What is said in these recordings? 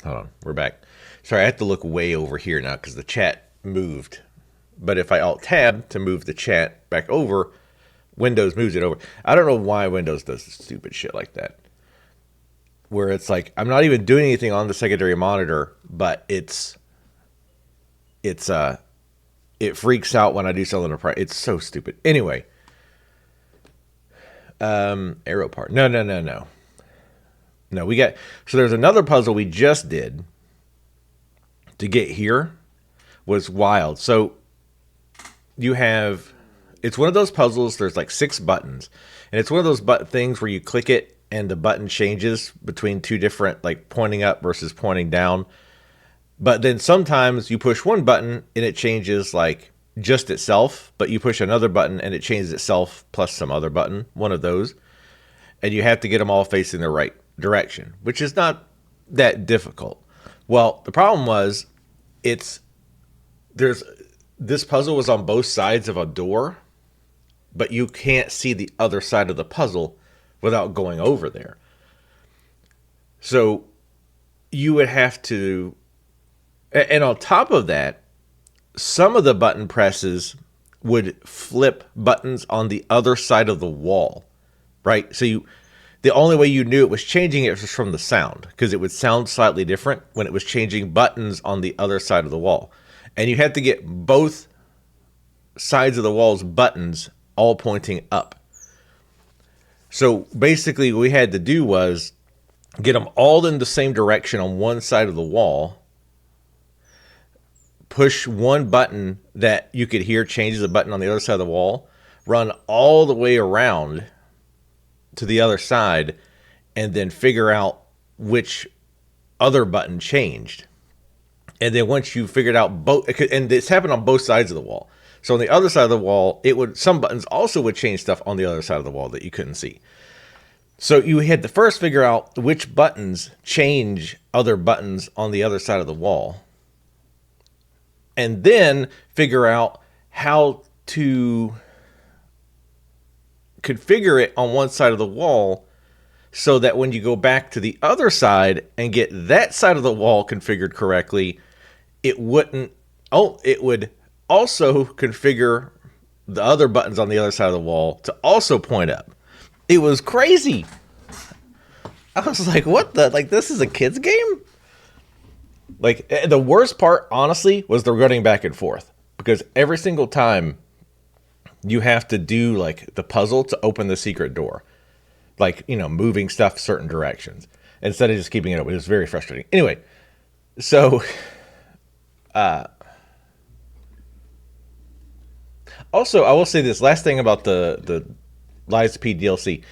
Hold on, we're back. Sorry, I have to look way over here now because the chat moved. But if I Alt Tab to move the chat back over, Windows moves it over. I don't know why Windows does stupid shit like that. Where it's like I'm not even doing anything on the secondary monitor, but it's it freaks out when I do something. It's so stupid. Anyway, arrow part. No. We got so there's another puzzle we just did to get here was wild. So you have it's one of those puzzles. There's like 6 buttons, and it's one of those things where you click it and the button changes between two different, like pointing up versus pointing down. But then sometimes you push one button and it changes like just itself, but you push another button and it changes itself plus some other button, one of those. And you have to get them all facing the right direction, which is not that difficult. Well, the problem was there's this puzzle was on both sides of a door, but you can't see the other side of the puzzle without going over there. So you would have to, and on top of that, some of the button presses would flip buttons on the other side of the wall, right? So the only way you knew it was changing it was from the sound, because it would sound slightly different when it was changing buttons on the other side of the wall. And you had to get both sides of the wall's buttons all pointing up. So basically what we had to do was get them all in the same direction on one side of the wall, push one button that you could hear changes a button on the other side of the wall, run all the way around to the other side, and then figure out which other button changed. And then once you figured out both, and this happened on both sides of the wall. So on the other side of the wall, some buttons also would change stuff on the other side of the wall that you couldn't see. So you had to first figure out which buttons change other buttons on the other side of the wall, and then figure out how to configure it on one side of the wall so that when you go back to the other side and get that side of the wall configured correctly, it would also configure the other buttons on the other side of the wall to also point up. It was crazy. I was like, what the? Like, this is a kid's game? Like, the worst part, honestly, was the running back and forth. Because every single time you have to do, like, the puzzle to open the secret door. Like, moving stuff certain directions. Instead of just keeping it open. It was very frustrating. Anyway, so also, I will say this last thing about the Lies of P DLC.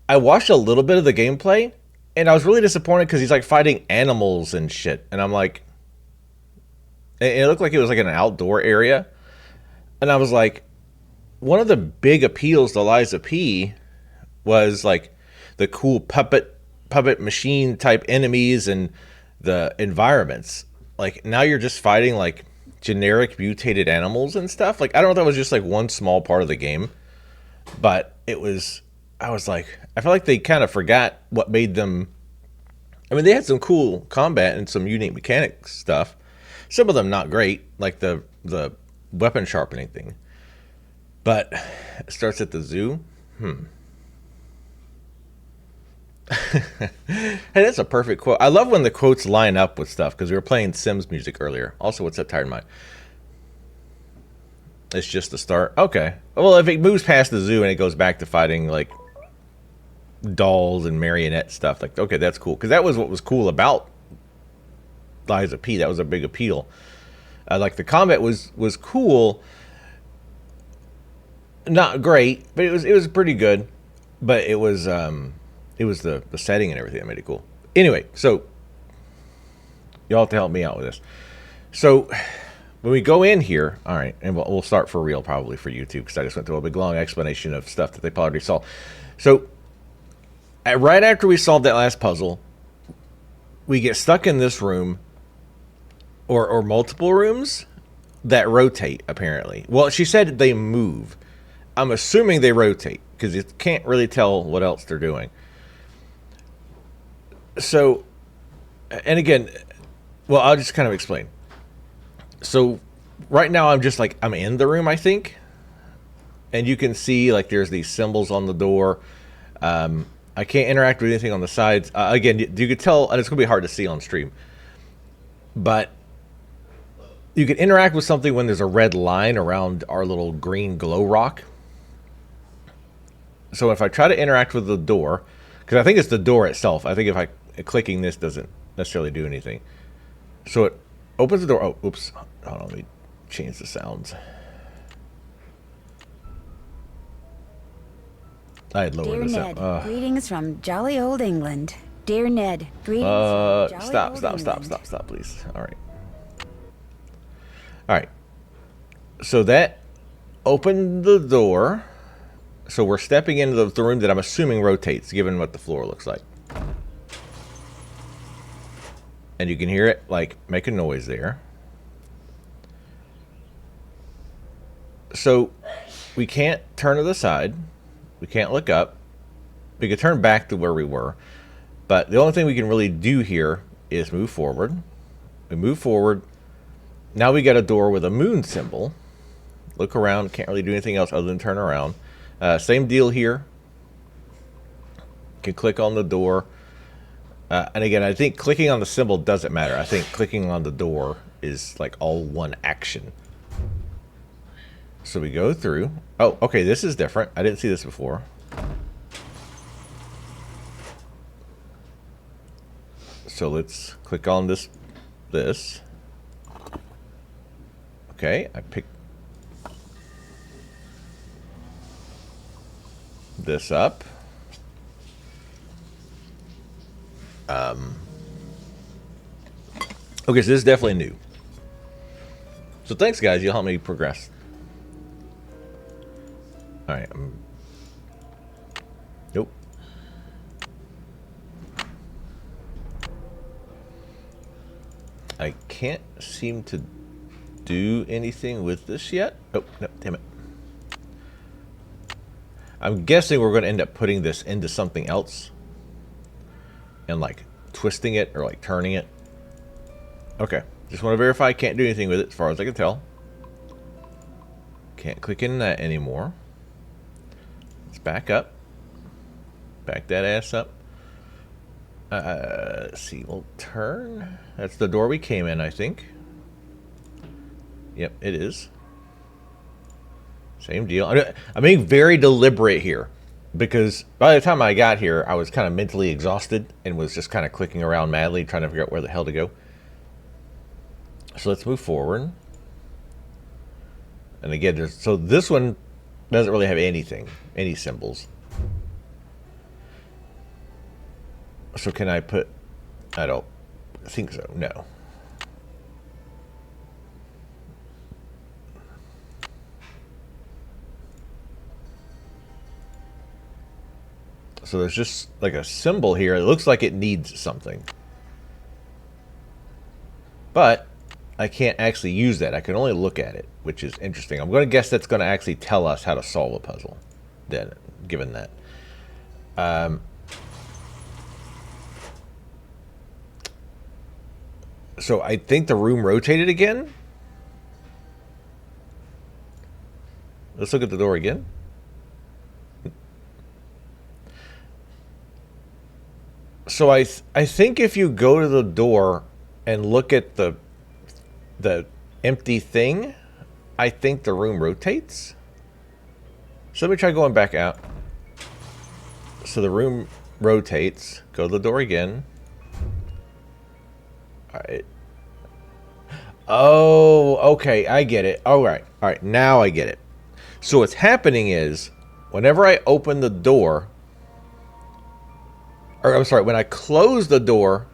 I watched a little bit of the gameplay, and I was really disappointed because he's like fighting animals and shit. And I'm like, and it looked like it was like an outdoor area. And I was like, one of the big appeals to Lies of P was like the cool puppet machine type enemies and the environments. Like, now you're just fighting like generic mutated animals and stuff. Like, I don't know if that was just like one small part of the game, but I was like, I feel like they kind of forgot what made them. I mean, they had some cool combat and some unique mechanic stuff. Some of them not great, like the weapon sharpening thing. But it starts at the zoo. Hey, that's a perfect quote. I love when the quotes line up with stuff, because we were playing Sims music earlier. Also, what's that tired mind? It's just the start. Okay. Well, if it moves past the zoo and it goes back to fighting like dolls and marionette stuff, like, okay, that's cool. Because that was what was cool about Lies of P. That was a big appeal. Like, the combat was cool. Not great, but it was pretty good. But it was the setting and everything that made it cool. Anyway, so y'all have to help me out with this. So when we go in here, all right, and we'll start for real probably for YouTube, because I just went through a big long explanation of stuff that they probably already saw. So right after we solved that last puzzle, we get stuck in this room, or multiple rooms that rotate, apparently. Well, she said they move. I'm assuming they rotate, because you can't really tell what else they're doing. So, and again, Well, I'll just kind of explain. So right now I'm just like I'm in the room, I think, and you can see like there's these symbols on the door. I can't interact with anything on the sides. Again, you could tell, and it's gonna be hard to see on stream, but you can interact with something when there's a red line around our little green glow rock. So if I try to interact with the door, because I think it's the door itself. I think if I clicking this doesn't necessarily do anything. So it opens the door. Oh, oops. Hold on, let me change the sounds. I had lowered this up. Greetings from jolly old England. Dear Ned, greetings from jolly stop, old stop, England. stop, stop, stop, please. All right. All right. So that opened the door. So we're stepping into the room that I'm assuming rotates, given what the floor looks like. And you can hear it, like, make a noise there. So we can't turn to the side. We can't look up. We could turn back to where we were. But the only thing we can really do here is move forward. We move forward. Now we got a door with a moon symbol. Look around. Can't really do anything else other than turn around. Same deal here. Can click on the door. And again, I think clicking on the symbol doesn't matter. I think clicking on the door is like all one action. So we go through. Oh, okay, this is different. I didn't see this before. So let's click on this. Okay, I pick this up. Okay, so this is definitely new. So thanks, guys. You'll help me progress. All right. Nope. I can't seem to do anything with this yet. Oh, no, damn it. I'm guessing we're going to end up putting this into something else. And like twisting it or like turning it. Okay. Just want to verify I can't do anything with it as far as I can tell. Can't click in that anymore. Let's back up. Back that ass up. Let's see. We'll turn. That's the door we came in, I think. Yep, it is. Same deal. I'm being very deliberate here. Because by the time I got here, I was kind of mentally exhausted and was just kind of clicking around madly, trying to figure out where the hell to go. So let's move forward. And again, so this one doesn't really have anything, any symbols. So can I put, I don't think so, no. So there's just like a symbol here. It looks like it needs something. But I can't actually use that. I can only look at it, which is interesting. I'm going to guess that's going to actually tell us how to solve a puzzle, then, given that. So I think the room rotated again. Let's look at the door again. So I think if you go to the door and look at the empty thing, I think the room rotates. So let me try going back out. So the room rotates. Go to the door again. All right. Oh, okay. I get it. All right. All right. Now I get it. So what's happening is whenever I open the door, or I'm sorry, when I close the door,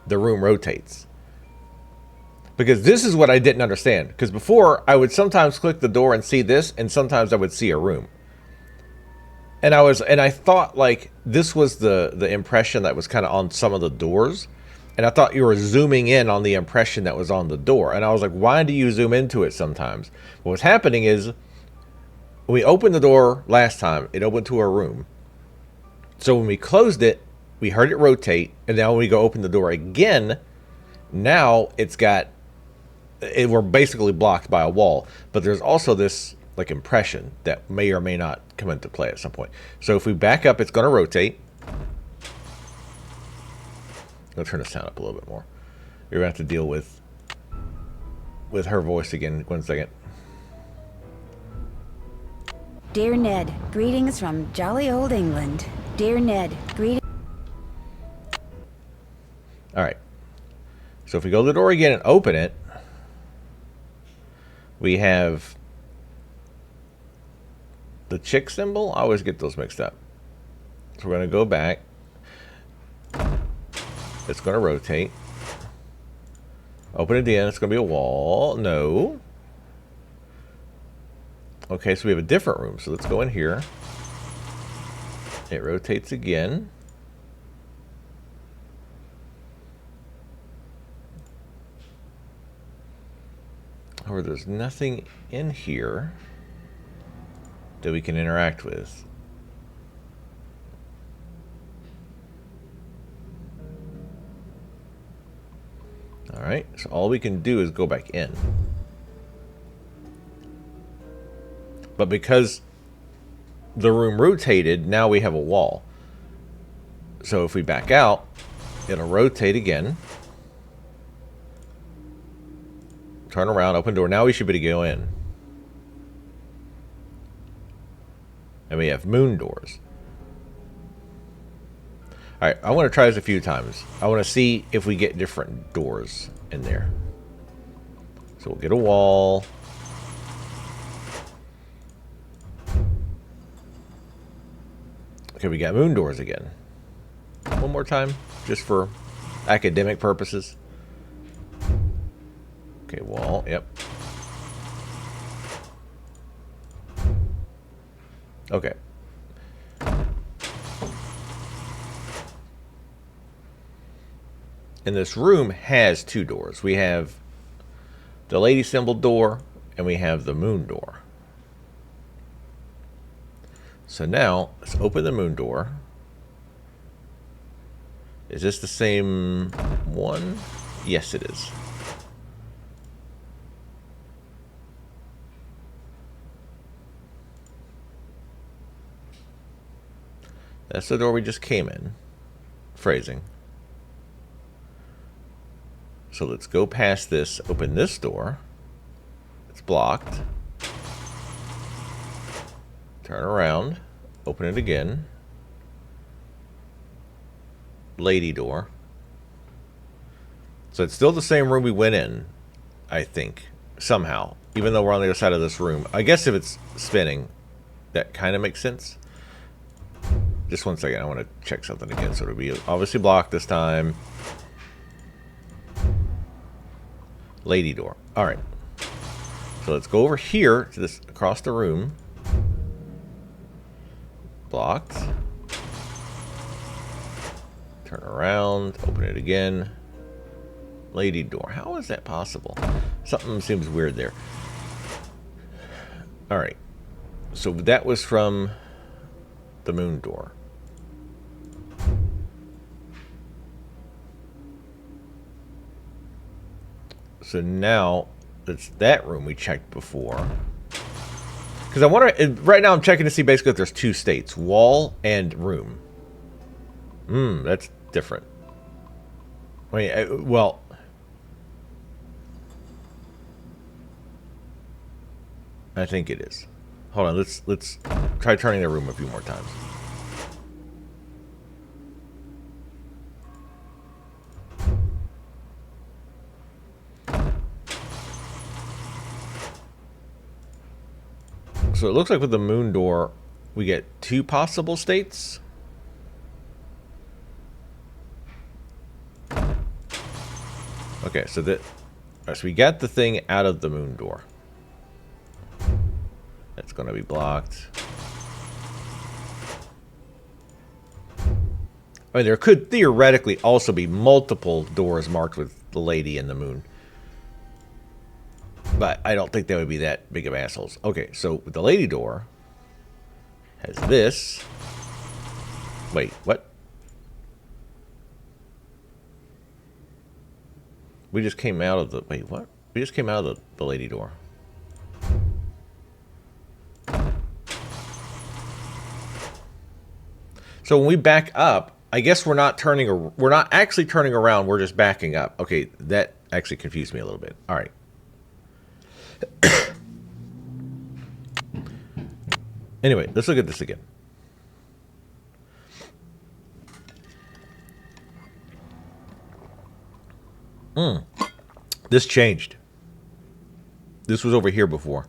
the room rotates. Because this is what I didn't understand. Because before, I would sometimes click the door and see this, and sometimes I would see a room. And I thought like this was the impression that was kind of on some of the doors. And I thought you were zooming in on the impression that was on the door. And I was like, why do you zoom into it sometimes? What's happening is, when we opened the door last time, it opened to a room. So when we closed it, we heard it rotate. And now when we go open the door again, Now it's got we're basically blocked by a wall, but there's also this like impression that may or may not come into play at some point. So if we back up, it's going to rotate. I'll turn the sound up a little bit more. You're going to have to deal with her voice again. 1 second. Dear Ned, greetings from jolly old England. Dear Ned, greetings. All right. So if we go to the door again and open it, we have the chick symbol. I always get those mixed up. So we're going to go back. It's going to rotate. Open it again. It's going to be a wall. No. Okay, so we have a different room. So let's go in here. It rotates again. However, there's nothing in here that we can interact with. Alright, so all we can do is go back in. But because the room rotated, now we have a wall. So if we back out, it'll rotate again. Turn around, open door. Now we should be able to go in. And we have moon doors. Alright, I want to try this a few times. I want to see if we get different doors in there. So we'll get a wall. Okay, we got moon doors again. One more time, just for academic purposes. Okay, wall, yep. Okay. And this room has two doors. We have the lady symbol door, and we have the moon door. So now, let's open the moon door. Is this the same one? Yes, it is. That's the door we just came in. Phrasing. So let's go past this, open this door. It's blocked. Turn around, open it again. Lady door. So it's still the same room we went in, I think, somehow. Even though we're on the other side of this room. I guess if it's spinning, that kind of makes sense. Just 1 second, I want to check something again. So it'll be obviously blocked this time. Lady door. Alright. So let's go over here to this across the room. Blocked. Turn around, open it again. Lady door. How is that possible? Something seems weird there. Alright. So that was from the moon door. So now it's that room we checked before. Because I wonder, right now I'm checking to see basically if there's two states, wall and room. That's different. Well, I think it is. Hold on, let's try turning the room a few more times. So it looks like with the moon door, we get two possible states. Okay, so we got the thing out of the moon door. That's going to be blocked. I mean, there could theoretically also be multiple doors marked with the lady and the moon. But I don't think they would be that big of assholes. Okay, so the lady door has this. Wait, what? We just came out of the... Wait, what? We just came out of the lady door. So when we back up, I guess we're not turning... We're not actually turning around. We're just backing up. Okay, that actually confused me a little bit. All right. Anyway, let's look at this again. This changed. This was over here before.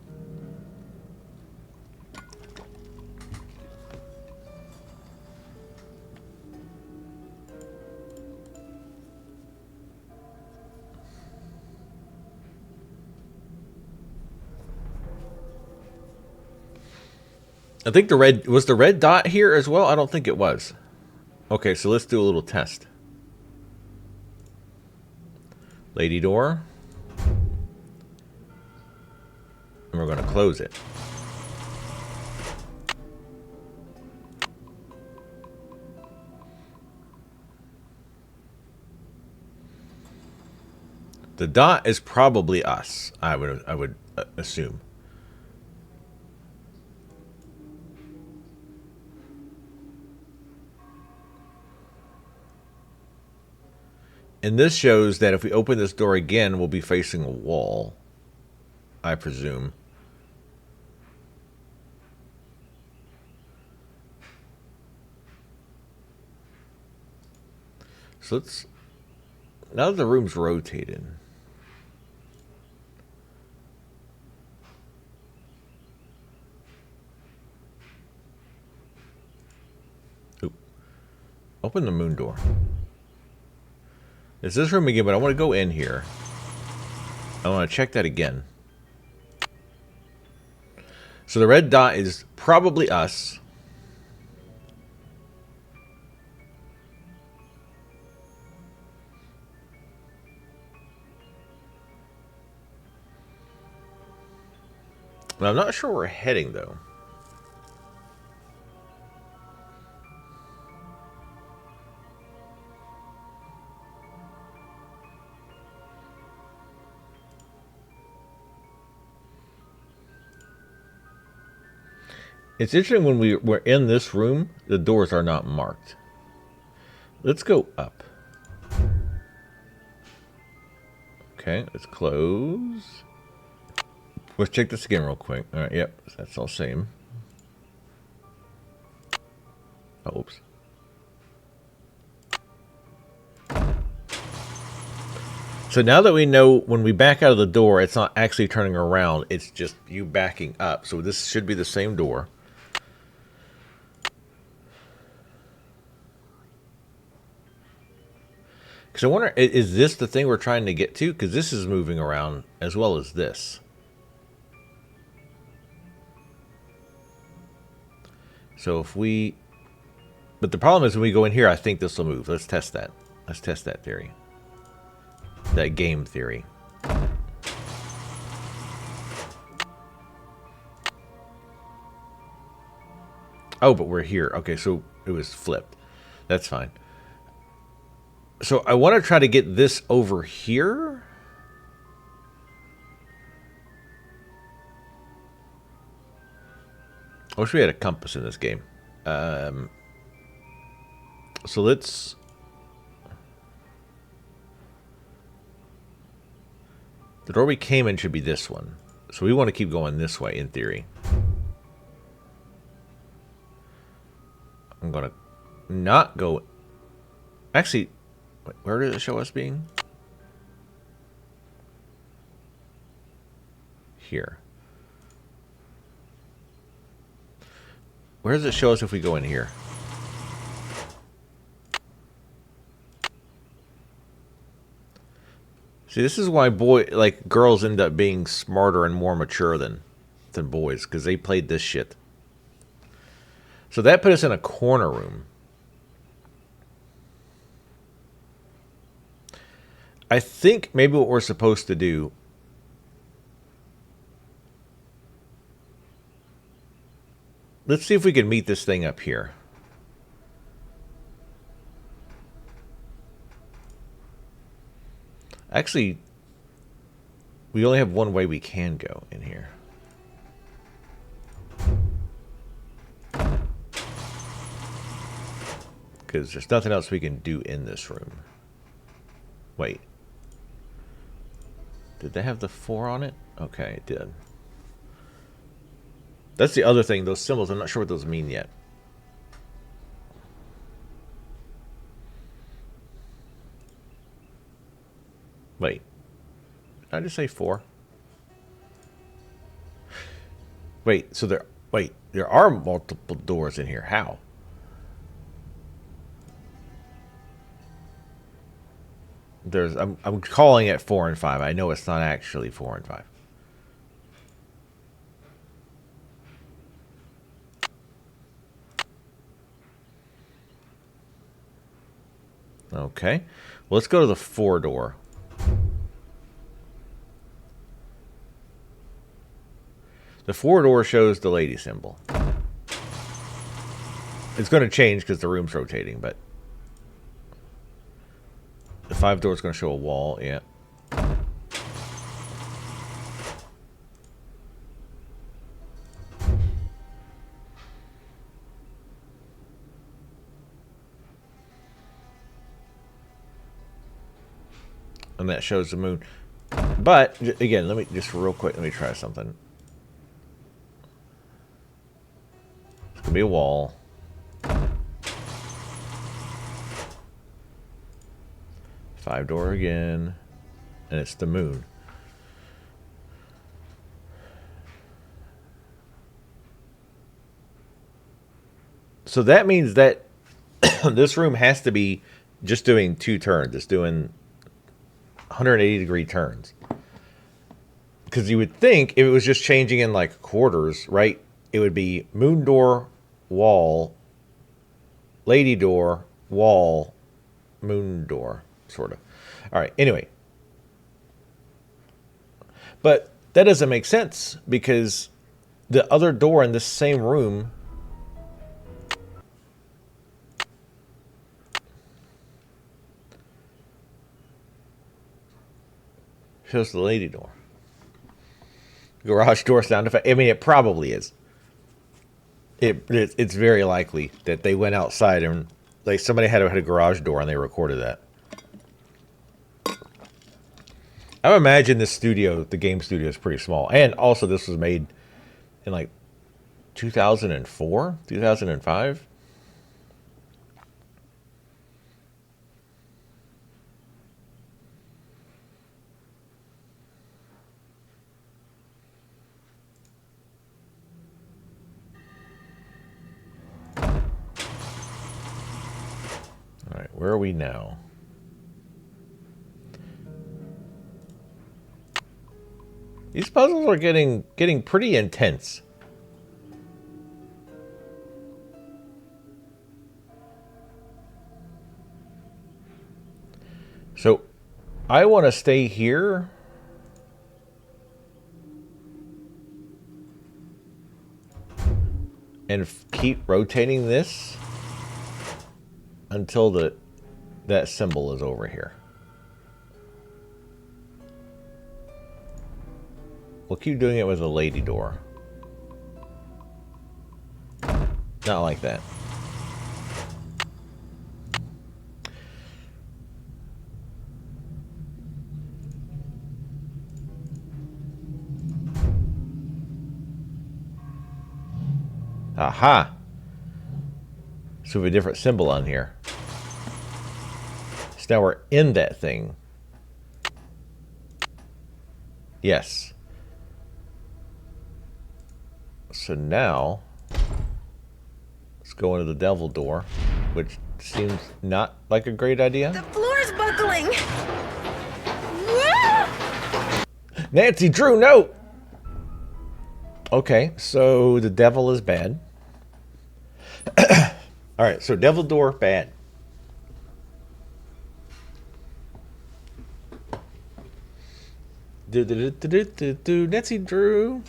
I think the red... Was the red dot here as well? I don't think it was. Okay, so let's do a little test. Lady door. And we're going to close it. The dot is probably us. I would assume. And this shows that if we open this door again, we'll be facing a wall, I presume. So let's... Now that the room's rotated... Oop. Open the moon door. It's this room again, but I want to go in here. I want to check that again. So the red dot is probably us. But I'm not sure where we're heading, though. It's interesting when we're in this room, the doors are not marked. Let's go up. Okay, let's close. Let's check this again real quick. All right, yep, that's all same. Oh, oops. So now that we know when we back out of the door, it's not actually turning around. It's just you backing up. So this should be the same door. Because I wonder, is this the thing we're trying to get to? Because this is moving around as well as this. So if we... But the problem is when we go in here, I think this will move. Let's test that. Let's test that theory. That game theory. Oh, but we're here. Okay, so it was flipped. That's fine. So I want to try to get this over here. I wish we had a compass in this game. So let's... The door we came in should be this one. So we want to keep going this way, in theory. I'm going to not go... Actually, wait, where does it show us being? Here. Where does it show us if we go in here? See, this is why girls end up being smarter and more mature than boys, because they played this shit. So that put us in a corner room. I think maybe what we're supposed to do... Let's see if we can meet this thing up here. Actually, we only have one way we can go in here. Because there's nothing else we can do in this room. Wait. Did they have the 4 on it? Okay, it did. That's the other thing. Those symbols, I'm not sure what those mean yet. Wait. Did I just say 4? Wait, so there are multiple doors in here. How? I'm calling it 4 and 5. I know it's not actually 4 and 5. Okay. Well, let's go to the 4 door. The 4 door shows the lady symbol. It's going to change because the room's rotating, but the 5 door is going to show a wall. Yeah. And that shows the moon. But again, let me just real quick. Let me try something. It's gonna be a wall. Five door again, and it's the moon. So that means that this room has to be just doing 2 turns. It's doing 180-degree turns. Because you would think if it was just changing in like quarters, right? It would be moon door, wall, lady door, wall, moon door, sort of. All right, anyway. But that doesn't make sense because the other door in this same room shows the lady door. Garage door sound effect. I mean, it probably is. It's very likely that they went outside and like somebody had a garage door and they recorded that. I imagine this studio, the game studio, is pretty small, and also this was made in like 2004, 2005. All right, where are we now? These puzzles are getting pretty intense. So, I want to stay here. And keep rotating this until that symbol is over here. We'll keep doing it with a lady door. Not like that. Aha! So we have a different symbol on here. So now we're in that thing. Yes. So now, let's go into the devil door, which seems not like a great idea. The floor's buckling! Nancy Drew, no! Okay, so the devil is bad. Alright, so devil door, bad. Nancy Drew.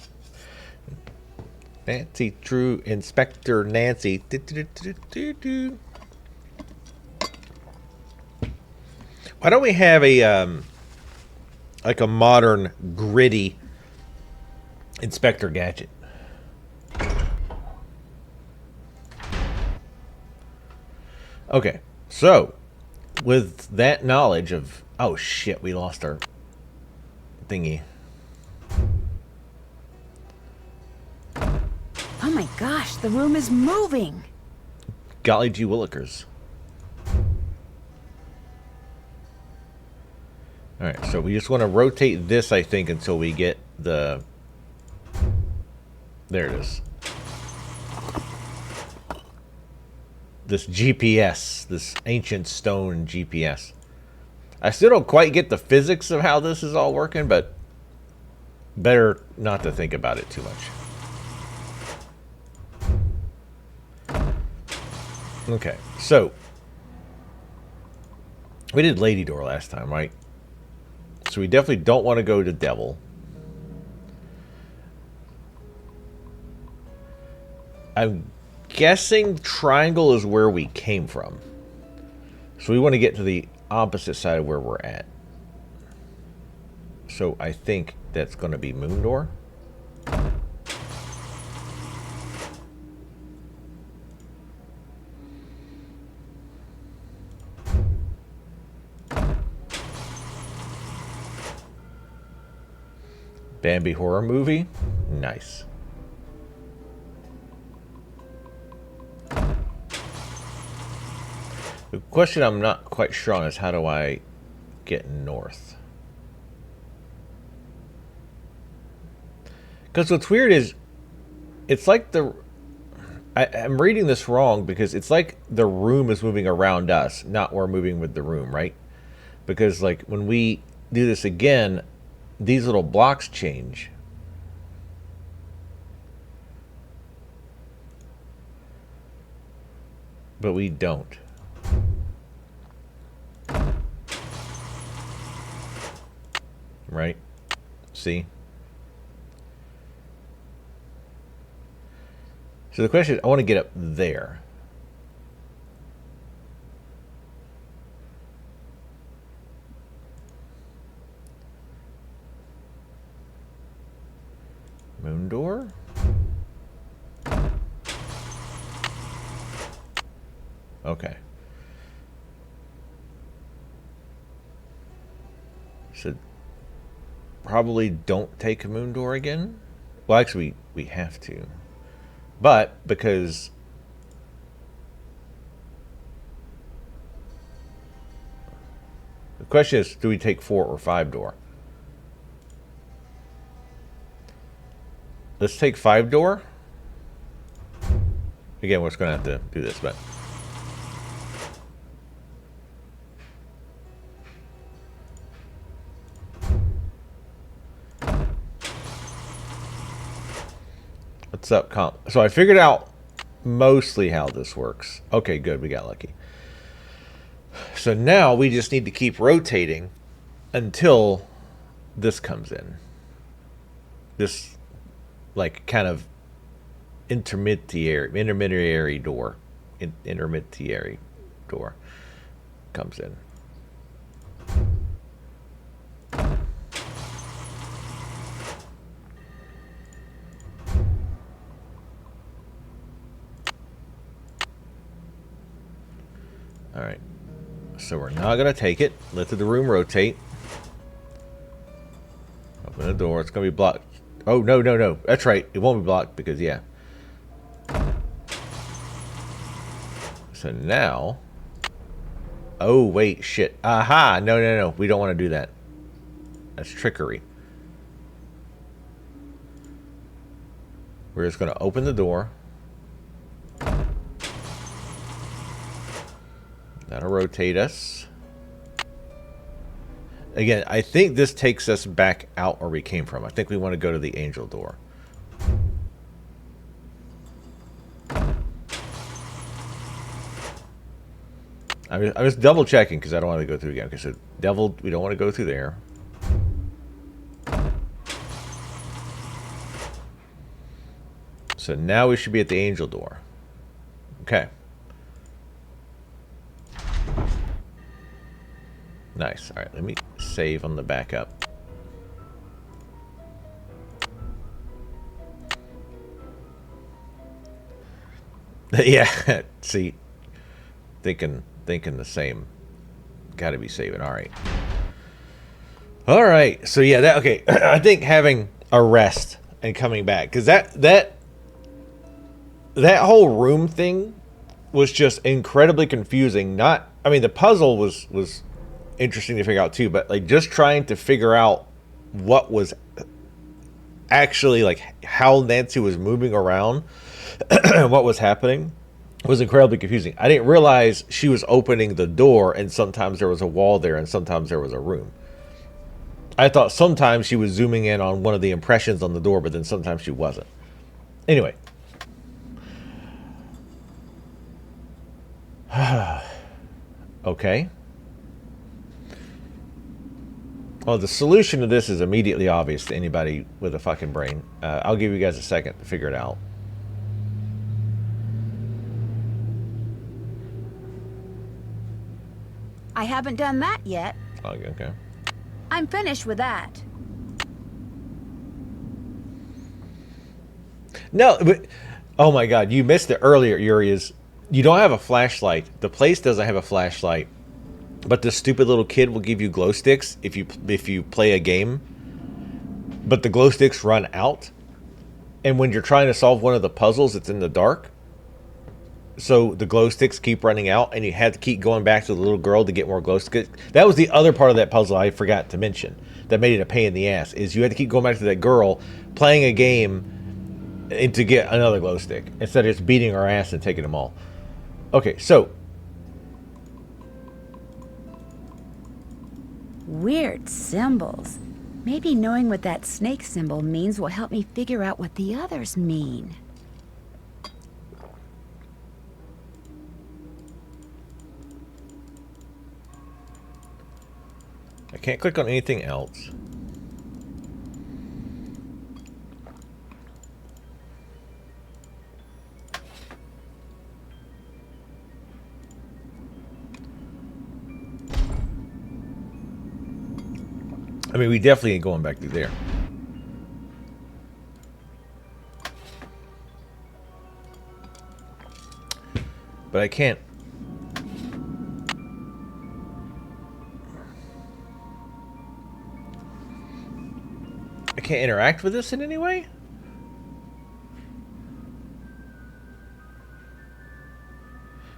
Nancy Drew, Inspector Nancy. Why don't we have a like a modern, gritty Inspector Gadget. Okay, so with that knowledge of... Oh shit, we lost our thingy. Oh my gosh, the room is moving. Golly gee willikers. Alright, so we just want to rotate this, I think, until we get the... There it is. This GPS, this ancient stone GPS. I still don't quite get the physics of how this is all working, but better not to think about it too much. Okay, so we did Lady Door last time, right? So we definitely don't want to go to Devil. I'm guessing Triangle is where we came from. So we want to get to the opposite side of where we're at. So I think that's going to be Moon Door. Bambi horror movie? Nice. The question I'm not quite sure on is how do I get north? Because what's weird is it's like I'm reading this wrong because it's like the room is moving around us, not we're moving with the room, right? Because like when we do this again, these little blocks change. But we don't. Right? See? So the question is, I want to get up there. Moon door? Okay. So probably don't take a moon door again. Well, actually, we have to. But because the question is, do we take 4 or 5 door? Let's take 5 door. Again, we're just going to have to do this, but what's up, comp? So I figured out mostly how this works. Okay, good. We got lucky. So now we just need to keep rotating until this comes in. This, like, kind of intermediary door comes in. All right, so we're not gonna take it. Let the room rotate. Open the door. It's gonna be blocked. Oh, no, no, no. That's right. It won't be blocked because, yeah. So now... Oh, wait, shit. Aha! No, no, no. We don't want to do that. That's trickery. We're just going to open the door. That'll rotate us. Again, I think this takes us back out where we came from. I think we want to go to the angel door. I was double checking because I don't want to go through again. Okay, so devil, we don't want to go through there. So now we should be at the angel door. Okay. Nice. All right, let me save on the backup. Yeah. See, thinking the same. Got to be saving. All right. All right. So yeah, that okay. I think having a rest and coming back, because that whole room thing was just incredibly confusing. Not, I mean, the puzzle was interesting to figure out too, but like just trying to figure out what was actually like how Nancy was moving around, what was happening was incredibly confusing. I didn't realize she was opening the door and sometimes there was a wall there and sometimes there was a room. I thought sometimes she was zooming in on one of the impressions on the door, but then sometimes she wasn't. Anyway. Okay. Well, the solution to this is immediately obvious to anybody with a fucking brain. I'll give you guys a second to figure it out. I haven't done that yet. Okay. I'm finished with that. No, but oh my god, you missed it earlier, Yuri. Is you don't have a flashlight. The place doesn't have a flashlight, but the stupid little kid will give you glow sticks if you play a game. But the glow sticks run out, and when you're trying to solve one of the puzzles, it's in the dark. So the glow sticks keep running out, and you have to keep going back to the little girl to get more glow sticks. That was the other part of that puzzle I forgot to mention that made it a pain in the ass. Is you had to keep going back to that girl playing a game and to get another glow stick instead of just beating her ass and taking them all. Okay, so Weird symbols. Maybe knowing what that snake symbol means will help me figure out what the others mean. I can't click on anything else. I mean, we definitely ain't going back through there. But I can't. I can't interact with this in any way?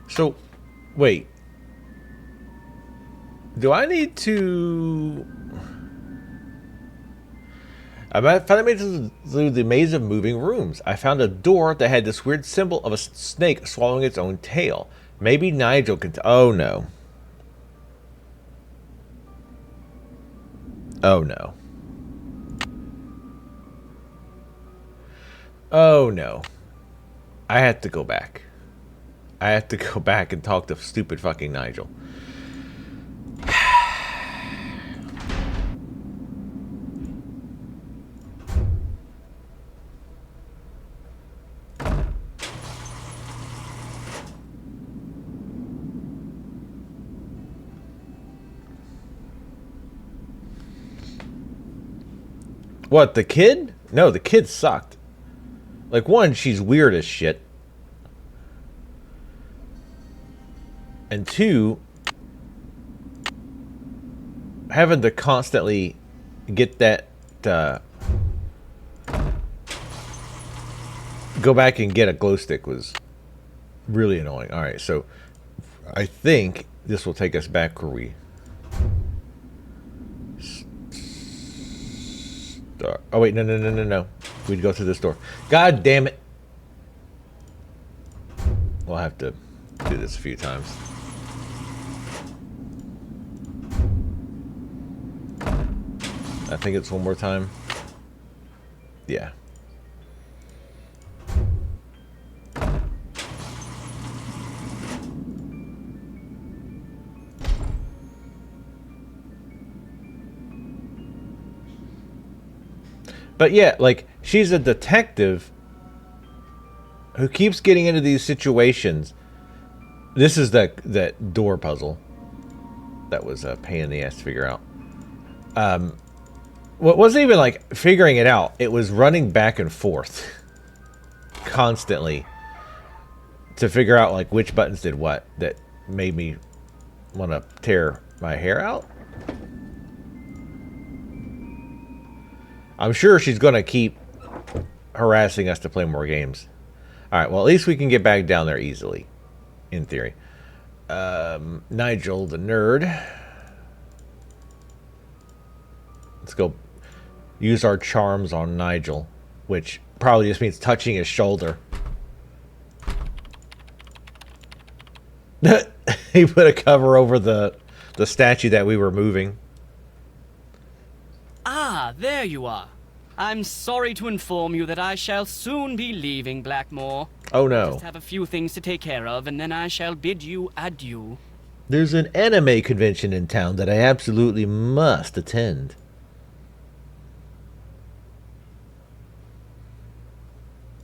So, wait. Do I need to... I finally made it through the maze of moving rooms. I found a door that had this weird symbol of a snake swallowing its own tail. Maybe Nigel can... Oh, no. Oh, no. Oh, no. I have to go back. I have to go back and talk to stupid fucking Nigel. What, the kid? No, the kid sucked. Like, one, she's weird as shit. And two, having to constantly get that, go back and get a glow stick was really annoying. Alright, so I think this will take us back where we... Oh, wait, no. We'd go through this door. God damn it. We'll have to do this a few times. I think it's one more time. Yeah. But yeah, like, she's a detective who keeps getting into these situations. This is that door puzzle. That was a pain in the ass to figure out. Well, it wasn't even like figuring it out. It was running back and forth constantly to figure out like which buttons did what that made me want to tear my hair out. I'm sure she's going to keep harassing us to play more games. All right, well, at least we can get back down there easily, in theory. Nigel, the nerd. Let's go use our charms on Nigel, which probably just means touching his shoulder. He put a cover over the statue that we were moving. Ah, there you are. I'm sorry to inform you that I shall soon be leaving Blackmoor. Oh I no. just have a few things to take care of, and then I shall bid you adieu. There's an anime convention in town that I absolutely must attend.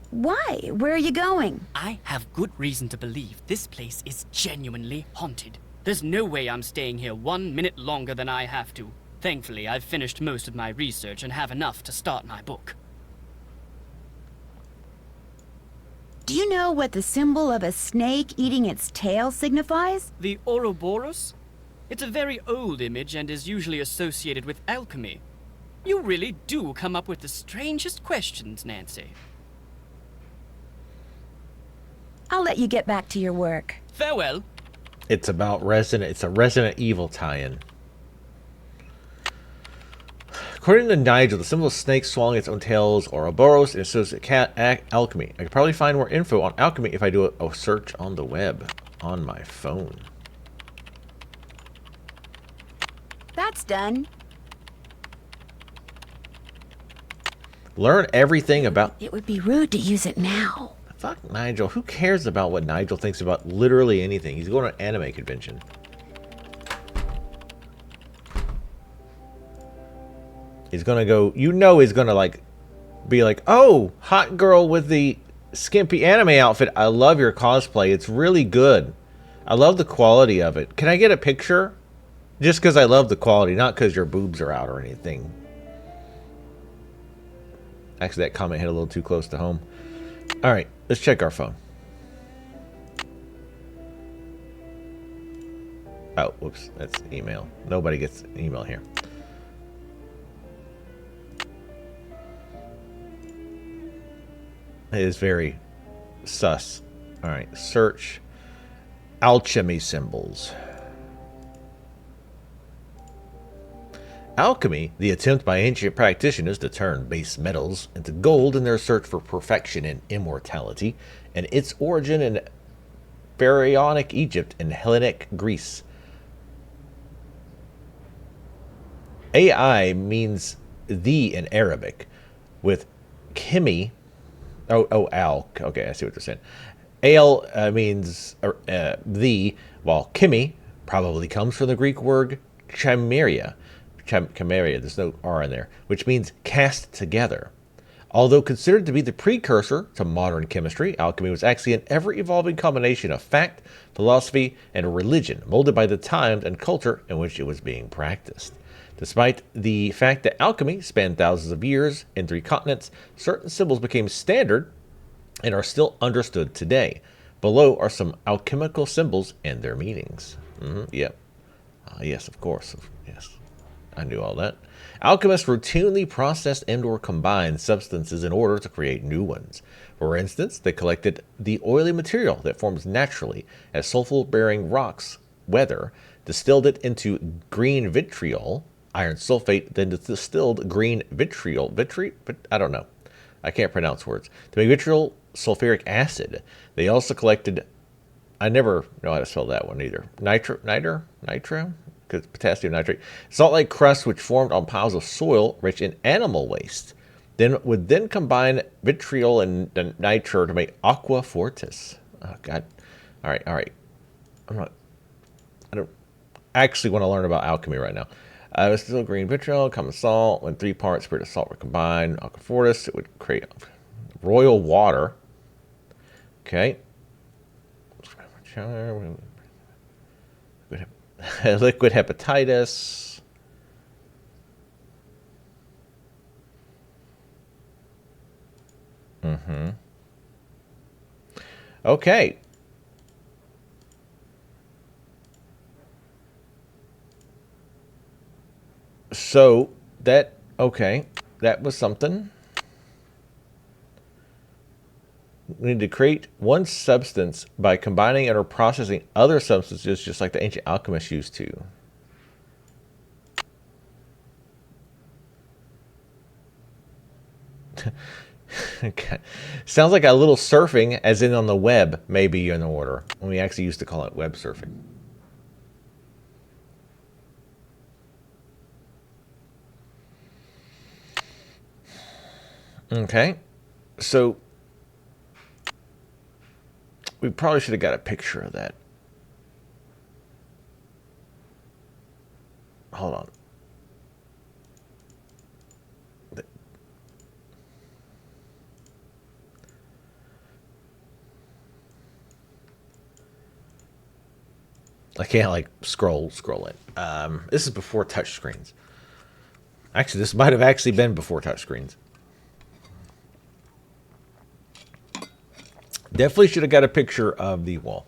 Why? Where are you going? I have good reason to believe this place is genuinely haunted. There's no way I'm staying here 1 minute longer than I have to. Thankfully, I've finished most of my research and have enough to start my book. Do you know what the symbol of a snake eating its tail signifies? The Ouroboros? It's a very old image and is usually associated with alchemy. You really do come up with the strangest questions, Nancy. I'll let you get back to your work. Farewell. It's a Resident Evil tie-in. According to Nigel, the symbol of snake swallowing its own tail is Ouroboros and associated cat alchemy. I could probably find more info on alchemy if I do a search on the web on my phone. That's done. Learn everything about... It would be rude to use it now. Fuck Nigel. Who cares about what Nigel thinks about literally anything? He's going to an anime convention. He's going to go... You know he's going to, like, be like, oh, hot girl with the skimpy anime outfit. I love your cosplay. It's really good. I love the quality of it. Can I get a picture? Just because I love the quality, not because your boobs are out or anything. Actually, that comment hit a little too close to home. All right, let's check our phone. Oh, whoops, that's email. Nobody gets email here. It is very sus. All right, search alchemy symbols. Alchemy, the attempt by ancient practitioners to turn base metals into gold in their search for perfection and immortality, and its origin in Pharaonic Egypt and Hellenic Greece. AI means the in Arabic, with Kimi. Al. Okay, I see what they're saying. Al means the, while Kimi probably comes from the Greek word chimeria. Chimeria, there's no R in there, which means cast together. Although considered to be the precursor to modern chemistry, alchemy was actually an ever-evolving combination of fact, philosophy, and religion, molded by the times and culture in which it was being practiced. Despite the fact that alchemy spanned thousands of years in 3 continents, certain symbols became standard and are still understood today. Below are some alchemical symbols and their meanings. Yep. Yes, of course. Yes. I knew all that. Alchemists routinely processed and/or combined substances in order to create new ones. For instance, they collected the oily material that forms naturally as sulfur-bearing rocks, weather, distilled it into green vitriol, iron sulfate, then distilled green vitriol. I don't know. I can't pronounce words. To make vitriol sulfuric acid. They also collected... I never know how to spell that one either. Nitro? Potassium nitrate, salt-like crust which formed on piles of soil rich in animal waste. Would combine vitriol and nitro to make aqua fortis. Oh God! All right. I don't actually want to learn about alchemy right now. It's still green vitriol, common salt. When 3 parts spirit of salt were combined, aqua fortis, it would create royal water. Okay. Liquid hepatitis. Okay. So that okay, that was something. We need to create one substance by combining it or processing other substances, just like the ancient alchemists used to. Okay. Sounds like a little surfing, as in on the web, may be in order. When we actually used to call it web surfing. Okay. So we probably should have got a picture of that. Hold on. I can't like scroll it. This is before touchscreens. Actually, this might have actually been before touchscreens. Definitely should have got a picture of the wall.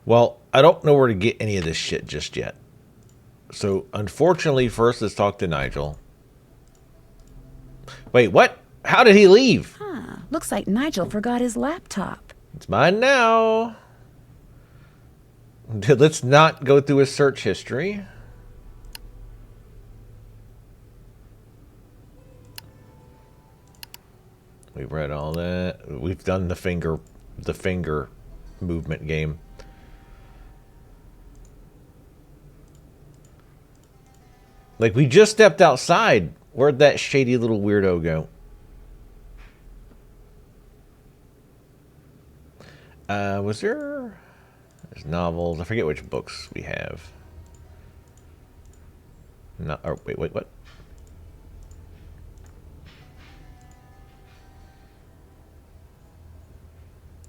Well, I don't know where to get any of this shit just yet. So, unfortunately, first let's talk to Nigel. Wait, what? How did he leave? Huh. Looks like Nigel forgot his laptop. It's mine now. Let's not go through his search history. We've read all that. We've done the finger movement game. Like, we just stepped outside. Where'd that shady little weirdo go? Was there... There's novels. I forget which books we have. No, or wait, what?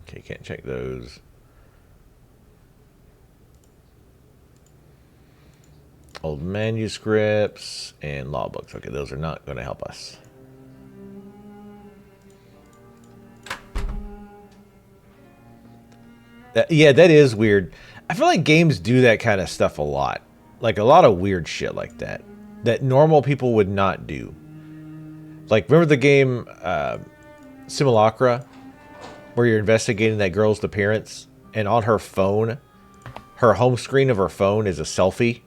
Okay, can't check those. Old manuscripts and law books. Okay, those are not going to help us. Yeah, that is weird. I feel like games do that kind of stuff a lot. Like a lot of weird shit like that. That normal people would not do. Like, remember the game Simulacra? Where you're investigating that girl's appearance? And on her phone, her home screen of her phone is a selfie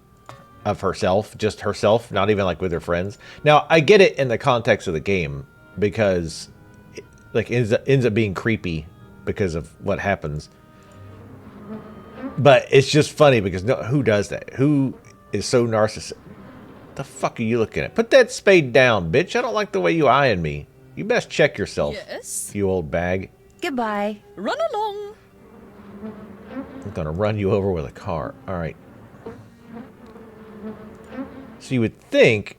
of herself. Just herself, not even like with her friends. Now, I get it in the context of the game. Because it, like, ends up being creepy because of what happens. But it's just funny because who does that? Who is so narcissistic? The fuck are you looking at? Put that spade down, bitch. I don't like the way you eyeing me. You best check yourself. Yes. You old bag. Goodbye. Run along. I'm gonna run you over with a car. Alright. So you would think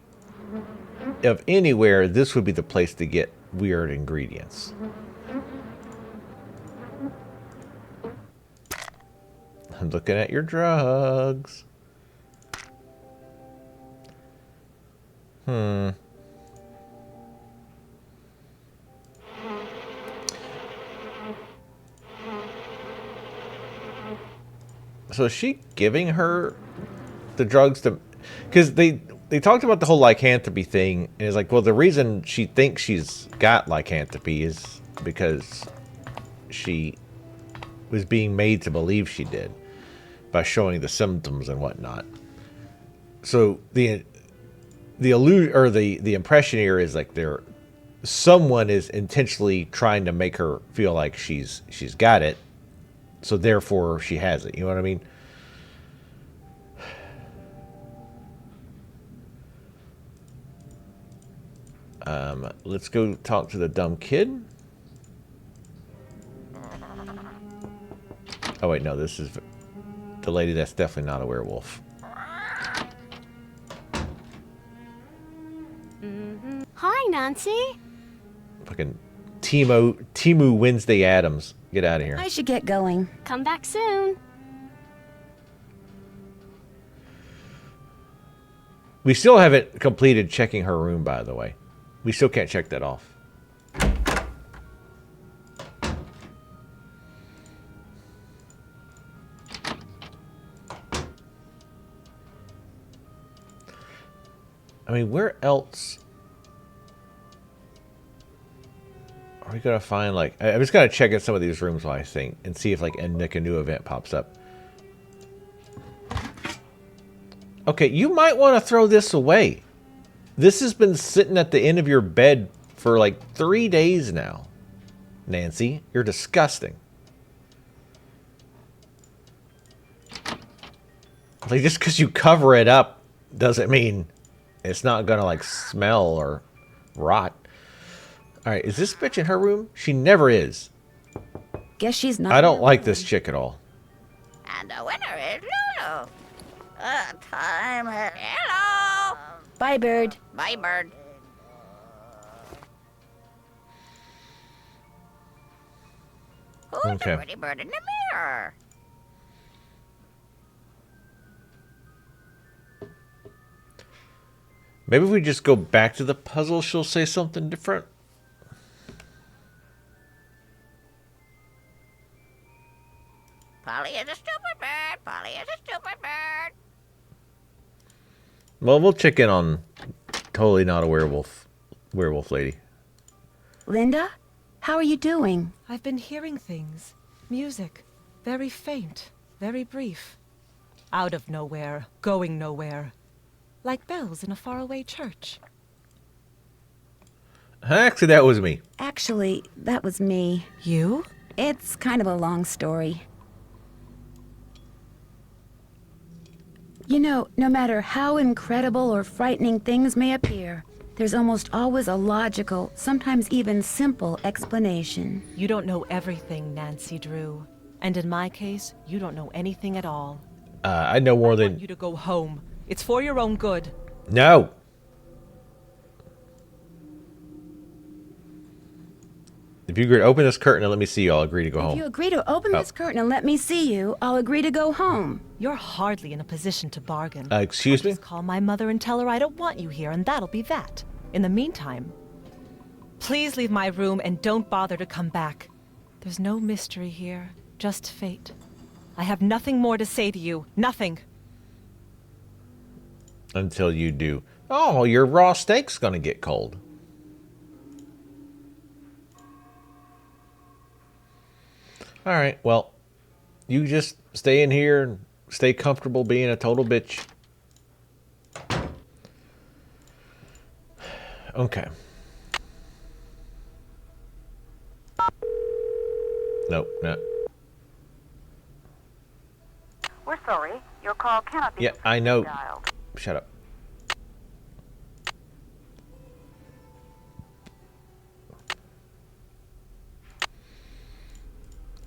of anywhere this would be the place to get weird ingredients. I'm looking at your drugs. So is she giving her the drugs to... Because they talked about the whole lycanthropy thing. And it's like, well, the reason she thinks she's got lycanthropy is because she was being made to believe she did by showing the symptoms and whatnot. So the impression here is like someone is intentionally trying to make her feel like she's got it, so therefore she has it. You know what I mean? Let's go talk to the dumb kid. Oh wait, no, this is the lady that's definitely not a werewolf. Hi, Nancy. Fucking Timu Wednesday Adams. Get out of here. I should get going. Come back soon. We still haven't completed checking her room, by the way. we still can't check that off. I mean, where else are we gonna find, like, I'm just gonna check in some of these rooms while I think and see if like a new event pops up. Okay, you might want to throw this away. This has been sitting at the end of your bed for like 3 days now. Nancy, you're disgusting. Like, just because you cover it up doesn't mean it's not gonna like smell or rot. Alright, is this bitch in her room? She never is. Guess she's not. I don't like this chick at all. And the winner is Lulu. Time is hello. Bye, bird. Bye, bird. Who's Okay. the pretty bird in the mirror? Maybe if we just go back to the puzzle, she'll say something different. Polly is a stupid bird. Polly is a stupid bird. Well, we'll check in on totally not a werewolf lady. Linda, how are you doing? I've been hearing things. Music. Very faint. Very brief. Out of nowhere. Going nowhere. Like bells in a faraway church. Actually, that was me. Actually, that was me. You? It's kind of a long story. You know, no matter how incredible or frightening things may appear, there's almost always a logical, sometimes even simple explanation. You don't know everything, Nancy Drew. And in my case, you don't know anything at all. I know more I than... want you to go home. It's for your own good. No! If you agree to open this curtain and let me see you, I'll agree to go If home. you agree to open this curtain and let me see you, I'll agree to go home. You're hardly in a position to bargain. Excuse me? Just call my mother and tell her I don't want you here, and that'll be that. In the meantime, please leave my room and don't bother to come back. There's no mystery here, just fate. I have nothing more to say to you. Nothing. Until you do. Oh, your raw steak's gonna get cold. Alright, well, you just stay in here and stay comfortable being a total bitch. Okay. Nope, no. We're sorry. Your call cannot be Yeah, I know. dialed. Shut up.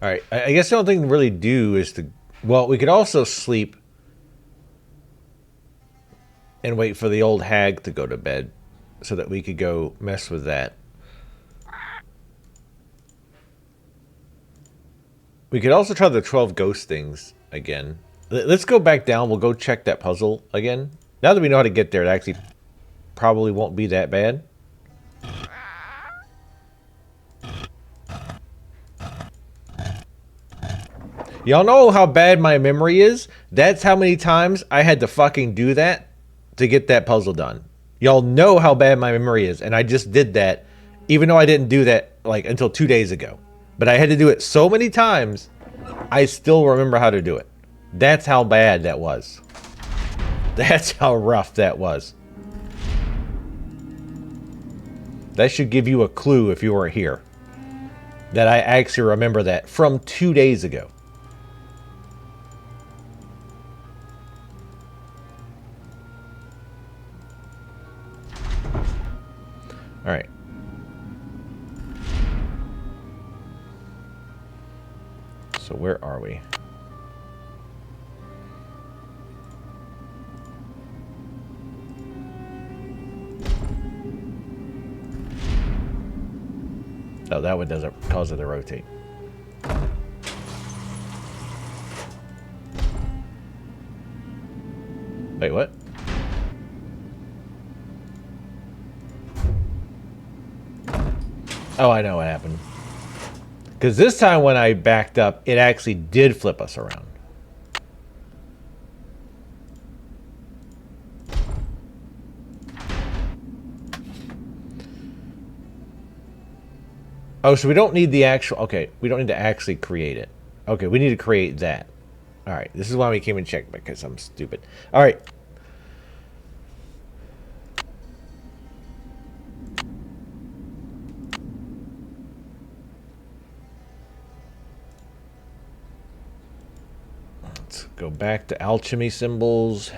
Alright, I guess the only thing to really do is to... Well, we could also sleep and wait for the old hag to go to bed so that we could go mess with that. We could also try the 12 ghost things again. Let's go back down. We'll go check that puzzle again. Now that we know how to get there, it actually probably won't be that bad. Y'all know how bad my memory is? That's how many times I had to fucking do that to get that puzzle done. Y'all know how bad my memory is, and I just did that, even though I didn't do that like until 2 days ago. But I had to do it so many times, I still remember how to do it. That's how bad that was. That's how rough that was. That should give you a clue if you weren't here. That I actually remember that from 2 days ago. All right. So where are we? Oh, that one doesn't cause it to rotate. Wait, what? Oh, I know what happened. Because this time when I backed up, it actually did flip us around. Oh, so we don't need the actual... Okay, we don't need to actually create it. Okay, we need to create that. Alright, this is why we came and checked, because I'm stupid. Alright. Let's go back to alchemy symbols.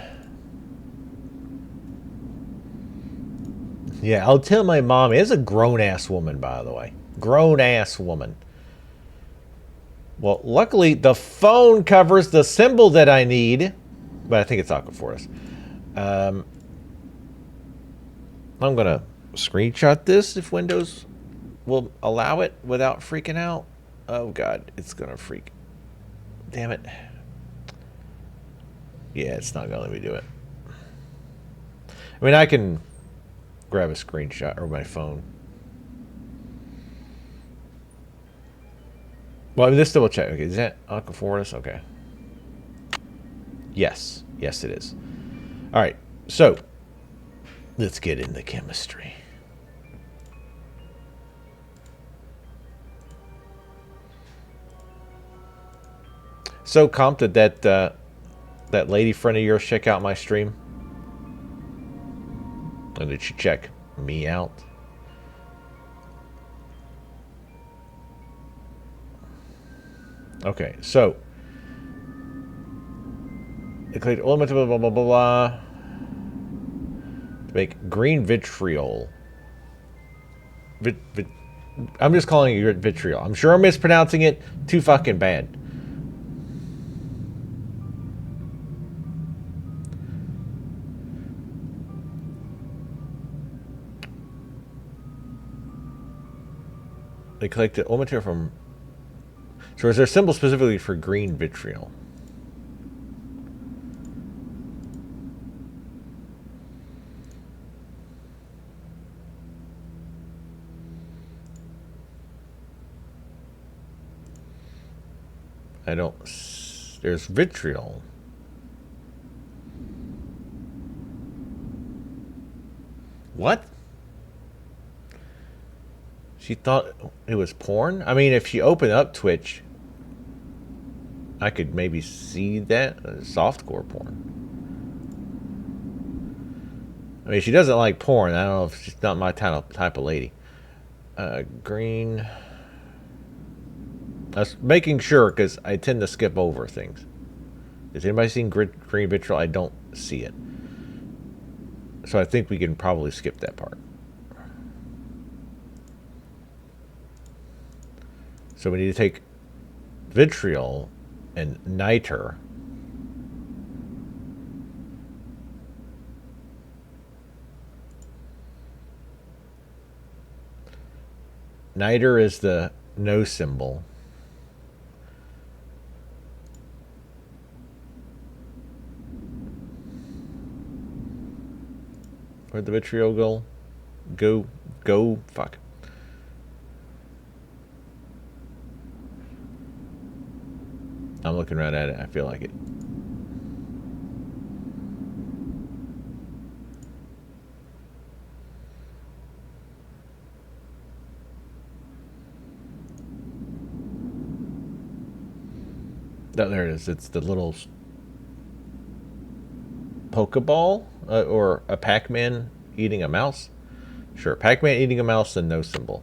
Yeah, I'll tell my mom is a grown-ass woman, by the way. Grown-ass woman. Well, luckily, the phone covers the symbol that I need. But I think it's Aquafortis. I'm going to screenshot this if Windows will allow it without freaking out. Oh, God. It's going to freak. Damn it. Yeah, it's not going to let me do it. I mean, I can grab a screenshot or my phone. Well, I mean, let's double check. Okay, is that Aquafortis? Okay. Yes. Yes, it is. All right. So, let's get into chemistry. So, Comp, did that lady friend of yours check out my stream? And did she check me out? Okay, so it clicked element blah blah blah blah blah to make green vitriol. I'm just calling it vitriol. I'm sure I'm mispronouncing it. Too fucking bad. They collected all material from... So is there a symbol specifically for green vitriol? I don't... There's vitriol. What? She thought it was porn? I mean, if she opened up Twitch, I could maybe see that. Softcore porn. I mean, she doesn't like porn. I don't know if she's not my type of lady. Green. I was making sure because I tend to skip over things. Has anybody seen green vitriol? I don't see it. So I think we can probably skip that part. So we need to take vitriol and niter. Niter is the no symbol. Where'd the vitriol go? Go, fuck. I'm looking right at it. I feel like it. Oh, there it is. It's the little Pokeball or a Pac-Man eating a mouse. Sure, Pac-Man eating a mouse and no symbol.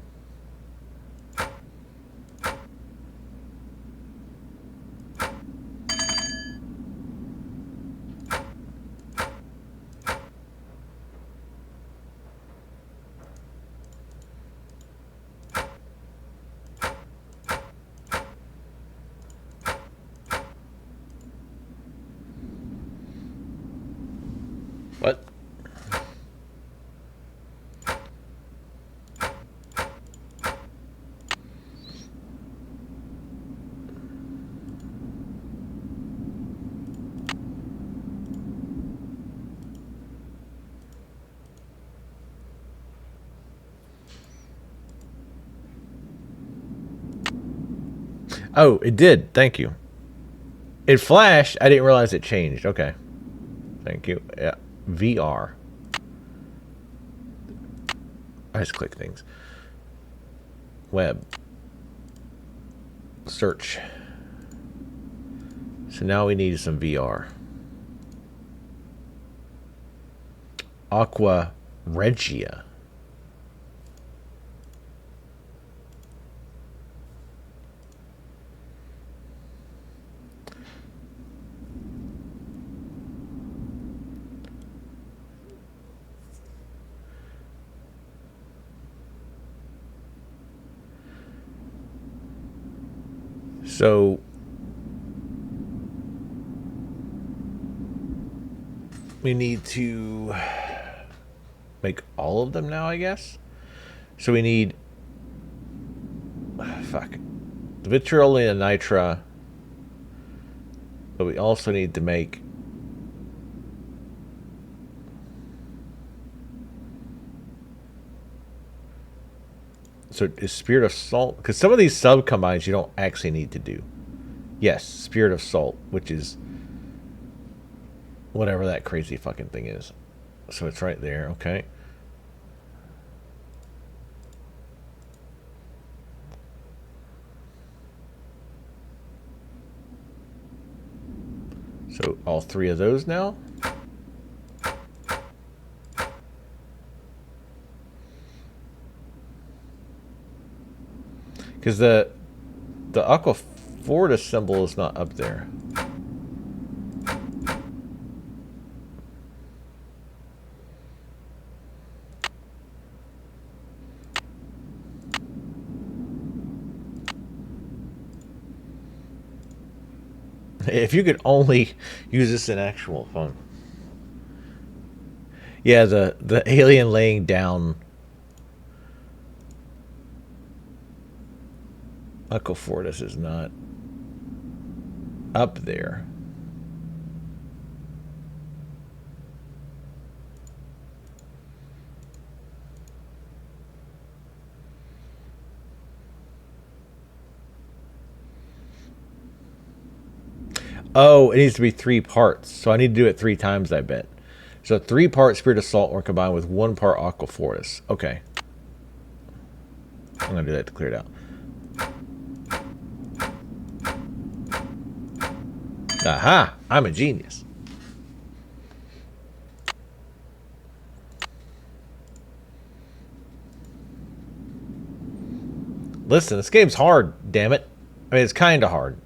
What? Oh, it did. Thank you. It flashed. I didn't realize it changed. Okay. Thank you. Yeah. VR. I just click things. Web. Search. So now we need some VR. Aqua Regia. So we need to make all of them now, I guess. So we need fuck the vitriol and the nitra, but we also need to make so is Spirit of Salt, because some of these sub combines you don't actually need to do. Yes, Spirit of Salt, which is whatever that crazy fucking thing is. So it's right there, okay. So all three of those now. Because the Aqua Fortis symbol is not up there. If you could only use this in actual fun. Yeah, the alien laying down Aqua Fortis is not up there. Oh, it needs to be 3 parts. So I need to do it 3 times, I bet. So 3 parts Spirit of Salt were combined with 1 part Aqua Fortis. Okay. I'm going to do that to clear it out. Aha! I'm a genius. Listen, this game's hard, damn it. I mean, it's kind of hard.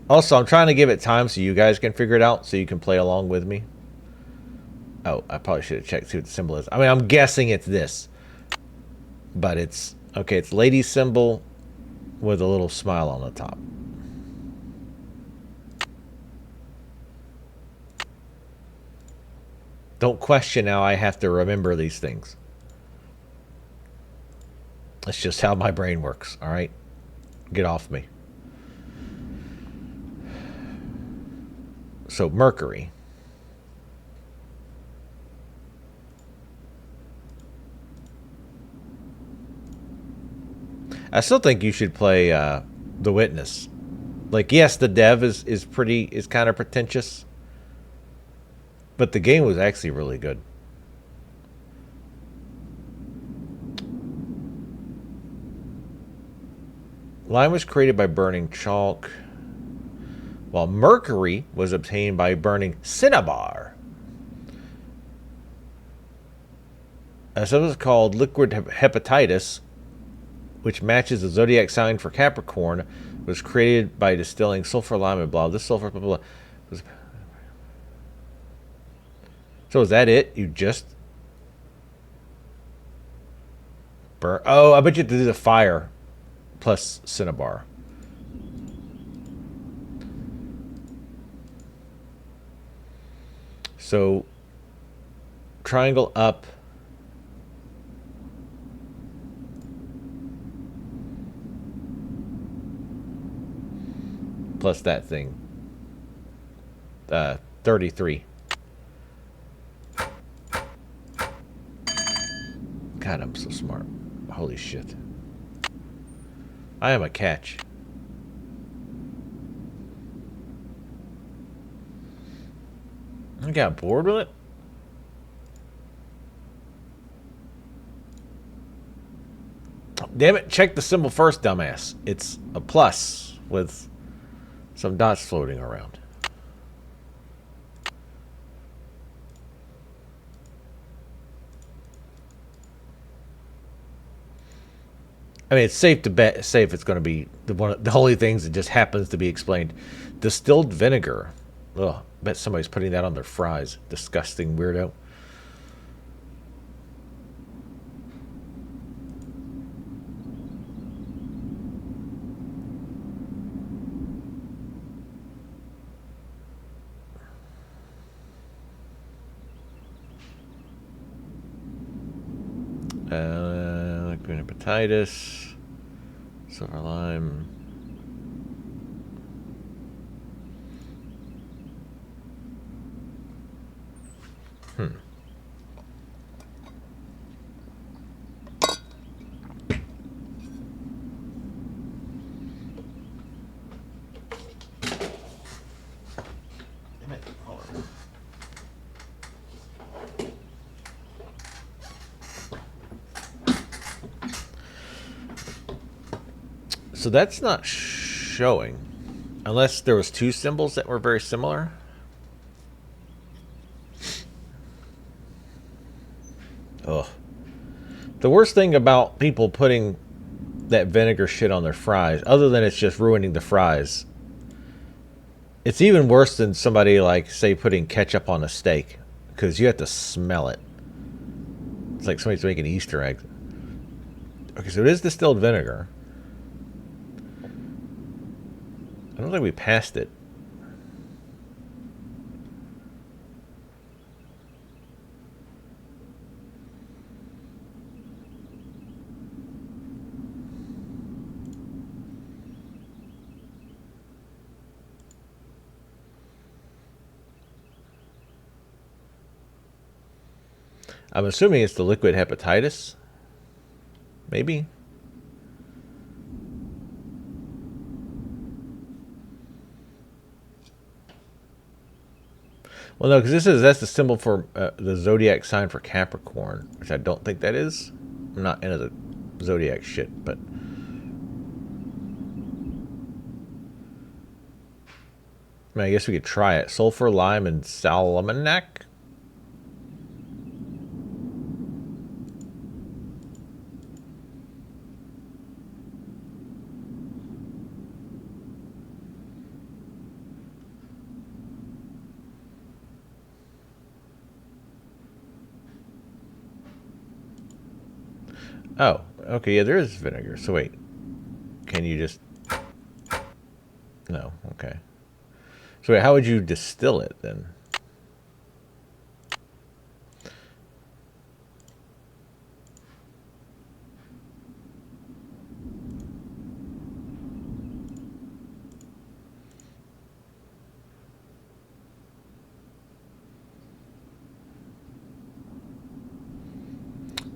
Also, I'm trying to give it time so you guys can figure it out, so you can play along with me. Oh, I probably should have checked, see what the symbol is. I mean, I'm guessing it's this. But it's... Okay, it's lady symbol with a little smile on the top. Don't question how I have to remember these things. That's just how my brain works, alright? Get off me. So, Mercury. I still think you should play The Witness. Like, yes, the dev is kind of pretentious. But the game was actually really good. Lime was created by burning chalk, while mercury was obtained by burning cinnabar. A substance called liquid hepatitis, which matches the zodiac sign for Capricorn, was created by distilling sulfur, lime, and blah. This sulfur, blah, blah, blah, was... So is that it? You just... burn... Oh, I bet you have to do the fire plus cinnabar. So, triangle up. Plus that thing. 33. God, I'm so smart. Holy shit. I am a catch. I got bored with it. Damn it, check the symbol first, dumbass. It's a plus with some dots floating around. I mean, it's safe to bet, safe it's going to be the only things that just happens to be explained. Distilled vinegar. Ugh, bet somebody's putting that on their fries. Disgusting weirdo. Green hepatitis, silver lime. So that's not showing. Unless there was two symbols that were very similar. Ugh. The worst thing about people putting that vinegar shit on their fries, other than it's just ruining the fries, it's even worse than somebody, like, say, putting ketchup on a steak. Because you have to smell it. It's like somebody's making Easter eggs. Okay, so it is distilled vinegar. I don't think we passed it. I'm assuming it's the liquid hepatitis. Maybe. Well, no, because that's the symbol for the zodiac sign for Capricorn, which I don't think that is. I'm not into the zodiac shit, but I mean, I guess we could try it. Sulfur, lime, and salmonac. Oh, okay, yeah, there is vinegar. So wait, can you just... No, okay. So wait, how would you distill it then?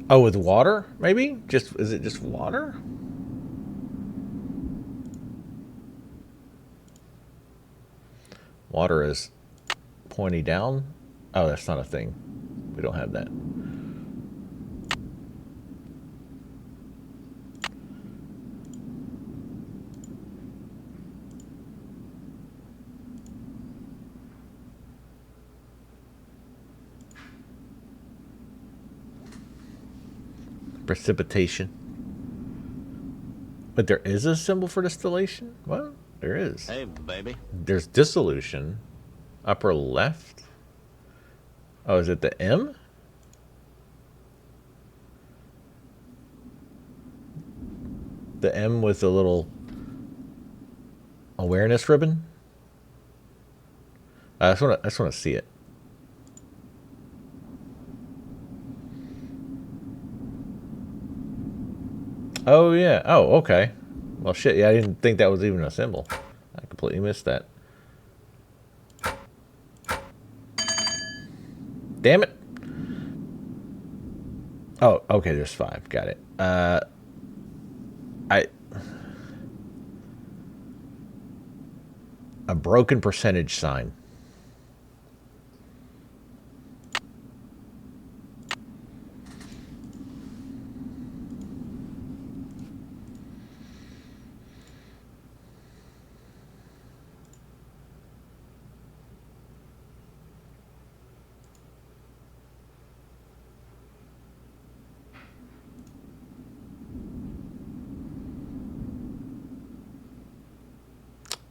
Oh, with water, maybe? Is it just water? Water is pointy down. Oh, that's not a thing. We don't have that. Precipitation. But there is a symbol for distillation? Well, there is. Hey, baby. There's dissolution. Upper left. Oh, is it the M? The M with the little awareness ribbon? I just want to see it. Oh, yeah. Oh, okay. Well, shit. Yeah, I didn't think that was even a symbol. I completely missed that. Damn it. Oh, okay. There's 5. Got it. A broken percentage sign.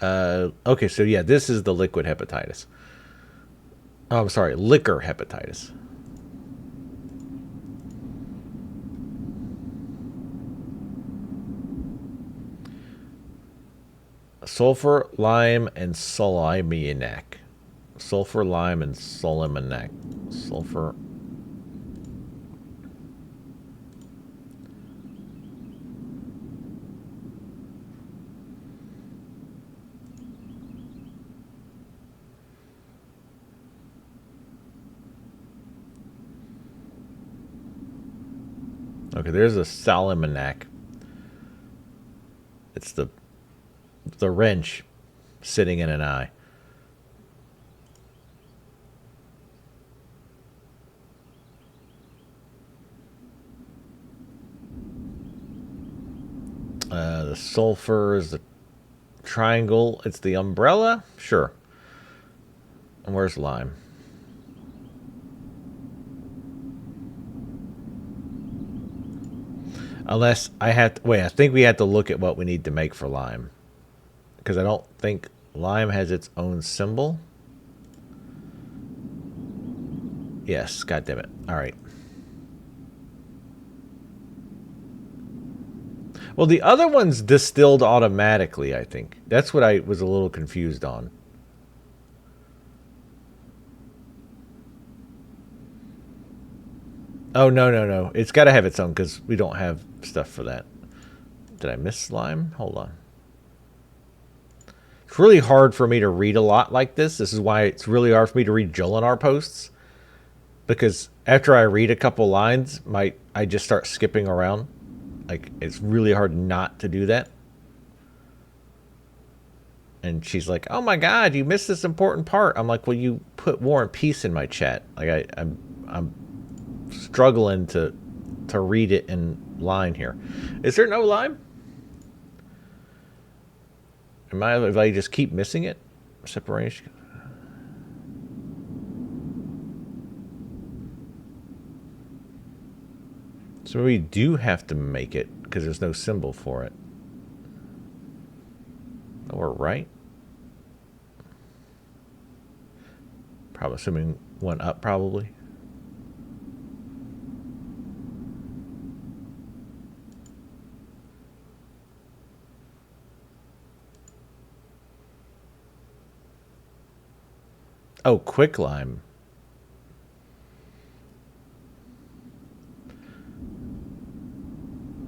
Okay, so yeah, this is the liquid hepatitis. Oh, I'm sorry, liquor hepatitis. Sulfur, lime, and solimaniac. Sulfur, lime, and solimaniac. Sulfur. Okay, there's a solimaniac. It's the wrench sitting in an eye. The sulfur is the triangle. It's the umbrella? Sure. And where's lime? Unless I have to, wait, I think we have to look at what we need to make for lime. Because I don't think lime has its own symbol. Yes, god damn it. Alright. Well, the other one's distilled automatically, I think. That's what I was a little confused on. Oh, no, no, no. It's got to have its own because we don't have stuff for that. Did I miss slime? Hold on. It's really hard for me to read a lot like this. This is why it's really hard for me to read Jolinar posts. Because after I read a couple lines, I just start skipping around. Like, it's really hard not to do that. And she's like, oh my god, you missed this important part. I'm like, well, you put War and Peace in my chat. Like, I'm struggling to read it in line here. Is there no lime? If I just keep missing it? Separation. So we do have to make it because there's no symbol for it. Oh, we're right. Probably assuming one up, probably. Oh, quicklime.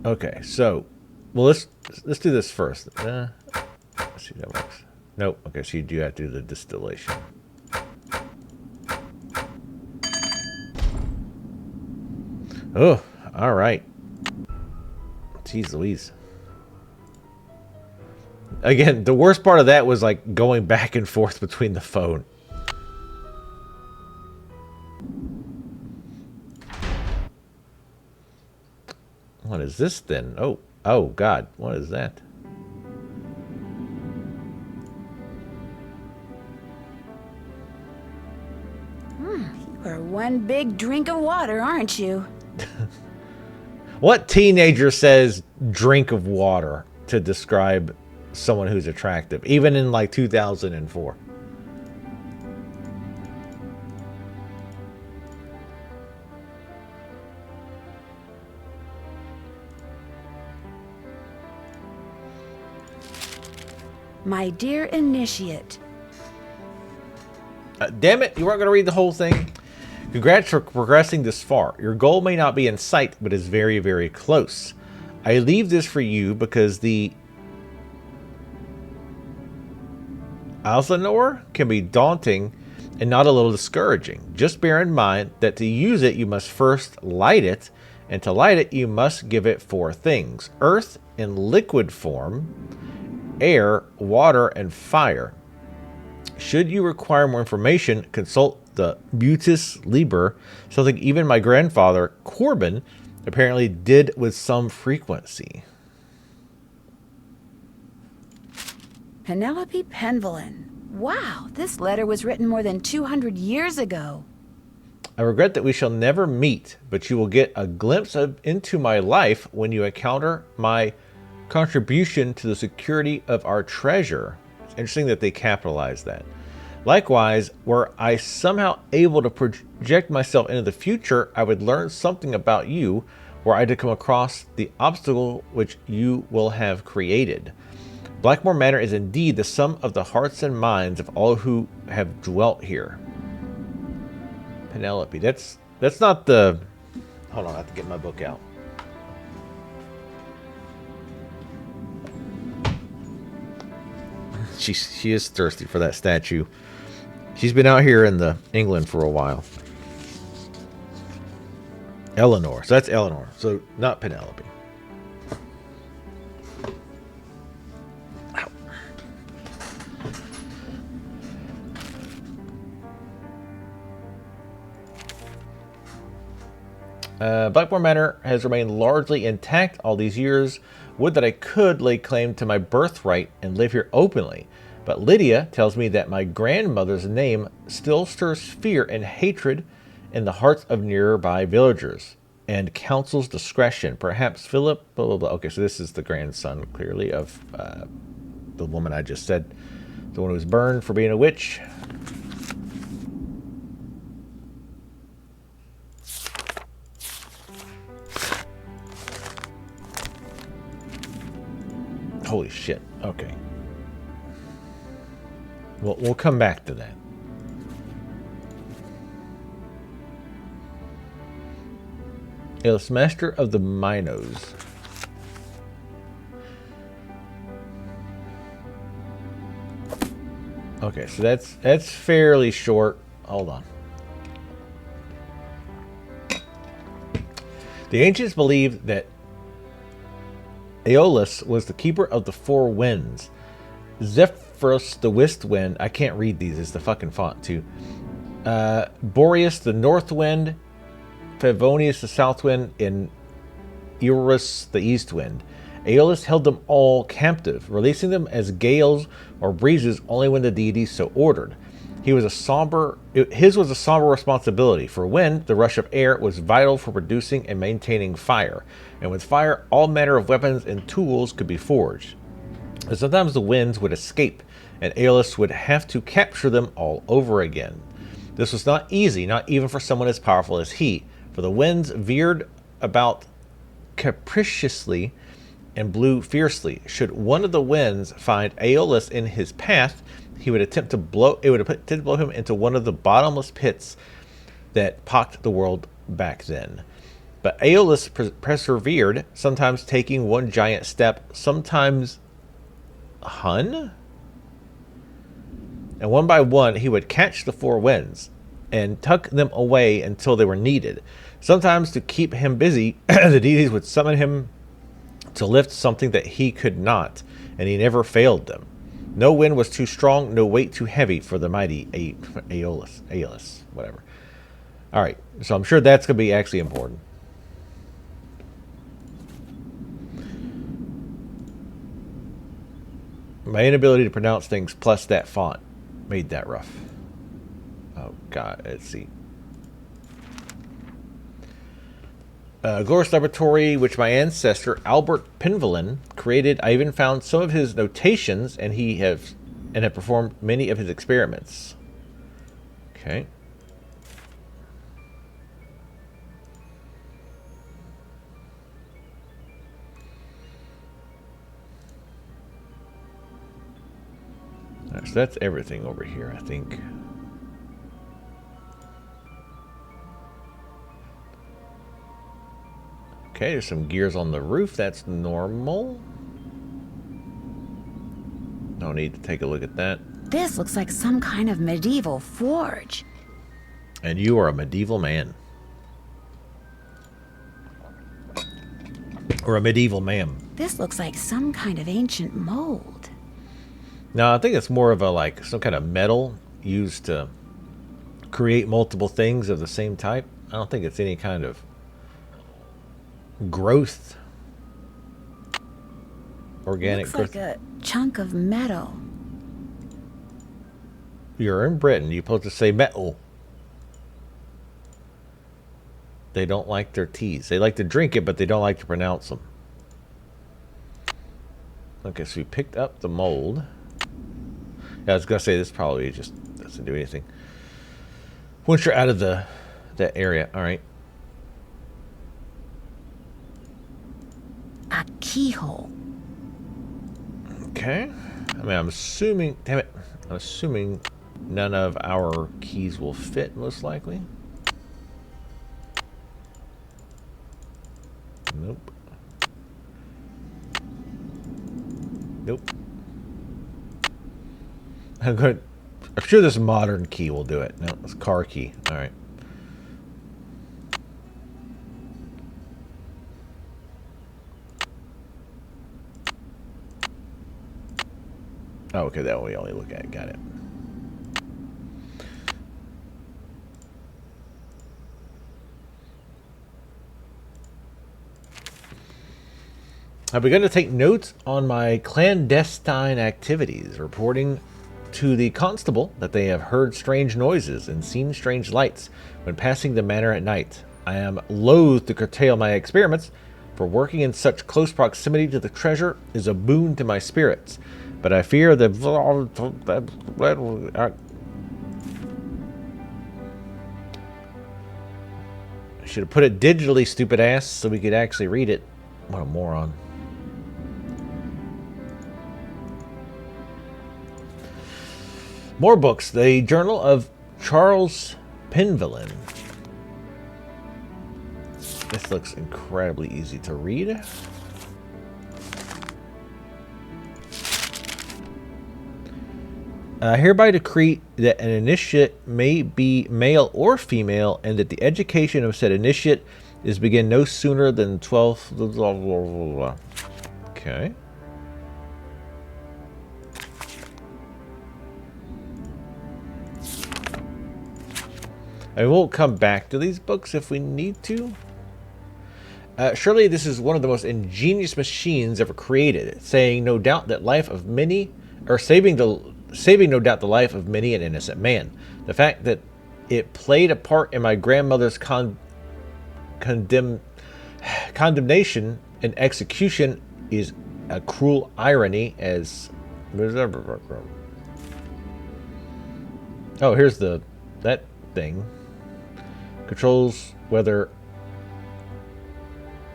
Okay, so, well, let's do this first. Let's see if that works. Nope. Okay, so you do have to do the distillation. Oh, all right. Jeez Louise. Again, the worst part of that was like going back and forth between the phone. What is this then? Oh God, what is that? You are one big drink of water, aren't you? What teenager says drink of water to describe someone who's attractive, even in like 2004? My dear initiate. Damn it, you weren't going to read the whole thing? Congrats for progressing this far. Your goal may not be in sight, but is very, very close. I leave this for you because the Alzanor can be daunting and not a little discouraging. Just bear in mind that to use it, you must first light it, and to light it, you must give it 4 things. Earth in liquid form, air, water, and fire. Should you require more information, consult the Mutus Liber, something even my grandfather, Corbin, apparently did with some frequency. Penelope Penvellyn. Wow, this letter was written more than 200 years ago. I regret that we shall never meet, but you will get a glimpse into my life when you encounter my contribution to the security of our treasure. It's interesting that they capitalize that. Likewise, were I somehow able to project myself into the future, I would learn something about you, were I to come across the obstacle which you will have created. Blackmoor Manor is indeed the sum of the hearts and minds of all who have dwelt here. Penelope. That's not the... Hold on, I have to get my book out. She is thirsty for that statue. She's been out here in the England for a while. Eleanor. So that's Eleanor. So not Penelope. Blackmoor Manor has remained largely intact all these years. Would that I could lay claim to my birthright and live here openly. But Lydia tells me that my grandmother's name still stirs fear and hatred in the hearts of nearby villagers, and counsels discretion. Perhaps Philip, blah, blah, blah. Okay, so this is the grandson, clearly, of the woman I just said. The one who was burned for being a witch. Holy shit. Okay. We'll come back to that. Ilus, Master of the Minos. Okay, so that's fairly short. Hold on. The ancients believed that Aeolus was the keeper of the four winds. Zephyrus, the west wind. I can't read these. It's the fucking font, too. Boreas, the north wind. Favonius, the south wind. And Eurus, the east wind. Aeolus held them all captive, releasing them as gales or breezes only when the deities so ordered. His was a somber responsibility. For wind, the rush of air was vital for producing and maintaining fire. And with fire, all manner of weapons and tools could be forged. But sometimes the winds would escape, and Aeolus would have to capture them all over again. This was not easy, not even for someone as powerful as he, for the winds veered about capriciously and blew fiercely. Should one of the winds find Aeolus in his path, it would attempt to blow him into one of the bottomless pits that pocked the world back then. But Aeolus persevered, sometimes taking one giant step, sometimes and one by one he would catch the four winds and tuck them away until they were needed. Sometimes to keep him busy, the deities would summon him to lift something that he could not, and he never failed them. No wind was too strong, no weight too heavy for the mighty Aeolus, whatever. All right, so I'm sure that's going to be actually important. My inability to pronounce things plus that font made that rough. Oh, God, let's see. Glorious laboratory, which my ancestor Albert Pinvelin created. I even found some of his notations, and have performed many of his experiments. Okay. All right, so that's everything over here, I think. Okay, there's some gears on the roof. That's normal. No need to take a look at that. This looks like some kind of medieval forge. And you are a medieval man. Or a medieval ma'am. This looks like some kind of ancient mold. No, I think it's more of a, some kind of metal used to create multiple things of the same type. I don't think it's any kind of growth. Organic looks growth. like a chunk of metal. You're in Britain. You're supposed to say metal. They don't like their teas. They like to drink it, but they don't like to pronounce them. Okay, so we picked up the mold. Yeah, I was gonna say this probably just doesn't do anything once you're out of that area. All right. A keyhole. Okay. I mean, I'm assuming. Damn it. I'm assuming none of our keys will fit, most likely. Nope. Nope. I'm good. I'm sure this modern key will do it. No, it's car key. All right. Oh, okay, that one we only look at. Got it. I've begun to take notes on my clandestine activities, reporting to the constable that they have heard strange noises and seen strange lights when passing the manor at night. I am loath to curtail my experiments, for working in such close proximity to the treasure is a boon to my spirits. But I fear that I should have put it digitally, stupid ass, so we could actually read it. What a moron. More books. The Journal of Charles Penvillin. This looks incredibly easy to read. I hereby decree that an initiate may be male or female, and that the education of said initiate is begin no sooner than 12th. Blah, blah, blah, blah. Okay. I will come back to these books if we need to. Surely this is one of the most ingenious machines ever created, saying no doubt that life of many, or saving no doubt the life of many an innocent man. The fact that it played a part in my grandmother's condemnation and execution is a cruel irony, as... Oh, here's that thing. Controls whether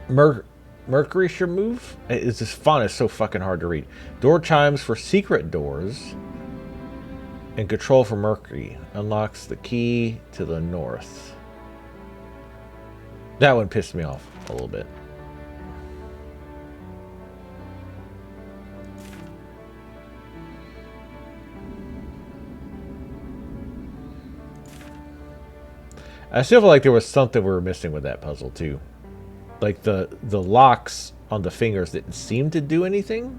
Mercury should move. This font is so fucking hard to read. Door chimes for secret doors. And control for Mercury. Unlocks the key to the north. That one pissed me off a little bit. I still feel like there was something we were missing with that puzzle too. Like the locks on the fingers didn't seem to do anything.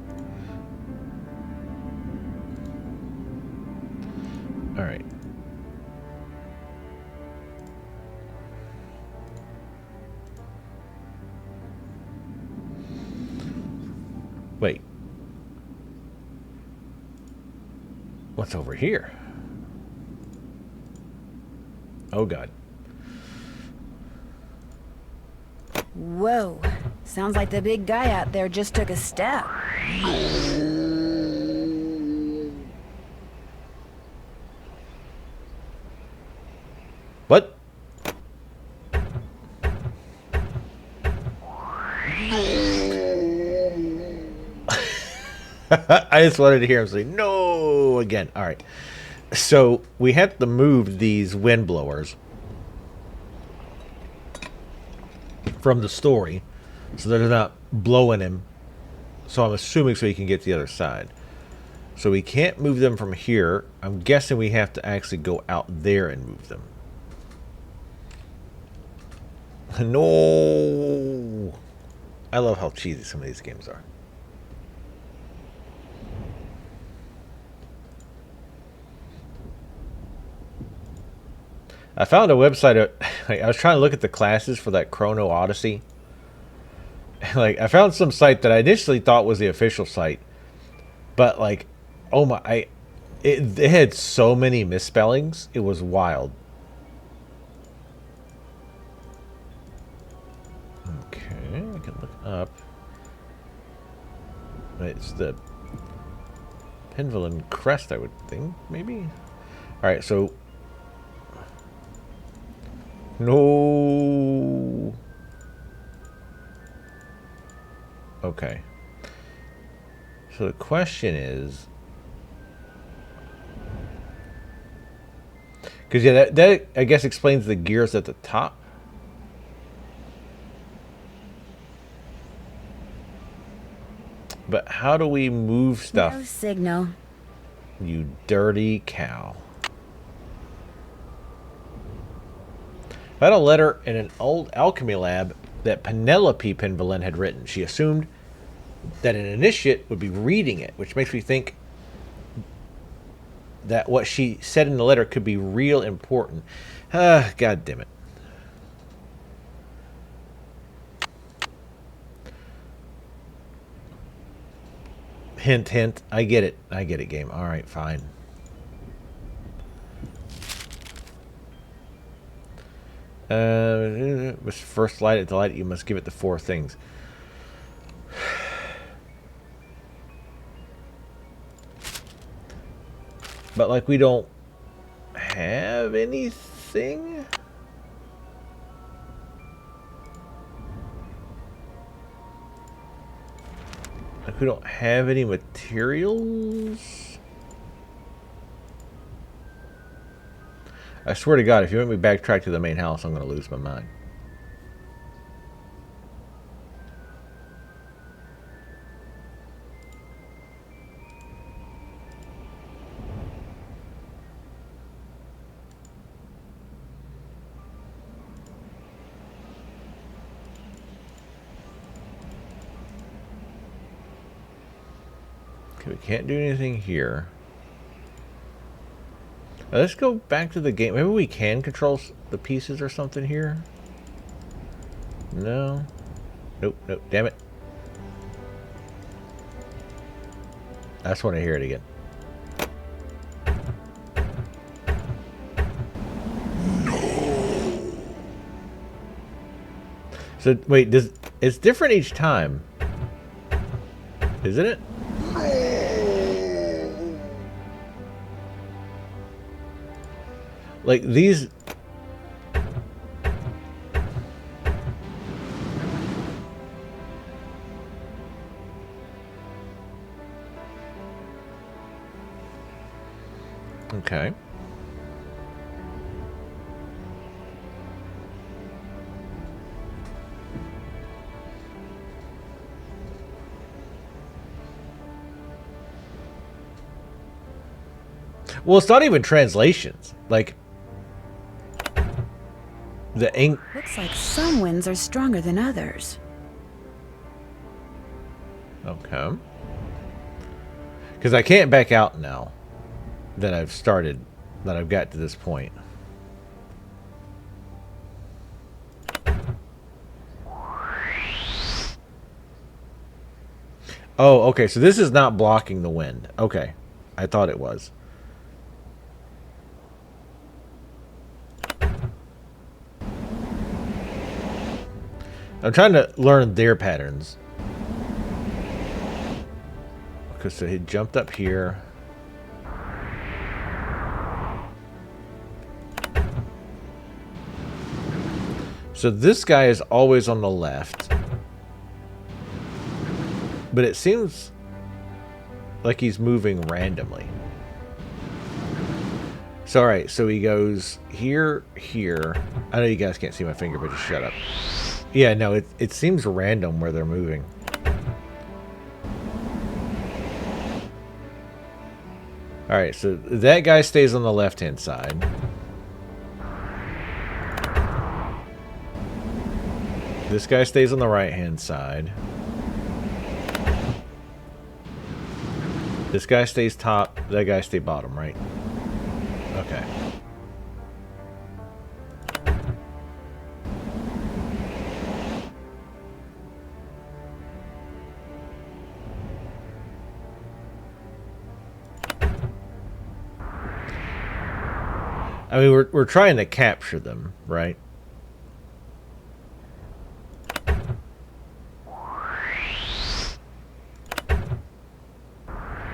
All right. Wait. What's over here? Oh God. Whoa. Sounds like the big guy out there just took a step. What? I just wanted to hear him say no again. All right. So we have to move these wind blowers from the story so they're not blowing him. So I'm assuming so he can get to the other side. So we can't move them from here. I'm guessing we have to actually go out there and move them. No. I love how cheesy some of these games are. I found a website. I was trying to look at the classes for that Chrono Odyssey. Like, I found some site that I initially thought was the official site, but like, oh my, it had so many misspellings. It was wild. Okay, I can look up. It's the Penvillin crest, I would think, maybe? Alright, so... No... Okay. So the question is... Because, yeah, that, I guess, explains the gears at the top. But how do we move stuff? No signal. You dirty cow. I had a letter in an old alchemy lab that Penelope Penvillin had written. She assumed that an initiate would be reading it, which makes me think that what she said in the letter could be real important. God damn it. Hint, hint. I get it. I get it, game. Alright, fine. Must first light it. To light it, you must give it the 4 things. But, like, we don't have anything? Like, we don't have any materials? I swear to God, if you make me backtrack to the main house, I'm going to lose my mind. Okay, we can't do anything here. Let's go back to the game. Maybe we can control the pieces or something here. No. Nope, nope. Damn it. I just want to hear it again. No. So, wait, it's different each time. Isn't it? Like, these... Okay. Well, it's not even translations. Like... The ink. Looks like some winds are stronger than others. Okay. Because I can't back out now that I've started, that I've got to this point. Oh, okay. So this is not blocking the wind. Okay. I thought it was. I'm trying to learn their patterns. Okay, so he jumped up here. So this guy is always on the left. But it seems like he's moving randomly. So, alright, so he goes here, here. I know you guys can't see my finger, but just shut up. Yeah, no, it seems random where they're moving. Alright, so that guy stays on the left-hand side. This guy stays on the right-hand side. This guy stays top. That guy stays bottom, right? Okay. I mean, we're trying to capture them, right?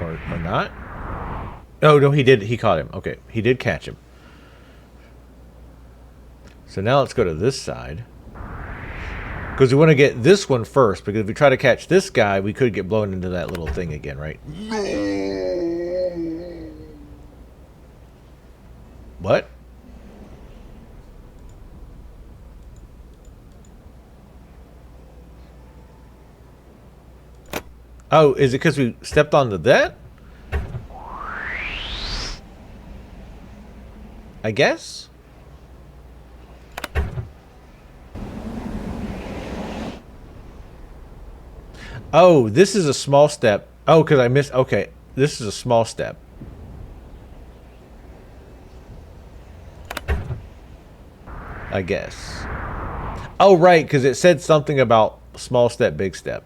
Or not? Oh, no, he did. He caught him. Okay, he did catch him. So now let's go to this side. Because we want to get this one first, because if we try to catch this guy, we could get blown into that little thing again, right? What? Oh, is it because we stepped onto that? I guess? Oh, this is a small step. Oh, because I missed. Okay, this is a small step. I guess. Oh, right, because it said something about small step, big step.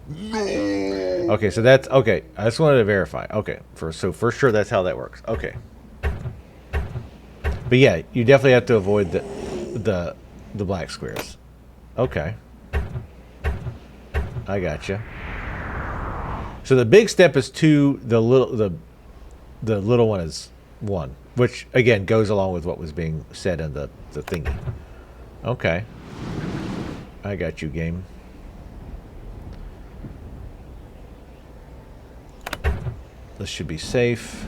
Okay, so that's okay. I just wanted to verify. Okay, so for sure that's how that works. Okay. But yeah, you definitely have to avoid the black squares. Okay. I gotcha. So the big step is 2, the little one is 1, which again goes along with what was being said in the thingy. Okay. I got you, game. This should be safe.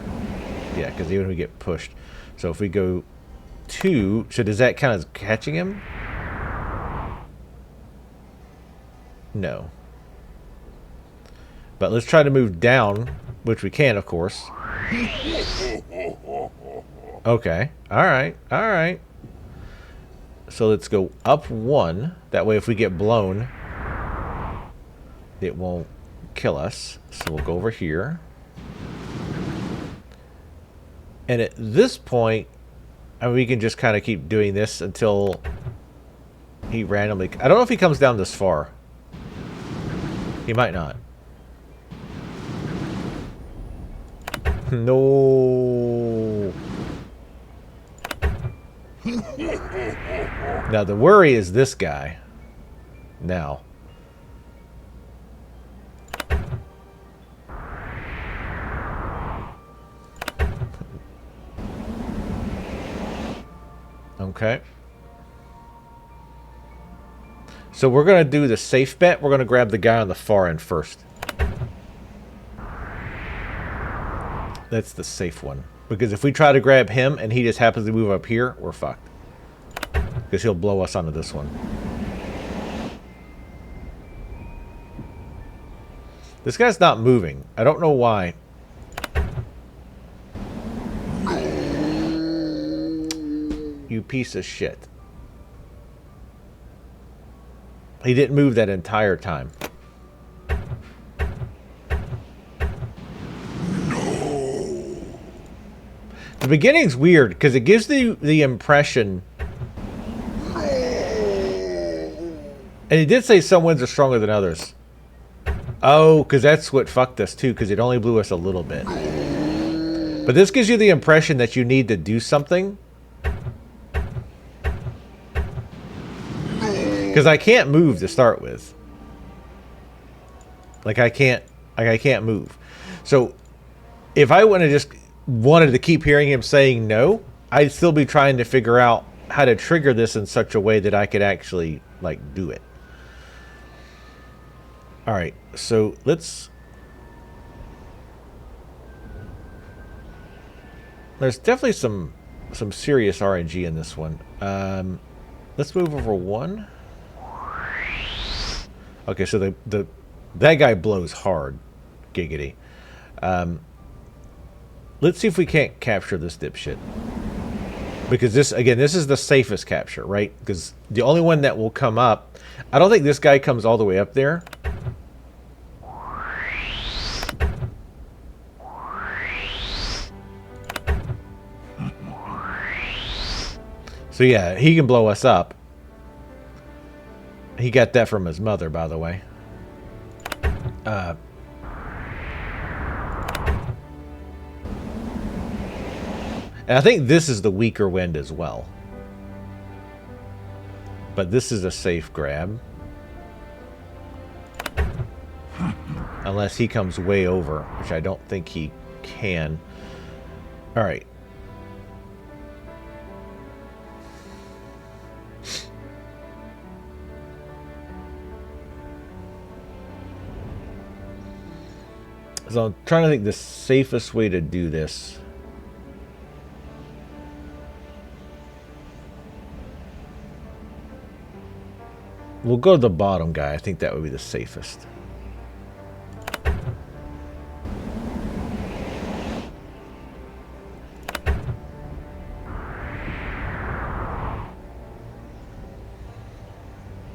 Yeah, because even if we get pushed. So if we go 2, so does that count as catching him? No. But let's try to move down, which we can, of course. Okay. Alright. Alright. So let's go up 1. That way if we get blown, it won't kill us. So we'll go over here. And at this point, I mean, we can just kind of keep doing this until he randomly... I don't know if he comes down this far. He might not. No. Now, the worry is this guy. Now. Okay. So we're going to do the safe bet. We're going to grab the guy on the far end first. That's the safe one. Because if we try to grab him and he just happens to move up here, we're fucked. Because he'll blow us onto this one. This guy's not moving. I don't know why. You piece of shit. He didn't move that entire time. No. The beginning's weird because it gives the impression. And he did say some winds are stronger than others. Oh, because that's what fucked us too, because it only blew us a little bit. But this gives you the impression that you need to do something. Because I can't move to start with. Like I can't move. So if I would have just wanted to keep hearing him saying no, I'd still be trying to figure out how to trigger this in such a way that I could actually like do it. All right, so let's. There's definitely some serious RNG in this one. Let's move over 1. Okay, so that guy blows hard, giggity. Let's see if we can't capture this dipshit. Because this is the safest capture, right? Because the only one that will come up, I don't think this guy comes all the way up there. So yeah, he can blow us up. He got that from his mother, by the way. And I think this is the weaker wind as well. But this is a safe grab. Unless he comes way over, which I don't think he can. All right. So I'm trying to think the safest way to do this. We'll go to the bottom guy. I think that would be the safest.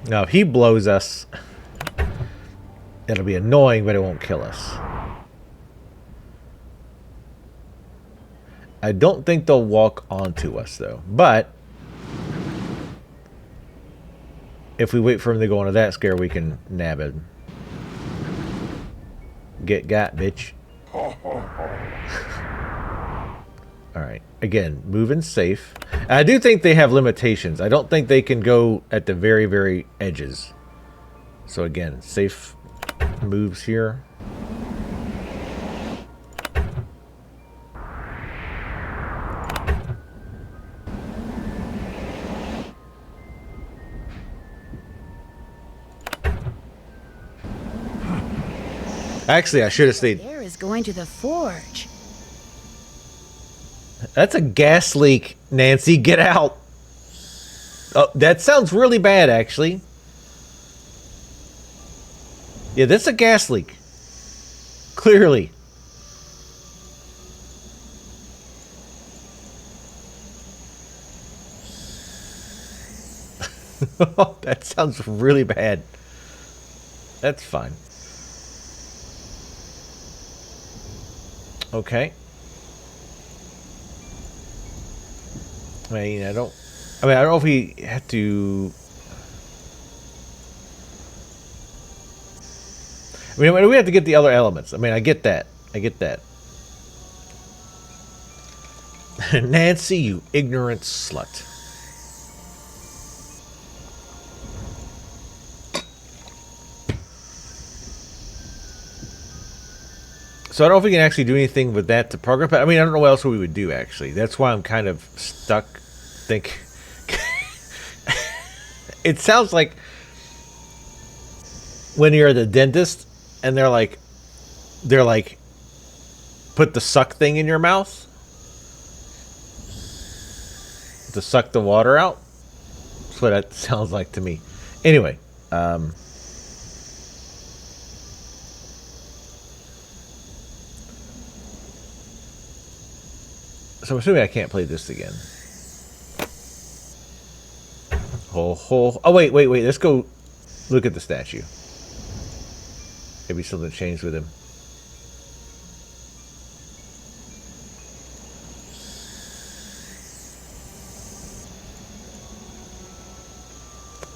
Now, if he blows us, it'll be annoying, but it won't kill us. I don't think they'll walk onto us, though. But if we wait for him to go into that scare, we can nab him. Get got, bitch. Alright. Again, moving safe. I do think they have limitations. I don't think they can go at the very, very edges. So again, safe moves here. Actually, I should have stayed. There is going to the forge. That's a gas leak, Nancy. Get out. Oh, that sounds really bad, actually. Yeah, that's a gas leak. Clearly. That sounds really bad. That's fine. Okay. I don't know if we had to. We have to get the other elements. I mean, I get that. I get that. Nancy, you ignorant slut. So I don't know if we can actually do anything with that to progress. But I mean, I don't know what else we would do, actually. That's why I'm kind of stuck. It sounds like when you're at the dentist and they're like, put the suck thing in your mouth to suck the water out. That's what that sounds like to me. Anyway, so I'm assuming I can't play this again. Oh, wait. Let's go look at the statue. Maybe something changed with him.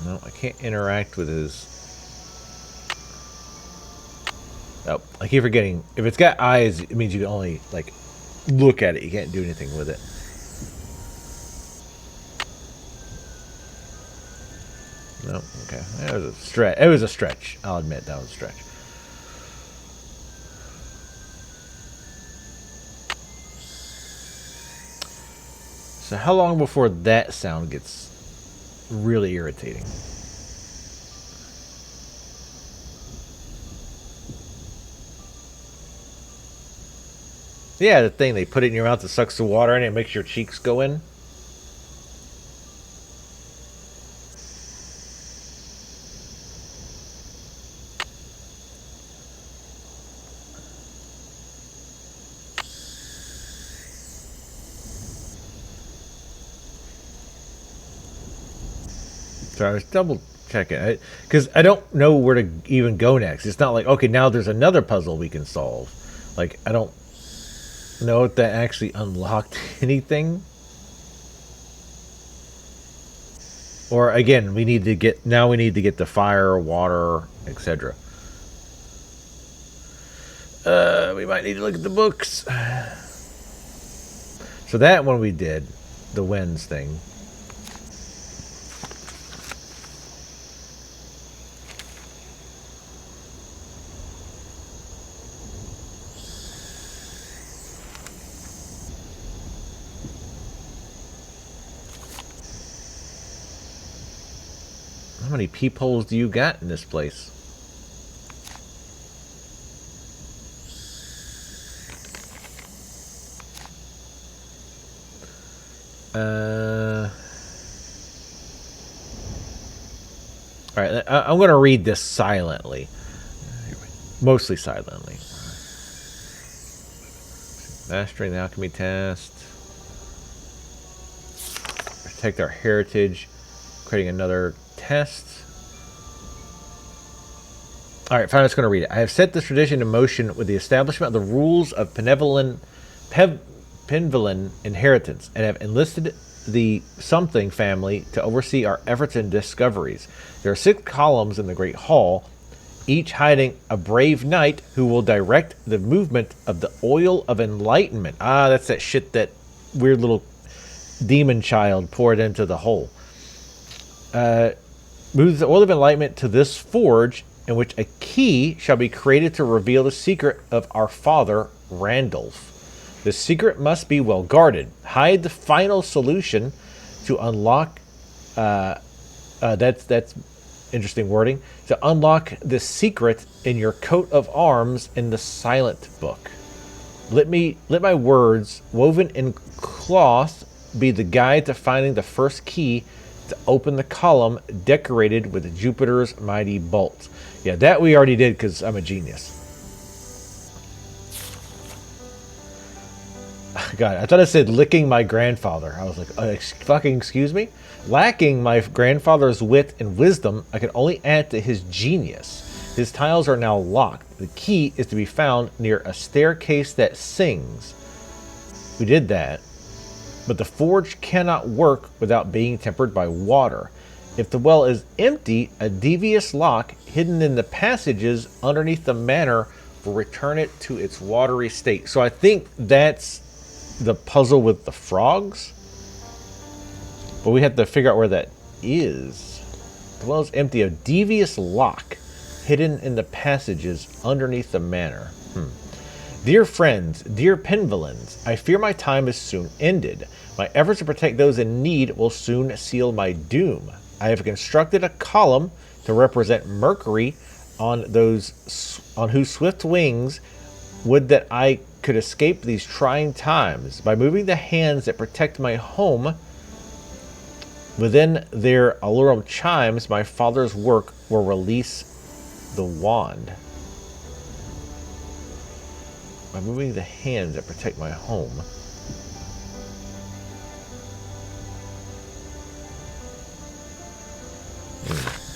No, I can't interact with his... Oh, I keep forgetting. If it's got eyes, it means you can only, like, look at it. You can't do anything with it. No, okay. That was a stretch. It was a stretch. I'll admit that was a stretch. So how long before that sound gets really irritating? Yeah, the thing they put it in your mouth that sucks the water in it and makes your cheeks go in. So I was double checking because I don't know where to even go next. It's not like, okay, now there's another puzzle we can solve. Like, I don't know if that actually unlocked anything. Or again, we need to get the fire, water, etc. We might need to look at the books. So that one we did, the winds thing. many peepholes do you got in this place? All right, I'm going to read this silently. Mostly silently. Mastering the alchemy test. Protect our heritage. Creating another test. All right, fine, I'm just going to read it. I have set this tradition in motion with the establishment of the rules of Penvelin inheritance and have enlisted the Something family to oversee our efforts and discoveries. There are 6 columns in the Great Hall, each hiding a brave knight who will direct the movement of the Oil of Enlightenment. Ah, that's that shit that weird little demon child poured into the hole. Moves the Oil of Enlightenment to this forge, in which a key shall be created to reveal the secret of our father, Randolph. The secret must be well guarded. Hide the final solution to unlock... that's interesting wording. To unlock the secret in your coat of arms in the silent book. Let my words, woven in cloth, be the guide to finding the first key to open the column decorated with Jupiter's mighty bolt. Yeah, that we already did because I'm a genius. God, I thought it said licking my grandfather. I was like, fucking excuse me? Lacking my grandfather's wit and wisdom, I can only add to his genius. His tiles are now locked. The key is to be found near a staircase that sings. We did that. But the forge cannot work without being tempered by water. If the well is empty, a devious lock hidden in the passages underneath the manor will return it to its watery state. So I think that's the puzzle with the frogs. But we have to figure out where that is. The well is empty. A devious lock hidden in the passages underneath the manor. Dear friends, dear Penvelins, I fear my time is soon ended. My efforts to protect those in need will soon seal my doom. I have constructed a column to represent Mercury on whose swift wings would that I could escape these trying times. By moving the hands that protect my home within their alarum chimes, my father's work will release the wand. By moving the hands that protect my home.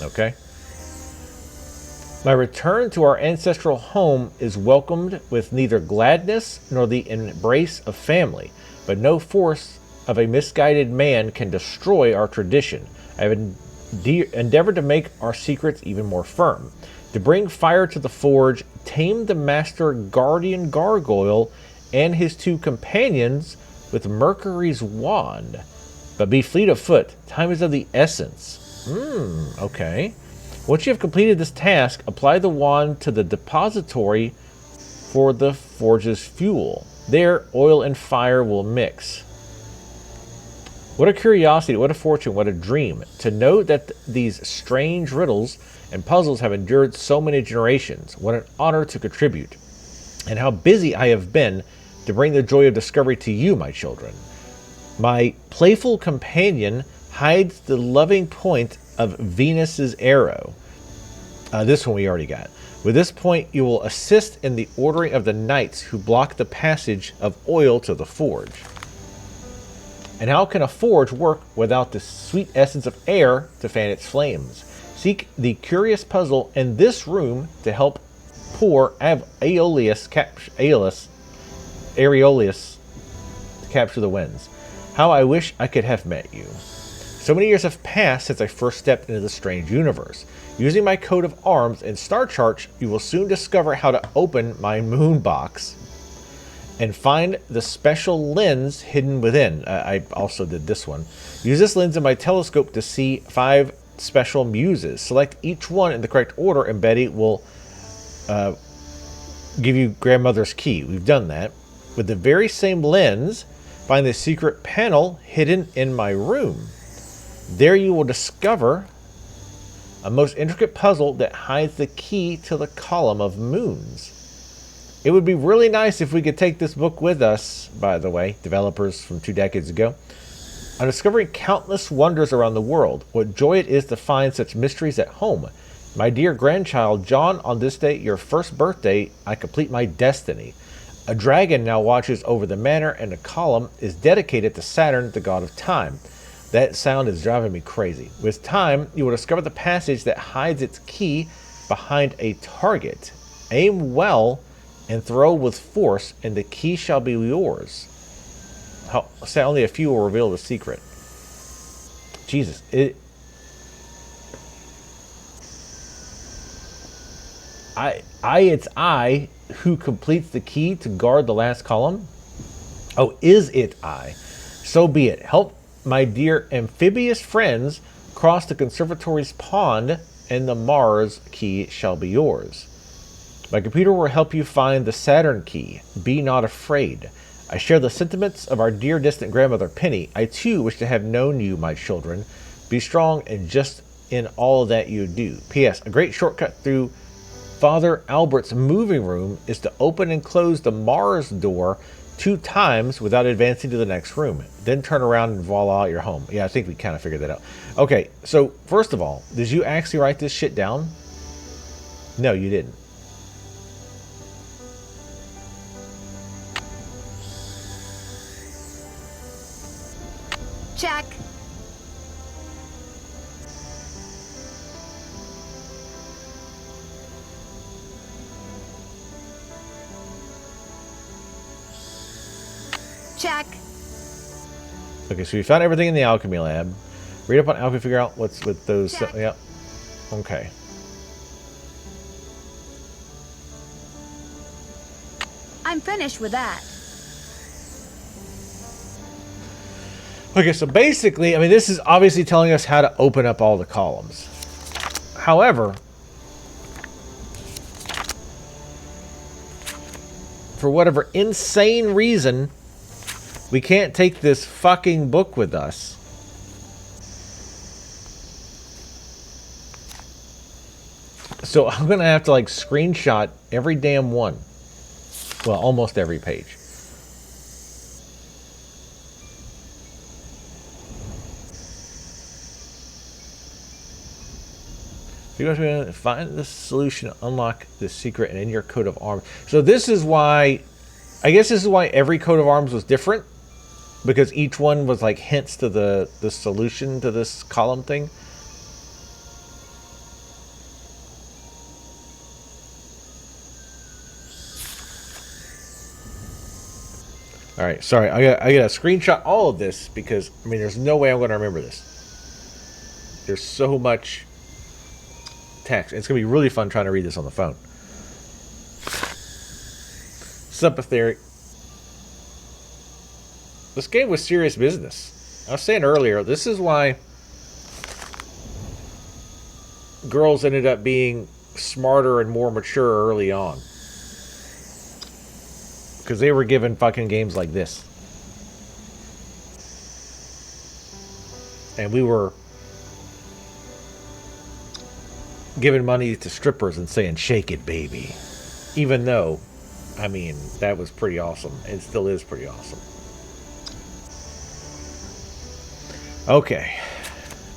Okay. My return to our ancestral home is welcomed with neither gladness nor the embrace of family, but no force of a misguided man can destroy our tradition. I have endeavored to make our secrets even more firm, to bring fire to the forge, tame the master guardian gargoyle and his 2 companions with Mercury's wand. But be fleet of foot. Time is of the essence. Okay. Once you have completed this task, apply the wand to the depository for the forge's fuel. There, oil and fire will mix. What a curiosity, what a fortune, what a dream, to know that these strange riddles and puzzles have endured so many generations. What an honor to contribute. And how busy I have been to bring the joy of discovery to you, my children. My playful companion hides the loving point of Venus's arrow. This one we already got. With this point, you will assist in the ordering of the knights who block the passage of oil to the forge. And how can a forge work without the sweet essence of air to fan its flames? Seek the curious puzzle in this room to help poor Aeolus to capture the winds. How I wish I could have met you. So many years have passed since I first stepped into this strange universe. Using my coat of arms and star charts, you will soon discover how to open my moon box and find the special lens hidden within. I also did this one. Use this lens in my telescope to see 5 special muses. Select each one in the correct order and Betty will give you grandmother's key. We've done that. With the very same lens, find the secret panel hidden in my room. There you will discover A most intricate puzzle that hides the key to the column of moons. It would be really nice if we could take this book with us, by the way, developers from 2 decades ago. I'm discovering countless wonders around the world. What joy it is to find such mysteries at home. My dear grandchild, John, on this day, your first birthday, I complete my destiny. A dragon now watches over the manor, and the column is dedicated to Saturn, the god of time. That sound is driving me crazy. With time, you will discover the passage that hides its key behind a target. Aim well and throw with force, and the key shall be yours. Say only a few will reveal the secret. Jesus, it's I who completes the key to guard the last column. Oh, is it I? So be it. Help my dear amphibious friends cross the conservatory's pond, and the Mars key shall be yours. My computer will help you find the Saturn key. Be not afraid. I share the sentiments of our dear distant grandmother Penny. I too wish to have known you, my children. Be strong and just in all that you do. P.S. A great shortcut through Father Albert's moving room is to open and close the Mars door 2 times without advancing to the next room. Then turn around and voila, you're home. Yeah, I think we kind of figured that out. Okay, so first of all, did you actually write this shit down? No, you didn't. Check. Check. Okay, so we found everything in the alchemy lab. Read up on alchemy, figure out what's with those. Check. Yeah. Okay. I'm finished with that. Okay, so basically, I mean, this is obviously telling us how to open up all the columns. However, for whatever insane reason, we can't take this fucking book with us. So I'm going to have to, like, screenshot every damn one. Well, almost every page. You guys are going to find the solution to unlock the secret and in your coat of arms. So this is why, I guess this is why every coat of arms was different. Because each one was like hints to the solution to this column thing. Alright, sorry. I got to screenshot all of this because, I mean, there's no way I'm going to remember this. There's so much text. It's going to be really fun trying to read this on the phone. Sympathetic. This game was serious business. I was saying earlier, this is why girls ended up being smarter and more mature early on. Because they were given fucking games like this. And we were giving money to strippers and saying, "Shake it, baby." Even though, I mean, that was pretty awesome. It still is pretty awesome. Okay.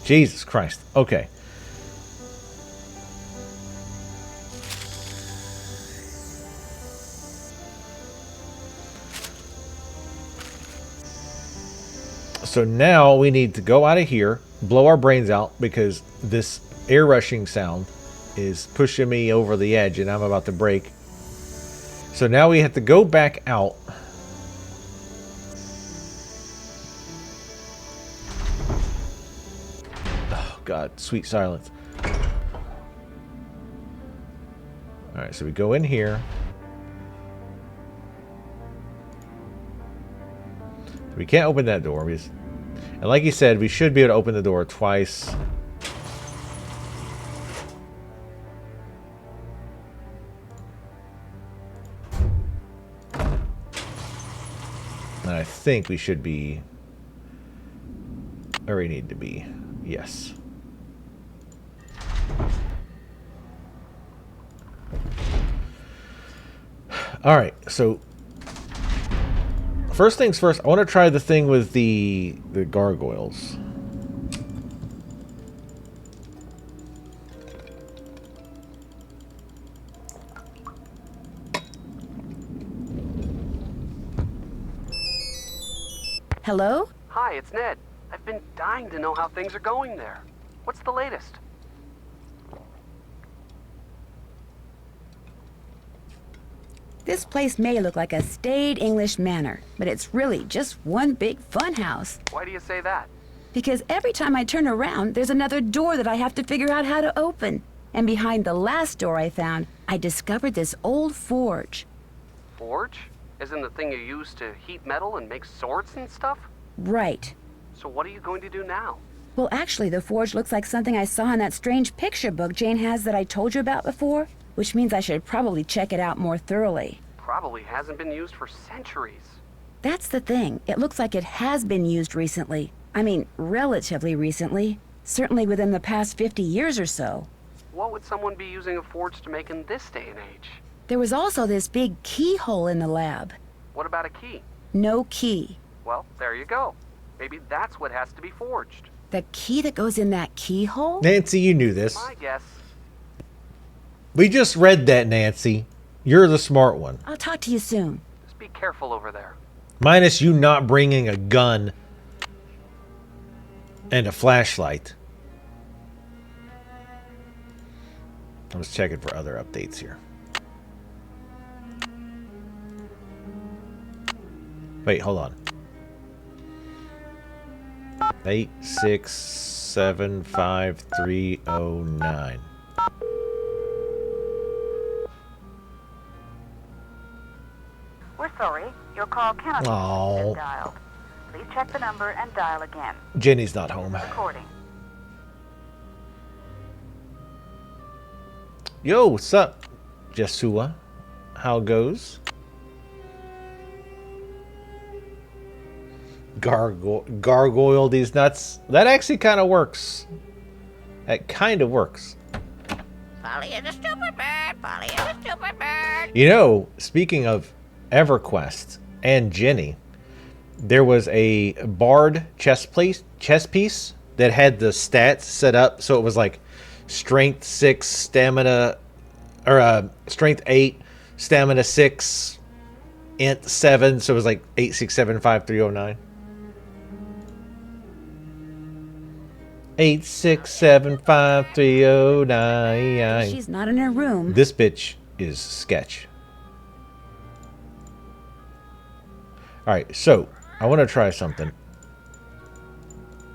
Jesus Christ. Okay. So now we need to go out of here, blow our brains out, because this air rushing sound is pushing me over the edge and I'm about to break. So now we have to go back out. Oh God, sweet silence. Alright, so we go in here. We can't open that door. And like he said, we should be able to open the door twice. And I think we should be where we need to be. Yes. All right, so first things first, I want to try the thing with the gargoyles. Hello? Hi, it's Ned. I've been dying to know how things are going there. What's the latest? This place may look like a staid English manor, but it's really just one big fun house. Why do you say that? Because every time I turn around, there's another door that I have to figure out how to open. And behind the last door I found, I discovered this old forge. Forge? Isn't the thing you use to heat metal and make swords and stuff? Right. So what are you going to do now? Well, actually, the forge looks like something I saw in that strange picture book Jane has that I told you about before, which means I should probably check it out more thoroughly. Probably hasn't been used for centuries. That's the thing. It looks like it has been used recently. I mean, relatively recently. Certainly within the past 50 years or so. What would someone be using a forge to make in this day and age? There was also this big keyhole in the lab. What about a key? No key. Well, there you go. Maybe that's what has to be forged. The key that goes in that keyhole? Nancy, you knew this. My guess. We just read that, Nancy. You're the smart one. I'll talk to you soon. Just be careful over there. Minus you not bringing a gun and a flashlight. I was checking for other updates here. Wait, hold on. 8675309. We're sorry. Your call cannot be Oh. dialed. Please check the number and dial again. Jenny's not home. Recording. Yo, what's up, Jesua? How goes? Gargoyle these nuts. That actually kind of works. That kind of works. Polly is a stupid bird. Polly is a stupid bird. You know, speaking of EverQuest and Jenny, there was a Bard chess piece that had the stats set up so it was like strength 6, stamina, or strength 8, stamina 6, int 7, so it was like 8675309. 8675309. She's not in her room. This bitch is sketch. Alright, so I want to try something.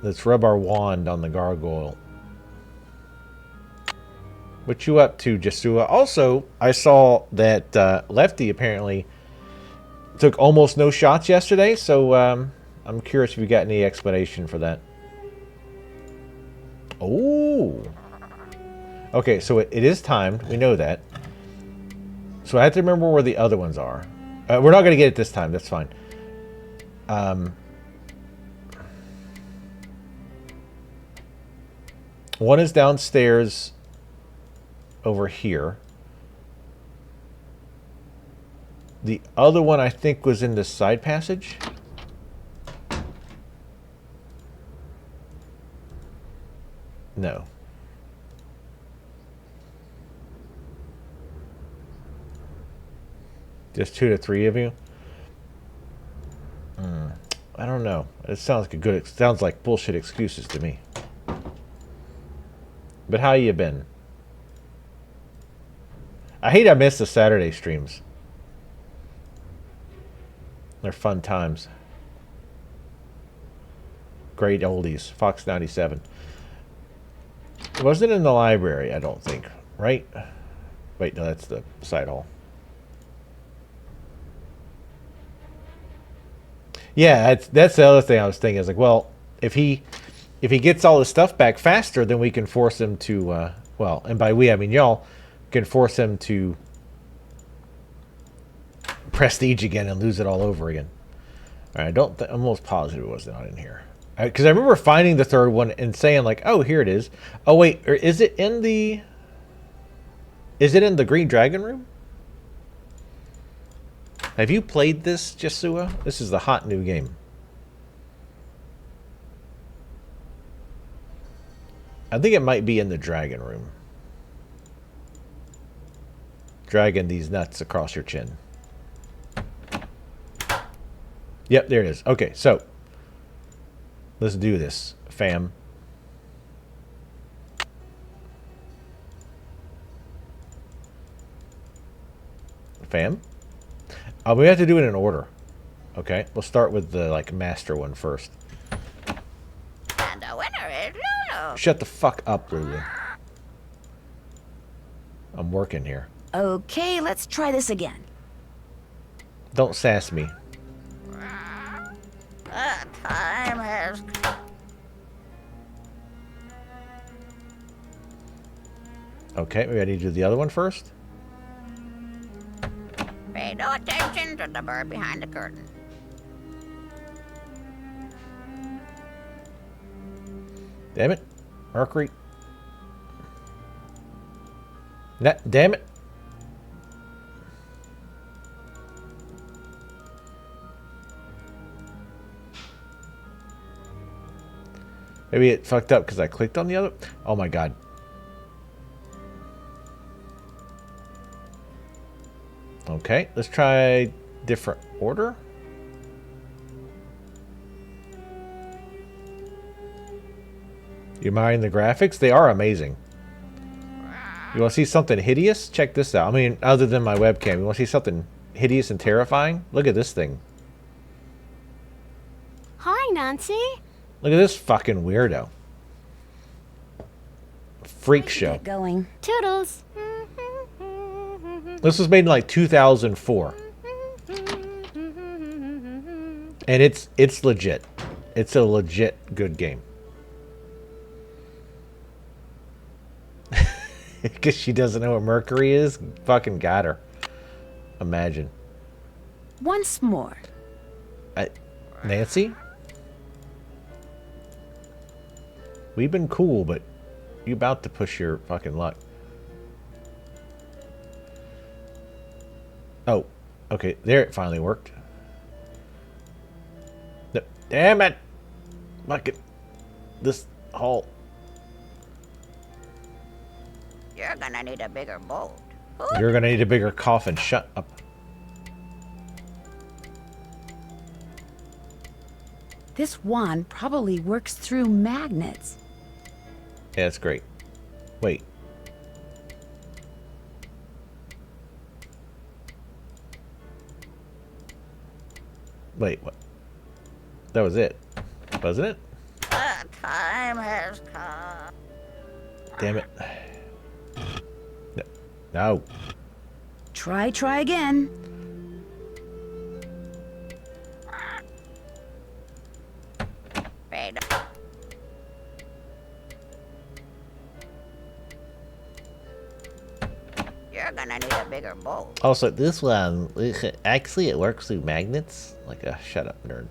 Let's rub our wand on the gargoyle. What you up to, Jesua? Also, I saw that Lefty apparently took almost no shots yesterday, so I'm curious if you got any explanation for that. Oh. Okay, so it is timed. We know that. So I have to remember where the other ones are. We're not going to get it this time. That's fine. One is downstairs over here. The other one, I think, was in the side passage. No. Just 2 to 3 of you? I don't know. It sounds like it sounds like bullshit excuses to me. But how you been? I hate I missed the Saturday streams. They're fun times. Great oldies. Fox 97. It wasn't in the library, I don't think. Right? Wait, no, that's the side hall. Yeah, that's the other thing I was thinking. Is like, well, if he gets all his stuff back faster, then we can force him to, well, and by we I mean y'all, can force him to prestige again and lose it all over again. All right, I'm almost positive it was not in here. Because I remember finding the third one and saying like, oh, here it is. Oh wait, or is it in the Green Dragon room? Have you played this, Jesua? This is the hot new game. I think it might be in the dragon room. Dragging these nuts across your chin. Yep, there it is. Okay, so let's do this, fam. Fam? We have to do it in order. Okay, we'll start with the like master one first. And the winner is Lulu. Shut the fuck up, Lulu. I'm working here. Okay, let's try this again. Don't sass me. The time has come. Okay, we gotta do the other one first. Pay no attention to the bird behind the curtain. Damn it. Mercury. Damn it. Maybe it fucked up because I clicked on the other. Oh my god. Okay, let's try different order. You mind the graphics? They are amazing. You want to see something hideous? Check this out. I mean, other than my webcam, you want to see something hideous and terrifying? Look at this thing. Hi, Nancy. Look at this fucking weirdo. Freak show. Get going. Toodles. This was made in like 2004. And it's legit. It's a legit good game. Because she doesn't know what Mercury is? Fucking got her. Imagine. Once more. Nancy? We've been cool, but you about to push your fucking luck. Oh, okay. There, it finally worked. No, damn it! Fuck it. This hole. You're gonna need a bigger boat. You're gonna need a bigger coffin. Shut up. This wand probably works through magnets. Yeah, that's great. Wait. Wait, what? That was it, wasn't it? The time has come. Damn it. No. Try again. Pay no- You're gonna need a bigger boat. Also, this one, actually it works through magnets. Like a shut up, nerd.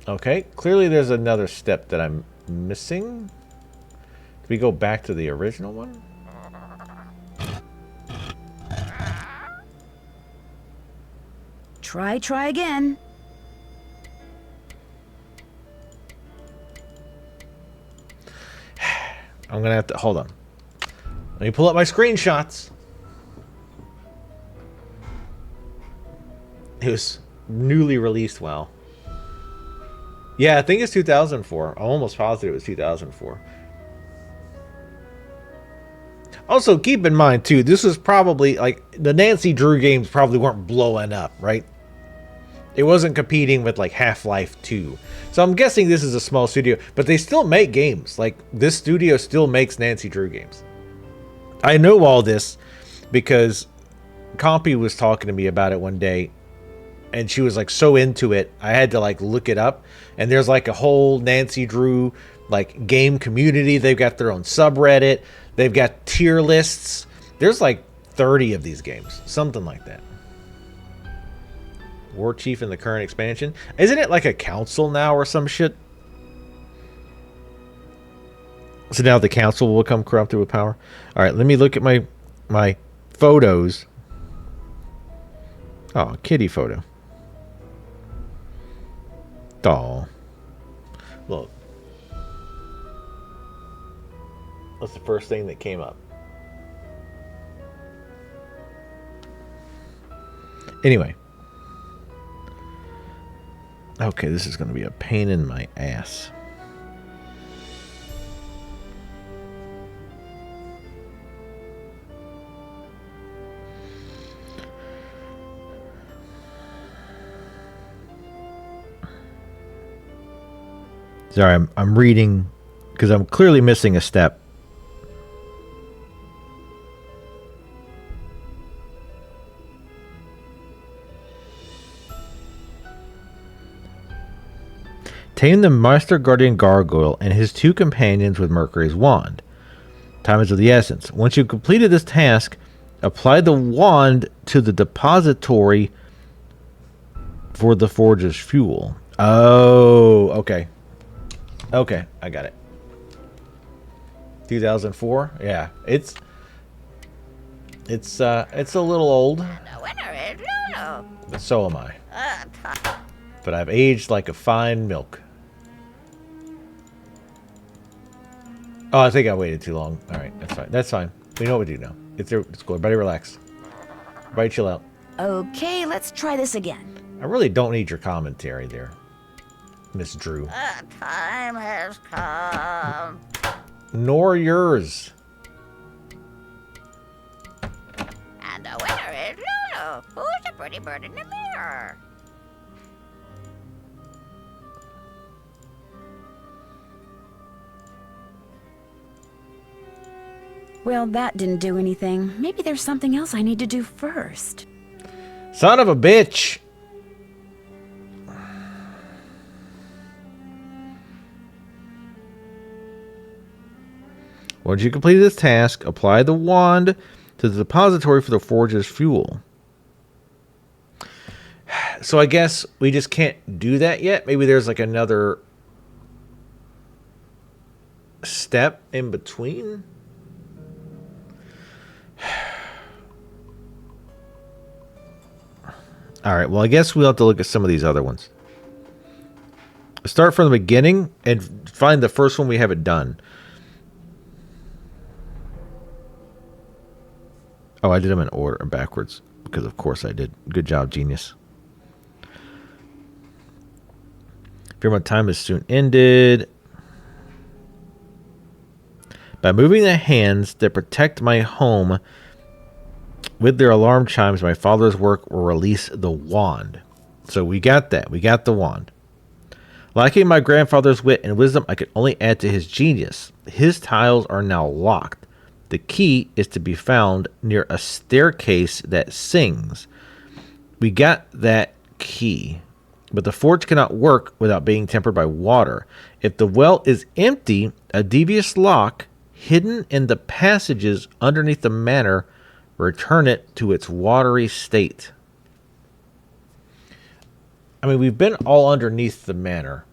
Okay, clearly there's another step that I'm missing. Can we go back to the original one? Try again. I'm gonna have to hold on. Let me pull up my screenshots. It was newly released. Wow. Yeah, I think it's 2004. I'm almost positive it was 2004. Also, keep in mind too, this was probably like the Nancy Drew games probably weren't blowing up, right? It wasn't competing with like Half-Life 2. So I'm guessing this is a small studio, but they still make games. Like this studio still makes Nancy Drew games. I know all this because Compy was talking to me about it one day, and she was like so into it, I had to like look it up. And there's like a whole Nancy Drew like game community. They've got their own subreddit. They've got tier lists. There's like 30 of these games, something like that. War Chief in the current expansion. Isn't it like a council now or some shit? So now the council will become corrupted with power. All right, let me look at my photos. Oh, kitty photo. Doll. Look. That's the first thing that came up. Anyway. Okay, this is going to be a pain in my ass. Sorry, I'm reading because I'm clearly missing a step. Tame the Master Guardian Gargoyle and his 2 companions with Mercury's wand. Time is of the essence. Once you've completed this task, apply the wand to the depository for the forge's fuel. Oh, okay. Okay, I got it. 2004? Yeah, it's a little old. The winner is Lulu. But so am I. But I've aged like a fine milk. Oh, I think I waited too long. All right, that's fine. That's fine. We know what we do now. It's cool. Everybody relax. Everybody chill out. Okay, let's try this again. I really don't need your commentary there, Miss Drew. The time has come. Nor yours. And the winner is Lulu. Who's the pretty bird in the mirror? Well, that didn't do anything. Maybe there's something else I need to do first. Son of a bitch. Once you complete this task, apply the wand to the depository for the forge's fuel. So I guess we just can't do that yet. Maybe there's like another step in between. All right, well, I guess we'll have to look at some of these other ones. Start from the beginning and find the first one we haven't done. Oh, I did them in order, backwards, because of course I did. Good job, genius. Fear my time is soon ended. By moving the hands that protect my home with their alarm chimes, my father's work will release the wand. So we got that. We got the wand. Lacking my grandfather's wit and wisdom, I could only add to his genius. His tiles are now locked. The key is to be found near a staircase that sings. We got that key. But the forge cannot work without being tempered by water. If the well is empty, a devious lock hidden in the passages underneath the manor return it to its watery state. I mean, we've been all underneath the manor.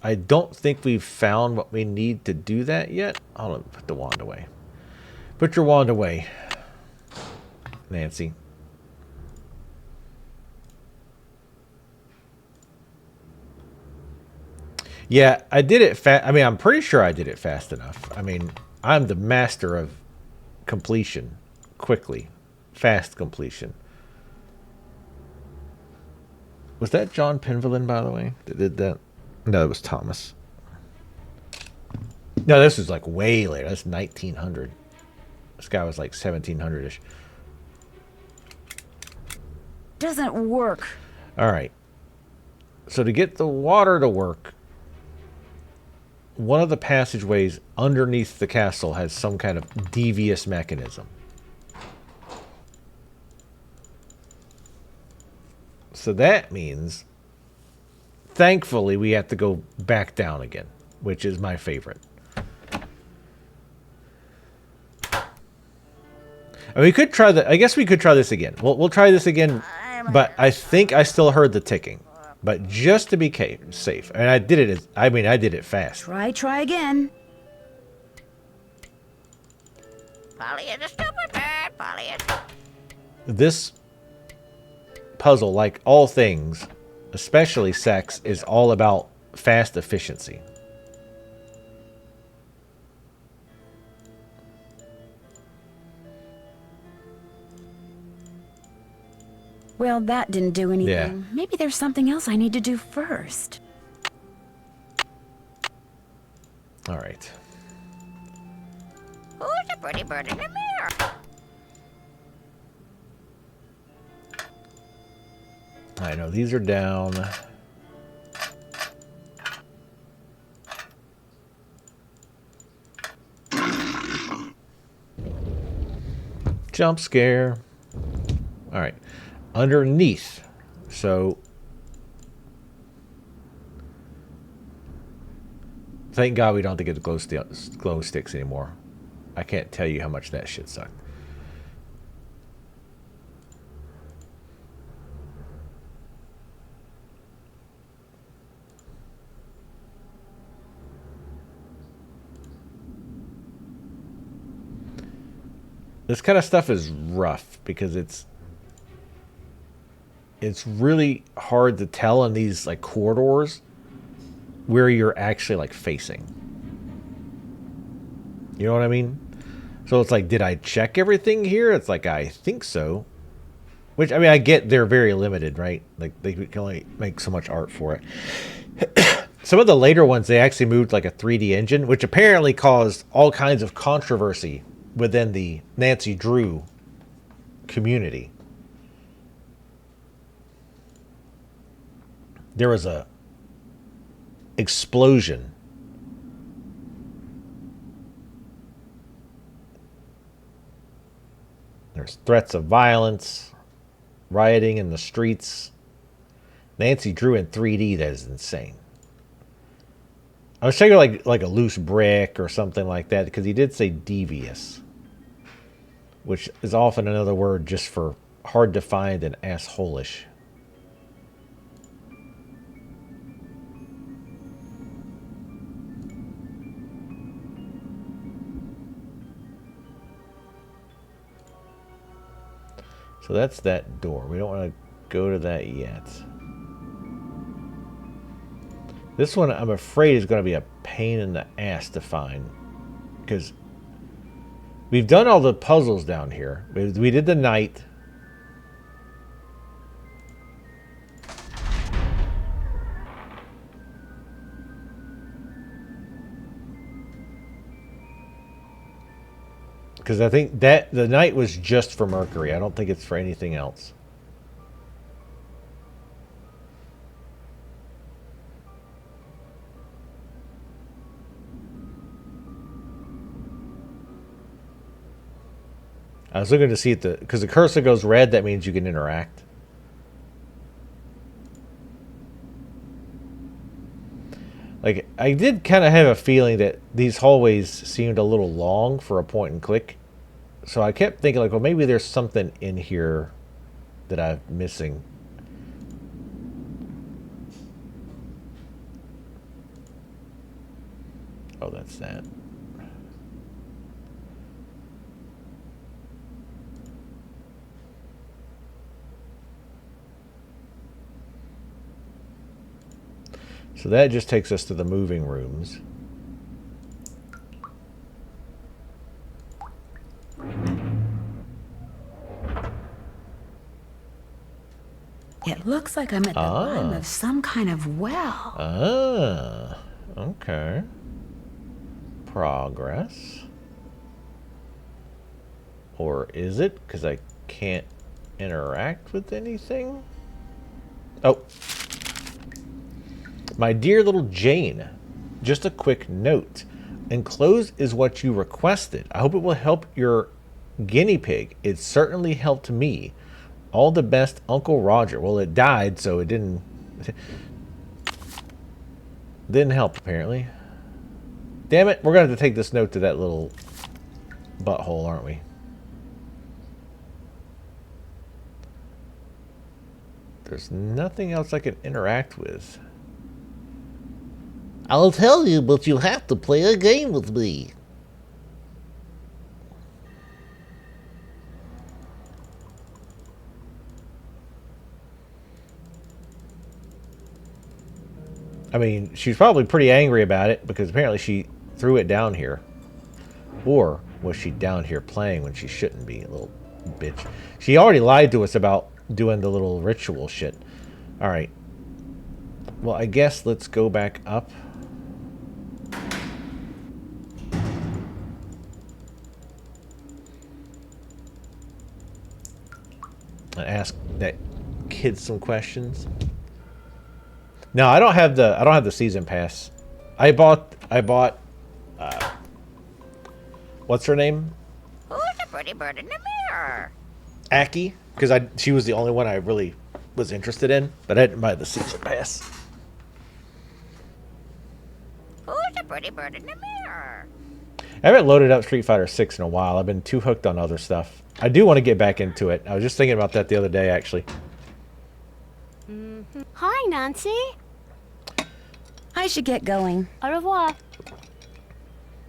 I don't think we've found what we need to do that yet. I'll put the wand away. Put your wand away, Nancy. Yeah, I did it fast. I mean, I'm pretty sure I did it fast enough. I mean, I'm the master of completion. Quickly. Fast completion. Was that John Penvillin, by the way, that did that? No, it was Thomas. No, this was like way later. That's 1900. This guy was like 1700-ish. Doesn't work. All right. So to get the water to work, one of the passageways underneath the castle has some kind of devious mechanism. So that means, thankfully, we have to go back down again, which is my favorite. And we could try that. I guess we could try this again. We'll try this again, but I think I still heard the ticking. but just to be safe. And I did it. I did it fast. Try again. Polly is a stupid bird. Polly is. This puzzle, like all things, especially sex, is all about fast efficiency. Well, that didn't do anything. Yeah. Maybe there's something else I need to do first. All right. Who's the pretty bird in the mirror? I know these are down. Jump scare. All right. Underneath. So thank God we don't have to get the glow sticks anymore. I can't tell you how much that shit sucked. This kind of stuff is rough because it's really hard to tell in these like corridors where you're actually like facing. You know what I mean? So it's like, did I check everything here? It's like, I think so. Which, I mean, I get they're very limited, right? Like, they can only make so much art for it. Some of the later ones, they actually moved like a 3D engine, which apparently caused all kinds of controversy within the Nancy Drew community. There was a explosion. There's threats of violence, rioting in the streets. Nancy Drew in 3D, that is insane. I was checking like a loose brick or something like that because he did say devious, which is often another word just for hard to find and asshole-ish. So that's that door. We don't want to go to that yet. This one, I'm afraid, is going to be a pain in the ass to find. Because we've done all the puzzles down here. We did the night. Because I think that the night was just for Mercury. I don't think it's for anything else. I was looking to see if because the cursor goes red, that means you can interact. Like, I did kind of have a feeling that these hallways seemed a little long for a point and click. So I kept thinking, like, well, maybe there's something in here that I'm missing. Oh, that's that. So that just takes us to the moving rooms. It looks like I'm at the bottom of some kind of well. Ah, okay. Progress. Or is it? Because I can't interact with anything? Oh. My dear little Jane, just a quick note. Enclosed is what you requested. I hope it will help your guinea pig. It certainly helped me. All the best, Uncle Roger. Well, it died, so it didn't help, apparently. Damn it, we're going to have to take this note to that little butthole, aren't we? There's nothing else I can interact with. I'll tell you, but you have to play a game with me. I mean, she's probably pretty angry about it because apparently she threw it down here. Or was she down here playing when she shouldn't be, a little bitch? She already lied to us about doing the little ritual shit. Alright. Well, I guess let's go back up. And ask that kid some questions. No, I don't have the season pass. I bought what's her name? Who's the pretty bird in the mirror? Aki, because she was the only one I really was interested in, but I didn't buy the season pass. Who's the pretty bird in the mirror? I haven't loaded up Street Fighter 6 in a while. I've been too hooked on other stuff. I do want to get back into it. I was just thinking about that the other day, actually. Hi, Nancy. I should get going. Au revoir.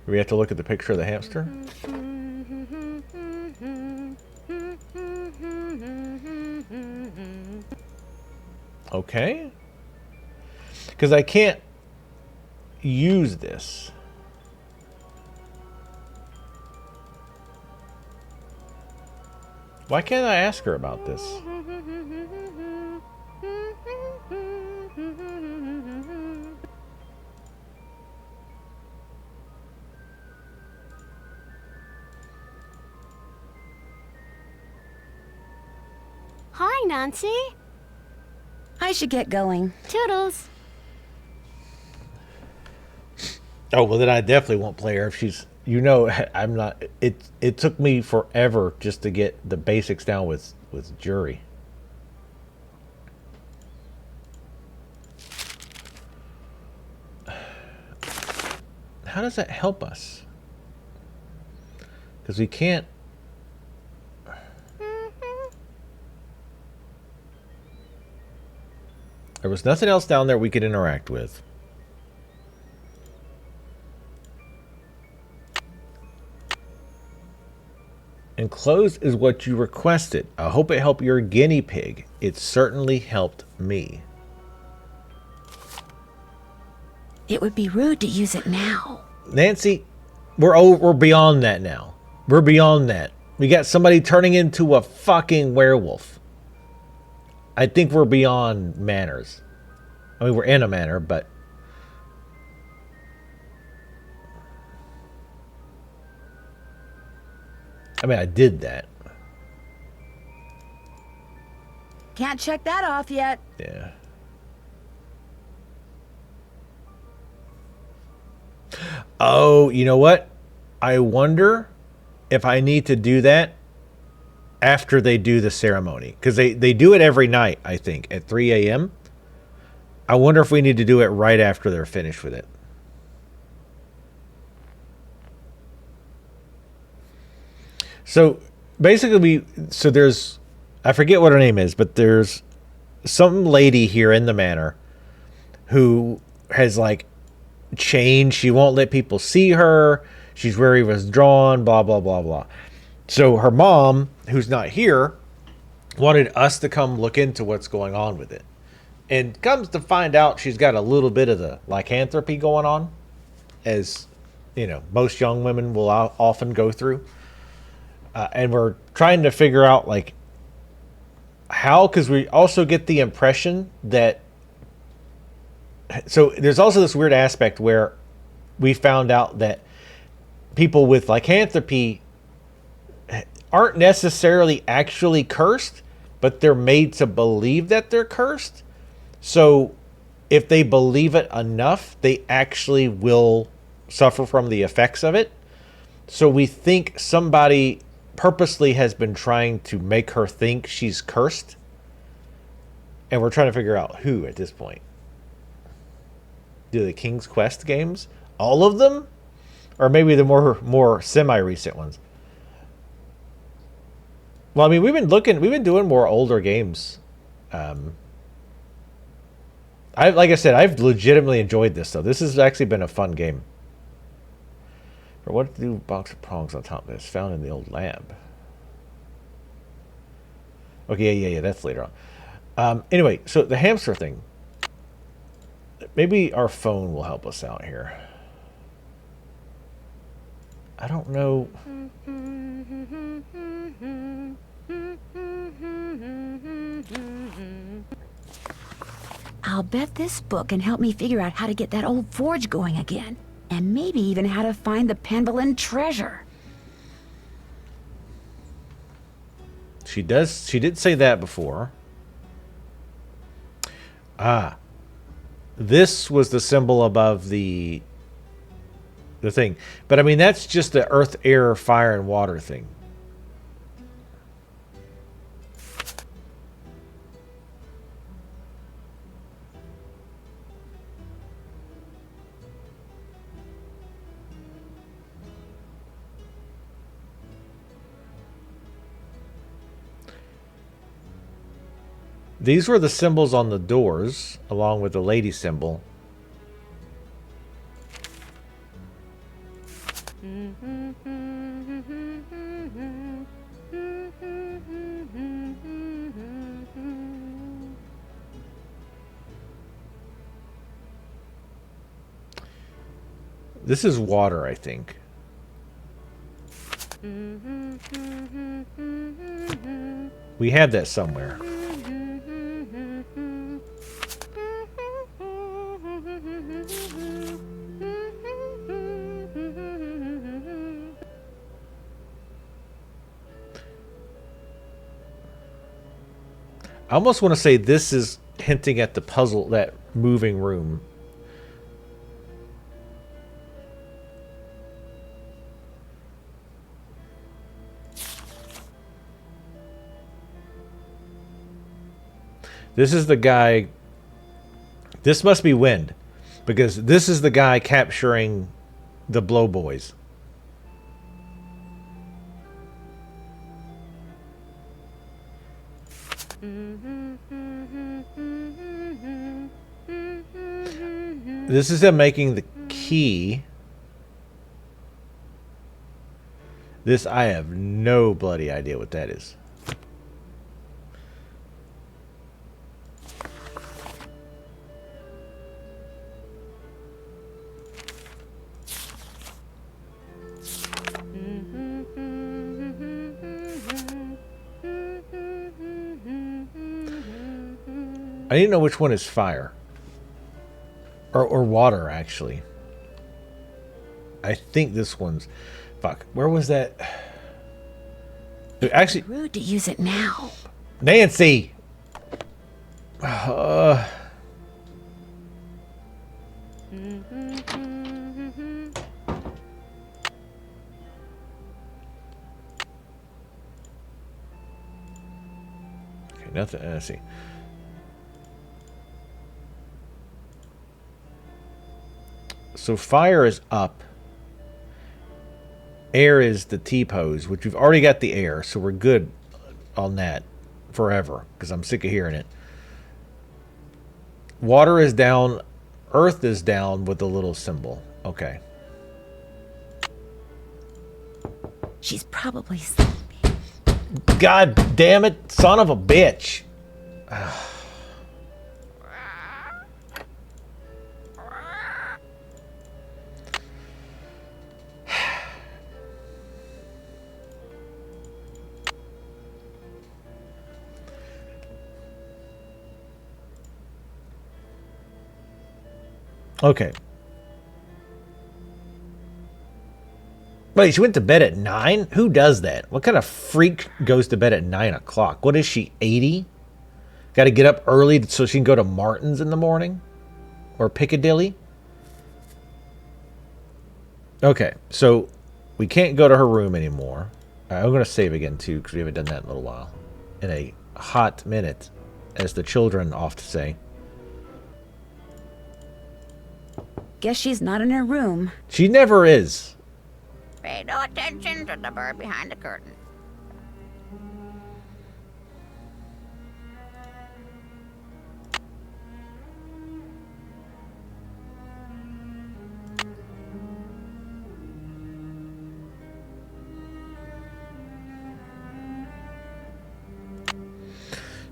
We have to look at the picture of the hamster. Okay. Because I can't use this. Why can't I ask her about this? Hi, Nancy. I should get going. Toodles. Oh, well, then I definitely won't play her if she's... You know, I'm not... It took me forever just to get the basics down with Jury. How does that help us? Because we can't... There was nothing else down there we could interact with. Enclosed is what you requested. I hope it helped your guinea pig. It certainly helped me. It would be rude to use it now. Nancy, we're beyond that now. We're beyond that. We got somebody turning into a fucking werewolf. I think we're beyond manners. I mean, we're in a manor, but... I mean, I did that. Can't check that off yet. Yeah. Oh, you know what? I wonder if I need to do that after they do the ceremony. Because they do it every night, I think, at 3 a.m. I wonder if we need to do it right after they're finished with it. So basically, there's, I forget what her name is, but there's some lady here in the manor who has like changed. She won't let people see her. She's very withdrawn, blah, blah, blah, blah. So her mom, who's not here, wanted us to come look into what's going on with it. And comes to find out she's got a little bit of the lycanthropy going on, as, you know, most young women will often go through. And we're trying to figure out, like, how, because we also get the impression that... So there's also this weird aspect where we found out that people with lycanthropy aren't necessarily actually cursed, but they're made to believe that they're cursed. So if they believe it enough, they actually will suffer from the effects of it. So we think somebody purposely has been trying to make her think she's cursed. And we're trying to figure out who at this point. Do the King's Quest games? All of them? Or maybe the more semi-recent ones? Well, I mean, we've been doing more older games. Like I said, I've legitimately enjoyed this though. This has actually been a fun game. For what to do box of prongs on top of this? Found in the old lab. Okay, yeah, that's later on. Anyway, so the hamster thing. Maybe our phone will help us out here. I don't know. I'll bet this book can help me figure out how to get that old forge going again. And maybe even how to find the Pendleton treasure. She did say that before. Ah. This was the symbol above the thing. But I mean, that's just the earth, air, fire, and water thing. These were the symbols on the doors, along with the lady symbol. This is water, I think. We had that somewhere. I almost want to say this is hinting at the puzzle, that moving room. This is the guy. This must be Wind, because this is the guy capturing the Blow Boys. This is him making the key. This, I have no bloody idea what that is. I didn't know which one is fire. Or water, actually. I think this one's... Fuck. Where was that? Actually... Rude to use it now. Nancy! Okay, nothing. Let's see. So fire is up. Air is the T-pose, which we've already got the air, so we're good on that forever, because I'm sick of hearing it. Water is down. Earth is down with the little symbol. Okay. She's probably sleeping. God damn it, son of a bitch. Okay. Wait, she went to bed at 9? Who does that? What kind of freak goes to bed at 9 o'clock? What is she, 80? Got to get up early so she can go to Martin's in the morning? Or Piccadilly? Okay, so we can't go to her room anymore. All right, I'm going to save again, too, because we haven't done that in a little while. In a hot minute, as the children often say. Guess she's not in her room. She never is. Pay no attention to the bird behind the curtain.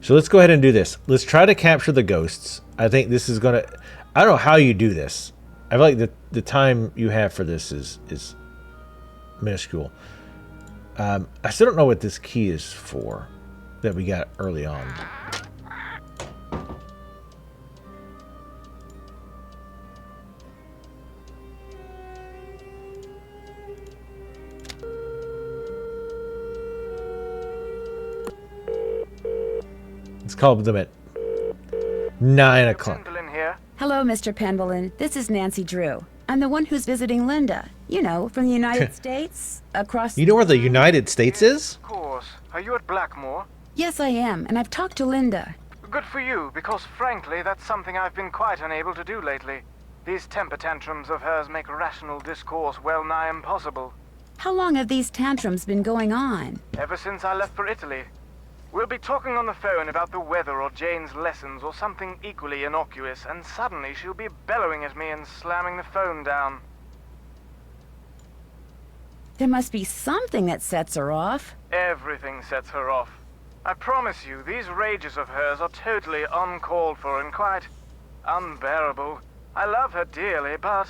So let's go ahead and do this. Let's try to capture the ghosts. I think this is gonna. I don't know how you do this. I feel like the time you have for this is minuscule. I still don't know what this key is for that we got early on. Let's call them at 9 o'clock. Pendleton here. Hello, Mr. Penvillin. This is Nancy Drew. I'm the one who's visiting Linda. You know, from the United States, across... You know where the United States is? Of course. Are you at Blackmoor? Yes, I am, and I've talked to Linda. Good for you, because frankly, that's something I've been quite unable to do lately. These temper tantrums of hers make rational discourse well nigh impossible. How long have these tantrums been going on? Ever since I left for Italy. We'll be talking on the phone about the weather or Jane's lessons or something equally innocuous, and suddenly she'll be bellowing at me and slamming the phone down. There must be something that sets her off. Everything sets her off. I promise you, these rages of hers are totally uncalled for and quite unbearable. I love her dearly, but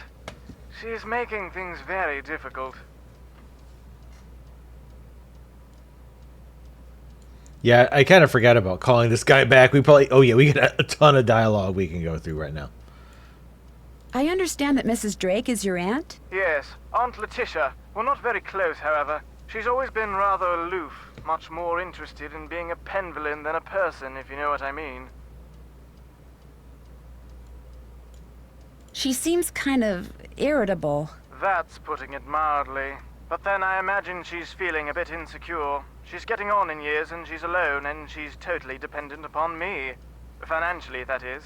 she's making things very difficult. Yeah, I kind of forgot about calling this guy back. We probably... Oh, yeah, we got a ton of dialogue we can go through right now. I understand that Mrs. Drake is your aunt? Yes, Aunt Letitia. We're not very close, however. She's always been rather aloof, much more interested in being a Penvillin than a person, if you know what I mean. She seems kind of irritable. That's putting it mildly. But then I imagine she's feeling a bit insecure. She's getting on in years and she's alone and she's totally dependent upon me. Financially, that is.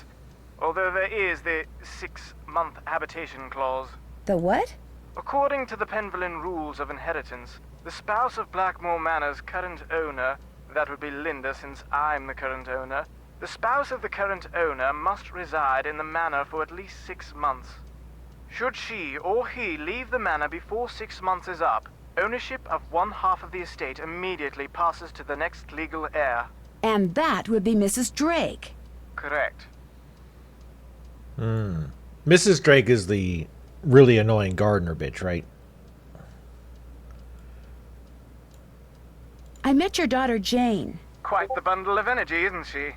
Although there is the 6-month habitation clause. The what? According to the Penvillin rules of inheritance, the spouse of Blackmoor Manor's current owner, that would be Linda since I'm the current owner, the spouse of the current owner must reside in the manor for at least 6 months. Should she or he leave the manor before 6 months is up, ownership of one half of the estate immediately passes to the next legal heir. And that would be Mrs. Drake. Correct. Mrs. Drake is the really annoying gardener bitch, right? I met your daughter Jane. Quite the bundle of energy, isn't she?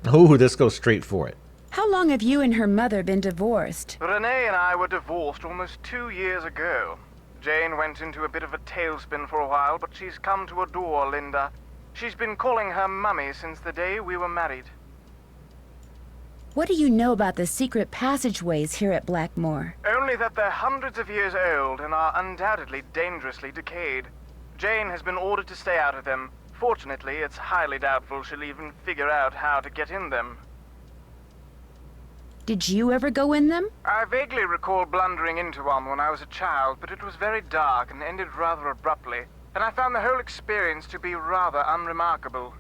Oh, let's go straight for it. How long have you and her mother been divorced? Renee and I were divorced almost 2 years ago. Jane went into a bit of a tailspin for a while, but she's come to adore Linda. She's been calling her Mummy since the day we were married. What do you know about the secret passageways here at Blackmoor? Only that they're hundreds of years old and are undoubtedly dangerously decayed. Jane has been ordered to stay out of them. Fortunately, it's highly doubtful she'll even figure out how to get in them. Did you ever go in them? I vaguely recall blundering into one when I was a child, but it was very dark and ended rather abruptly, and I found the whole experience to be rather unremarkable.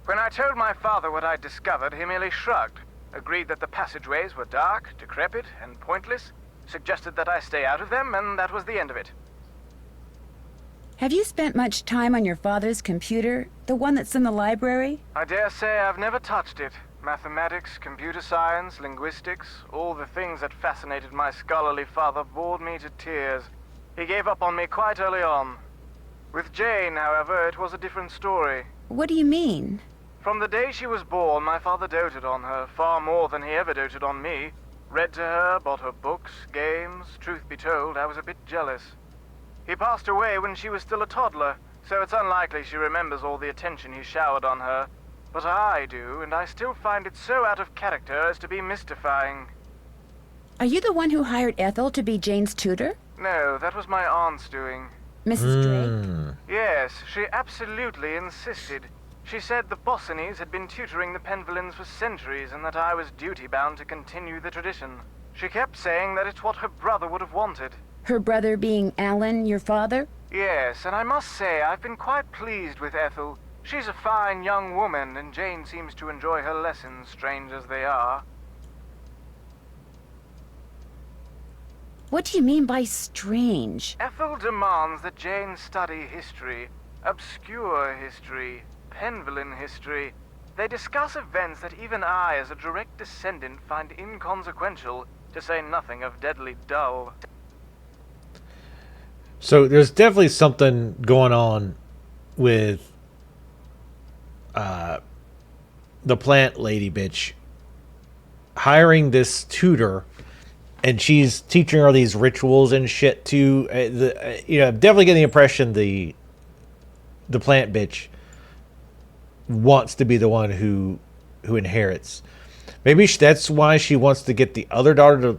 When I told my father what I'd discovered, he merely shrugged, agreed that the passageways were dark, decrepit, and pointless, suggested that I stay out of them, and that was the end of it. Have you spent much time on your father's computer? The one that's in the library? I dare say I've never touched it. Mathematics, computer science, linguistics, all the things that fascinated my scholarly father bored me to tears. He gave up on me quite early on. With Jane, however, it was a different story. What do you mean? From the day she was born, my father doted on her, far more than he ever doted on me. Read to her, bought her books, games. Truth be told, I was a bit jealous. He passed away when she was still a toddler, so it's unlikely she remembers all the attention he showered on her. But I do, and I still find it so out of character as to be mystifying. Are you the one who hired Ethel to be Jane's tutor? No, that was my aunt's doing. Mrs. Drake? Yes, she absolutely insisted. She said the Bossinies had been tutoring the Penvillins for centuries and that I was duty-bound to continue the tradition. She kept saying that it's what her brother would have wanted. Her brother being Alan, your father? Yes, and I must say I've been quite pleased with Ethel. She's a fine young woman, and Jane seems to enjoy her lessons, strange as they are. What do you mean by strange? Ethel demands that Jane study history, obscure history, Penvillin history. They discuss events that even I, as a direct descendant, find inconsequential, to say nothing of deadly dull. So there's definitely something going on with the plant lady bitch hiring this tutor, and she's teaching her these rituals and shit too. Definitely getting the impression the plant bitch wants to be the one who inherits. Maybe that's why she wants to get the other daughter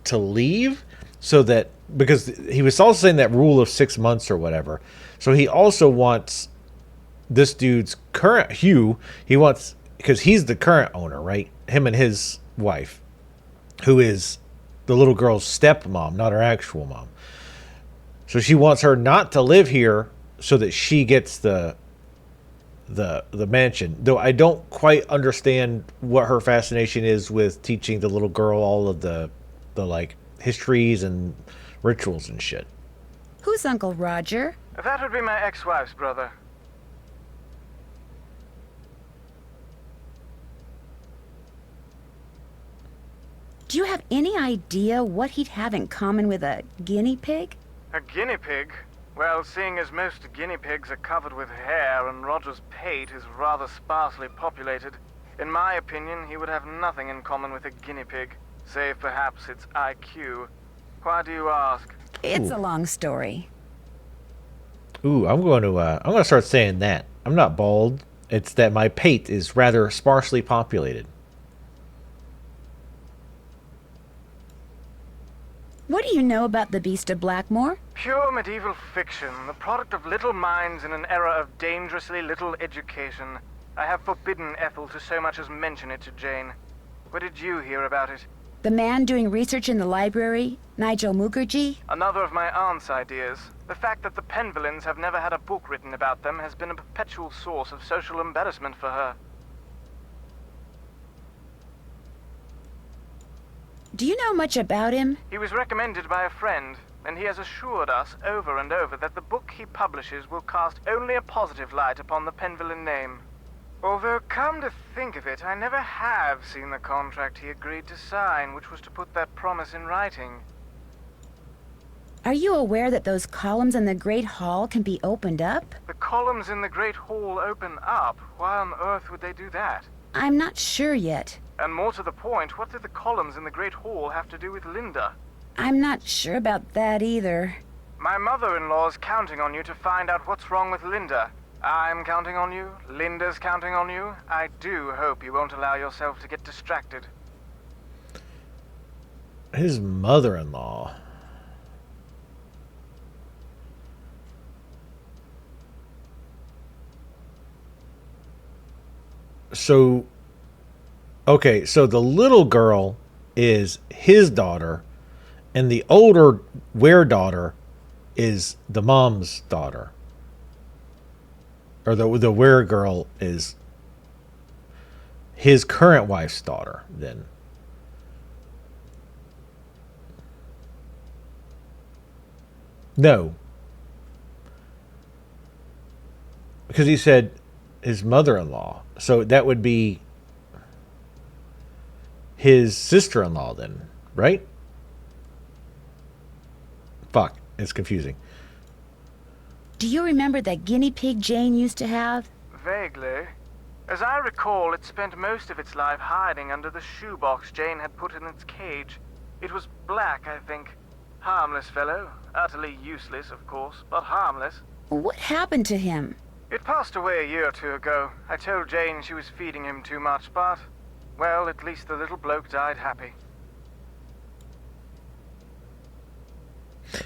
to leave, so that, because he was also saying that rule of 6 months or whatever. So he also wants this dude's current Hugh. He wants, because he's the current owner, right? Him and his wife, who is the little girl's stepmom, not her actual mom. So she wants her not to live here so that she gets the mansion. Though I don't quite understand what her fascination is with teaching the little girl all of the like histories and rituals and shit. Who's Uncle Roger? That would be my ex-wife's brother. Do you have any idea what he'd have in common with a guinea pig? A guinea pig? Well, seeing as most guinea pigs are covered with hair and Roger's pate is rather sparsely populated, in my opinion, he would have nothing in common with a guinea pig, save perhaps its IQ. Why do you ask? It's a long story. Ooh, I'm going to start saying that. I'm not bald. It's that my pate is rather sparsely populated. What do you know about the Beast of Blackmoor? Pure medieval fiction, the product of little minds in an era of dangerously little education. I have forbidden Ethel to so much as mention it to Jane. Where did you hear about it? The man doing research in the library, Nigel Mukherjee? Another of my aunt's ideas. The fact that the Penvillins have never had a book written about them has been a perpetual source of social embarrassment for her. Do you know much about him? He was recommended by a friend, and he has assured us over and over that the book he publishes will cast only a positive light upon the Penvillin name. Although, come to think of it, I never have seen the contract he agreed to sign, which was to put that promise in writing. Are you aware that those columns in the Great Hall can be opened up? The columns in the Great Hall open up? Why on earth would they do that? I'm not sure yet. And more to the point, what do the columns in the Great Hall have to do with Linda? I'm not sure about that either. My mother-in-law's counting on you to find out what's wrong with Linda. I'm counting on you. Linda's counting on you. I do hope you won't allow yourself to get distracted. His mother-in-law. So, okay, so the little girl is his daughter, and the older were-daughter is the mom's daughter. Or the were-girl is his current wife's daughter, then. No. Because he said his mother-in-law. So that would be his sister-in-law then, right? Fuck, it's confusing. Do you remember that guinea pig Jane used to have? Vaguely. As I recall, it spent most of its life hiding under the shoebox Jane had put in its cage. It was black, I think. Harmless fellow. Utterly useless, of course, but harmless. What happened to him? It passed away a year or two ago. I told Jane she was feeding him too much, but, well, at least the little bloke died happy.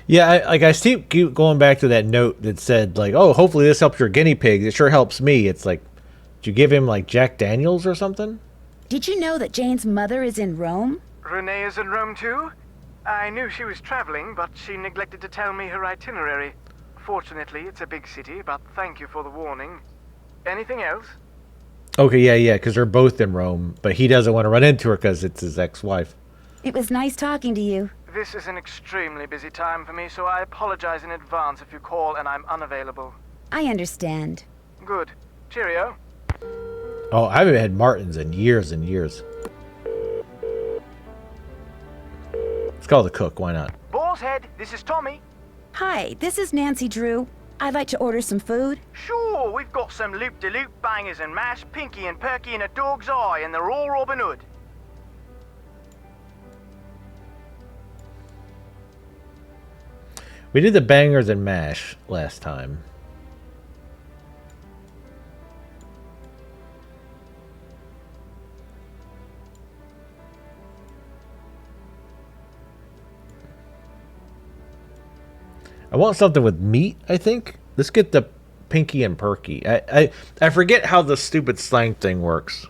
Yeah, I keep going back to that note that said, like, oh, hopefully this helps your guinea pigs. It sure helps me. It's like, did you give him, like, Jack Daniels or something? Did you know that Jane's mother is in Rome? Renee is in Rome, too? I knew she was traveling, but she neglected to tell me her itinerary. Fortunately, it's a big city, but thank you for the warning. Anything else? Okay, yeah, because they're both in Rome, but he doesn't want to run into her because it's his ex-wife. It was nice talking to you. This is an extremely busy time for me, so I apologize in advance if you call and I'm unavailable. I understand. Good. Cheerio. Oh, I haven't had Martins in years and years. Let's call the cook. Why not? Boar's Head, this is Tommy. Hi, this is Nancy Drew. I'd like to order some food. Sure, we've got some loop-de-loop bangers and mash, pinky and perky in a dog's eye, and they're all Robin Hood. We did the bangers and mash last time. I want something with meat, I think. Let's get the pinky and perky. I forget how the stupid slang thing works.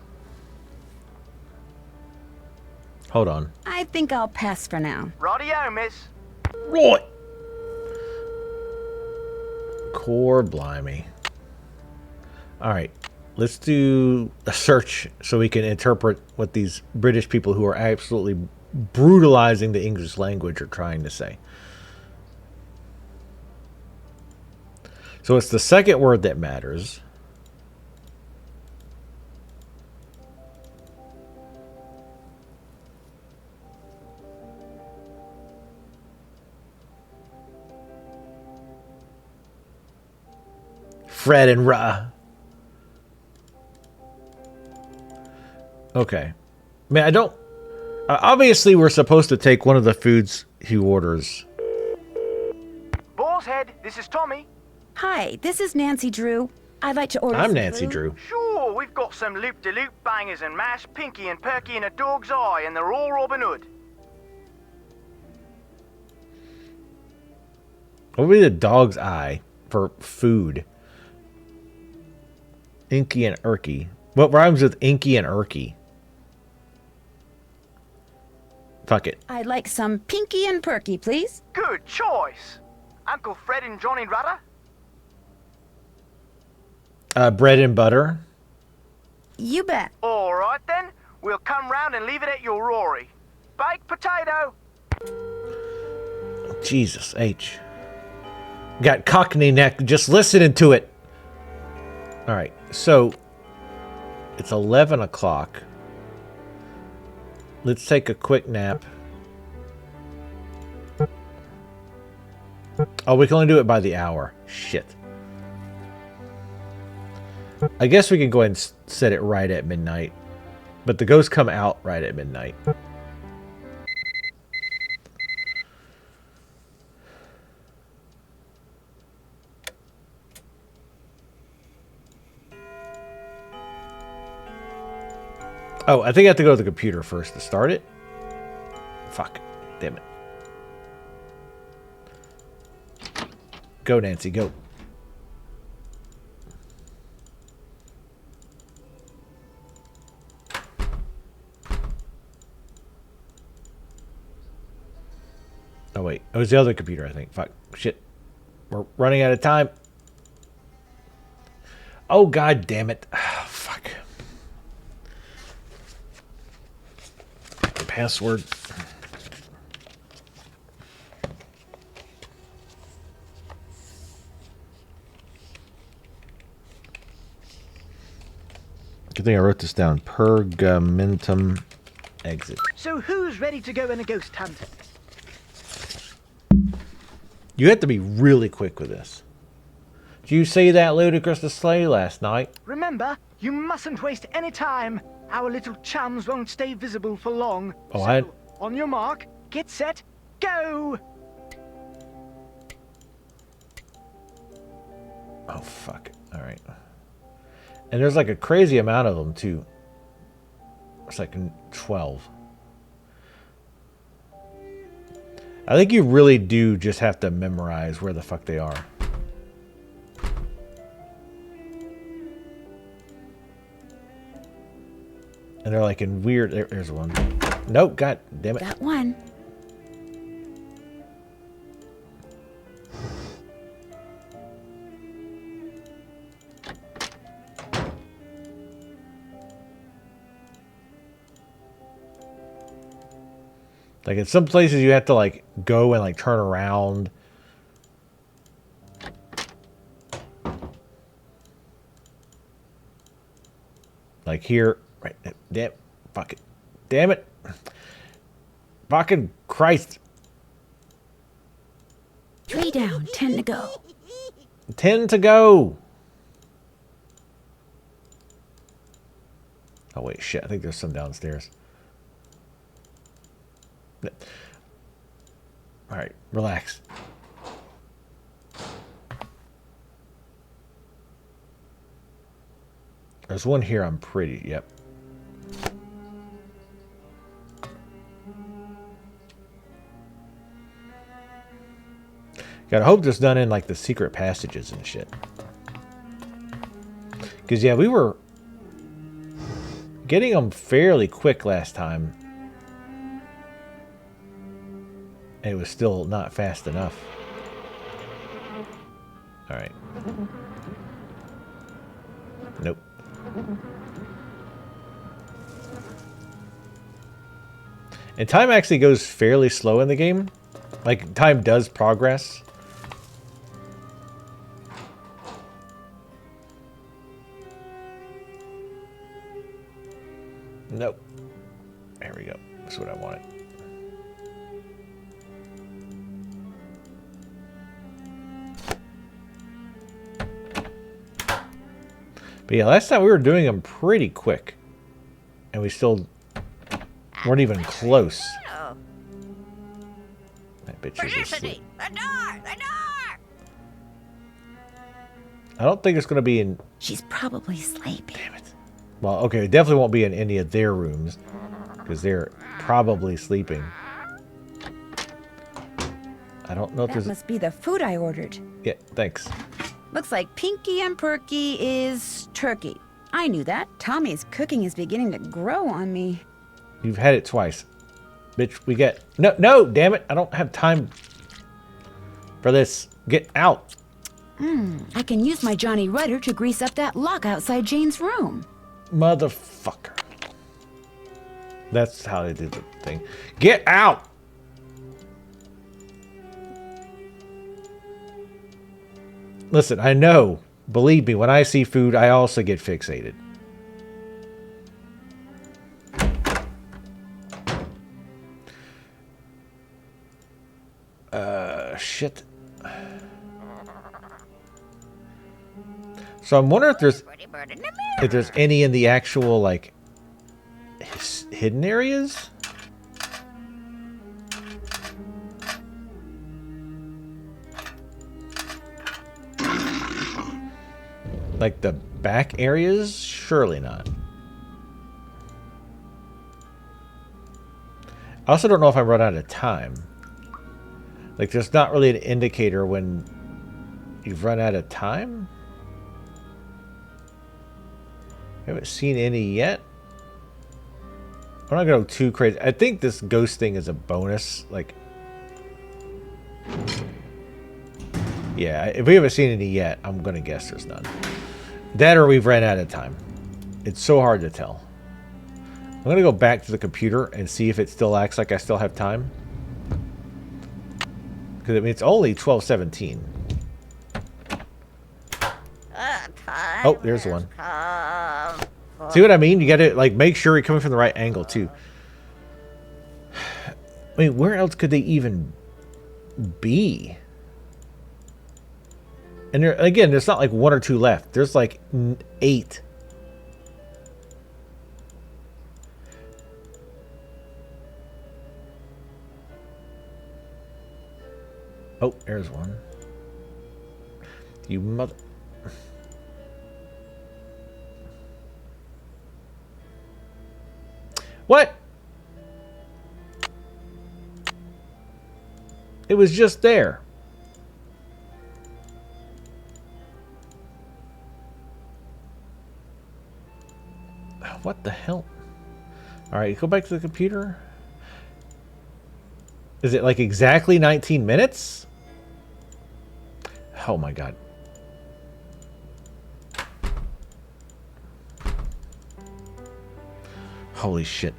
Hold on. I think I'll pass for now. Radio, miss. Right. Core blimey. Alright. Let's do a search so we can interpret what these British people who are absolutely brutalizing the English language are trying to say. So it's the second word that matters. Fred and Ra. Okay. Man, I don't... obviously, we're supposed to take one of the foods he orders. Boar's Head, this is Tommy. Hi, this is Nancy Drew. I'd like to order I'm some Nancy food. Drew. Sure, we've got some loop-de-loop bangers and mash, pinky and perky in a dog's eye, and they're all Robin Hood. What would be the dog's eye for food? Inky and Erky. What rhymes with Inky and Erky? Fuck it. I'd like some pinky and perky, please. Good choice. Uncle Fred and Johnny Rudder? Bread and butter. You bet. All right then, we'll come round and leave it at your Rory. Baked potato. Jesus H. Got cockney neck just listening to it. Alright, so it's 11 o'clock. Let's take a quick nap. Oh, we can only do it by the hour. Shit. I guess we can go ahead and set it right at midnight. But the ghosts come out right at midnight. Oh, I think I have to go to the computer first to start it. Fuck. Damn it. Go, Nancy, go. Oh, wait. It was the other computer, I think. Fuck. Shit. We're running out of time. Oh, god damn it. Oh, fuck. Password. Good thing I wrote this down. Pergamentum exit. So who's ready to go on a ghost hunt? You have to be really quick with this. Did you see that ludicrous display last night? Remember, you mustn't waste any time. Our little chums won't stay visible for long. Oh, so, on your mark, get set, go! Oh, fuck. Alright. And there's like a crazy amount of them, too. It's like 12. I think you really do just have to memorize where the fuck they are. And they're like in weird... There's one. Nope, god damn it. Got one. Like in some places you have to like go and like turn around. Like here, right? Damn, fuck it, damn it, fucking Christ! 3 down, 10 to go. 10 to go. Oh wait, shit! I think there's some downstairs. All right, relax. There's one here. I'm pretty. Yep. Gotta hope this done in like the secret passages and shit. Because yeah, we were getting them fairly quick last time. And it was still not fast enough. Alright. Nope. And time actually goes fairly slow in the game. Like, time does progress. Nope. There we go. That's what I wanted. But yeah, last time we were doing them pretty quick. And we still weren't even close. That bitch is asleep. The door! The door! I don't think it's going to be in... She's probably sleeping. Damn it. Well, okay, it definitely won't be in any of their rooms. Because they're probably sleeping. I don't know if That there's... must be the food I ordered. Yeah, thanks. Looks like Pinky and Perky is turkey. I knew that. Tommy's cooking is beginning to grow on me. You've had it twice. Bitch, we get... No, damn it. I don't have time for this. Get out. I can use my Johnny Rudder to grease up that lock outside Jane's room. Motherfucker. That's how they do the thing. Get out! Listen, I know. Believe me, when I see food, I also get fixated. Shit. So I'm wondering if there's any in the actual, like, hidden areas? Like the back areas? Surely not. I also don't know if I run out of time. Like, there's not really an indicator when you've run out of time. I haven't seen any yet. I'm not gonna go too crazy. I think this ghost thing is a bonus. Like, yeah, if we haven't seen any yet, I'm gonna guess there's none. That or we've ran out of time. It's so hard to tell. I'm gonna go back to the computer and see if it still acts like I still have time. Because I mean, it's only 12:17. Oh, there's one. See what I mean? You gotta, like, make sure you're coming from the right angle, too. I mean, where else could they even be? And there, again, there's not like 1 or 2 left. There's like 8. Oh, there's one. You mother... What? It was just there. What the hell? Alright, go back to the computer. Is it like exactly 19 minutes? Oh my god. Holy shit.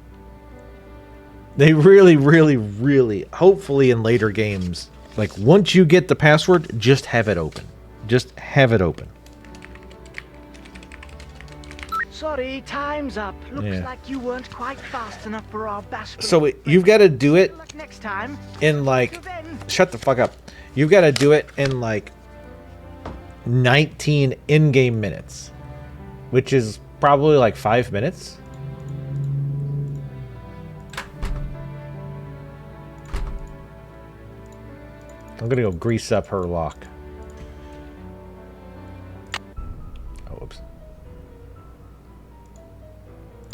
They really, really, really, hopefully in later games, like once you get the password, just have it open. Just have it open. Sorry, time's up. Looks like you weren't quite fast enough for our bashful. So you've got to do it next time. in like, shut the fuck up. You've got to do it in like 19 in-game minutes, which is probably like 5 minutes. I'm gonna go grease up her lock. Oh, whoops.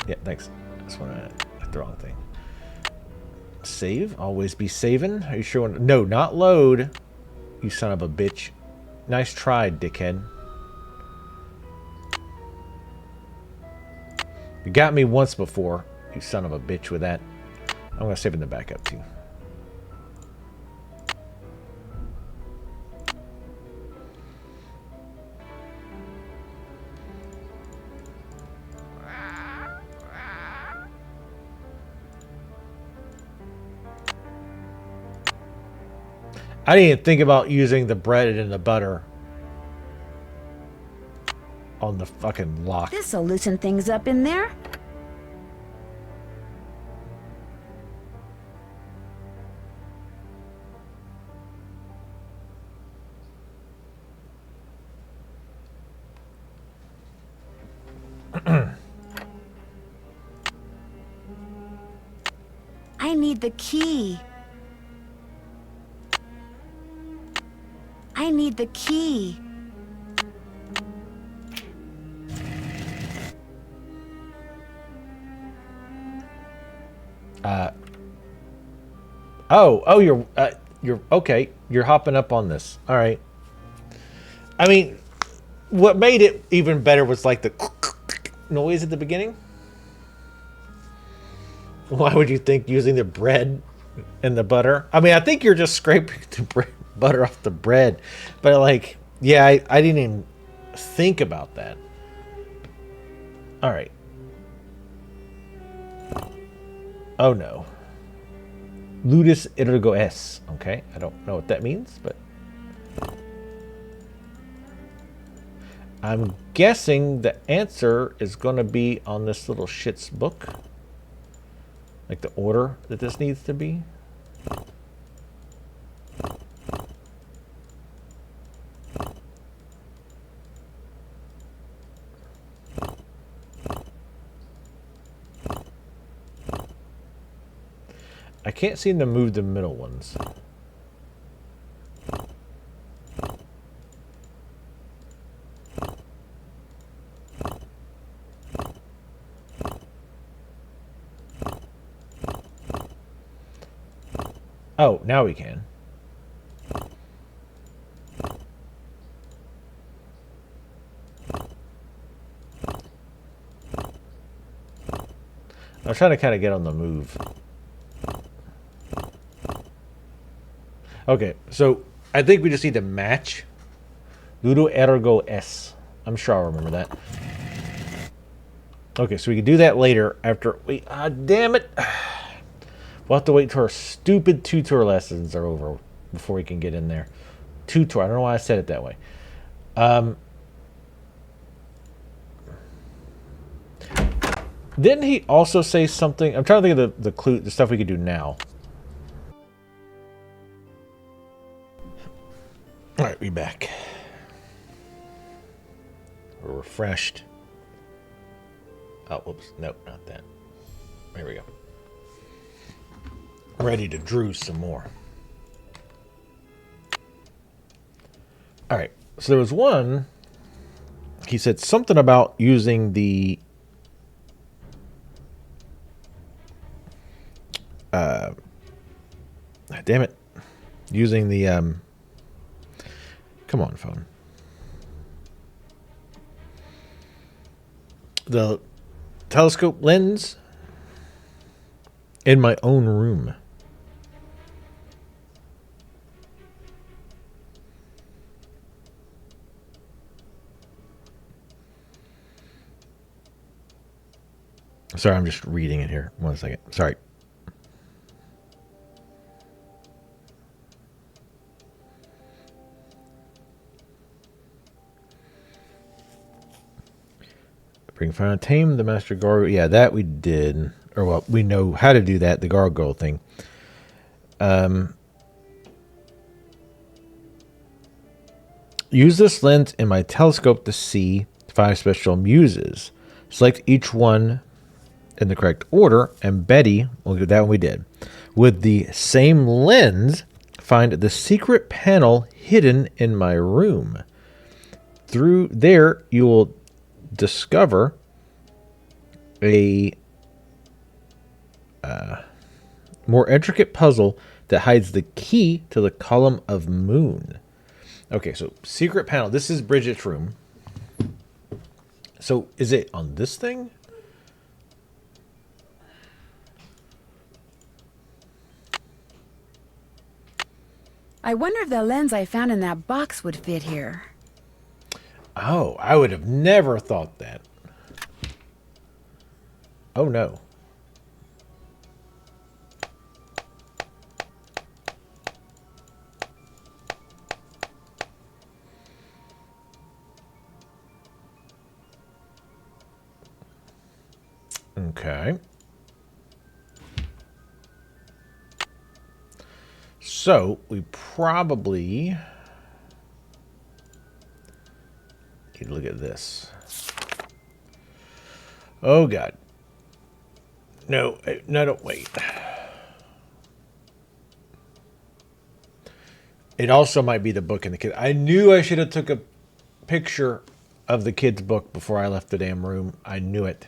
Yeah, thanks. That's when I hit the wrong thing. Save. Always be saving. Are you sure? No, not load. You son of a bitch. Nice try, dickhead. You got me once before, you son of a bitch, with that. I'm gonna save in the backup too. I didn't even think about using the bread and the butter on the fucking lock. This'll loosen things up in there. I need the key. I need the key. Oh, you're okay. You're hopping up on this. All right. I mean, what made it even better was like the noise at the beginning. Why would you think using the bread and the butter? I mean, I think you're just scraping the butter off the bread, but like, yeah, I didn't even think about that. All right. Oh no. Ludus ergo es. Okay, I don't know what that means, but I'm guessing the answer is going to be on this little shit's book. Like the order that this needs to be. I can't seem to move the middle ones. Oh, now we can. I was trying to kind of get on the move. Okay, so I think we just need to match Ludo ergo es. I'm sure I'll remember that. Okay, so we can do that later after we... damn it! We'll have to wait till our stupid tutor lessons are over before we can get in there. Tutor, I don't know why I said it that way. Didn't he also say something? I'm trying to think of the clue, the stuff we could do now. All right, we back. We're refreshed. Oh, whoops. Nope, not that. There we go. Ready to drew some more. All right. So there was one. He said something about using the... damn it. Using the... come on, phone. The telescope lens in my own room. Sorry, I'm just reading it here. 1 second. Sorry. Bring fire and tame the master gargoyle. Yeah, that we did. Or, well, we know how to do that, the gargoyle thing. Use this lens in my telescope to see 5 special muses. Select each one in the correct order, and Betty, well, that one we did. With the same lens, find the secret panel hidden in my room. Through there, you will discover a more intricate puzzle that hides the key to the column of moon. Okay, so secret panel. This is Bridget's room. So is it on this thing? I wonder if the lens I found in that box would fit here. Oh, I would have never thought that. Oh, no. Okay. So, we probably need to look at this. Oh, God. No, no, wait. It also might be the book in the kid. I knew I should have took a picture of the kid's book before I left the damn room. I knew it.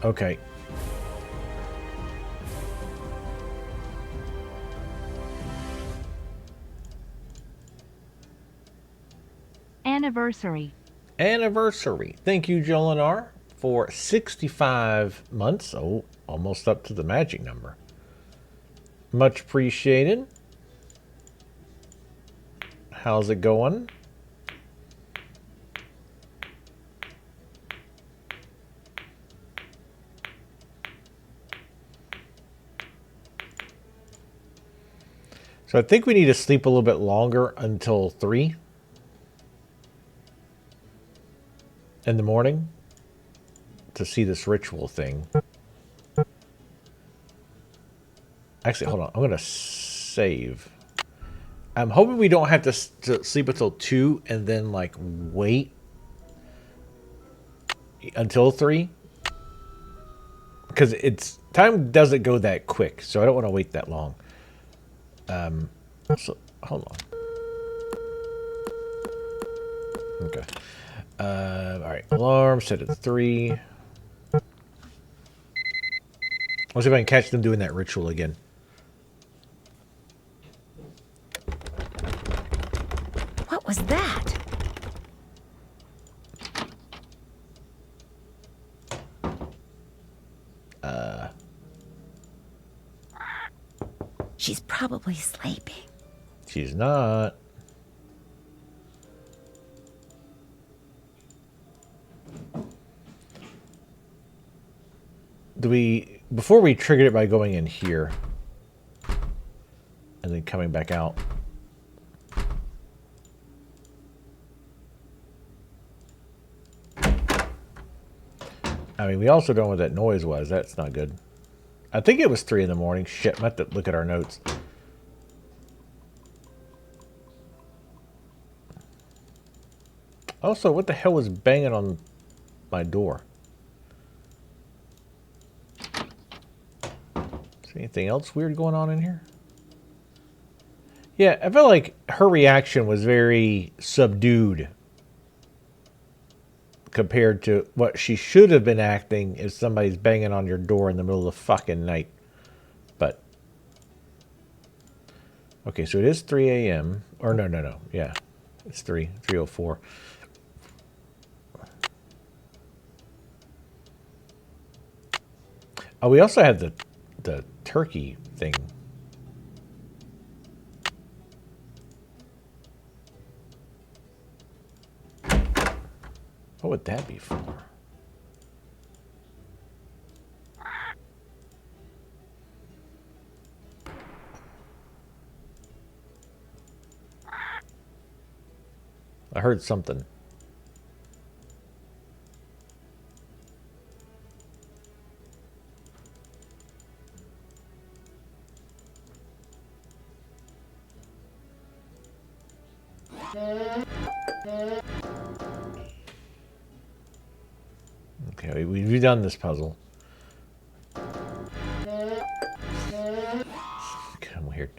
Okay. Anniversary. Anniversary. Thank you, Jolinar, for 65 months. Oh, almost up to the magic number. Much appreciated. How's it going? So I think we need to sleep a little bit longer until 3 in the morning to see this ritual thing. Actually, hold on. I'm going to save. I'm hoping we don't have to sleep until 2 and then, like, wait until 3. Because time doesn't go that quick, so I don't want to wait that long. So, hold on. Okay. Alright. Alarm set at 3. Let's see if I can catch them doing that ritual again. What was that? She's probably sleeping. She's not. Before we triggered it by going in here and then coming back out. I mean, we also don't know what that noise was. That's not good. I think it was 3 in the morning. Shit, I have to look at our notes. Also, what the hell was banging on my door? Is anything else weird going on in here? Yeah, I felt like her reaction was very subdued compared to what she should have been acting if somebody's banging on your door in the middle of the fucking night. But okay, so it is 3 a.m. Or no. Yeah, it's 3:04. Oh, we also have the turkey thing. would that be for? I heard something. Okay, we've done this puzzle. Kind of weird.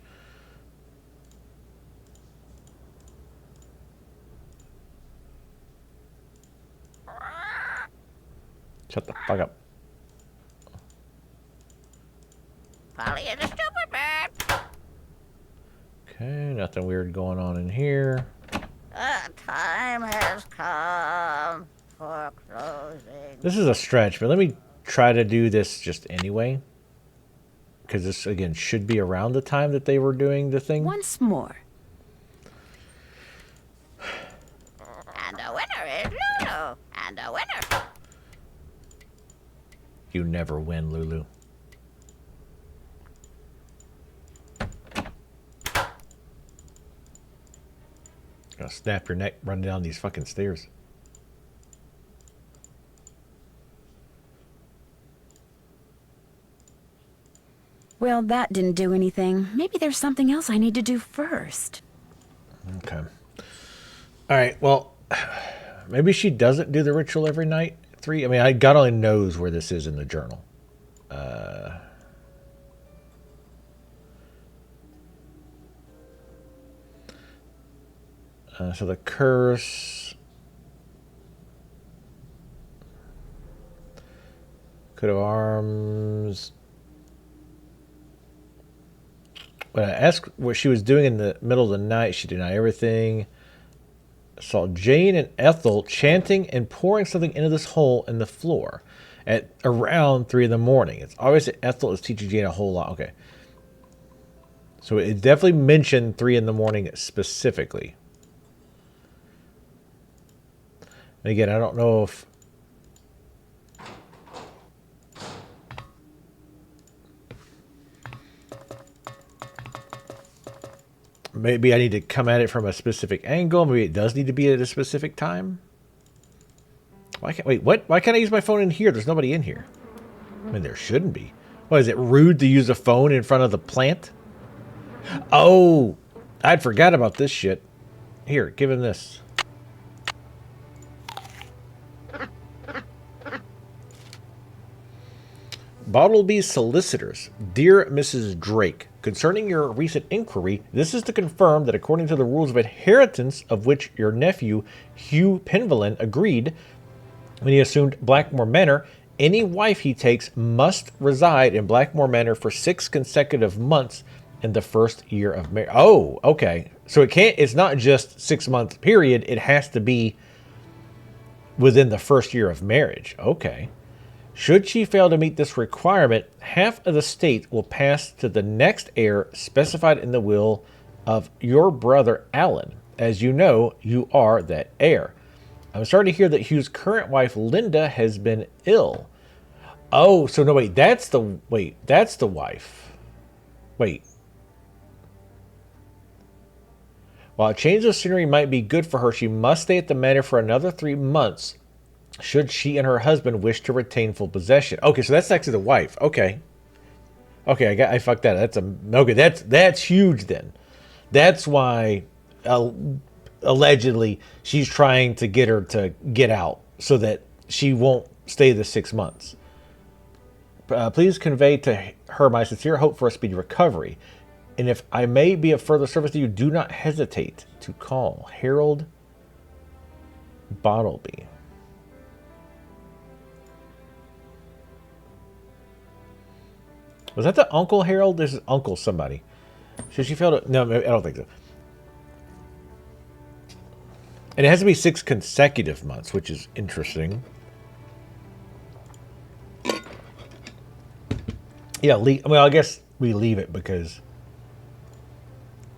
Shut the fuck up. Polly is a stupid bird. Okay, nothing weird going on in here. The time has come for closing. This is a stretch, but let me try to do this just anyway. Because this, again, should be around the time that they were doing the thing. Once more. And the winner is Lulu. And the winner. You never win, Lulu. Gonna snap your neck running down these fucking stairs. Well, that didn't do anything. Maybe there's something else I need to do first. Okay. All right, well, maybe she doesn't do the ritual every night. 3, I mean, God only knows where this is in the journal. So the curse... Coat of arms... When I asked what she was doing in the middle of the night, she denied everything. Saw Jane and Ethel chanting and pouring something into this hole in the floor at around 3 in the morning. It's obvious that Ethel is teaching Jane a whole lot. Okay. So it definitely mentioned 3 in the morning specifically. And again, I don't know if... Maybe I need to come at it from a specific angle. Maybe it does need to be at a specific time. Why can't... Wait, what? Why can't I use my phone in here? There's nobody in here. I mean, there shouldn't be. What, is it rude to use a phone in front of the plant? Oh, I'd forgot about this shit. Here, give him this. Bottleby's solicitors. Dear Mrs. Drake, concerning your recent inquiry, this is to confirm that according to the rules of inheritance of which your nephew, Hugh Penvellyn, agreed when he assumed Blackmoor Manor, any wife he takes must reside in Blackmoor Manor for 6 consecutive months in the first year of marriage. Oh, okay. So it's not just 6-month period. It has to be within the first year of marriage. Okay. Should she fail to meet this requirement, half of the estate will pass to the next heir specified in the will of your brother Alan. As you know, you are that heir. I'm sorry to hear that Hugh's current wife Linda has been ill. Oh, so no, wait, that's the wife. Wait. While a change of scenery might be good for her, she must stay at the manor for another 3 months. Should she and her husband wish to retain full possession? Okay, so that's actually the wife. Okay, I fucked that. That's huge then. That's why allegedly she's trying to get her to get out so that she won't stay the 6 months. Please convey to her my sincere hope for a speedy recovery, and if I may be of further service to you, do not hesitate to call Harold Bottleby. Was that the Uncle Harold? This is Uncle somebody. Should she fail to... No, I don't think so. And it has to be 6 consecutive months, which is interesting. Yeah, I guess we leave it because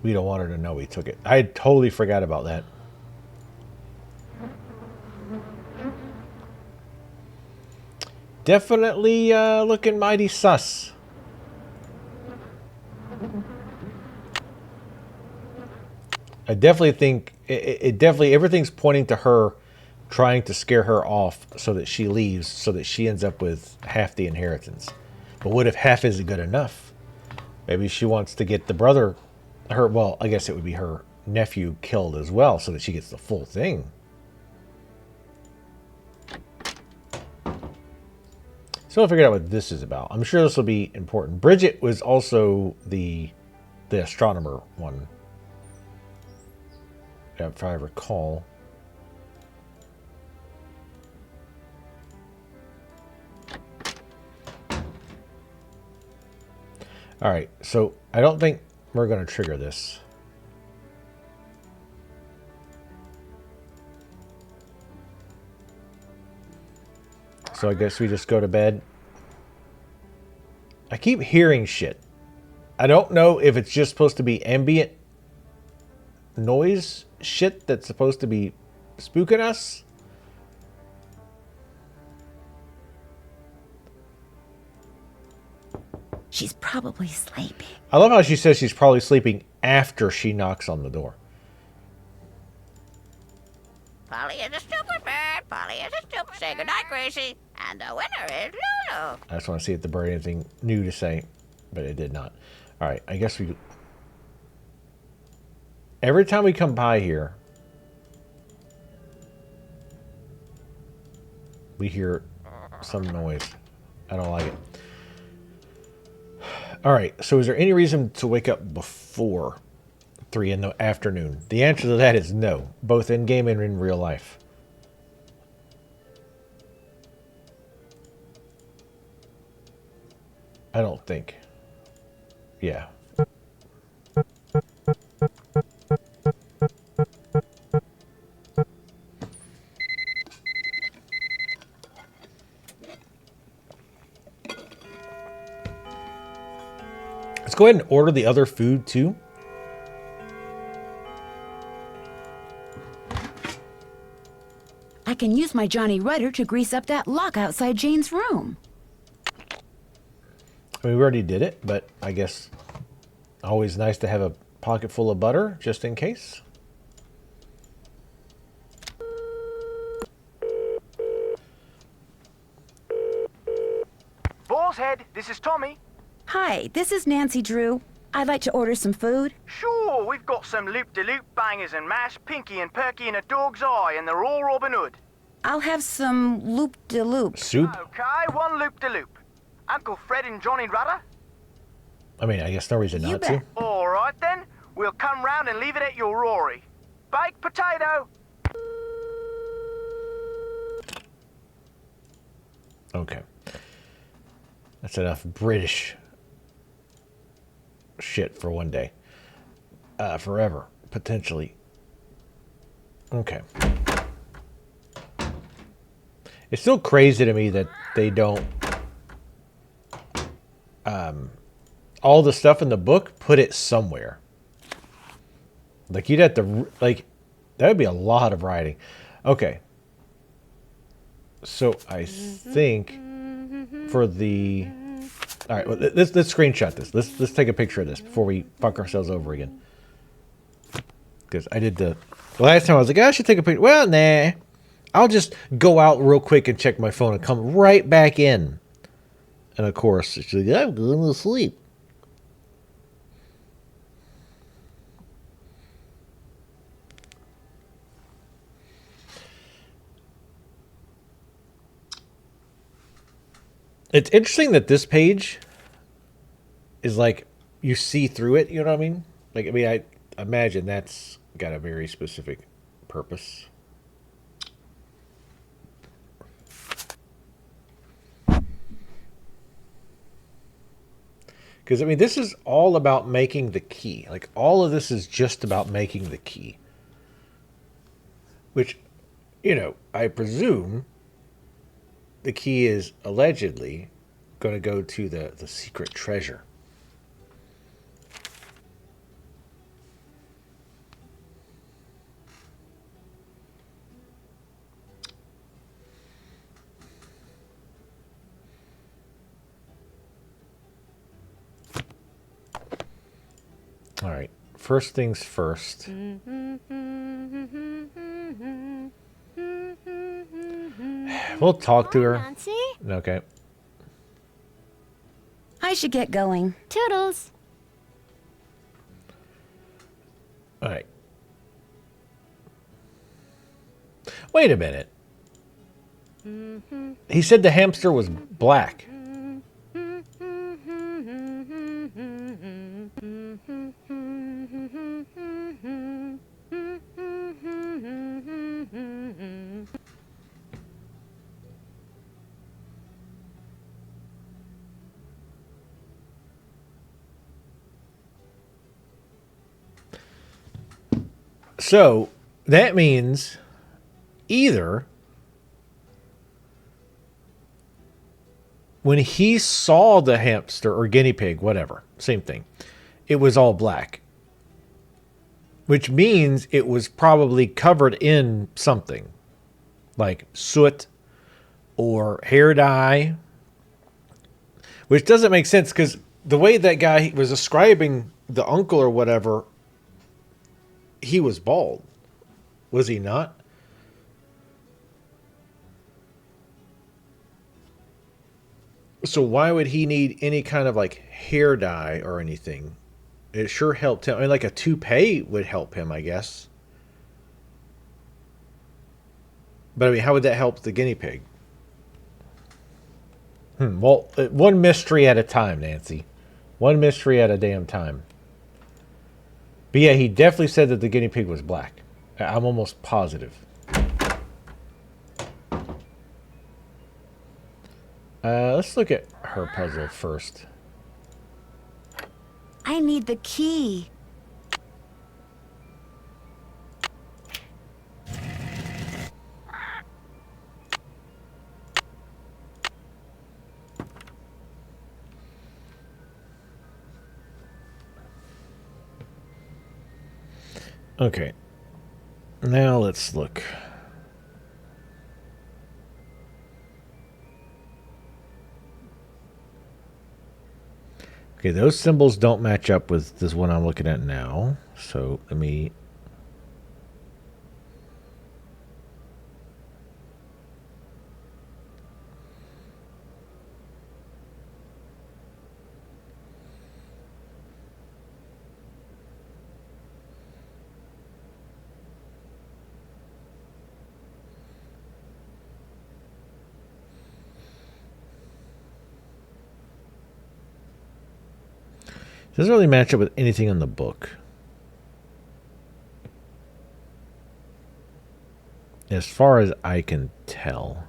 we don't want her to know we took it. I totally forgot about that. definitely looking mighty sus. I definitely think it definitely everything's pointing to her trying to scare her off so that she leaves, so that she ends up with half the inheritance. But what if half isn't good enough? Maybe she wants to get the brother, well, I guess it would be her nephew killed as well, so that she gets the full thing. So I'll figure out what this is about. I'm sure this will be important. Bridget was also the astronomer one, if I recall. All right, so I don't think we're going to trigger this. So I guess we just go to bed. I keep hearing shit. I don't know if it's just supposed to be ambient noise shit that's supposed to be spooking us. She's probably sleeping. I love how she says she's probably sleeping after she knocks on the door. Polly is a stupid bird. Polly is a stupid. Say goodnight, Gracie. And the winner is Lulu. I just want to see if the bird had anything new to say, but it did not. All right, I guess we... Every time we come by here, we hear some noise. I don't like it. All right, so is there any reason to wake up before 3 in the afternoon? The answer to that is no, both in-game and in real life. I don't think. Yeah. Let's go ahead and order the other food too. I can use my Johnny Rudder to grease up that lock outside Jane's room. I mean, we already did it, but I guess always nice to have a pocket full of butter just in case. Boar's Head, this is Tommy. Hi, this is Nancy Drew. I'd like to order some food. Sure, we've got some loop-de-loop bangers and mash, pinky and perky and a dog's eye, and they're all Robin Hood. I'll have some loop-de-loop. Soup? Okay, one loop-de-loop. Uncle Fred and Johnny Rudder? I mean, I guess no reason You not bet. to. All right then, we'll come round and leave it at your Rory. Baked potato. Okay. That's enough British shit for one day. Forever, potentially. Okay. It's still crazy to me that they don't... all the stuff in the book, put it somewhere. Like, you'd have to... Like, that would be a lot of writing. Okay. So, I think... For the... All right, well, let's screenshot this. Let's take a picture of this before we fuck ourselves over again. Because I did the last time I was like, I should take a picture. Well, nah. I'll just go out real quick and check my phone and come right back in. And of course, she's like, I'm going to sleep. It's interesting that this page is like, you see through it, you know what I mean? Like, I mean, I imagine that's got a very specific purpose. Because, I mean, this is all about making the key. Like, all of this is just about making the key. Which, you know, I presume the key is allegedly going to go to the secret treasure. All right. First things first. We'll talk to Hi, her. Nancy. Okay. I should get going. Toodles. All right. Wait a minute. He said the hamster was black. So that means either when he saw the hamster or guinea pig, whatever, same thing, it was all black, which means it was probably covered in something like soot or hair dye, which doesn't make sense because the way that guy was describing the uncle or whatever, he was bald. Was he not? So why would he need any kind of like hair dye or anything? It sure helped him. I mean, like a toupee would help him, I guess. But I mean, how would that help the guinea pig? Well, one mystery at a time, Nancy. One mystery at a damn time. But yeah, he definitely said that the guinea pig was black. I'm almost positive. Let's look at her puzzle first. I need the key. Okay. Now let's look. Okay, those symbols don't match up with this one I'm looking at now. So let me... doesn't really match up with anything in the book. As far as I can tell.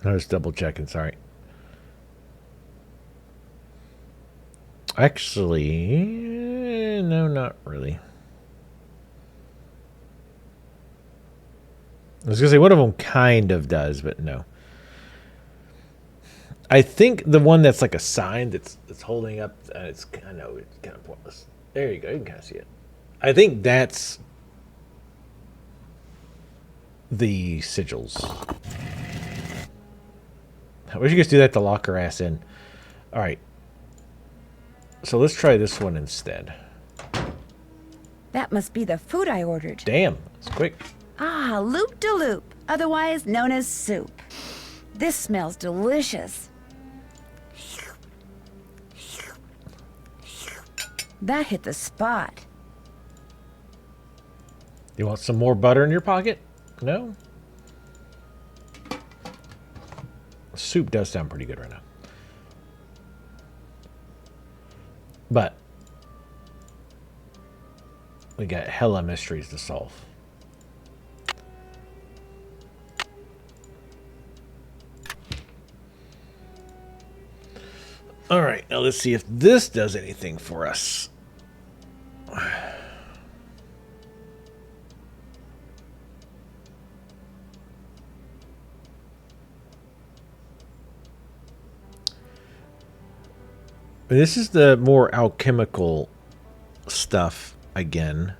I was double checking, sorry. Actually, no, not really. I was going to say one of them kind of does, but no. I think the one that's like a sign that's holding up, it's kind of pointless. There you go, you can kind of see it. I think that's the sigils. I wish you could do that to lock her ass in. All right. So let's try this one instead. That must be the food I ordered. Damn, it's quick. Ah, loop-de-loop, otherwise known as soup. This smells delicious. That hit the spot. You want some more butter in your pocket? No? Soup does sound pretty good right now. But we got hella mysteries to solve. All right, now let's see if this does anything for us. This is the more alchemical stuff again.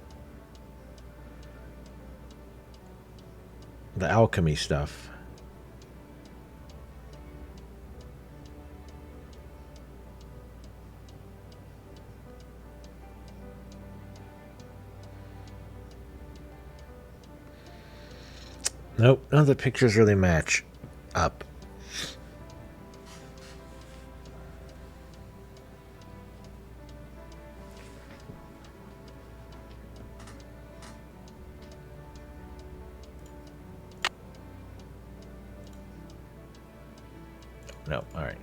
The alchemy stuff. Nope, none of the pictures really match up. No, alright.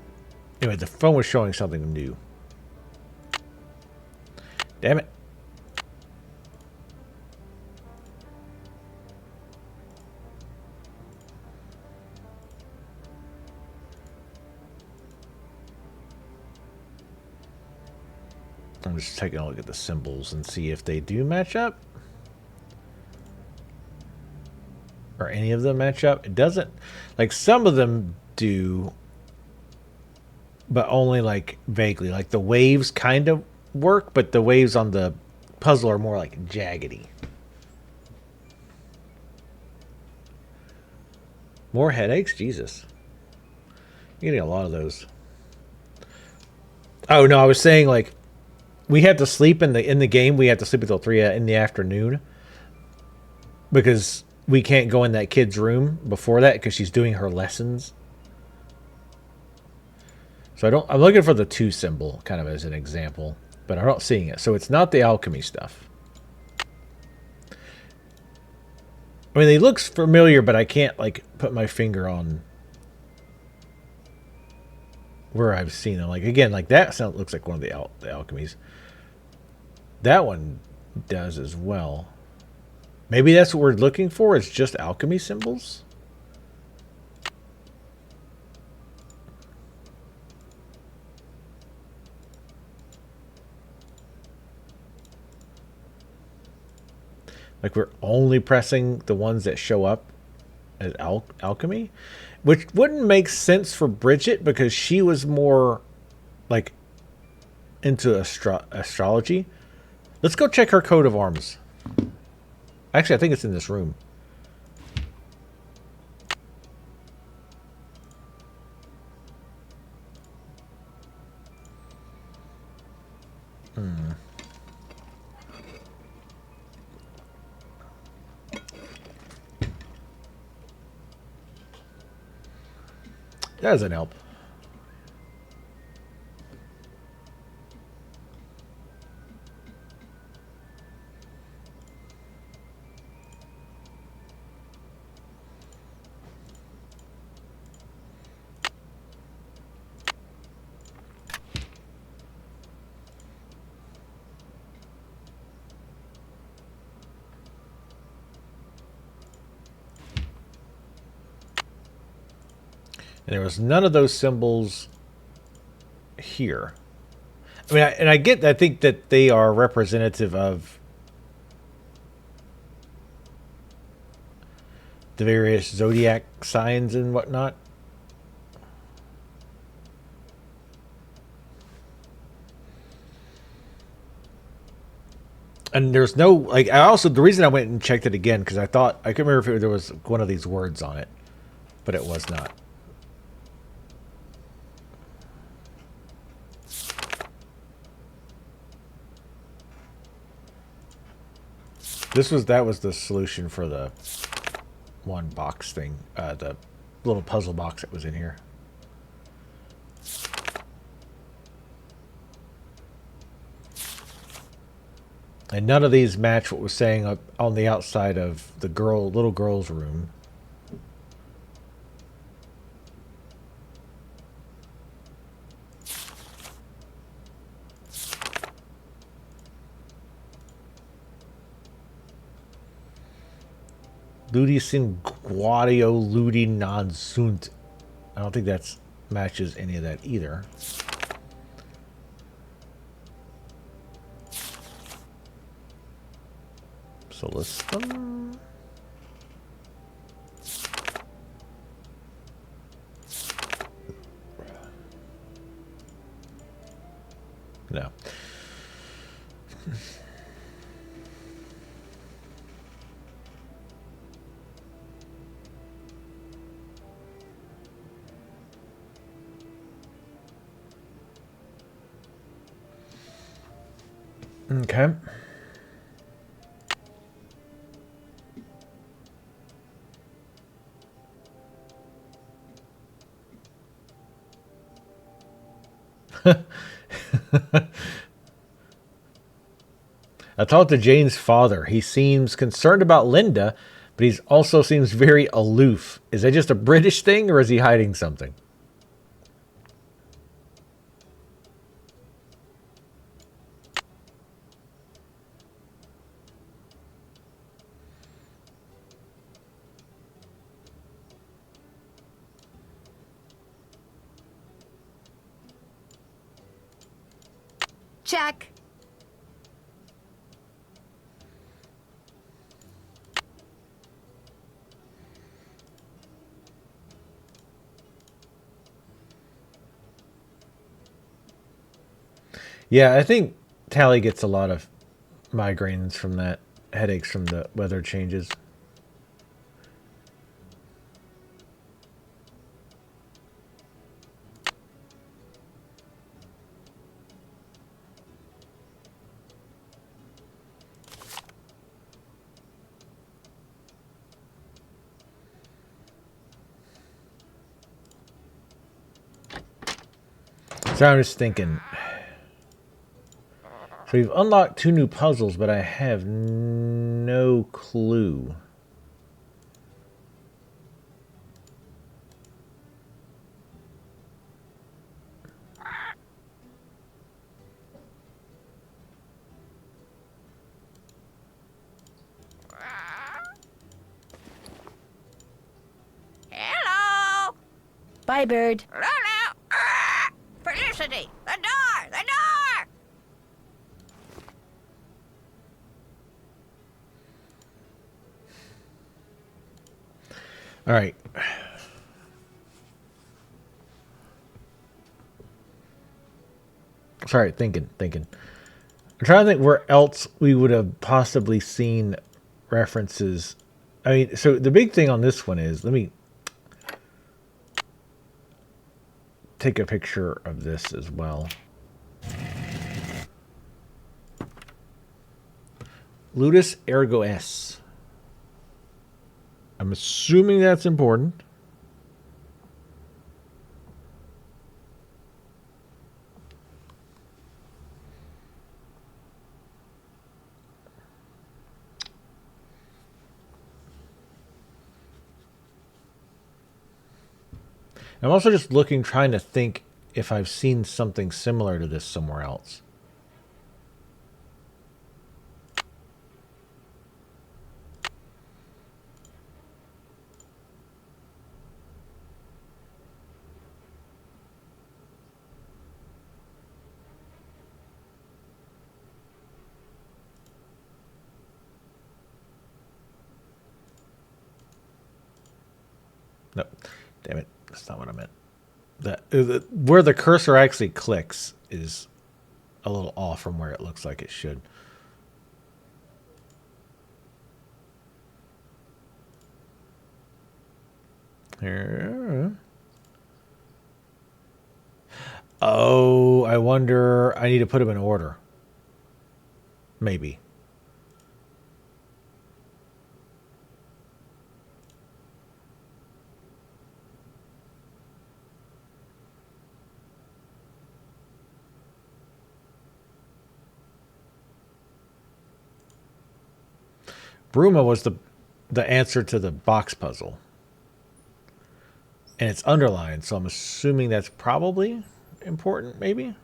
Anyway, the phone was showing something new. Damn it. I'm just taking a look at the symbols and see if they do match up. Or any of them match up. It doesn't. Like, some of them do, but only like vaguely. Like the waves kind of work, but the waves on the puzzle are more like jaggedy. More headaches? Jesus. You're getting a lot of those. Oh no, I was saying like we have to sleep in the game. We have to sleep until 3 in the afternoon because we can't go in that kid's room before that because she's doing her lessons. So I'm looking for the 2 symbol kind of as an example, but I'm not seeing it. So it's not the alchemy stuff. I mean, it looks familiar, but I can't like put my finger on where I've seen them. Like again, like that looks like one of the alchemies. That one does as well. Maybe that's what we're looking for. It's just alchemy symbols. Like we're only pressing the ones that show up as alchemy, which wouldn't make sense for Bridget because she was more like into astrology. Let's go check her coat of arms. Actually, I think it's in this room. That doesn't help. And there was none of those symbols here. I mean, I think that they are representative of the various zodiac signs and whatnot. And there's no, like, the reason I went and checked it again, because I couldn't remember if there was one of these words on it, but it was not. That was the solution for the one box thing, the little puzzle box that was in here. And none of these match what was saying up on the outside of the little girl's room. Ludi sin guadio ludi non sunt. I don't think that matches any of that either. So list them. Okay. I talked to Jane's father. He seems concerned about Linda, but he also seems very aloof. Is that just a British thing, or is he hiding something? Check. Yeah, I think Tally gets a lot of migraines from that, headaches from the weather changes. So I'm just thinking. So we've unlocked 2 new puzzles, but I have no clue. Hello! Bye, Bird. Lulu! Felicity! The door! The door! All right. Sorry, thinking. I'm trying to think where else we would have possibly seen references. I mean, so the big thing on this one is, let me take a picture of this as well. Ludus ergo S. I'm assuming that's important. I'm also just looking, trying to think if I've seen something similar to this somewhere else. Nope. Damn it. That's not what I meant. Where the cursor actually clicks is a little off from where it looks like it should. Here. Oh, I wonder. I need to put them in order. Maybe. Bruma was the answer to the box puzzle. And it's underlined, so I'm assuming that's probably important, maybe?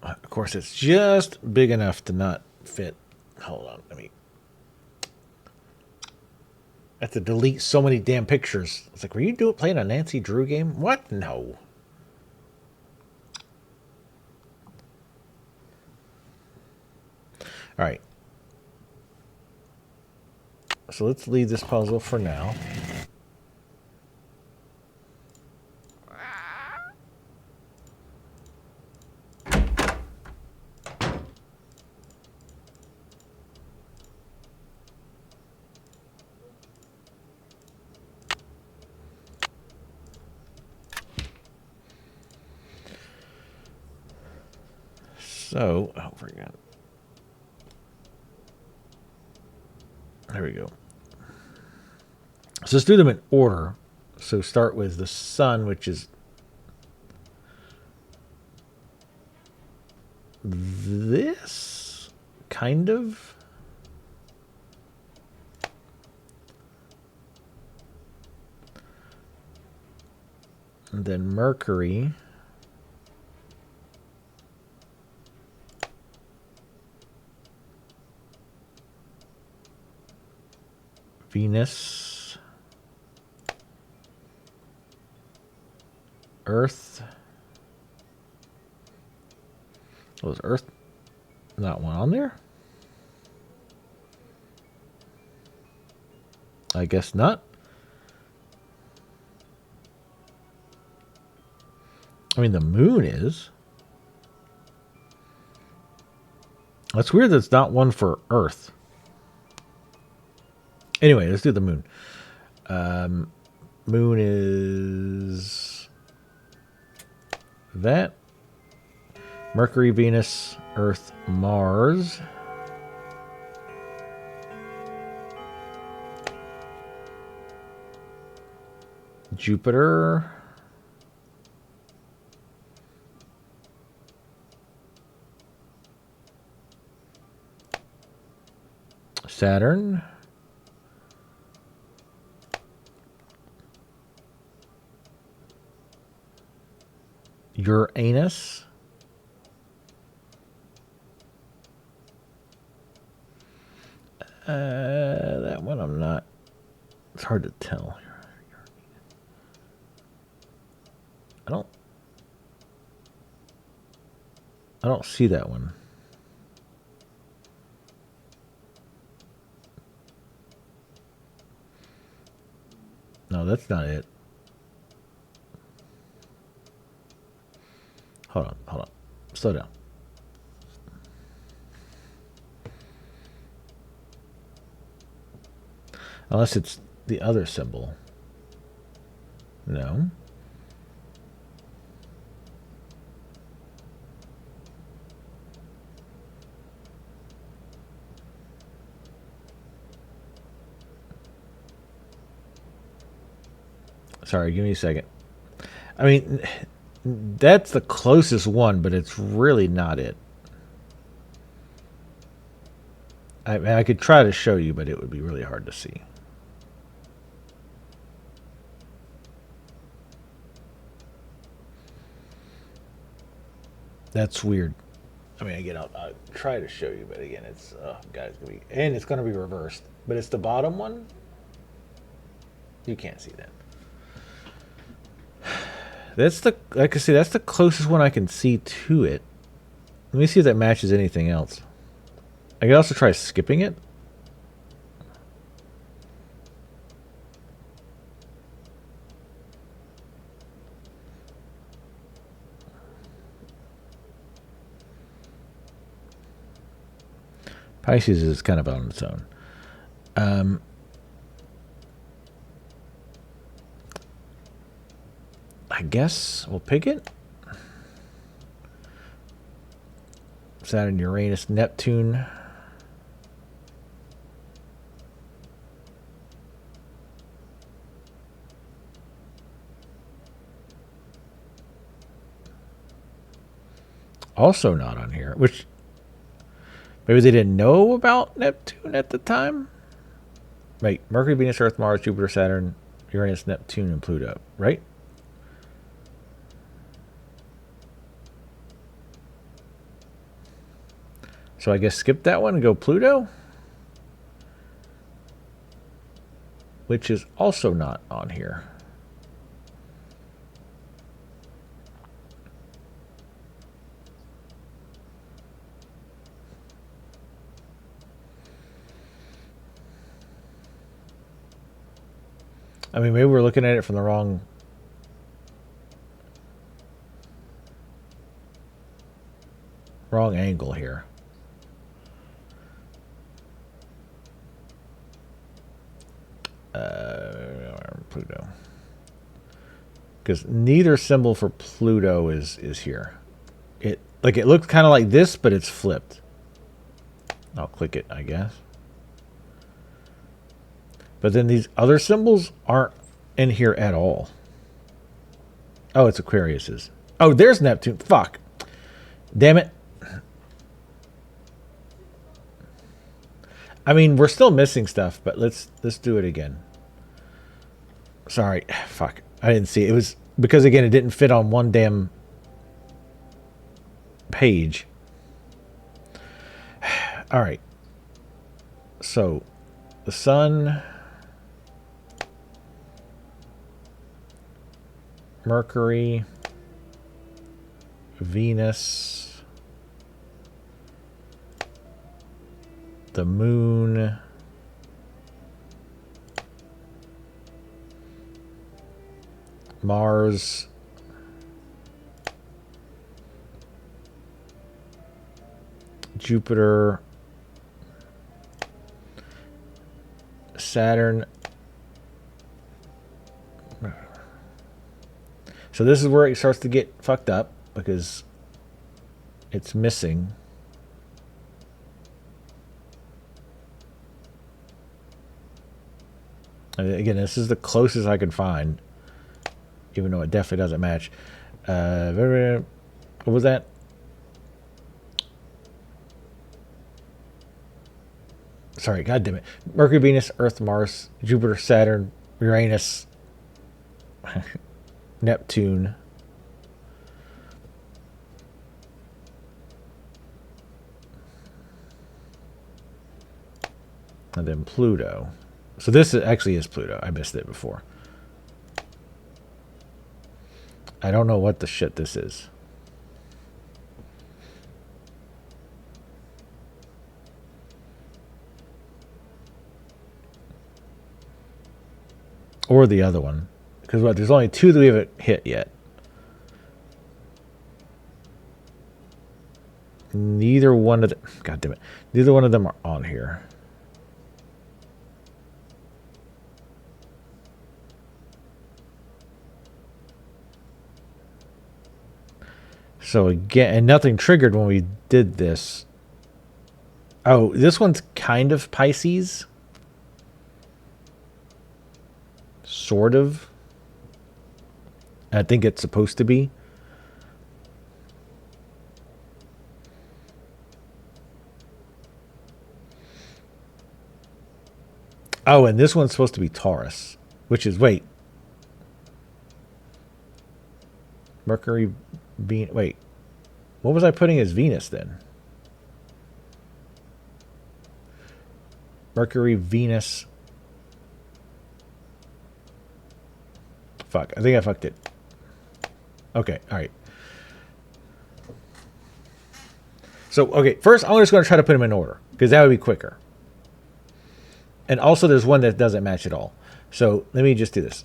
Of course, it's just big enough to not fit. Hold on, let me. I have to delete so many damn pictures. It's like, were you playing a Nancy Drew game? What? No. All right. So let's leave this puzzle for now. So, oh, forgot. There we go. So let's do them in order. So start with the sun, which is this, kind of. And then Mercury. Venus, Earth. Was Earth not one on there? I guess not. I mean, the moon is. That's weird that it's not one for Earth. Anyway, let's do the moon. Moon is that. Mercury, Venus, Earth, Mars. Jupiter. Saturn. Uranus. That one I'm not. It's hard to tell. I don't see that one. No, that's not it. Hold on. Slow down. Unless it's the other symbol. No. Sorry, give me a second. I mean, that's the closest one, but it's really not it. I could try to show you, but it would be really hard to see. That's weird. I mean, again, I'll try to show you, but again, it's guys, it's gonna be reversed. But it's the bottom one. You can't see that. That's the, like I say, that's the closest one I can see to it. Let me see if that matches anything else. I could also try skipping it. Pisces is kind of on its own. I guess we'll pick it. Saturn, Uranus, Neptune. Also not on here, which maybe they didn't know about Neptune at the time. Right, Mercury, Venus, Earth, Mars, Jupiter, Saturn, Uranus, Neptune, and Pluto, right? So I guess skip that one and go Pluto, which is also not on here. I mean, maybe we're looking at it from the wrong... wrong angle here. Pluto. Because neither symbol for Pluto is here. It looks kind of like this, but it's flipped. I'll click it, I guess. But then these other symbols aren't in here at all. Oh, it's Aquarius's. Oh, there's Neptune. Fuck. Damn it. I mean, we're still missing stuff, but let's do it again. Sorry. Fuck. I didn't see it. It was because, again, it didn't fit on one damn page. All right. So, the sun, Mercury, Venus, the moon, Mars, Jupiter, Saturn. So this is where it starts to get fucked up because it's missing. And again, this is the closest I could find, even though it definitely doesn't match. What was that? Sorry, God damn it. Mercury, Venus, Earth, Mars, Jupiter, Saturn, Uranus, Neptune. And then Pluto. So this actually is Pluto. I missed it before. I don't know what the shit this is. Or the other one. Because what? There's only two that we haven't hit yet. Neither one of them... God damn it. Neither one of them are on here. So again, and nothing triggered when we did this. Oh, this one's kind of Pisces. Sort of. I think it's supposed to be. Oh, and this one's supposed to be Taurus, which is, wait. Mercury, Venus, wait. What was I putting as Venus then? Mercury, Venus. Fuck, I think I fucked it. Okay, alright. So, okay, first I'm just going to try to put them in order, because that would be quicker. And also there's one that doesn't match at all. So, let me just do this.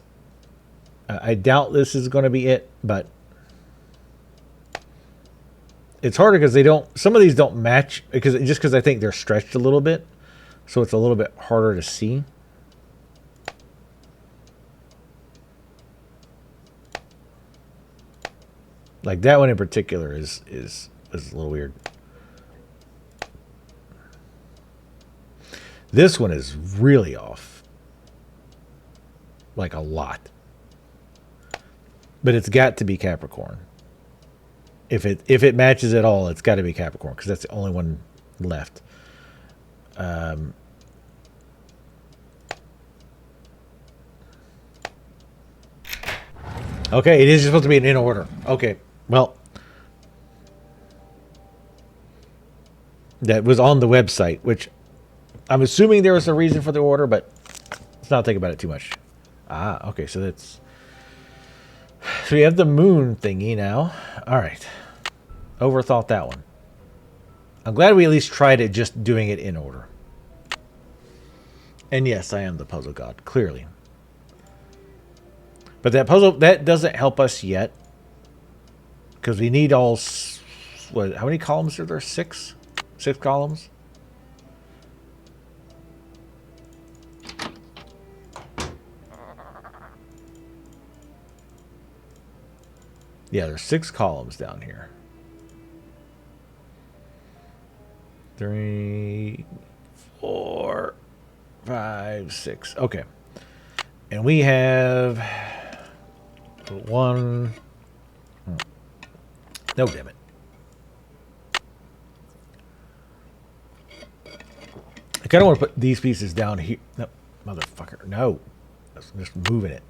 I doubt this is going to be it, but it's harder because they don't, some of these don't match, because I think they're stretched a little bit. So it's a little bit harder to see. Like that one in particular is a little weird. This one is really off. Like a lot. But it's got to be Capricorn. If it matches at all, it's got to be Capricorn because that's the only one left. Okay, it is supposed to be in order. Okay, well, that was on the website, which I'm assuming there was a reason for the order, but let's not think about it too much. Ah, okay, so that's... So we have the moon thingy now. All right. Overthought that one. I'm glad we at least tried it just doing it in order. And yes, I am the puzzle god, clearly. But that puzzle, that doesn't help us yet. Because we need all... What, how many columns are there? 6? 6 columns? Yeah, there's 6 columns down here. 3, 4, 5, 6. Okay. And we have 1. No, damn it. I kind of want to put these pieces down here. No, motherfucker. No. I'm just moving it.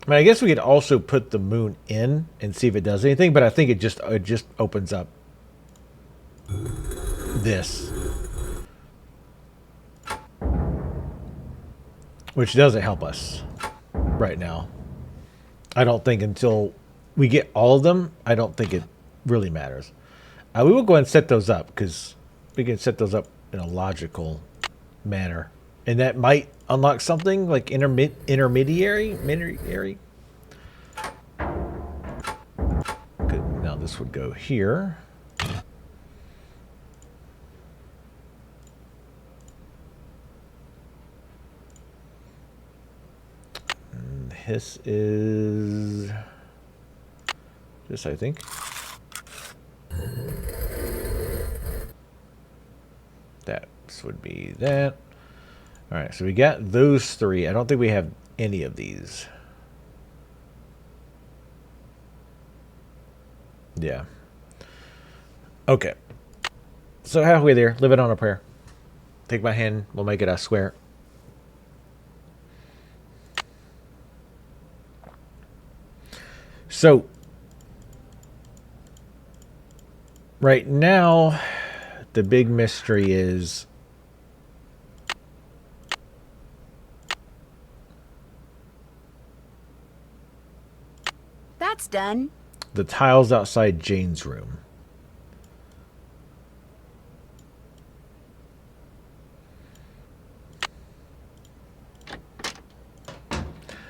I mean, I guess we could also put the moon in and see if it does anything, but I think it just opens up this. Which doesn't help us right now. I don't think until we get all of them, I don't think it really matters. We will go ahead and set those up because we can set those up in a logical manner. And that might unlock something like intermediary. Good. Now this would go here. And this is this, I think. That would be that. All right, so we got those 3. I don't think we have any of these. Yeah. Okay. So halfway there, live it on a prayer. Take my hand, we'll make it, I swear. So, right now, the big mystery is That's done. the tiles outside Jane's room.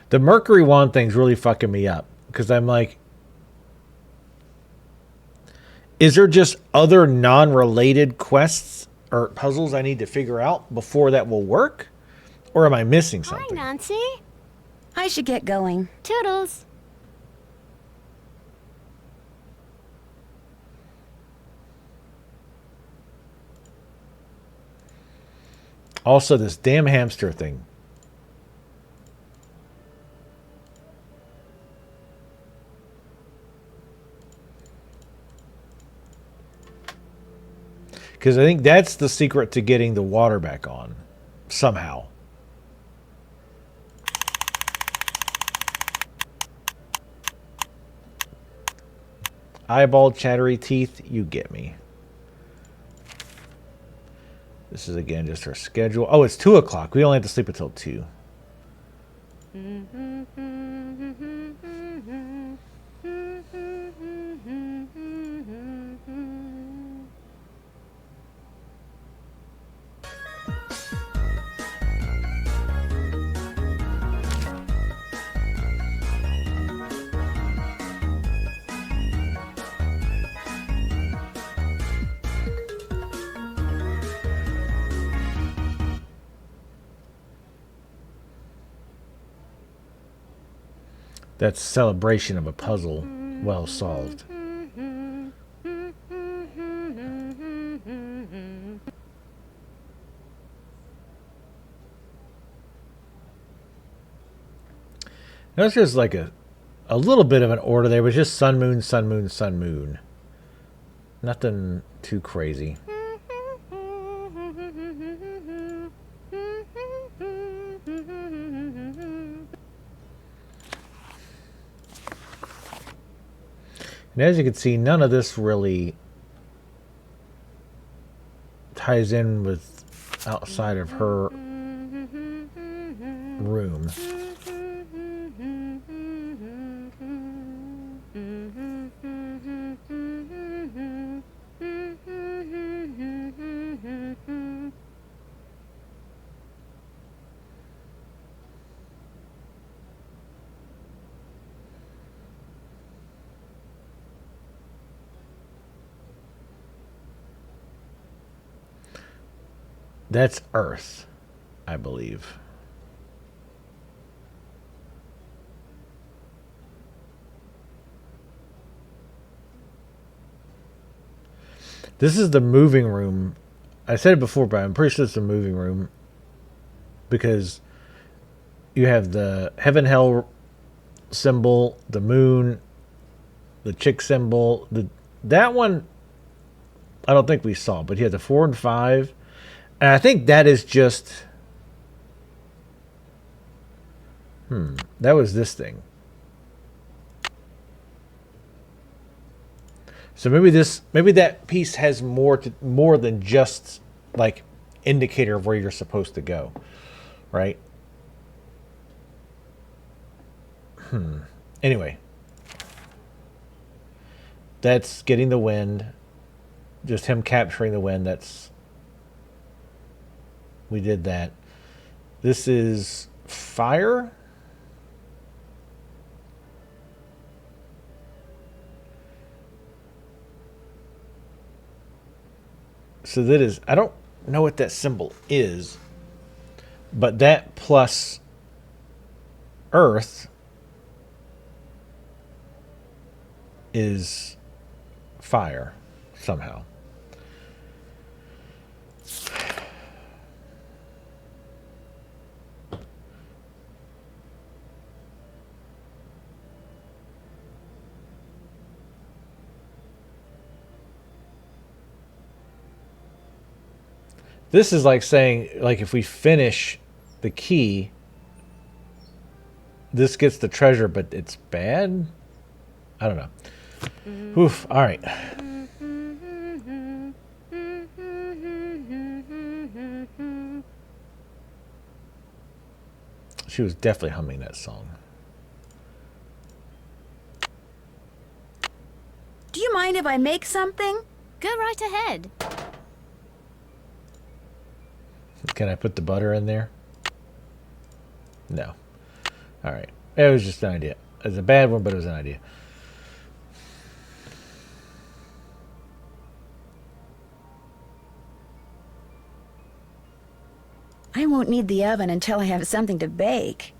The Mercury wand thing's really fucking me up because I'm like, is there just other non-related quests or puzzles I need to figure out before that will work? Or am I missing something? Hi, Nancy. I should get going. Toodles. Also, this damn hamster thing. Because I think that's the secret to getting the water back on. Somehow. Eyeball, chattery teeth, you get me. This is again just our schedule. Oh, it's 2 o'clock. We only have to sleep until 2. That's celebration of a puzzle well solved. That's just like a little bit of an order there, but just sun, moon, sun, moon, sun, moon. Nothing too crazy. And as you can see, none of this really ties in with outside of her room. That's Earth, I believe. This is the moving room. I said it before, but I'm pretty sure it's the moving room. Because you have the heaven hell symbol, the moon, the chick symbol. That one I don't think we saw, but you have the 4 and 5. And I think that is just that was this thing. So maybe that piece has more than just like indicator of where you're supposed to go, right? Anyway, that's getting the wind. Just him capturing the wind. We did that. This is fire. So that is, I don't know what that symbol is, but that plus Earth is fire somehow. This is like saying, like, if we finish the key, this gets the treasure, but it's bad? I don't know. Oof. All right. She was definitely humming that song. Do you mind if I make something? Go right ahead. Can I put the butter in there? No. All right. It was just an idea. It was a bad one, but it was an idea. I won't need the oven until I have something to bake.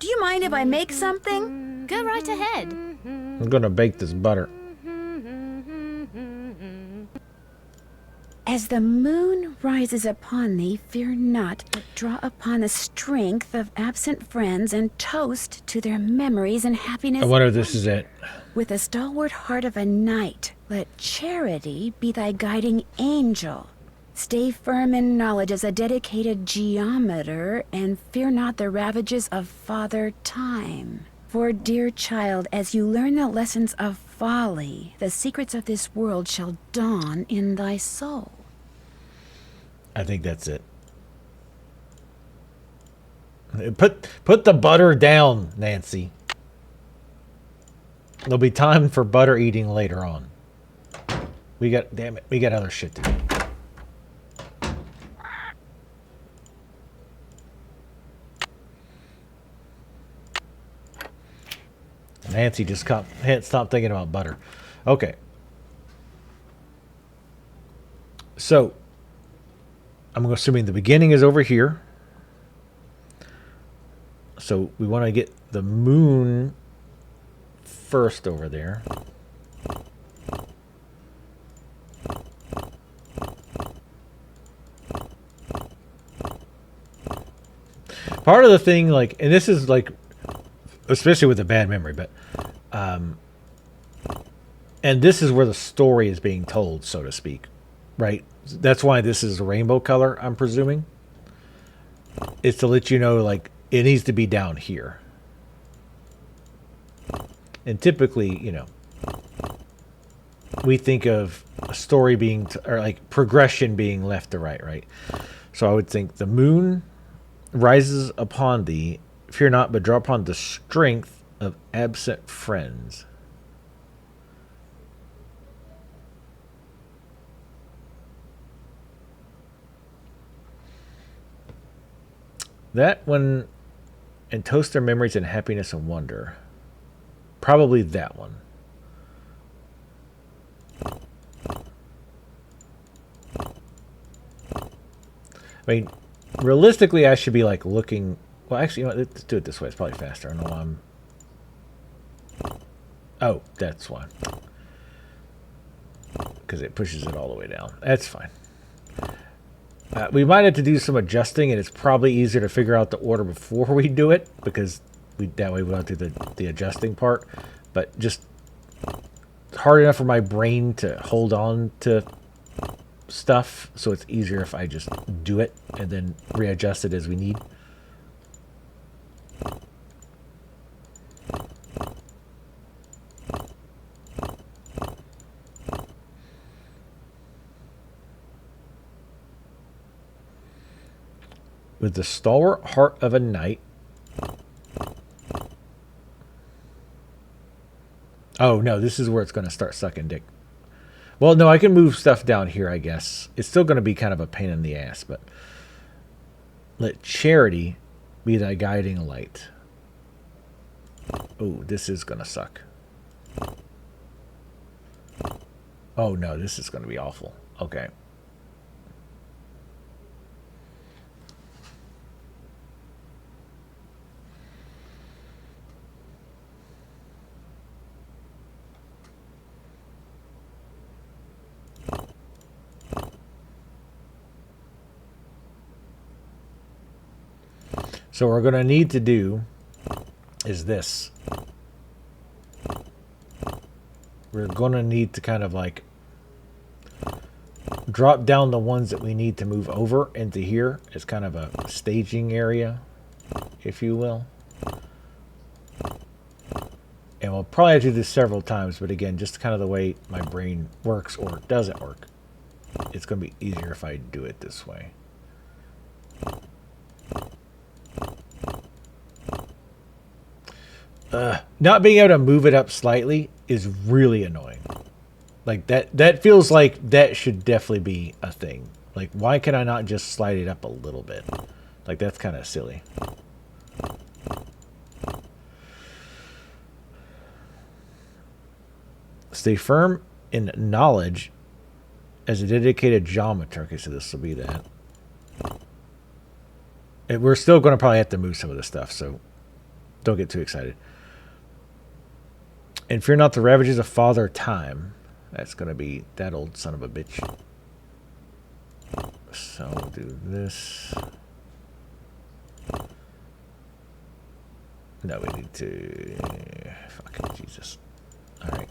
Do you mind if I make something? Go right ahead. I'm going to bake this butter. As the moon rises upon thee, fear not, but draw upon the strength of absent friends and toast to their memories and happiness. I wonder if this is it. With the stalwart heart of a knight, let charity be thy guiding angel. Stay firm in knowledge as a dedicated geometer, and fear not the ravages of Father Time. For, dear child, as you learn the lessons of folly, the secrets of this world shall dawn in thy soul. I think that's it. Put the butter down, Nancy. There'll be time for butter eating later on. Damn it, we got other shit to do. Nancy just can't stop thinking about butter. Okay. So, I'm assuming the beginning is over here. So, we want to get the moon first over there. Part of the thing, like, and this is like, especially with a bad memory, but and this is where the story is being told, so to speak, right? That's why this is a rainbow color, I'm presuming. It's to let you know, like, it needs to be down here. And typically, you know, we think of a story being, or like progression being left to right, right? So I would think the moon rises upon thee, fear not, but draw upon the strength of absent friends. That one, and toast their memories in happiness and wonder. Probably that one. I mean, realistically, I should be like looking. Well, actually, you know what? Let's do it this way. It's probably faster. I don't know why I'm. Oh, that's why. Because it pushes it all the way down. That's fine. We might have to do some adjusting, and it's probably easier to figure out the order before we do it, because that way we don't do the adjusting part. But just hard enough for my brain to hold on to stuff, so it's easier if I just do it and then readjust it as we need. With the stalwart heart of a knight. Oh, no, this is where it's going to start sucking dick. Well, no, I can move stuff down here, I guess. It's still going to be kind of a pain in the ass, but... Let charity be thy guiding light. Oh, this is going to suck. Oh, no, this is going to be awful. Okay. So what we're going to need to do is this. We're going to need to kind of like drop down the ones that we need to move over into here as kind of a staging area, if you will. And we'll probably have to do this several times, but again, just kind of the way my brain works or doesn't work, it's going to be easier if I do it this way. Not being able to move it up slightly is really annoying. Like that feels like that should definitely be a thing. Like, why can I not just slide it up a little bit? Like, that's kind of silly. Stay firm in knowledge as a dedicated geometer. Okay, so this will be that. And we're still going to probably have to move some of this stuff, so don't get too excited. And fear not the ravages of Father Time. That's going to be that old son of a bitch. So we'll do this. No, we need to... Fucking Jesus. Alright.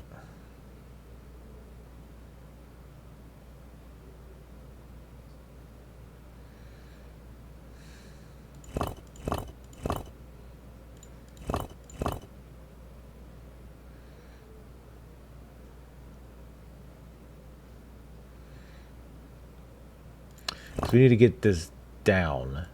So we need to get this down.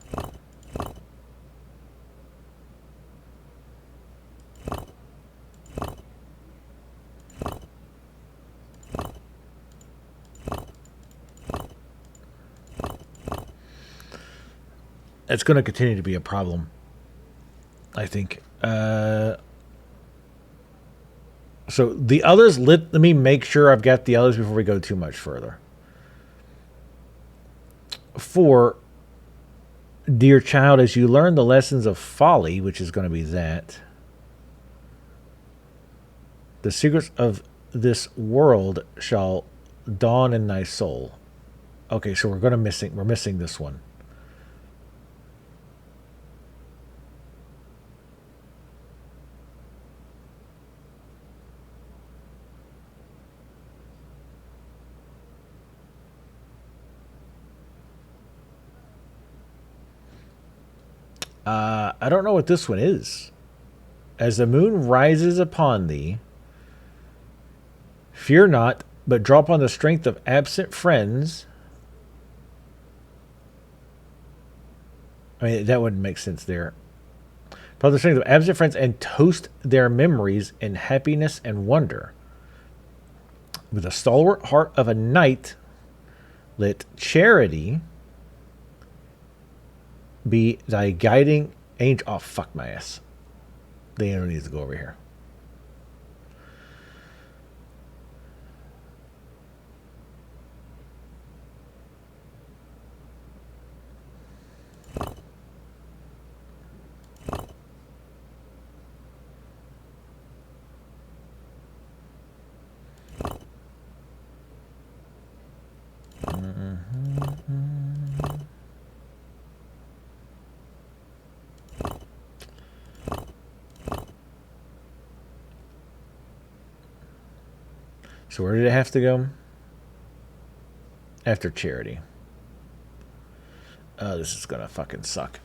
It's going to continue to be a problem, I think. So the others, let me make sure I've got the others before we go too much further. For dear child, as you learn the lessons of folly, which is going to be that, the secrets of this world shall dawn in thy soul. Okay, so we're missing this one. I don't know what this one is. As the moon rises upon thee, fear not, but draw upon the strength of absent friends. I mean, that wouldn't make sense there. Upon the strength of absent friends and toast their memories in happiness and wonder. With the stalwart heart of a knight, let charity be thy guiding angel. Oh, fuck my ass. The arrow needs to go over here. So where did it have to go? After Charity. Oh, this is gonna fucking suck.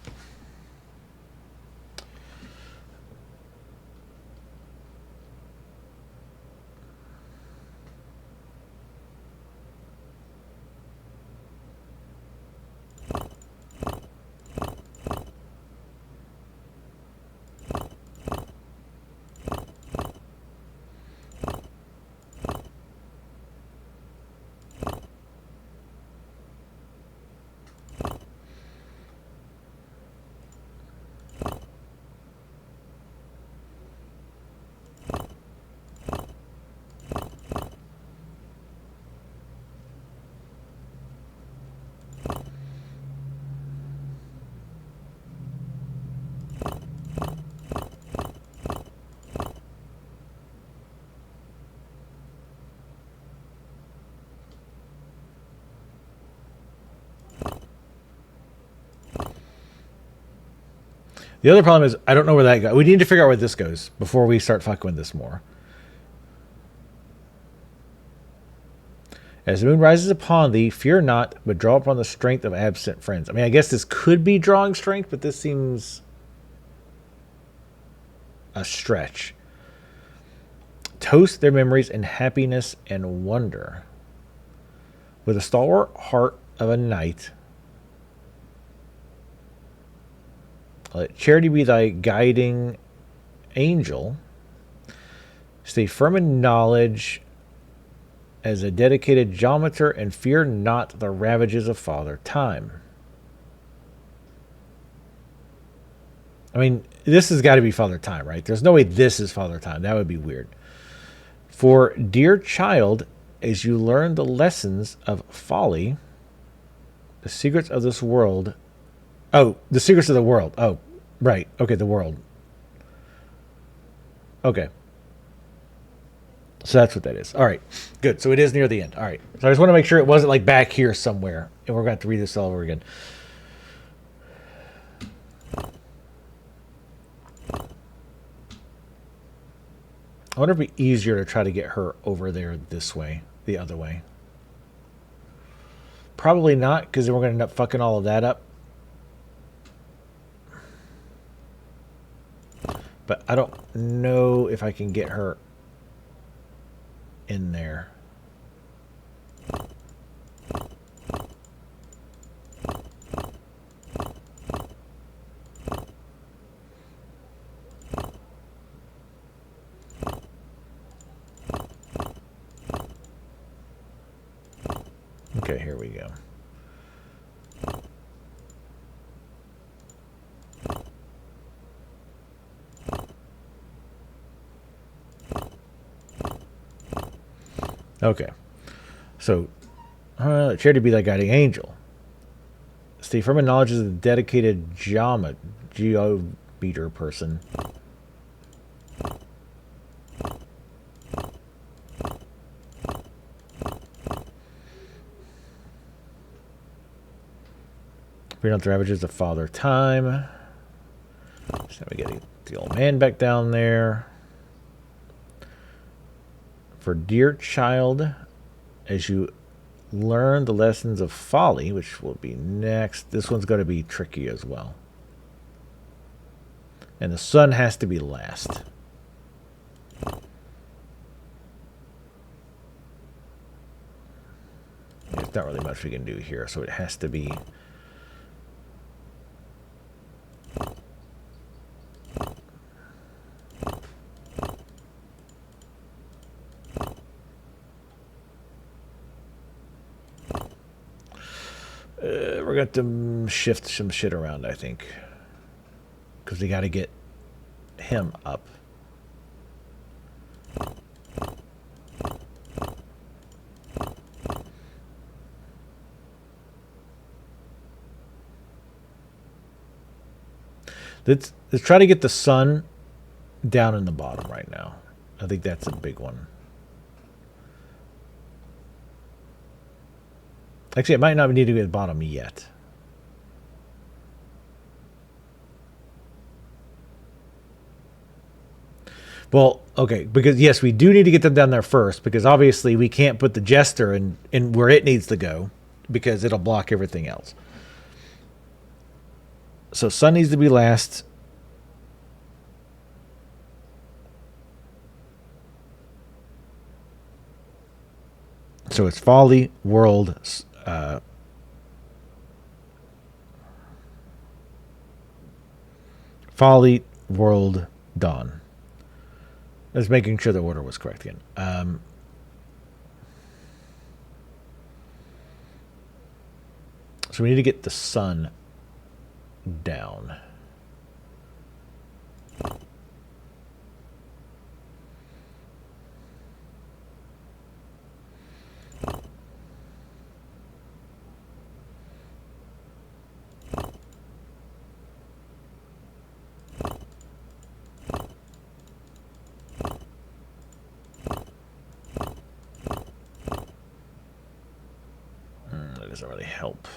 The other problem is I don't know where that goes. We need to figure out where this goes before we start fucking with this more. As the moon rises upon thee, fear not, but draw upon the strength of absent friends. I mean, I guess this could be drawing strength, but this seems a stretch. Toast their memories in happiness and wonder. With a stalwart heart of a knight, let charity be thy guiding angel. Stay firm in knowledge as a dedicated geometer, and fear not the ravages of Father Time. I mean, this has got to be Father Time, right? There's no way this is Father Time. That would be weird. For, dear child, as you learn the lessons of folly, the secrets of this world... Oh, the secrets of the world. Oh, right. Okay, the world. Okay. So that's what that is. All right, good. So it is near the end. All right. So I just want to make sure it wasn't like back here somewhere, and we're going to have to read this all over again. I wonder if it'd be easier to try to get her over there this way, the other way. Probably not, because then we're going to end up fucking all of that up. But I don't know if I can get her in there. Okay, here we go. Okay, so charity be thy guiding angel. Stay firm in knowledge as a dedicated geometer person. Fear not the ravages of Father Time. So we get the old man back down there. For dear child, as you learn the lessons of folly, which will be next, this one's going to be tricky as well. And the sun has to be last. There's not really much we can do here, so it has to be... we're going to shift some shit around, I think. Because we got to get him up. Let's try to get the sun down in the bottom right now. I think that's a big one. Actually, it might not need to be at the bottom yet. Well, okay, because yes, we do need to get them down there first, because obviously we can't put the Jester in where it needs to go, because it'll block everything else. So Sun needs to be last. So it's Folly, World, Folly, World, Dawn. Just making sure the order was correct again. So we need to get the Sun down. That doesn't really help.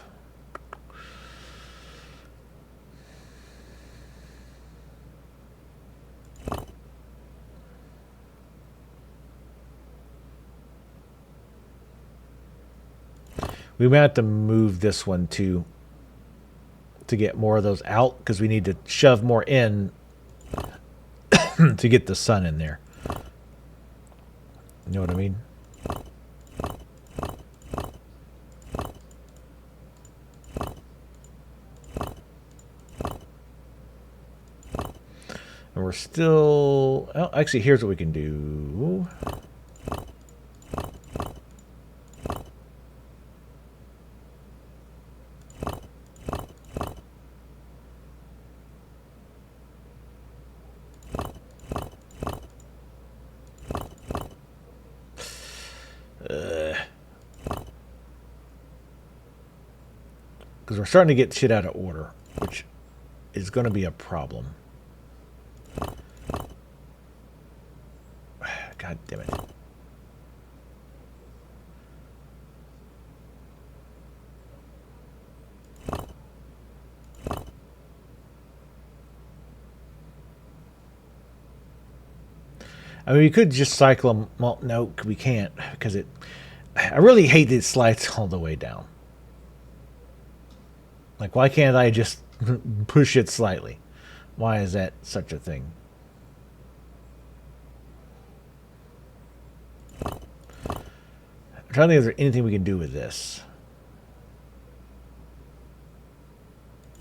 We might have to move this one too to get more of those out, because we need to shove more in to get the Sun in there. You know what I mean? And we're still... Oh, actually, here's what we can do. Because we're starting to get shit out of order, which is going to be a problem. God damn it. I mean, we could just cycle them. Well, no, we can't, because it... I really hate that it slides all the way down. Like, why can't I just push it slightly? Why is that such a thing? I'm trying to think if there's anything we can do with this.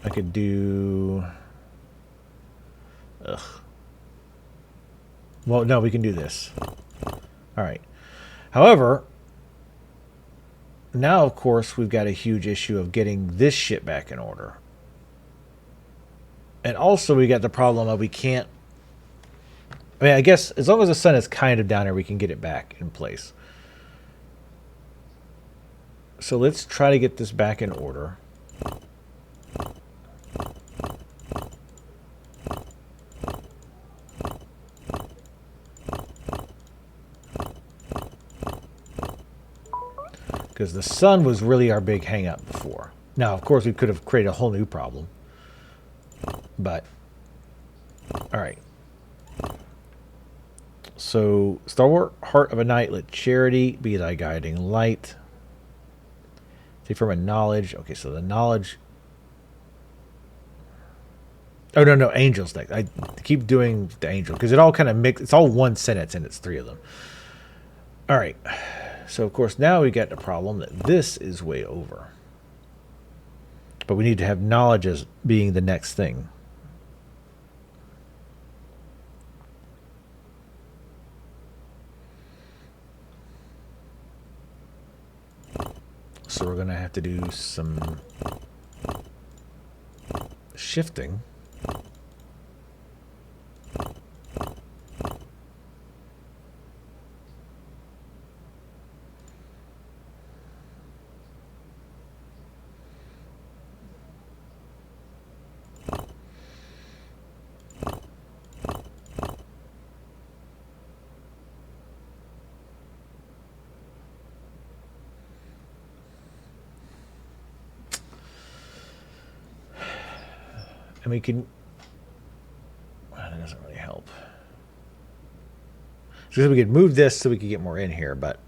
I could do... Ugh. Well, no, we can do this. Alright. However... Now, of course, we've got a huge issue of getting this shit back in order. And also, we got the problem of we can't... I mean, I guess as long as the Sun is kind of down here, we can get it back in place. So let's try to get this back in order. Because the Sun was really our big hang-up before. Now, of course, we could have created a whole new problem. But, alright. So, Stalwart, Heart of a Knight, let charity be thy guiding light. Take from a knowledge. Okay, so the knowledge... Oh, no, angels next. I keep doing the angel, because it all kind of mix. It's all one sentence, and it's three of them. Alright. So, of course, now we get the problem that this is way over. But we need to have knowledge as being the next thing. So we're going to have to do some shifting. And we can... Well, that doesn't really help. So we could move this so we could get more in here, but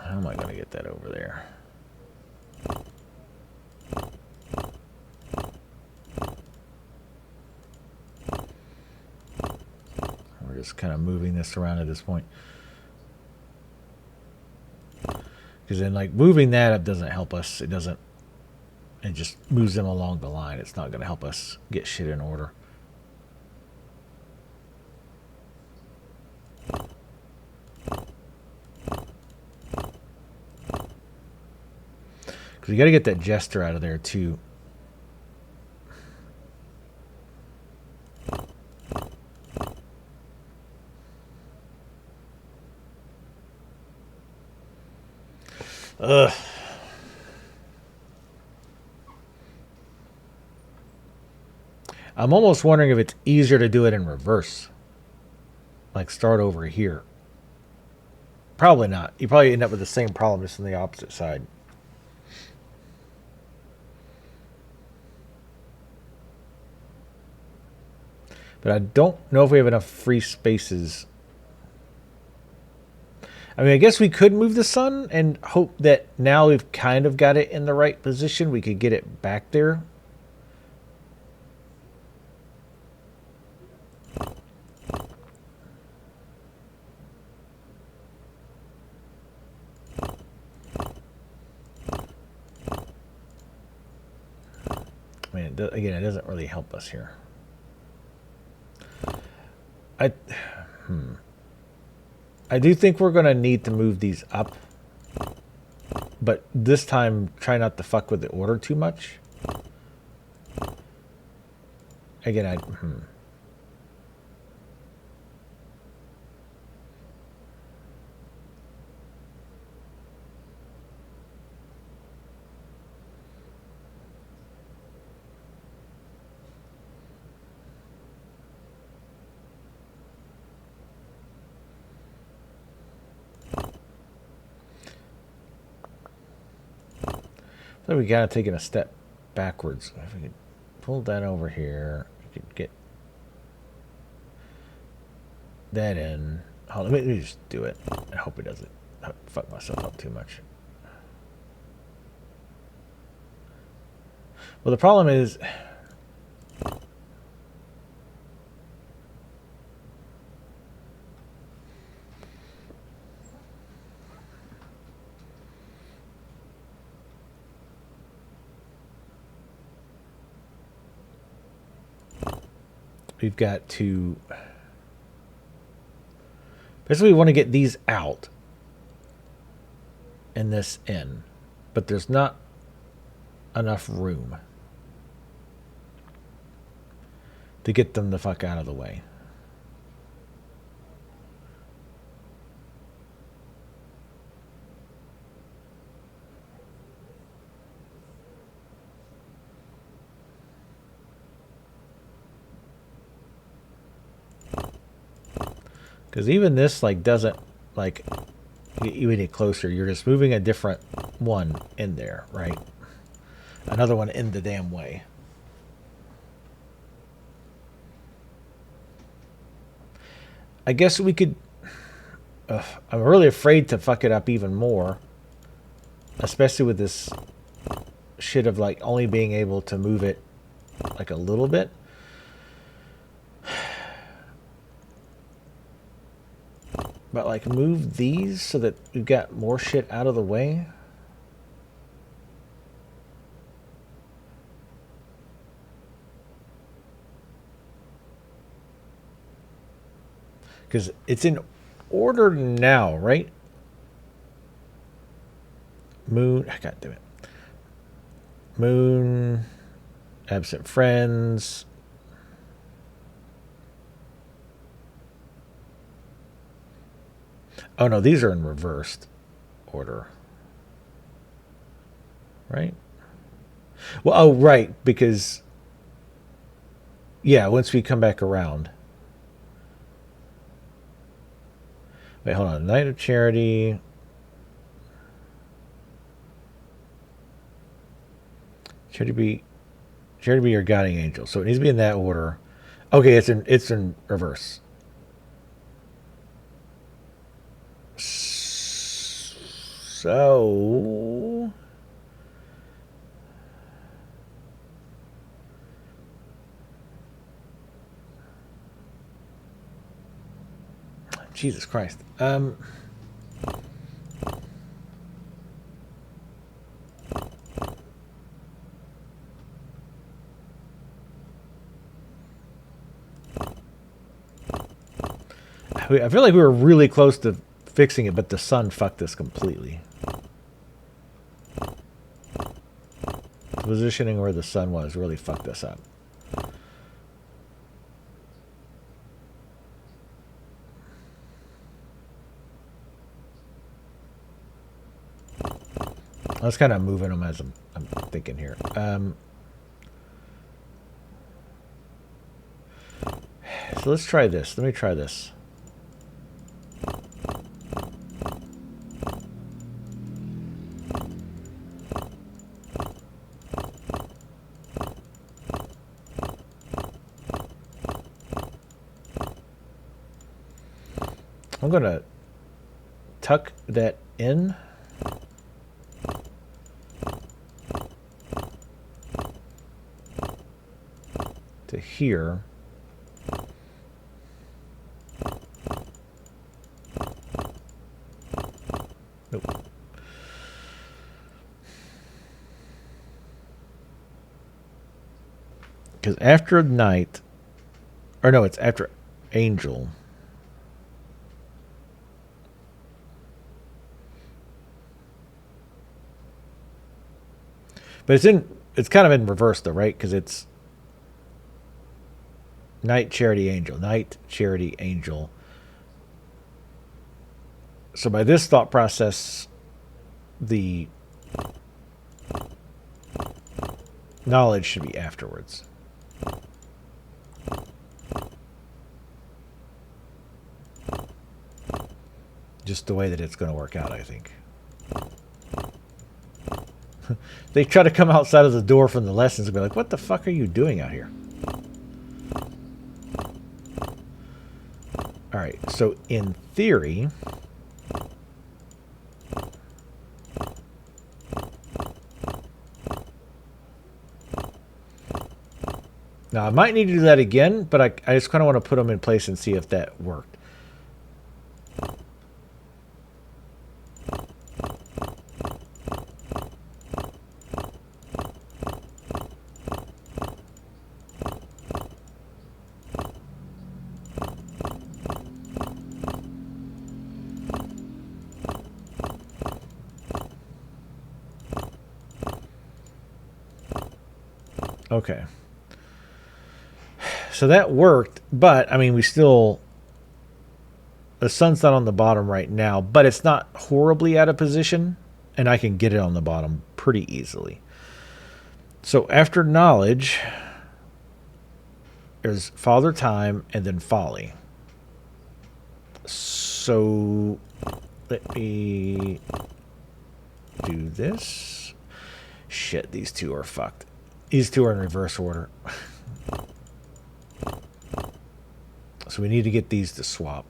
how am I going to get that over there? We're just kind of moving this around at this point. Because then, like, moving that up doesn't help us. It doesn't. It just moves them along the line. It's not going to help us get shit in order. Because we got to get that jester out of there, too. Ugh. I'm almost wondering if it's easier to do it in reverse. Like start over here. Probably not. You probably end up with the same problem just on the opposite side. But I don't know if we have enough free spaces. I mean, I guess we could move the sun and hope that now we've kind of got it in the right position, we could get it back there. I mean, again, it doesn't really help us here. I do think we're going to need to move these up. But this time, try not to fuck with the order too much. Again, so we gotta take it a step backwards. If we could pull that over here, we could get that in. Oh, let me just do it. I hope it doesn't fuck myself up too much. Well, the problem is, we've got to basically we want to get these out and this in, but there's not enough room to get them the fuck out of the way. Because even this, like, doesn't, like, get you any closer. You're just moving a different one in there, right? Another one in the damn way. I guess we could... I'm really afraid to fuck it up even more. Especially with this shit of, like, only being able to move it, like, a little bit. But, like, move these so that we've got more shit out of the way. Because it's in order now, right? Moon. God damn it. Moon. Absent friends. Oh no, these are in reversed order. right? Well, oh, right, because yeah, once we come back around. Wait, hold on. Night of Charity. Charity be your guiding angel. So it needs to be in that order. Okay, it's in reverse. So Jesus Christ. I feel like we were really close to fixing it, but the sun fucked us completely. The positioning where the sun was really fucked us up. I was kind of moving them as I'm thinking here. So let's try this. Let me try this. I'm going to tuck that in. To here. Nope. Because after night, or no, it's after angel. But it's kind of in reverse though, right? Because it's night, charity, angel. Night, charity, angel. So by this thought process, the knowledge should be afterwards. Just the way that it's going to work out, I think. They try to come outside of the door from the lessons and be like, what the fuck are you doing out here? Alright, so in theory... Now, I might need to do that again, but I just kind of want to put them in place and see if that worked. Okay. So that worked, but, I mean, we still... The sun's not on the bottom right now, but it's not horribly out of position, and I can get it on the bottom pretty easily. So after knowledge, there's Father Time and then Folly. So let me do this. Shit, these two are fucked. These two are in reverse order. So we need to get these to swap.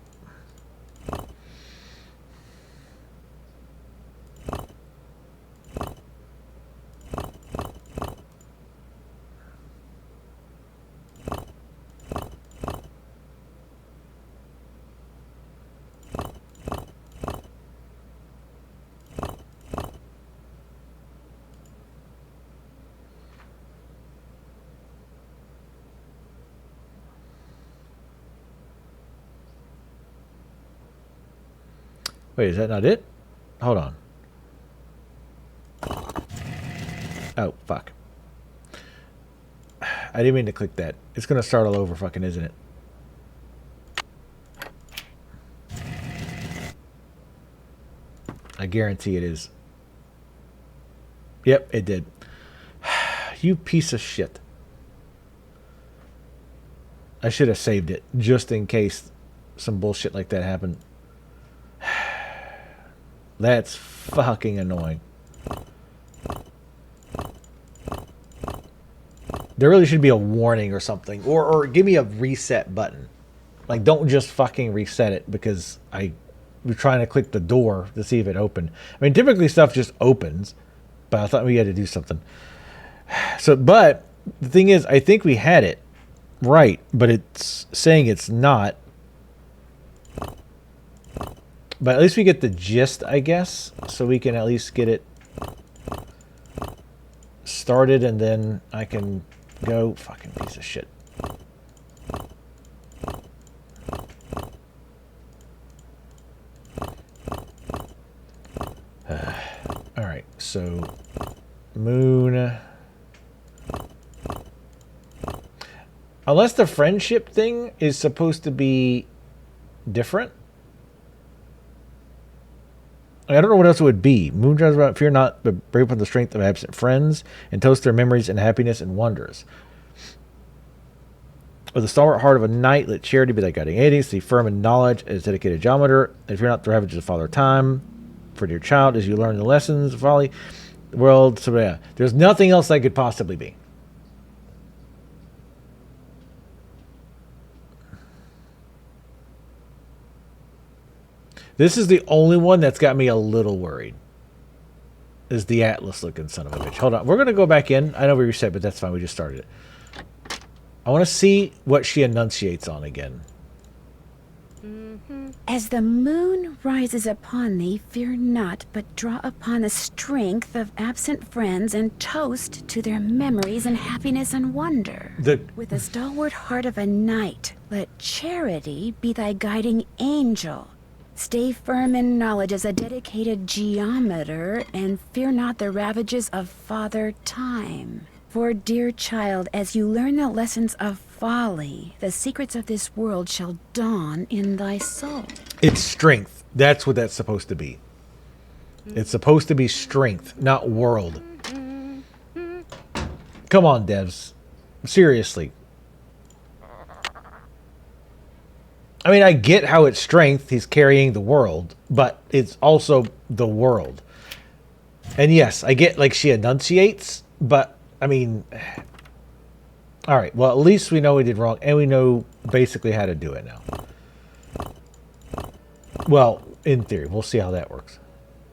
Wait, is that not it? Hold on. Oh, fuck. I didn't mean to click that. It's going to start all over fucking, isn't it? I guarantee it is. Yep, it did. You piece of shit. I should have saved it just in case some bullshit like that happened. That's fucking annoying. There really should be a warning or something. Or give me a reset button. Like, don't just fucking reset it because I was trying to click the door to see if it opened. I mean, typically stuff just opens, but I thought we had to do something. So, but the thing is, I think we had it right, but it's saying it's not. But at least we get the gist, I guess, so we can at least get it started, and then I can go. Fucking piece of shit. Alright, so moon. Unless the friendship thing is supposed to be different. I don't know what else it would be. Moon drives around, fear not, but brave upon the strength of absent friends, and toast their memories and happiness and wonders. With the stalwart heart of a knight, let charity be thy guiding aid. Stay firm in knowledge as dedicated geometer. And fear not the ravages of father time. For dear child, as you learn the lessons of folly, the world. So yeah, there's nothing else that could possibly be. This is the only one that's got me a little worried. Is the Atlas looking son of a bitch. Hold on. We're going to go back in. I know we reset, but that's fine. We just started it. I want to see what she enunciates on again. As the moon rises upon thee, fear not, but draw upon the strength of absent friends and toast to their memories and happiness and wonder. With the stalwart heart of a knight, let charity be thy guiding angel. Stay firm in knowledge as a dedicated geometer, and fear not the ravages of Father Time. For, dear child, as you learn the lessons of folly, the secrets of this world shall dawn in thy soul. It's strength. That's what that's supposed to be. It's supposed to be strength, not world. Come on, devs. Seriously. I mean, I get how it's strength. He's carrying the world, but it's also the world. And yes, I get like she enunciates, but I mean, all right. Well, at least we know we did wrong, and we know basically how to do it now. Well, in theory, we'll see how that works.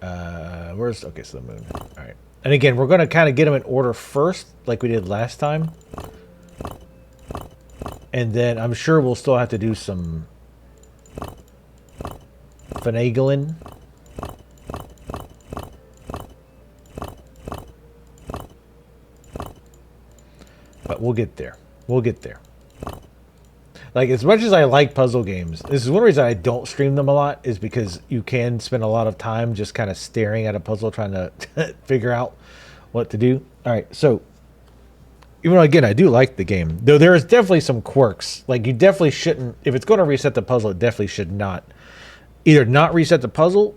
Where's okay? So the moon. All right. And again, we're going to kind of get them in order first, like we did last time, and then I'm sure we'll still have to do some finagling. But we'll get there. We'll get there. Like, as much as I like puzzle games, this is one reason I don't stream them a lot, is because you can spend a lot of time just kind of staring at a puzzle trying to figure out what to do. All right, so even though, again, I do like the game, though there is definitely some quirks. Like, you definitely shouldn't, if it's going to reset the puzzle, it definitely should not. Either not reset the puzzle.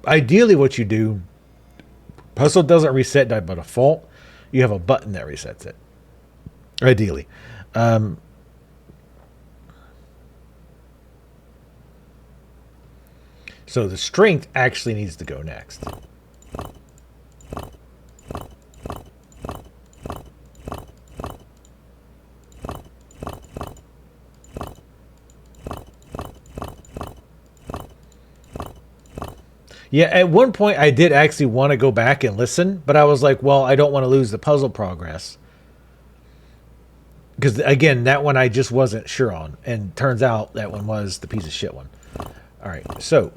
Ideally, what you do, puzzle doesn't reset by default. You have a button that resets it. Ideally. So the strength actually needs to go next. Yeah, at one point I did actually want to go back and listen, but I was like, well, I don't want to lose the puzzle progress. Because, again, that one I just wasn't sure on. And turns out that one was the piece of shit one. All right, so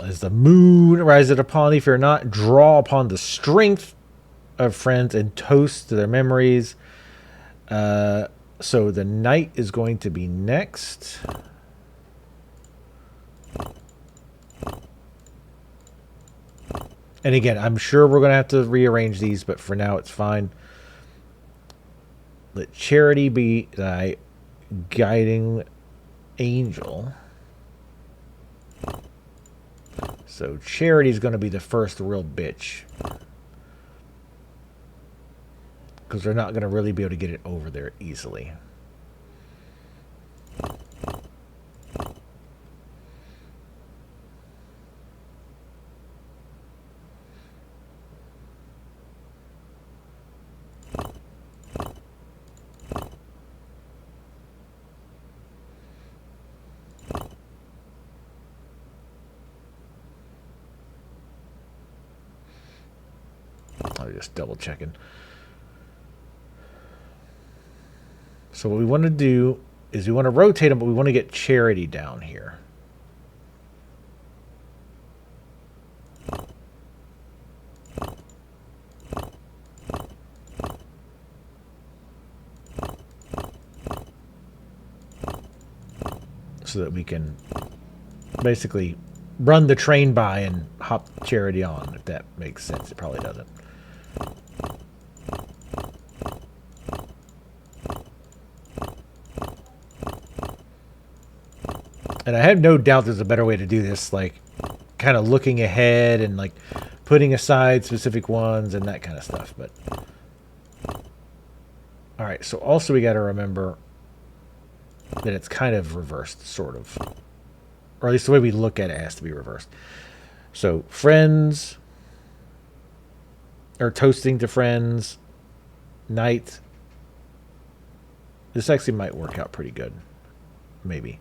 as the moon rises upon thee, fear not, draw upon the strength of friends and toast to their memories. So the knight is going to be next. And again, I'm sure we're going to have to rearrange these, but for now it's fine. Let charity be thy guiding angel. So Charity's going to be the first real bitch. Because they're not going to really be able to get it over there easily. I'm just double checking. So what we want to do is we want to rotate them, but we want to get Charity down here. So that we can basically run the train by and hop Charity on, if that makes sense. It probably doesn't. And I have no doubt there's a better way to do this, like kind of looking ahead and like putting aside specific ones and that kind of stuff. But all right, so also we got to remember that it's kind of reversed, sort of. Or at least the way we look at it has to be reversed. So friends, or toasting to friends, night. This actually might work out pretty good. Maybe.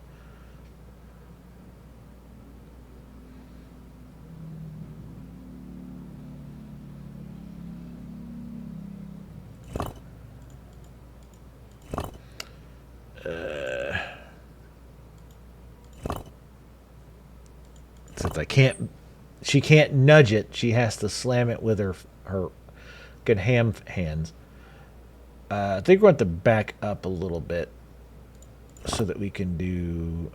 Since she can't nudge it, she has to slam it with her good ham hands. I think we're going to back up a little bit so that we can do.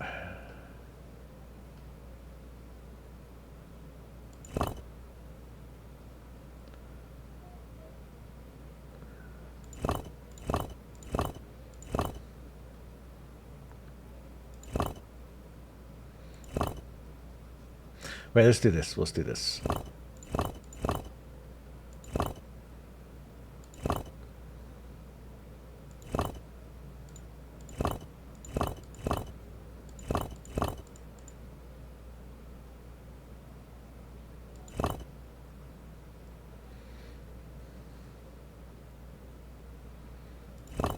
Wait, let's do this. Let's do this.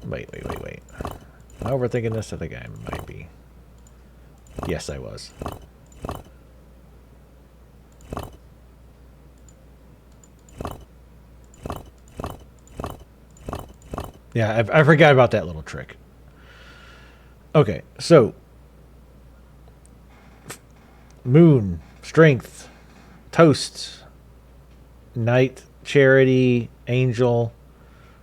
Wait. Am I overthinking this? I think I might be. Yes, I was. Yeah, I forgot about that little trick. Okay, so moon, strength, toast, night, charity, angel,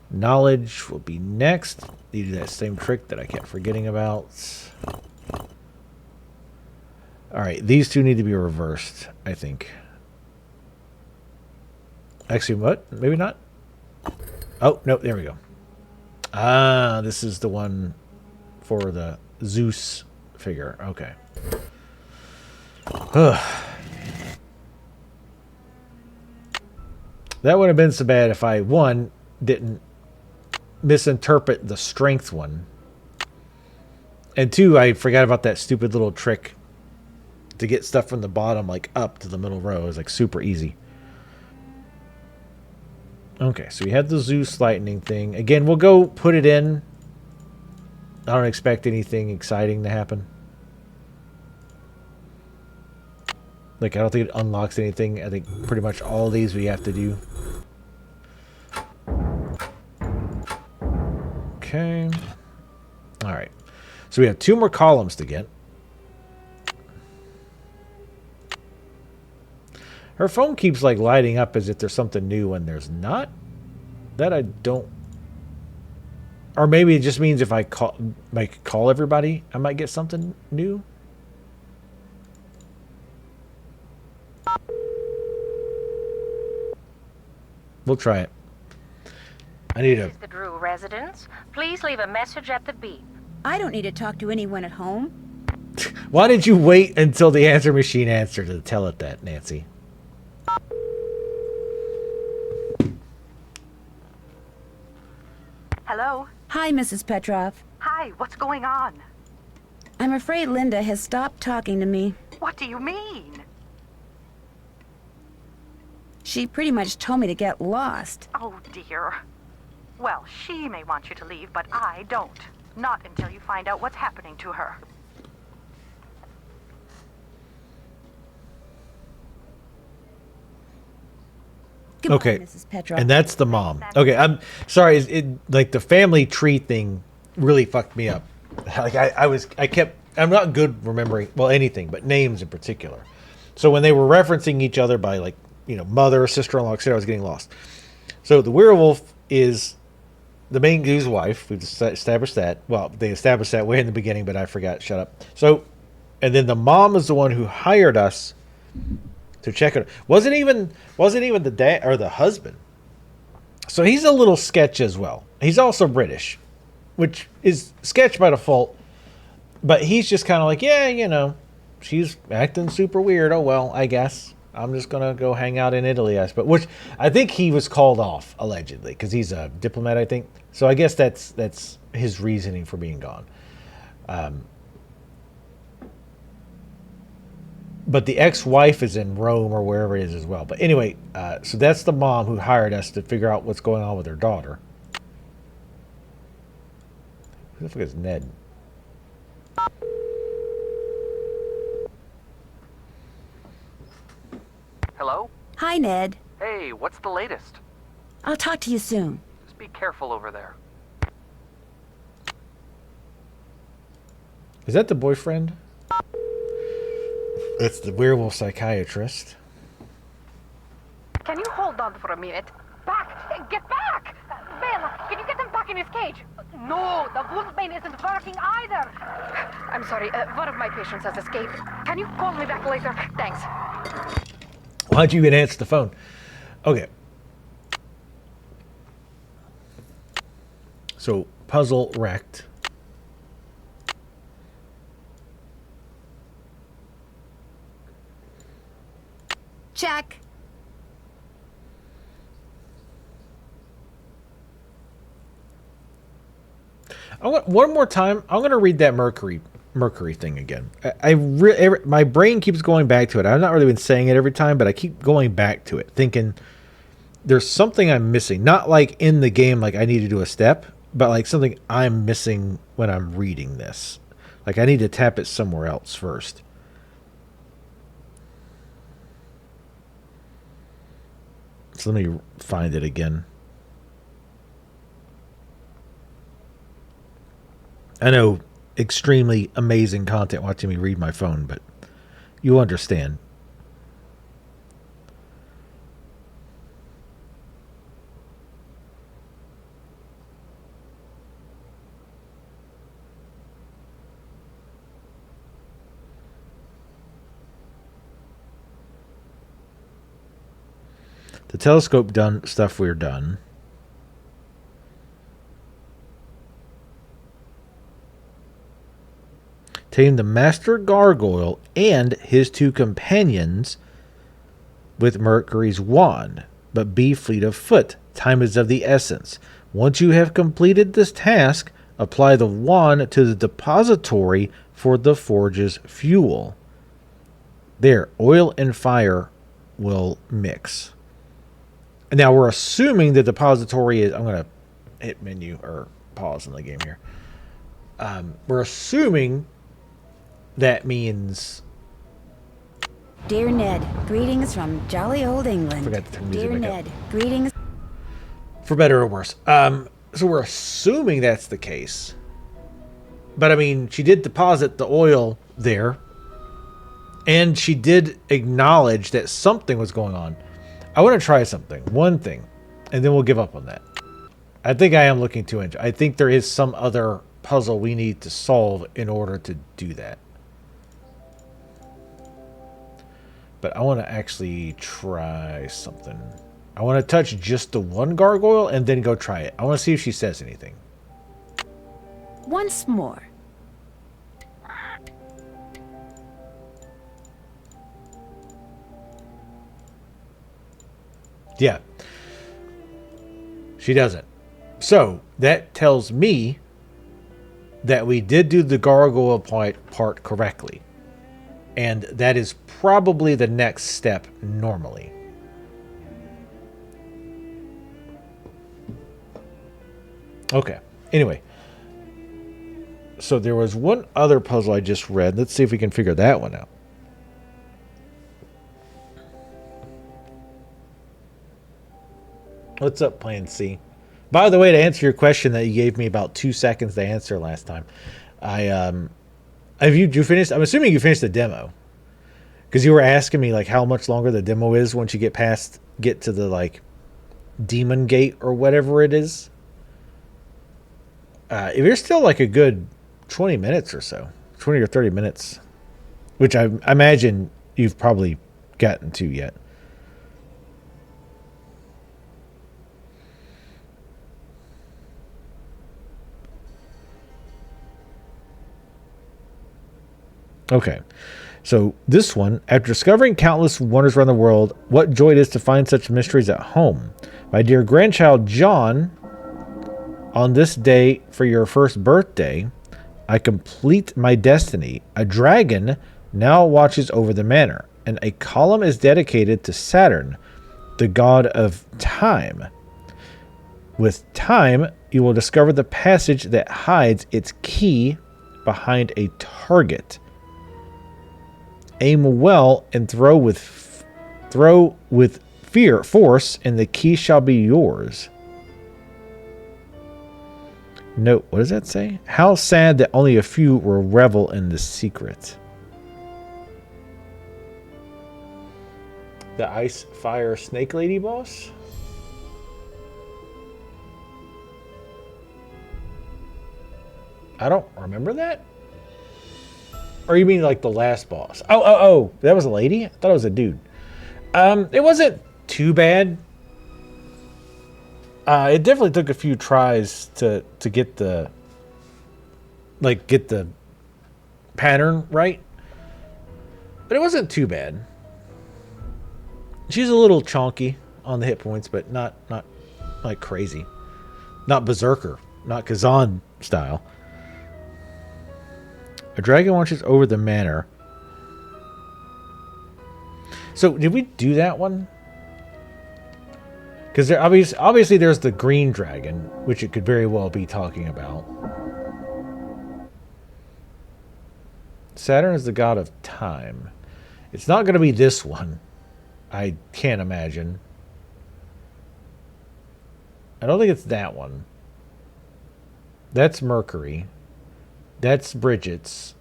knowledge will be next. You do that same trick that I kept forgetting about. All right, these two need to be reversed, I think. Actually, what? Maybe not. Oh, no, there we go. Ah, this is the one for the Zeus figure. Okay. That would have been so bad if I, one, didn't misinterpret the strength one. And two, I forgot about that stupid little trick to get stuff from the bottom, like, up to the middle row. It was, like, super easy. Okay, so we had the Zeus lightning thing. Again, we'll go put it in. I don't expect anything exciting to happen. Like, I don't think it unlocks anything. I think pretty much all these we have to do. Okay. Alright. So we have 2 more columns to get. Her phone keeps like lighting up as if there's something new when there's not. That I don't. Or maybe it just means if I call everybody, I might get something new. We'll try it. I need This is the Drew residence. Please leave a message at the beep. I don't need to talk to anyone at home. Why did you wait until the answer machine answered to tell it that, Nancy? Hello? Hi, Mrs. Petrov. Hi, what's going on? I'm afraid Linda has stopped talking to me. What do you mean? She pretty much told me to get lost. Oh, dear. Well, she may want you to leave, but I don't. Not until you find out what's happening to her. Goodbye, Okay, Mrs. Petrov. and that's the mom. Okay, I'm sorry. It like the family tree thing really fucked me up. Like I'm not good remembering anything, but names in particular. So when they were referencing each other by like mother, sister-in-law, etc., I was getting lost. So the werewolf is the main dude's wife. We've established that. Well, they established that way in the beginning, but I forgot. Shut up. So, and then the mom is the one who hired us to check it. Wasn't even the dad or the husband. So he's a little sketch as well. He's also British, which is sketch by default. But he's just kind of like, yeah, she's acting super weird. Oh well, I guess I'm just gonna go hang out in Italy. But which I think he was called off allegedly because he's a diplomat. I think so. I guess that's his reasoning for being gone. But the ex-wife is in Rome or wherever it is as well. But anyway, so that's the mom who hired us to figure out what's going on with her daughter. Who the fuck is Ned? Hello? Hi, Ned. Hey, what's the latest? I'll talk to you soon. Just be careful over there. Is that the boyfriend? It's the werewolf psychiatrist. Can you hold on for a minute? Back! Get back! Bella, can you get him back in his cage? No, the Wolfbane isn't working either. I'm sorry, one of my patients has escaped. Can you call me back later? Thanks. Why'd you even answer the phone? Okay. So, puzzle wrecked. Check. One more time, I'm going to read that Mercury thing again. My brain keeps going back to it. I've not really been saying it every time, but I keep going back to it, thinking there's something I'm missing. Not like in the game, like I need to do a step, but like something I'm missing when I'm reading this. Like I need to tap it somewhere else first. So let me find it again. I know, extremely amazing content watching me read my phone, but you understand. The telescope done stuff we're done. Tame the Master Gargoyle and his two companions with Mercury's wand, but be fleet of foot. Time is of the essence. Once you have completed this task, apply the wand to the depository for the forge's fuel. There, oil and fire will mix. Now we're assuming the depository is... I'm going to hit menu or pause in the game here. We're assuming that means... Dear Ned, greetings from jolly old England. Forgot to turn music Dear back Ned, up. greetings... For better or worse. So we're assuming that's the case. But I mean, she did deposit the oil there. And she did acknowledge that something was going on. I want to try something. One thing. And then we'll give up on that. I think I am looking too into. I think there is some other puzzle we need to solve in order to do that. But I want to actually try something. I want to touch just the one gargoyle and then go try it. I want to see if she says anything. Once more. Yeah. She doesn't. So, that tells me that we did do the gargoyle part correctly. And that is probably the next step normally. Okay. Anyway. So there was one other puzzle I just read. Let's see if we can figure that one out. What's up, Plan C? By the way, to answer your question that you gave me about 2 seconds to answer last time, have you finished? I'm assuming you finished the demo, because you were asking me like how much longer the demo is once you get to the like demon gate or whatever it is. If you're still like a good 20 minutes or so, 20 or 30 minutes, which I imagine you've probably gotten to yet. Okay, so this one, after discovering countless wonders around the world, what joy it is to find such mysteries at home. My dear grandchild John, on this day for your first birthday, I complete my destiny. A dragon now watches over the manor, and a column is dedicated to Saturn, the god of time. With time, you will discover the passage that hides its key behind a target. Aim well and throw with force, and the key shall be yours. Note, what does that say? How sad that only a few will revel in the secret. The Ice Fire Snake Lady boss? I don't remember that. Or you mean like the last boss? Oh, that was a lady? I thought it was a dude. It wasn't too bad. It definitely took a few tries to get the pattern right. But it wasn't too bad. She's a little chonky on the hit points, but not like crazy. Not Berserker, not Kazan style. A dragon watches over the manor. So, did we do that one? Because obviously there's the green dragon, which it could very well be talking about. Saturn is the god of time. It's not going to be this one. I can't imagine. I don't think it's that one. That's Mercury. That's Bridget's.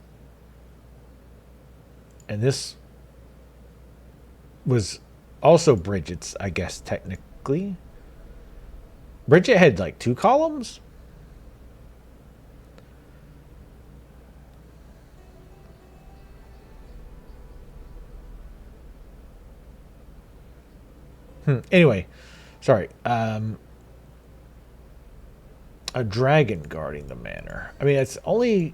And this was also Bridget's, I guess, technically. Bridget had like 2 columns? Anyway, sorry. A dragon guarding the manor. I mean, it's the only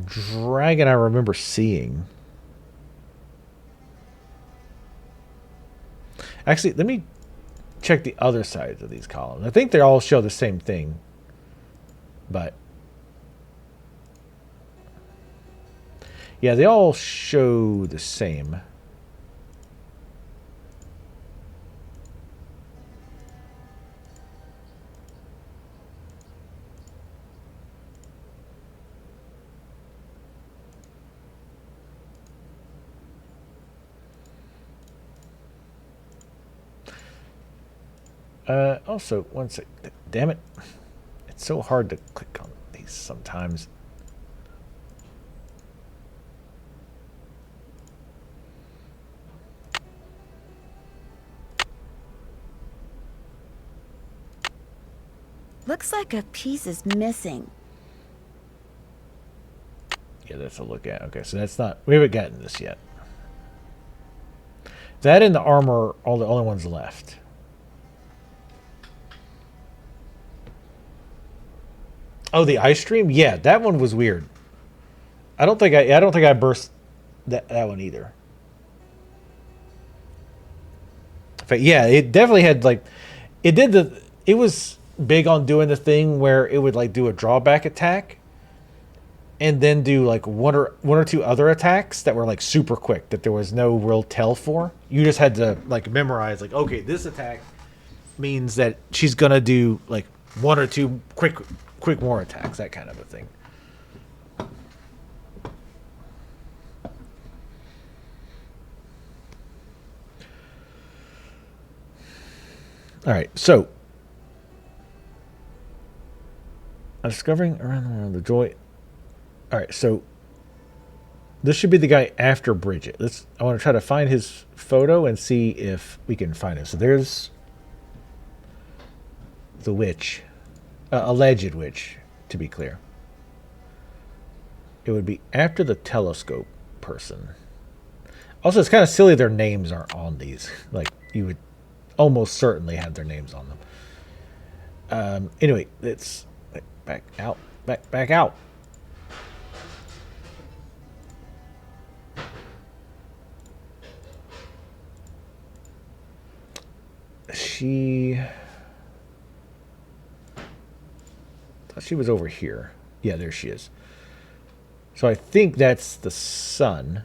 dragon I remember seeing. Actually, let me check the other sides of these columns. I think they all show the same thing. But yeah, they all show the same. Also, one sec. Damn it. It's so hard to click on these sometimes. Looks like a piece is missing. Yeah, that's a look at. Okay, so that's not... We haven't gotten this yet. That and the armor are the only ones left. Oh, the ice stream? Yeah, that one was weird. I don't think I burst that one either. Yeah, it definitely had like, it was big on doing the thing where it would like do a drawback attack, and then do like one or two other attacks that were like super quick that there was no real tell for. You just had to like memorize like, okay, this attack means that she's gonna do like one or two quick more attacks, that kind of a thing. All right, so I'm discovering around the joy. All right, so this should be the guy after Bridget. I want to try to find his photo and see if we can find him. So there's the witch, alleged witch, to be clear. It would be after the telescope person. Also, it's kind of silly their names aren't on these. Like, you would almost certainly have their names on them. Anyway, let's back out. Back out. She thought she was over here. Yeah, there she is. So I think that's the sun.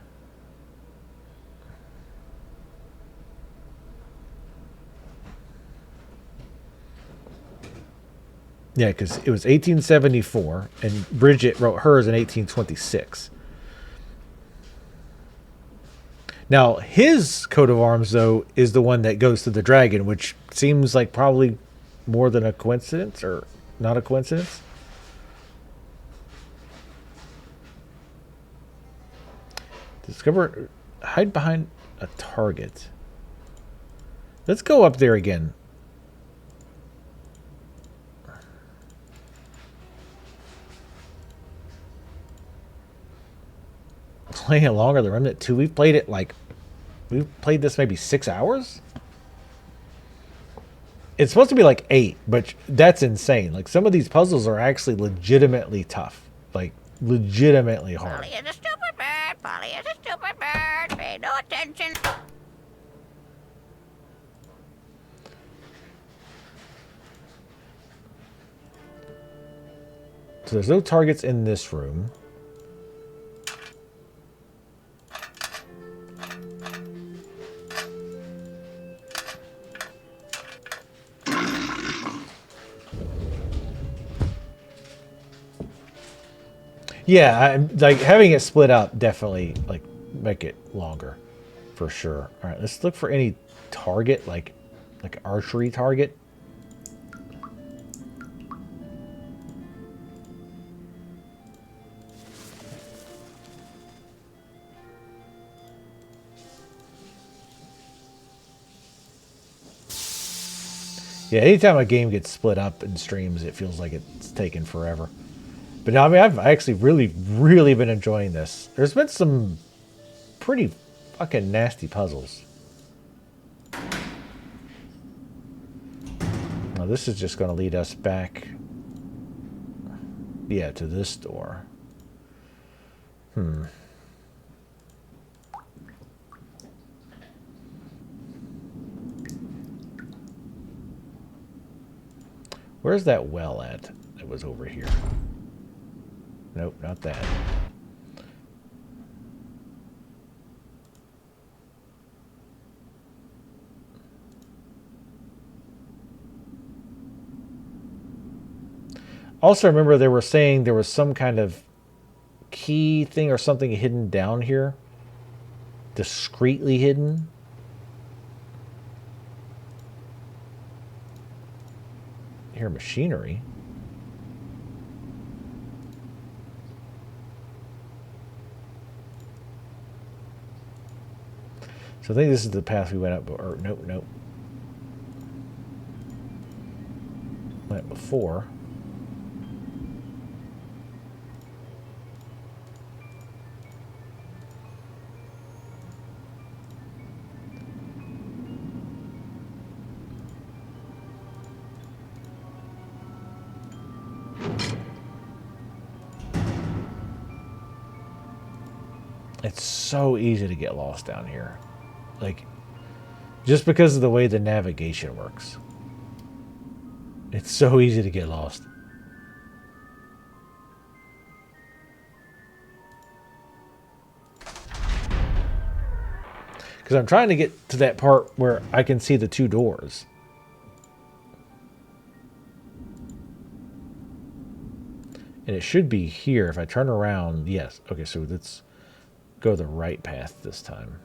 Yeah, because it was 1874, and Bridget wrote hers in 1826. Now, his coat of arms, though, is the one that goes to the dragon, which seems like probably more than a coincidence, or not a coincidence. Discover, hide behind a target. Let's go up there again. Playing it longer than Remnant 2. We've played this maybe 6 hours? It's supposed to be like 8, but that's insane. Like, some of these puzzles are actually legitimately tough. Like, legitimately hard. Polly is a stupid bird. Polly is a stupid bird. Pay no attention. So there's no targets in this room. Yeah, like having it split up definitely like make it longer, for sure. All right, let's look for any target, like archery target. Yeah, anytime a game gets split up in streams, it feels like it's taken forever. But no, I mean, I've actually really been enjoying this. There's been some pretty fucking nasty puzzles. Now this is just going to lead us back, yeah, to this door. Where's that well at? It was over here. Nope, not that. Also, remember they were saying there was some kind of key thing or something hidden down here. Discreetly hidden. Here, machinery. So I think this is the path we went up, or nope. Went before. It's so easy to get lost down here. Like, Just because of the way the navigation works. It's so easy to get lost. Because I'm trying to get to that part where I can see the two doors. And it should be here. If I turn around, yes. Okay, so let's go the right path this time.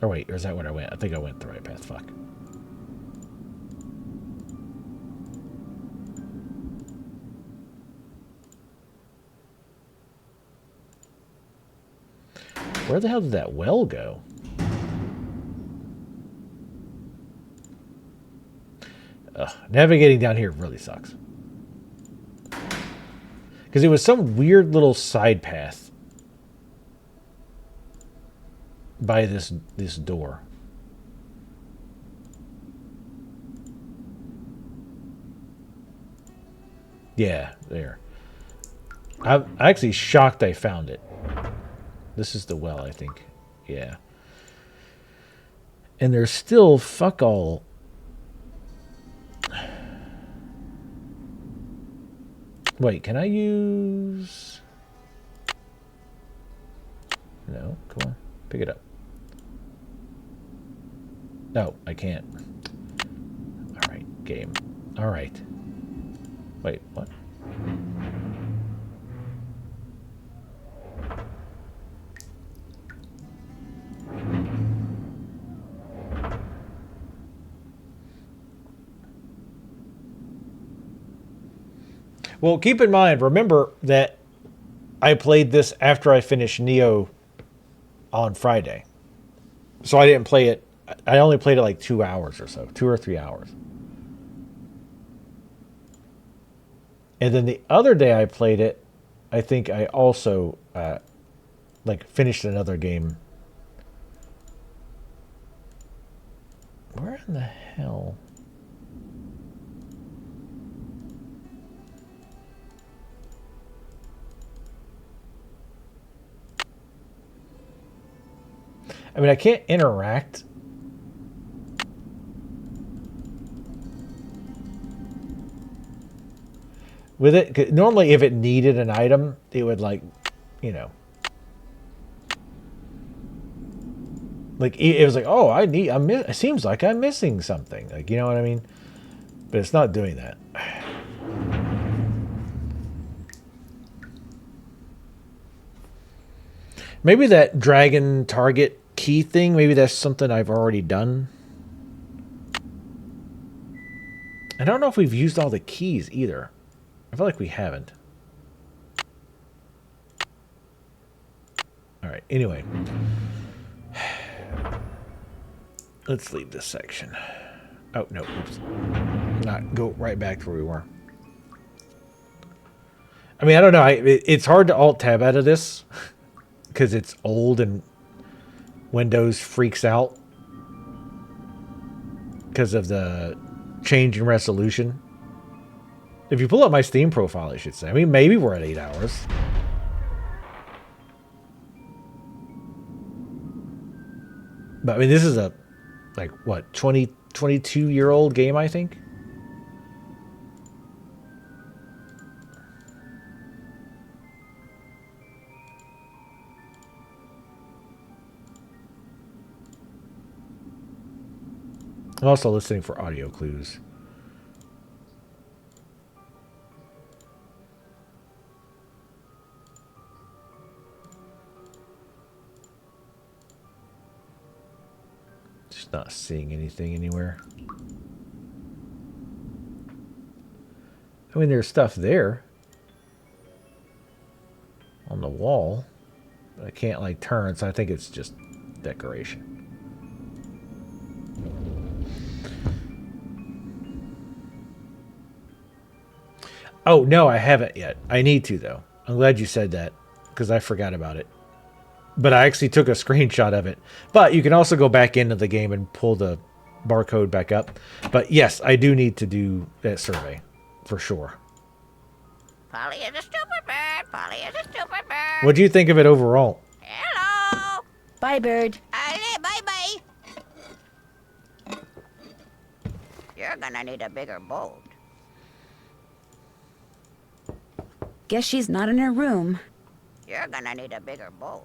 Or wait, or is that where I went? I think I went the right path. Fuck. Where the hell did that well go? Ugh, navigating down here really sucks. Because it was some weird little side path by this door. Yeah, there. I'm actually shocked I found it. This is the well, I think. Yeah. And there's still fuck all. Wait, can I use... No, come on. Pick it up. No, I can't. Alright, game. Alright. Wait, what? Well, keep in mind, remember that I played this after I finished Neo on Friday. So I didn't play it. I only played it like 2 hours or so. 2 or 3 hours. And then the other day I played it, I think I also like finished another game. Where in the hell? I mean, I can't interact. With it. 'Cause normally, if it needed an item, it would like, you know. Like, it was like, oh, it seems like I'm missing something. Like, you know what I mean? But it's not doing that. Maybe that dragon target key thing, maybe that's something I've already done. I don't know if we've used all the keys either. I feel like we haven't. Alright, anyway. Let's leave this section. Oh, no, oops. Not go right back to where we were. I mean, I don't know. It's hard to alt-tab out of this because it's old and Windows freaks out because of the change in resolution. If you pull up my Steam profile, I should say. I mean, maybe we're at 8 hours. But I mean, this is a, like, what, 22-year-old game, I think? I'm also listening for audio clues. Just not seeing anything anywhere. I mean, there's stuff there on the wall, but I can't like turn, so I think it's just decoration. Oh, no, I haven't yet. I need to, though. I'm glad you said that, because I forgot about it. But I actually took a screenshot of it. But you can also go back into the game and pull the barcode back up. But yes, I do need to do that survey, for sure. Polly is a stupid bird. Polly is a stupid bird. What do you think of it overall? Hello. Bye, bird. Bye-bye. gonna need a bigger boat. Guess she's not in her room. You're gonna need a bigger boat.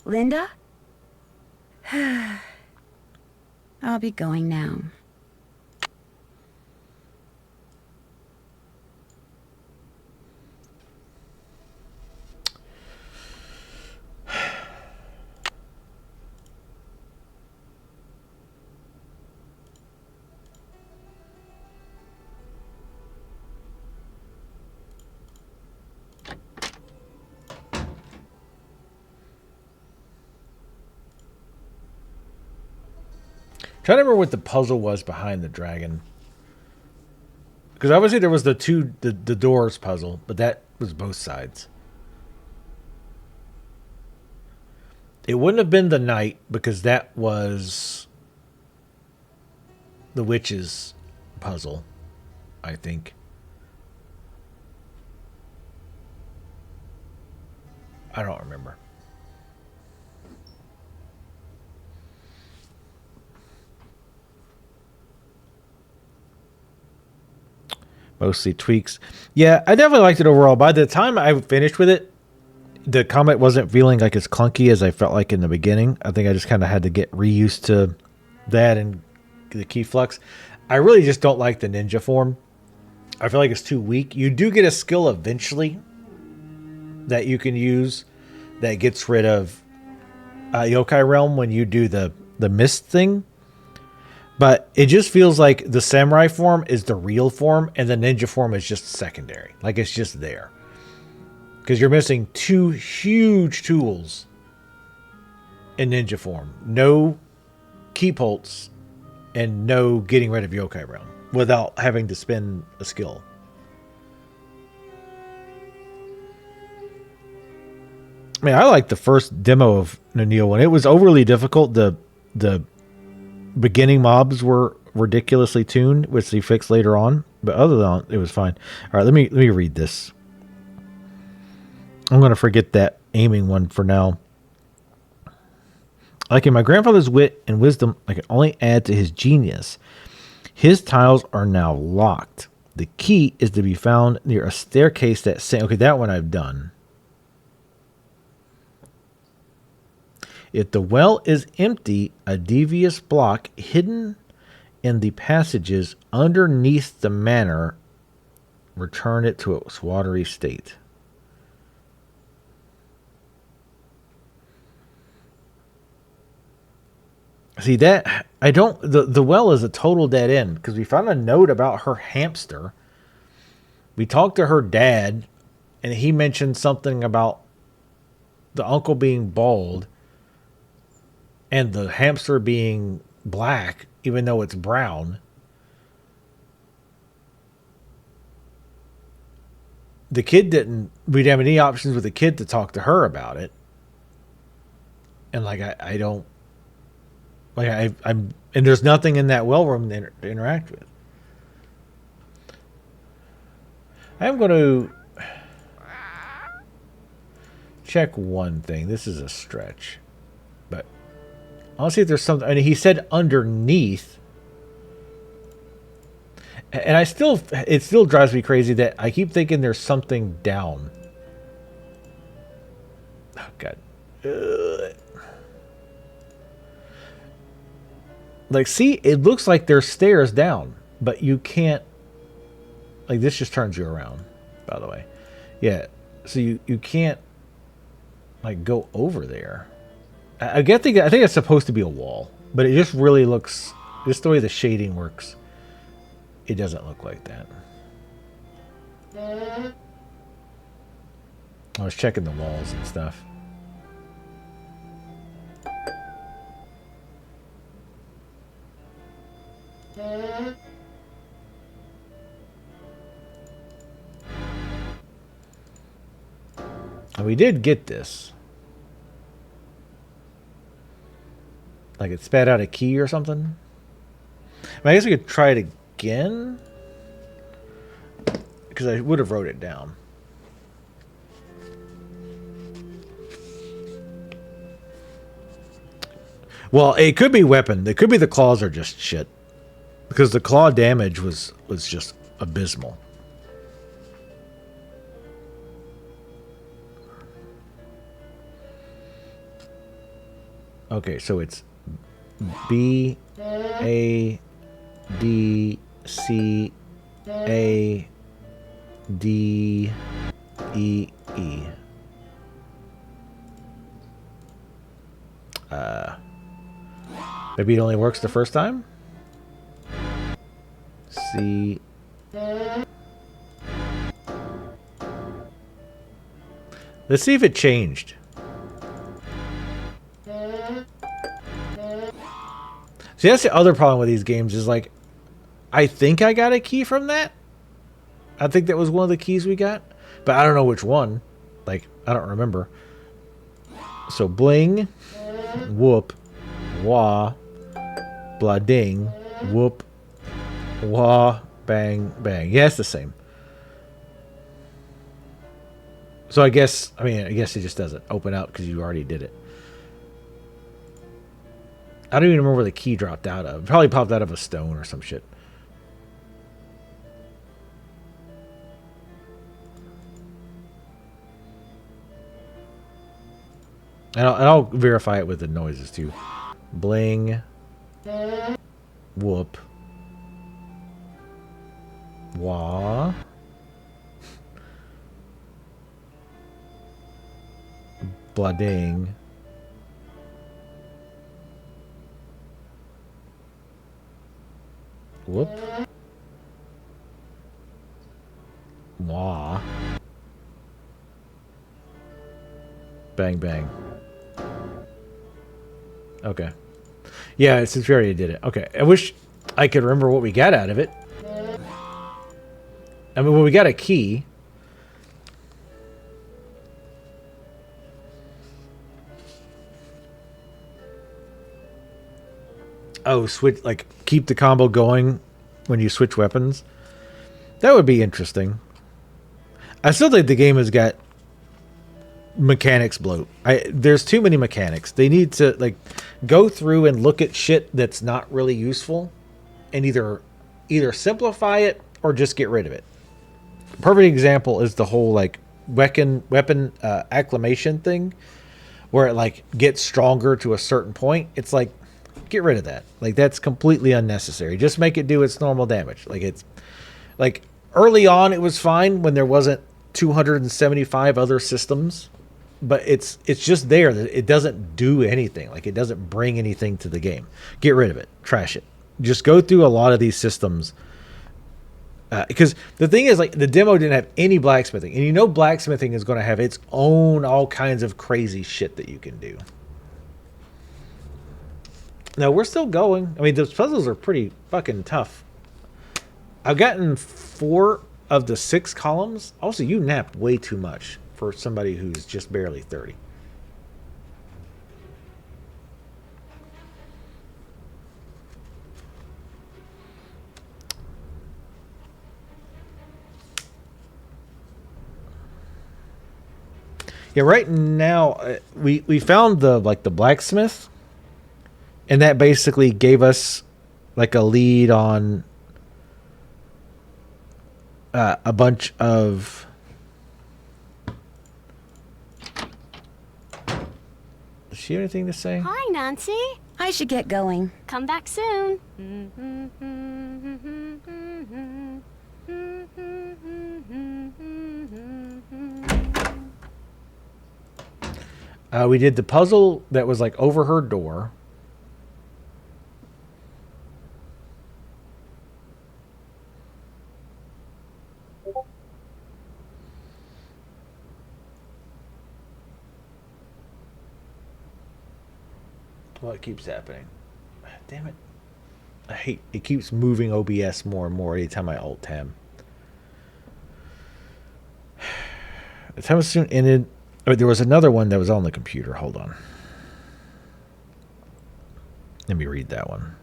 Linda? I'll be going now. Trying to remember what the puzzle was behind the dragon. Because obviously there was the doors puzzle, but that was both sides. It wouldn't have been the knight because that was the witch's puzzle, I think. I don't remember. Mostly tweaks. Yeah, I definitely liked it overall. By the time I finished with it, the combat wasn't feeling like as clunky as I felt like in the beginning. I think I just kind of had to get reused to that and the key flux. I really just don't like the ninja form. I feel like it's too weak. You do get a skill eventually that you can use that gets rid of Yokai Realm when you do the mist thing. But it just feels like the samurai form is the real form and the ninja form is just secondary. Like it's just there. Because you're missing two huge tools in ninja form. No key pulse and no getting rid of Yokai Realm without having to spend a skill. I mean, I like the first demo of Neo one. It was overly difficult. The beginning mobs were ridiculously tuned, which they fixed later on. But other than that, it was fine. All right, let me read this. I'm going to forget that aiming one for now. Like in my grandfather's wit and wisdom, I can only add to his genius. His tiles are now locked. The key is to be found near a staircase that sent... Okay, that one I've done. If the well is empty, a devious block hidden in the passages underneath the manor, return it to its watery state. See that I don't the well is a total dead end because we found a note about her hamster. We talked to her dad and he mentioned something about the uncle being bald and the hamster being black even though it's brown. The kid didn't we didn't have any options with the kid to talk to her about it. And like I don't like I'm and there's nothing in that well room to interact with. I'm going to check one thing. This is a stretch, but I'll see if there's something. I mean, he said underneath, and it still drives me crazy that I keep thinking there's something down. Oh God. Like, see, it looks like there's stairs down, but you can't. Like, this just turns you around, by the way. Yeah, so you can't, like, go over there. I think it's supposed to be a wall, but it just really looks, just the way the shading works, it doesn't look like that. I was checking the walls and stuff. And we did get this. Like it spat out a key or something. I guess we could try it again. Because I would have wrote it down. Well, it could be weapon. It could be the claws are just shit. Because the claw damage was just abysmal. Okay, so it's B A D C A D E E. Maybe it only works the first time? C. Let's see if it changed. See, that's the other problem with these games is like, I think I got a key from that. I think that was one of the keys we got, but I don't know which one. Like, I don't remember. So bling, whoop, wah, blah ding, whoop, wah, bang, bang. Yeah, it's the same. So I guess it just doesn't open out because you already did it. I don't even remember where the key dropped out of. It probably popped out of a stone or some shit. And I'll verify it with the noises too. Bling. Whoop. Wah. Blading. Whoop. Wah. Bang, bang. Okay. Yeah, since we already did it. Okay. I wish I could remember what we got out of it. I mean, well, we got a key. Oh, switch, like, keep the combo going when you switch weapons. That would be interesting. I still think the game has got mechanics bloat. There's too many mechanics. They need to, like, go through and look at shit that's not really useful and either simplify it or just get rid of it. Perfect example is the whole, like, weapon acclimation thing where it, like, gets stronger to a certain point. It's like, get rid of that. Like, that's completely unnecessary. Just make it do its normal damage. Like, it's like early on it was fine when there wasn't 275 other systems, but it's just there. It doesn't do anything. Like, it doesn't bring anything to the game. Get rid of it. Trash it. Just go through a lot of these systems. Because the thing is, like, the demo didn't have any blacksmithing, and you know blacksmithing is going to have its own all kinds of crazy shit that you can do. No, we're still going. I mean, those puzzles are pretty fucking tough. I've gotten 4 of the 6 columns. Also, you napped way too much for somebody who's just barely 30. Yeah, right now we found the blacksmith. And that basically gave us like a lead on a bunch of... Does she have anything to say? Hi, Nancy. I should get going. Come back soon. We did the puzzle that was like over her door. Well, it keeps happening. Damn it. I hate it. Keeps moving OBS more and more anytime I alt tab. The time soon ended. Oh, there was another one that was on the computer. Hold on. Let me read that one.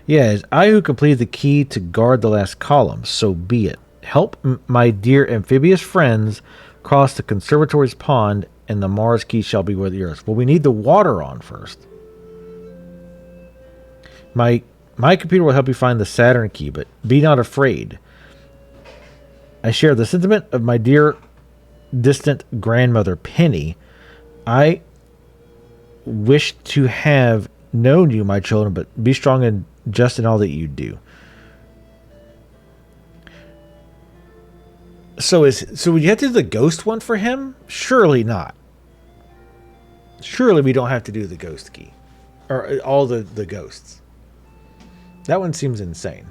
Yeah, it's I who completed the key to guard the last column, so be it. Help my dear amphibious friends cross the conservatory's pond, and the Mars key shall be with yours. Well, we need the water on first. My computer will help you find the Saturn key, but be not afraid. I share the sentiment of my dear distant grandmother, Penny. I wish to have known you, my children, but be strong and just in all that you do. So would you have to do the ghost one for him? Surely not. Surely we don't have to do the ghost key. Or all the ghosts. That one seems insane.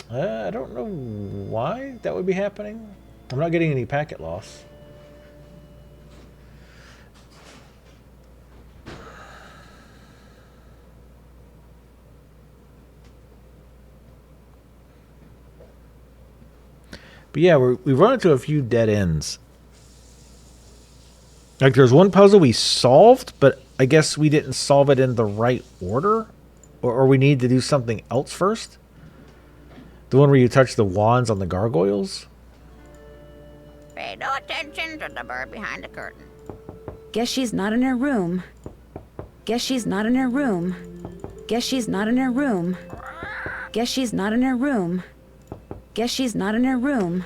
I don't know why that would be happening. I'm not getting any packet loss. But yeah, we run into a few dead ends. Like there's one puzzle we solved, but I guess we didn't solve it in the right order. Or we need to do something else first. The one where you touch the wands on the gargoyles? Pay no attention to the bird behind the curtain. Guess she's not in her room. Guess she's not in her room. Guess she's not in her room. Guess she's not in her room. Guess she's not in her room.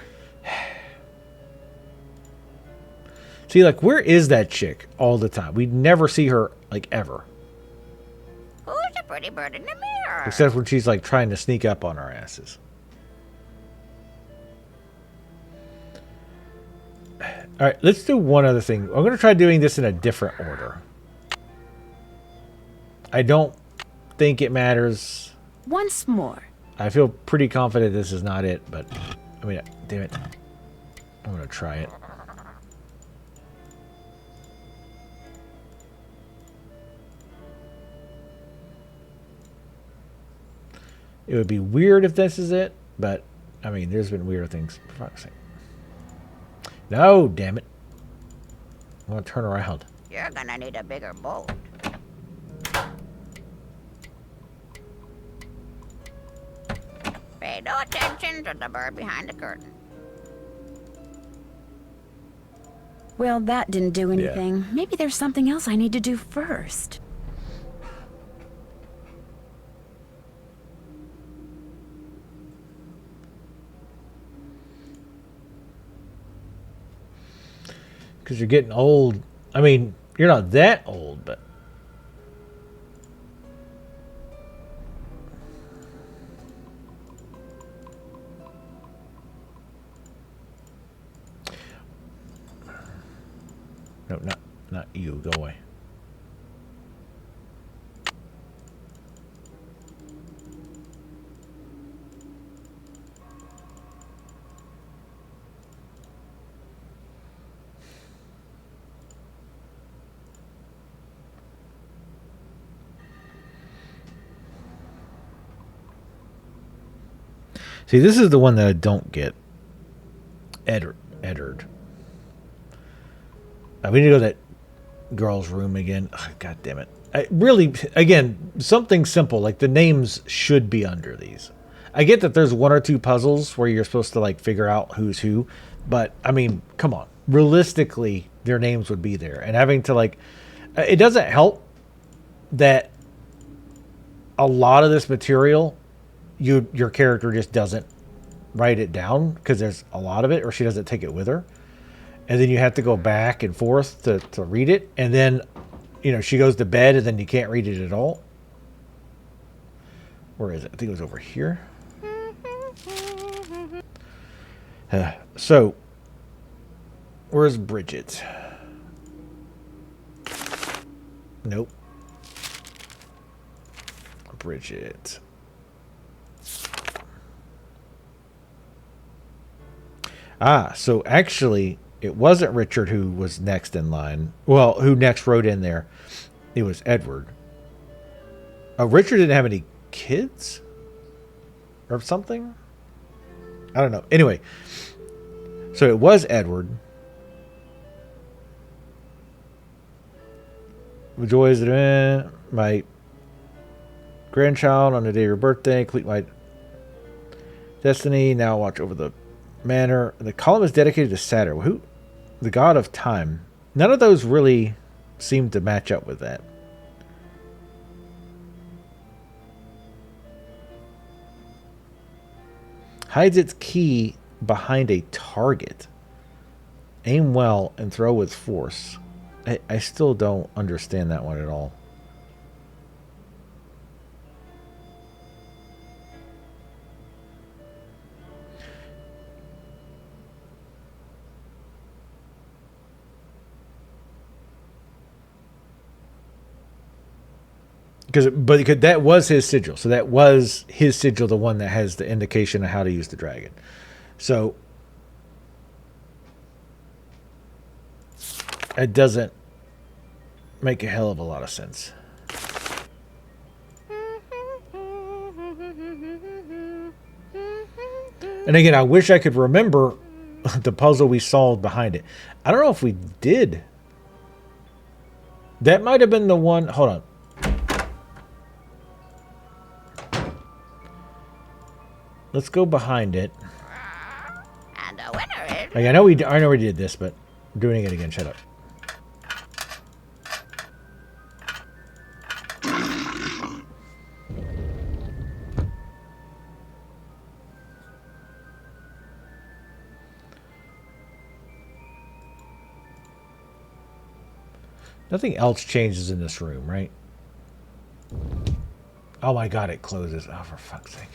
See, like, where is that chick all the time? We never see her, like, ever. Who's the pretty bird in the mirror? Except when she's, like, trying to sneak up on our asses. Alright, let's do one other thing. I'm going to try doing this in a different order. I don't think it matters. Once more. I feel pretty confident this is not it, but... I mean, damn it. I'm going to try it. It would be weird if this is it, but, I mean, there's been weirder things. For fuck's sake. No, damn it. I'm going to turn around. You're gonna need a bigger boat. Pay no attention to the bird behind the curtain. Well, that didn't do anything. Yeah. Maybe there's something else I need to do first. Because you're getting old. I mean, you're not that old, but... No, not you. Go away. See, this is the one that I don't get. Eddard. We need to go to that girl's room again. Ugh, God damn it. Really, again, something simple. Like, the names should be under these. I get that there's one or two puzzles where you're supposed to, like, figure out who's who. But, I mean, come on. Realistically, their names would be there. And having to, like... It doesn't help that a lot of this material... your character just doesn't write it down because there's a lot of it, or she doesn't take it with her, and then you have to go back and forth to read it, and then she goes to bed and then you can't read it at all. Where is it? I think it was over here. So where's Bridget? Nope. Bridget. So actually, it wasn't Richard who was next in line. Well, who next wrote in there. It was Edward. Richard didn't have any kids? Or something? I don't know. Anyway. So it was Edward. joys of my grandchild on the day of your birthday. Complete my destiny. Now watch over the manor. The column is dedicated to Saturn. Who? The god of time. None of those really seem to match up with that. Hides its key behind a target. Aim well and throw with force. I still don't understand that one at all. Because that was his sigil. So that was his sigil, the one that has the indication of how to use the dragon. So it doesn't make a hell of a lot of sense. And again, I wish I could remember the puzzle we solved behind it. I don't know if we did. That might have been the one. Hold on. Let's go behind it. And the winner is... Like, I know we did this, but I'm doing it again. Shut up. Nothing else changes in this room, right? Oh my god, it closes. Oh, for fuck's sake.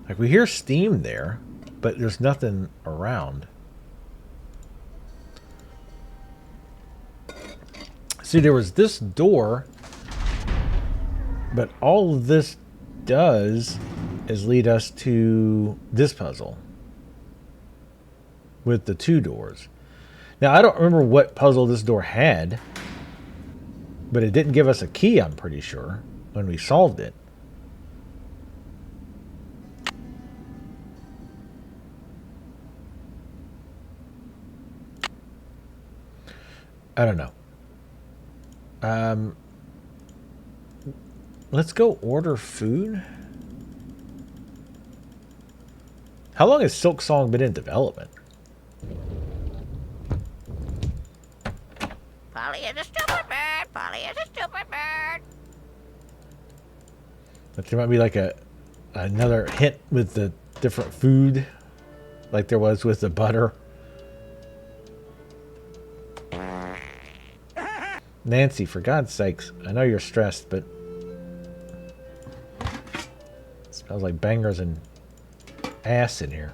Like, we hear steam there, but there's nothing around. See, there was this door, but all this does is lead us to this puzzle with the two doors. Now, I don't remember what puzzle this door had, but it didn't give us a key, I'm pretty sure, when we solved it. I don't know. Let's go order food. How long has Silk Song been in development? Polly is a stupid bird. Polly is a stupid bird. But there might be like another hint with the different food, like there was with the butter. Nancy, for God's sakes, I know you're stressed, but it smells like bangers and ass in here.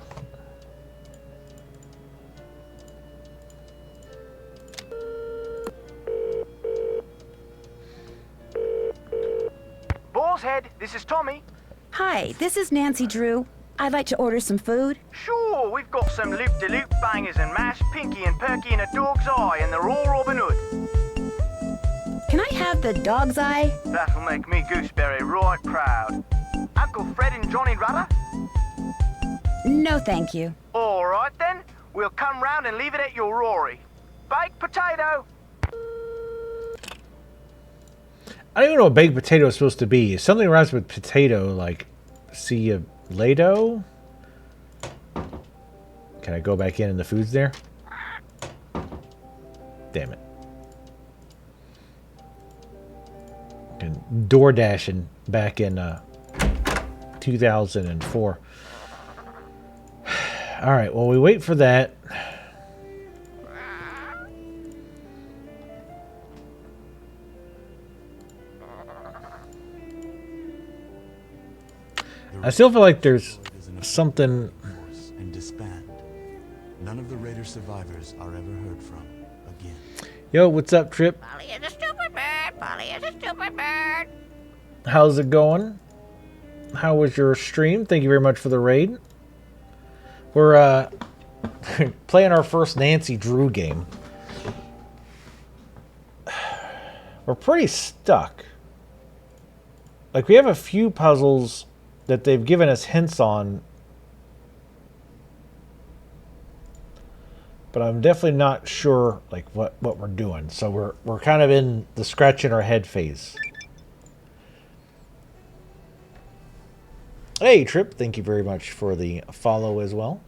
Boar's Head, this is Tommy. Hi, this is Nancy Drew. I'd like to order some food. Sure, we've got some loop-de-loop bangers and mash, pinky and perky and a dog's eye, and they're all Robin Hood. Can I have the dog's eye? That'll make me Gooseberry right proud. Uncle Fred and Johnny Rudder? No, thank you. All right then, we'll come round and leave it at your Rory. Baked potato. I don't even know what baked potato is supposed to be. Something rhymes with potato, like see you later. Can I go back in and the food's there? Damn it. And door dashing back in 2004. All right, well, we wait for that. I still feel like there's something. None of the Raider survivors are ever heard from again. Yo, what's up, Trip? Polly is a stupid bird. Polly is a stupid bird. How's it going? How was your stream? Thank you very much for the raid. We're playing our first Nancy Drew game. We're pretty stuck. Like, we have a few puzzles that they've given us hints on, but I'm definitely not sure like what we're doing. So we're kind of in the scratching our head phase. Hey Trip, thank you very much for the follow as well.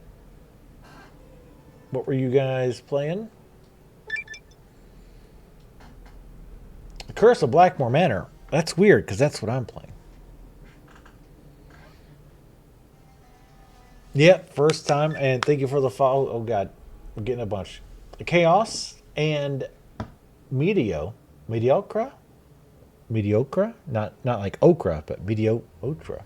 What were you guys playing? The Curse of Blackmoor Manor. That's weird because that's what I'm playing. Yep, first time, and thank you for the follow. Oh god, we're getting a bunch. Chaos and Mediocre? Mediocre? Not like okra, but mediocre.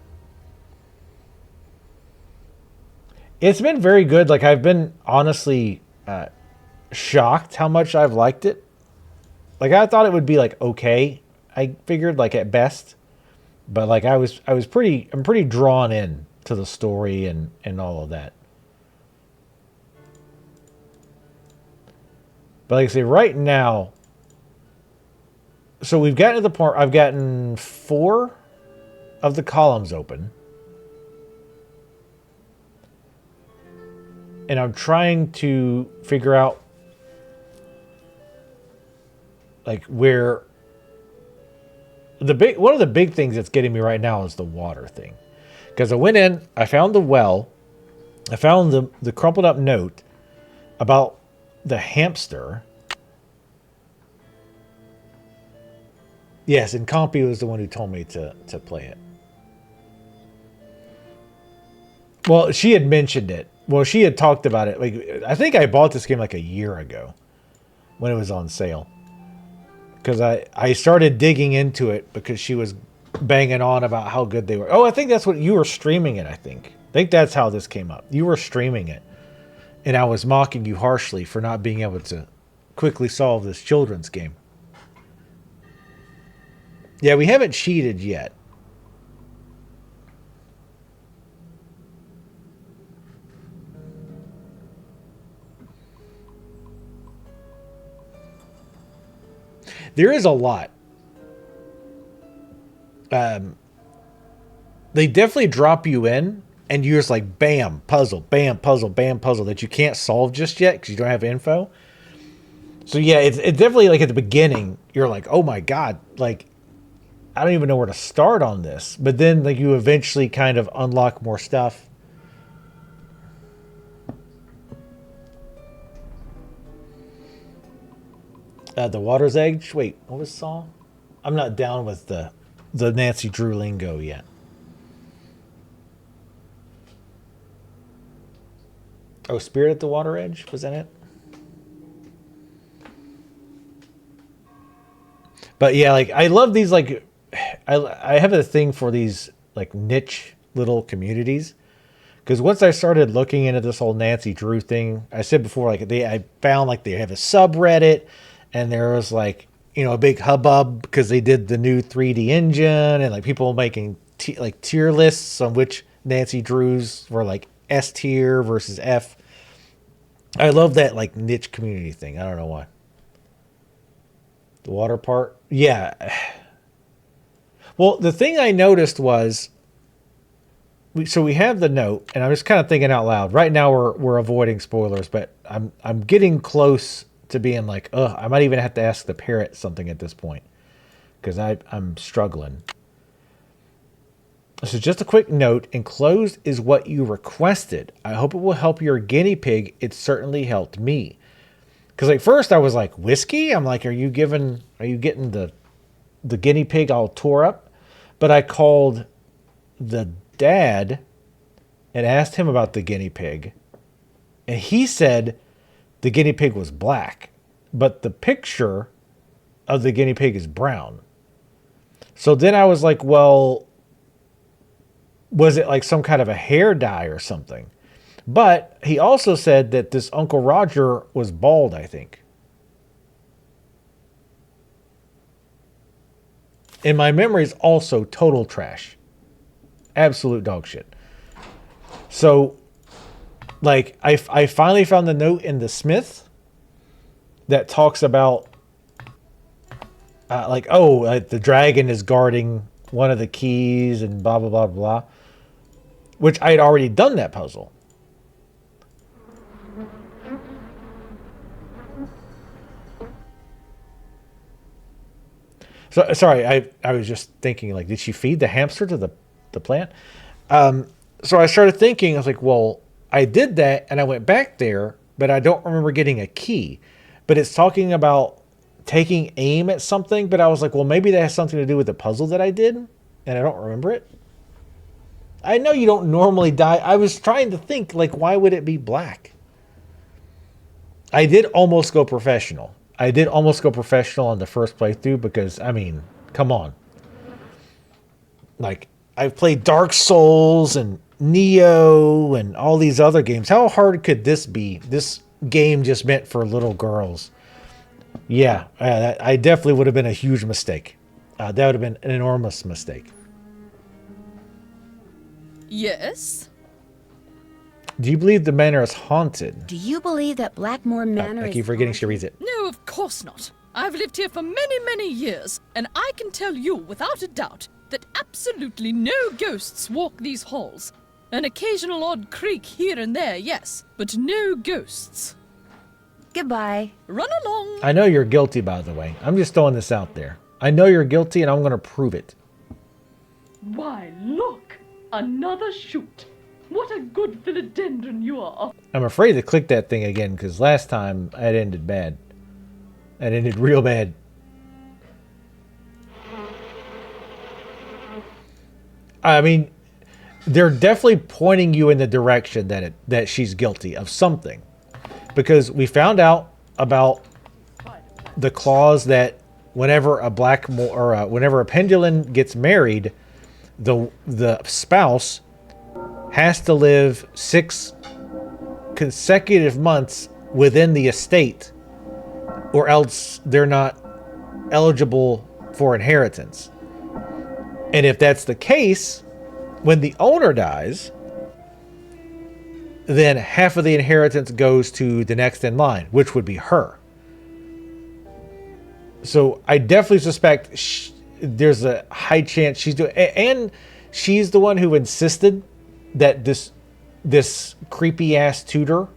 It's been very good. Like, I've been honestly shocked how much I've liked it. Like, I thought it would be like okay. I figured like at best, but like I'm pretty drawn in to the story and all of that. But like I say, right now, so we've gotten to the point. I've gotten 4 of the columns open, and I'm trying to figure out like where one of the big things that's getting me right now is the water thing. Because I went in, I found the well, I found the crumpled up note about the hamster. Yes, and Compy was the one who told me to play it. Well, she had mentioned it. Well, she had talked about it. Like, I think I bought this game like a year ago when it was on sale. Because I started digging into it because she was banging on about how good they were. Oh, I think that's what you were streaming it, I think that's how this came up. You were streaming it. And I was mocking you harshly for not being able to quickly solve this children's game. Yeah, we haven't cheated yet. There is a lot. They definitely drop you in, and you're just like, bam, puzzle, bam, puzzle, bam, puzzle that you can't solve just yet because you don't have info. So yeah, it's definitely like at the beginning, you're like, oh my god, like I don't even know where to start on this. But then like you eventually kind of unlock more stuff. The Water's Edge. Wait, what was the song? I'm not down with the Nancy Drew lingo yet. Oh, Spirit at the Water Edge? Was that it? But yeah, like I love these like I have a thing for these like niche little communities. Because once I started looking into this whole Nancy Drew thing, I said before, like I found like they have a subreddit. And there was like, you know, a big hubbub because they did the new 3D engine and like people making like tier lists on which Nancy Drews were like S tier versus F. I love that like niche community thing. I don't know why. The water part. Yeah. Well, the thing I noticed was, so we have the note and I'm just kind of thinking out loud. Right now we're avoiding spoilers, but I'm getting close to being like, ugh, I might even have to ask the parrot something at this point because I'm struggling. So just a quick note, enclosed is what you requested. I hope it will help your guinea pig. It certainly helped me. Because like first I was like, whiskey? I'm like, are you getting the guinea pig all tore up? But I called the dad and asked him about the guinea pig. And he said the guinea pig was black, but the picture of the guinea pig is brown. So then I was like, well, was it like some kind of a hair dye or something? But he also said that this Uncle Roger was bald, I think. And my memory is also total trash. Absolute dog shit. So, like, I finally found the note in the Smith that talks about, the dragon is guarding one of the keys and blah, blah, blah, blah. Which I had already done that puzzle. So, sorry, I was just thinking, like, did she feed the hamster to the plant? So I started thinking, I was like, well, I did that, and I went back there, but I don't remember getting a key. But it's talking about taking aim at something, but I was like, well, maybe that has something to do with the puzzle that I did, and I don't remember it. I know you don't normally die. I was trying to think, like, why would it be black? I did almost go professional. On the first playthrough because, I mean, come on. Like, I've played Dark Souls and Neo and all these other games. How hard could this be? This game just meant for little girls. Yeah, I definitely would have been a huge mistake. That would have been an enormous mistake. Yes? Do you believe the manor is haunted? Do you believe that Blackmoor Manor I keep forgetting she reads it. No, of course not. I've lived here for many, many years, and I can tell you without a doubt that absolutely no ghosts walk these halls. An occasional odd creak here and there, yes, but no ghosts. Goodbye. Run along. I know you're guilty, by the way. I'm just throwing this out there. I know you're guilty, and I'm going to prove it. Why, look! Another shoot. What a good philodendron you are. I'm afraid to click that thing again, because last time it ended bad. It ended real bad. I mean, they're definitely pointing you in the direction that she's guilty of something. Because we found out about the clause that whenever a Blackmoor or whenever a pendulum gets married, the spouse has to live 6 consecutive months within the estate, or else they're not eligible for inheritance. And if that's the case, when the owner dies, then half of the inheritance goes to the next in line, which would be her. So I definitely suspect there's a high chance she's doing, and she's the one who insisted that this creepy ass tutor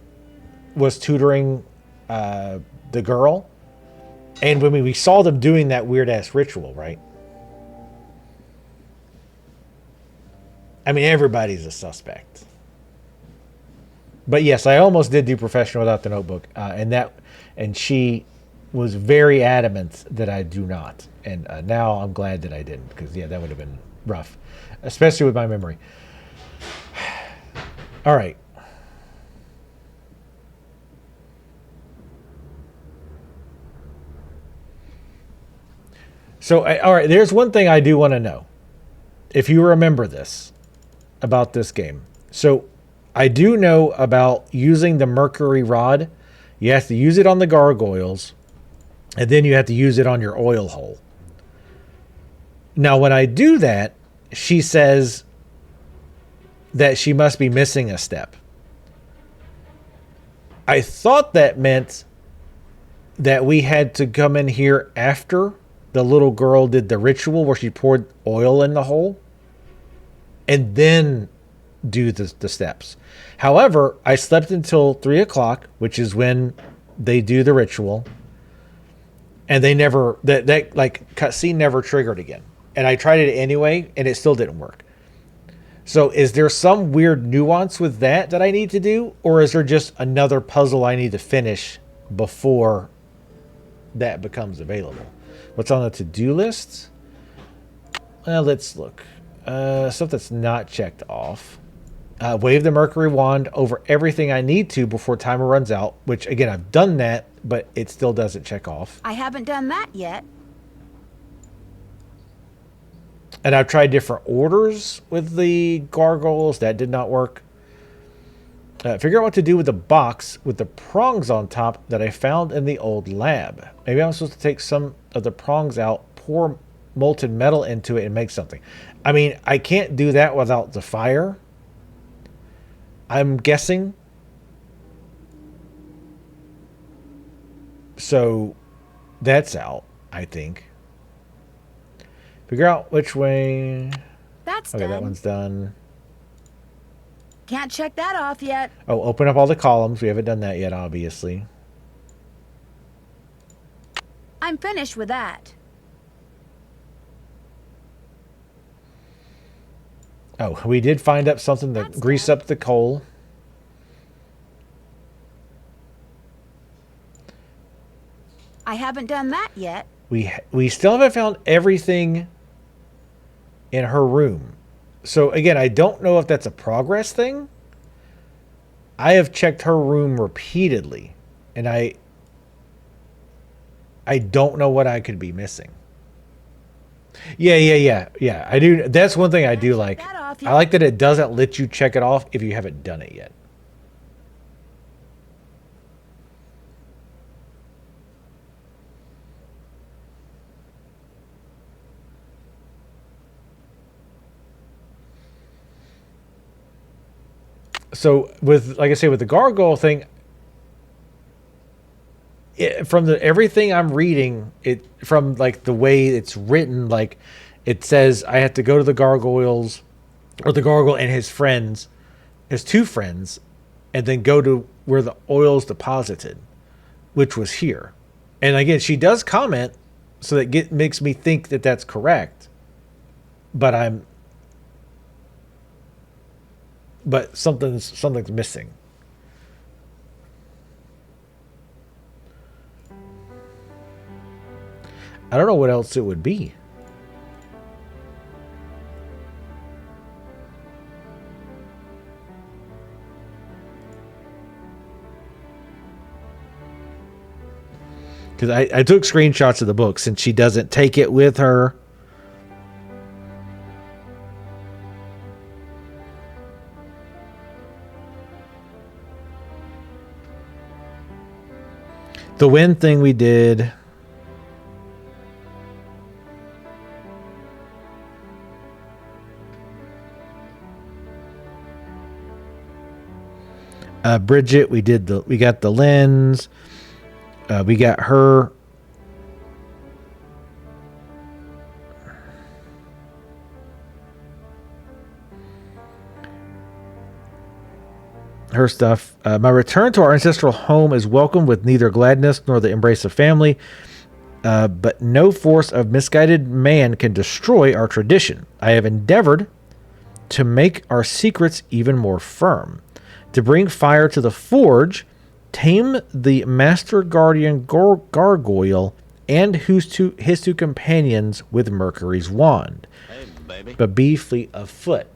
was tutoring the girl. And when we saw them doing that weird ass ritual, right? I mean, everybody's a suspect. But yes, I almost did do professional without the notebook, and she was very adamant that I do not. And now I'm glad that I didn't, because yeah, that would have been rough, especially with my memory. All right. So, all right, there's one thing I do want to know. If you remember this about this game. So, I do know about using the mercury rod. You have to use it on the gargoyles, and then you have to use it on your oil hole. Now, when I do that, she says that she must be missing a step. I thought that meant that we had to come in here after the little girl did the ritual where she poured oil in the hole and then do the steps. However, I slept until 3 o'clock, which is when they do the ritual, and they never, that like cutscene never triggered again. And I tried it anyway, and it still didn't work. So is there some weird nuance with that I need to do? Or is there just another puzzle I need to finish before that becomes available? What's on the to-do list? Well, let's look. Stuff that's not checked off. Wave the mercury wand over everything I need to before timer runs out. Which, again, I've done that, but it still doesn't check off. I haven't done that yet. And I've tried different orders with the gargoyles. That did not work. Figure out what to do with the box with the prongs on top that I found in the old lab. Maybe I'm supposed to take some of the prongs out, pour molten metal into it, and make something. I mean, I can't do that without the fire. I'm guessing. So that's out, I think. Figure out which way. That's okay, done. that one's done. Can't check that off yet. Oh, open up all the columns. We haven't done that yet, obviously. I'm finished with that. Oh, we did find up something to grease up the coal. I haven't done that yet. We still haven't found everything in her room. So again, I don't know if that's a progress thing. I have checked her room repeatedly, and I don't know what I could be missing. Yeah. I do. That's one thing I do like. I like that it doesn't let you check it off if you haven't done it yet. So with, like I say, with the gargoyle thing, from everything I'm reading, it from like the way it's written, like it says I have to go to the gargoyles, or the gargoyle and his friends, his two friends, and then go to where the oil's deposited, which was here. And again, she does comment, so that makes me think that that's correct. But something's missing. I don't know what else it would be. Because I took screenshots of the book since she doesn't take it with her. The wind thing we did. Bridget, we got the lens. We got her stuff. My return to our ancestral home is welcomed with neither gladness nor the embrace of family, but no force of misguided man can destroy our tradition. I have endeavored to make our secrets even more firm, to bring fire to the forge, tame the master guardian gargoyle and his two companions with Mercury's wand, but be fleet of foot.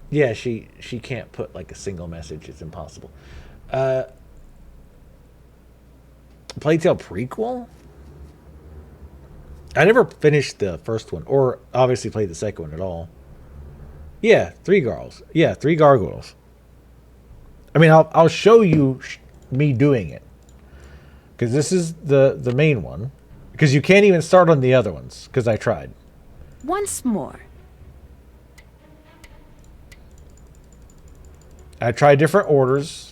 Yeah, she can't put like a single message. It's impossible. Plague Tale prequel? I never finished the first one, or obviously played the second one at all. Yeah, 3 girls. Yeah, 3 gargoyles. I mean, I'll show you me doing it, because this is the main one. Because you can't even start on the other ones, because I tried. Once more. I tried different orders.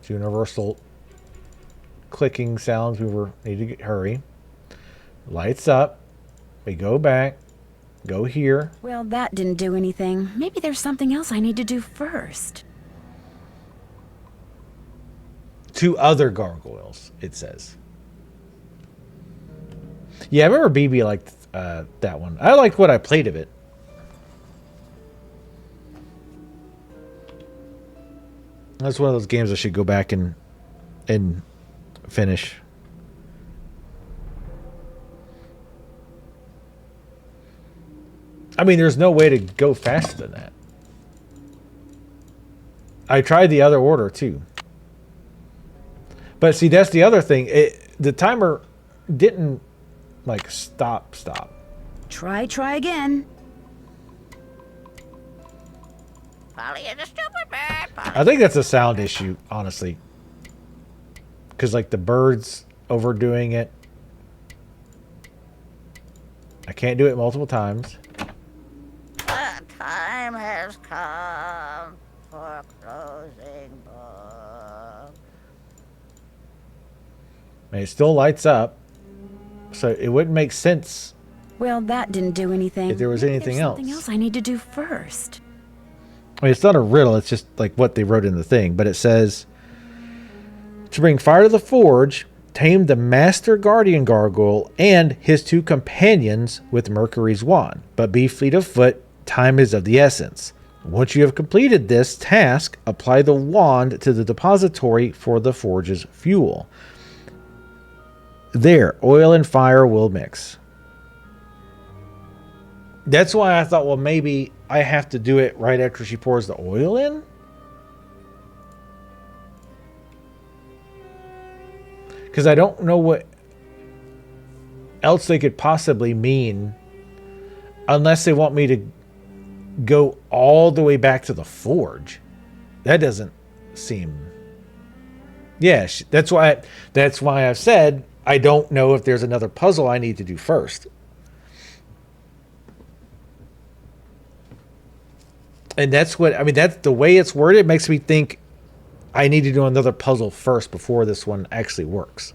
Universal clicking sounds. Need to hurry. Lights up. We go back. Go here. Well, that didn't do anything. Maybe there's something else I need to do first. 2 other gargoyles, it says. Yeah, I remember BB liked that one. I liked what I played of it. That's one of those games I should go back and finish. I mean, there's no way to go faster than that. I tried the other order too. But see, that's the other thing. The timer didn't like stop. Try again. Polly is a stupid bird. Polly. I think that's a sound issue, honestly. Because like the birds overdoing it. I can't do it multiple times. The time has come for closing book. And it still lights up. So it wouldn't make sense. Well, that didn't do anything. If there was anything else. Something else I need to do first. I mean, it's not a riddle. It's just like what they wrote in the thing. But it says, to bring fire to the forge, tame the master guardian gargoyle and his 2 companions with Mercury's wand. But be fleet of foot. Time is of the essence. Once you have completed this task, apply the wand to the depository for the forge's fuel. There, oil and fire will mix. That's why I thought, well, maybe I have to do it right after she pours the oil in? Because I don't know what else they could possibly mean unless they want me to go all the way back to the forge. That doesn't seem... Yeah, that's why I've said I don't know if there's another puzzle I need to do first. And that's what, I mean, that's the way it's worded makes me think I need to do another puzzle first before this one actually works.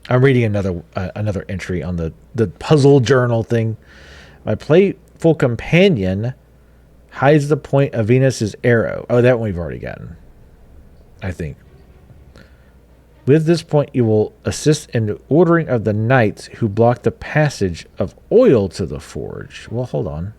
I'm reading another entry on the puzzle journal thing. My playful companion hides the point of Venus's arrow. Oh, that one we've already gotten, I think. With this point, you will assist in the ordering of the knights who block the passage of oil to the forge. Well, hold on.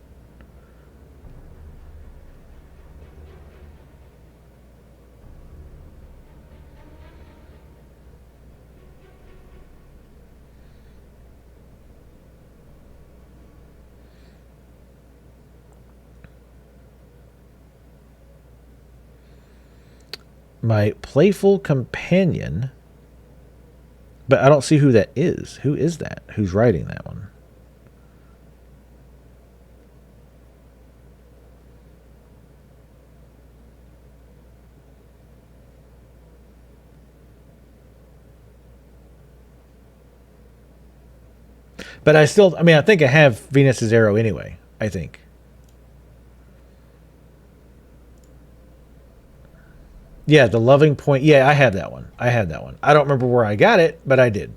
My playful companion, but I don't see who that is. Who is that? Who's writing that one? But I think I have Venus's arrow anyway, I think. Yeah, the loving point. Yeah, I have that one. I don't remember where I got it, but I did.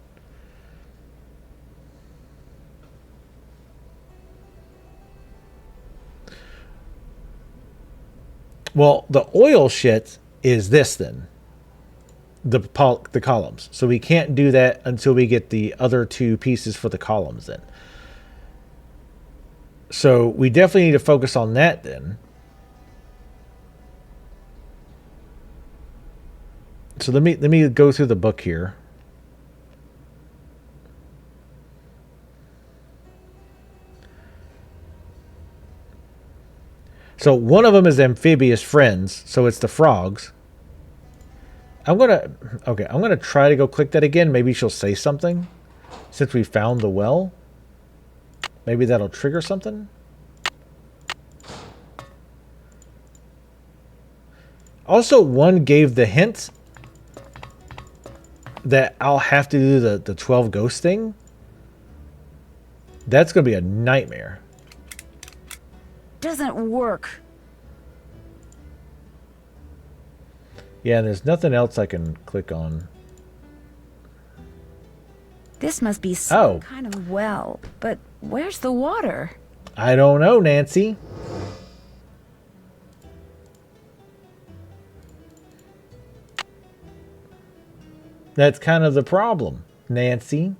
Well, the oil shit is this then. The columns. So we can't do that until we get the other 2 pieces for the columns then. So we definitely need to focus on that then. So let me go through the book here. So one of them is amphibious friends, so it's the frogs. I'm gonna try to go click that again. Maybe she'll say something. Since we found the well, maybe that'll trigger something. Also, one gave the hint that I'll have to do the 12 ghost thing. That's going to be a nightmare. Doesn't work. Yeah, there's nothing else I can click on. This must be some kind of well, but where's the water? I don't know, Nancy. That's kind of the problem, Nancy.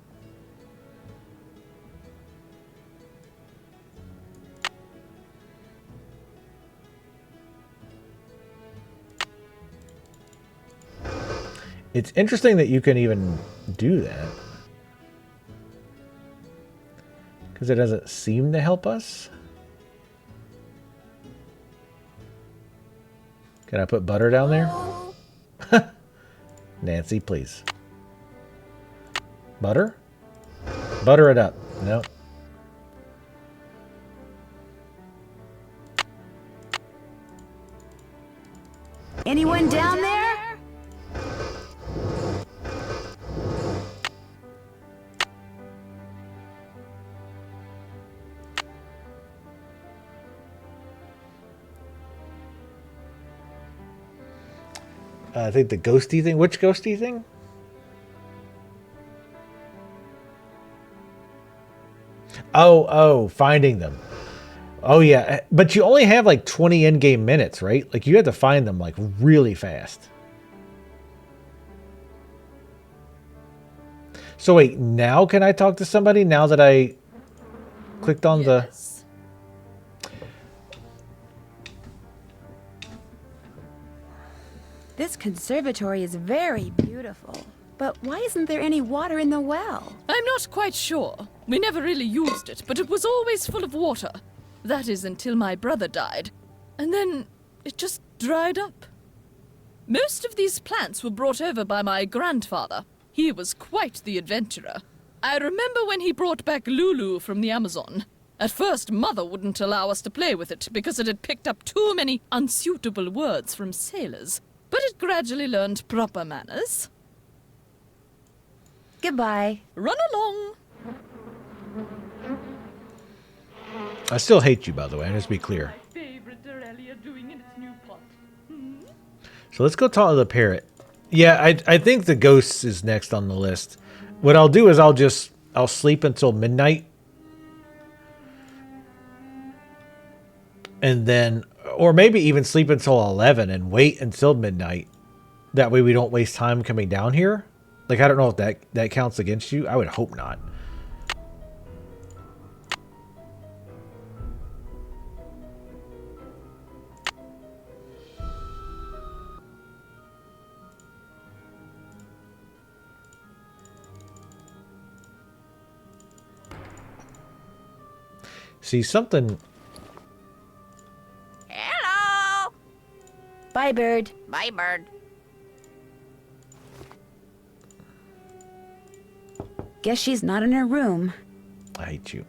It's interesting that you can even do that. Because it doesn't seem to help us. Can I put butter down there? Nancy, please. Butter? Butter it up. No. Anyone down there? I think the ghosty thing. Which ghosty thing? Oh, finding them. Oh yeah, but you only have like 20 in-game minutes, right? Like you have to find them like really fast. So wait, now can I talk to somebody now that I clicked on the... This conservatory is very beautiful. But why isn't there any water in the well? I'm not quite sure. We never really used it, but it was always full of water. That is until my brother died. And then it just dried up. Most of these plants were brought over by my grandfather. He was quite the adventurer. I remember when he brought back Lulu from the Amazon. At first, Mother wouldn't allow us to play with it because it had picked up too many unsuitable words from sailors. But it gradually learned proper manners. Goodbye. Run along. I still hate you, by the way. Let's be clear. So let's go talk to the parrot. Yeah, I think the ghost is next on the list. What I'll do is I'll sleep until midnight. And then, or maybe even sleep until 11 and wait until midnight. That way we don't waste time coming down here. Like, I don't know if that counts against you. I would hope not. See, something... Hello! Bye, bird. Bye, bird. Guess she's not in her room. I hate you.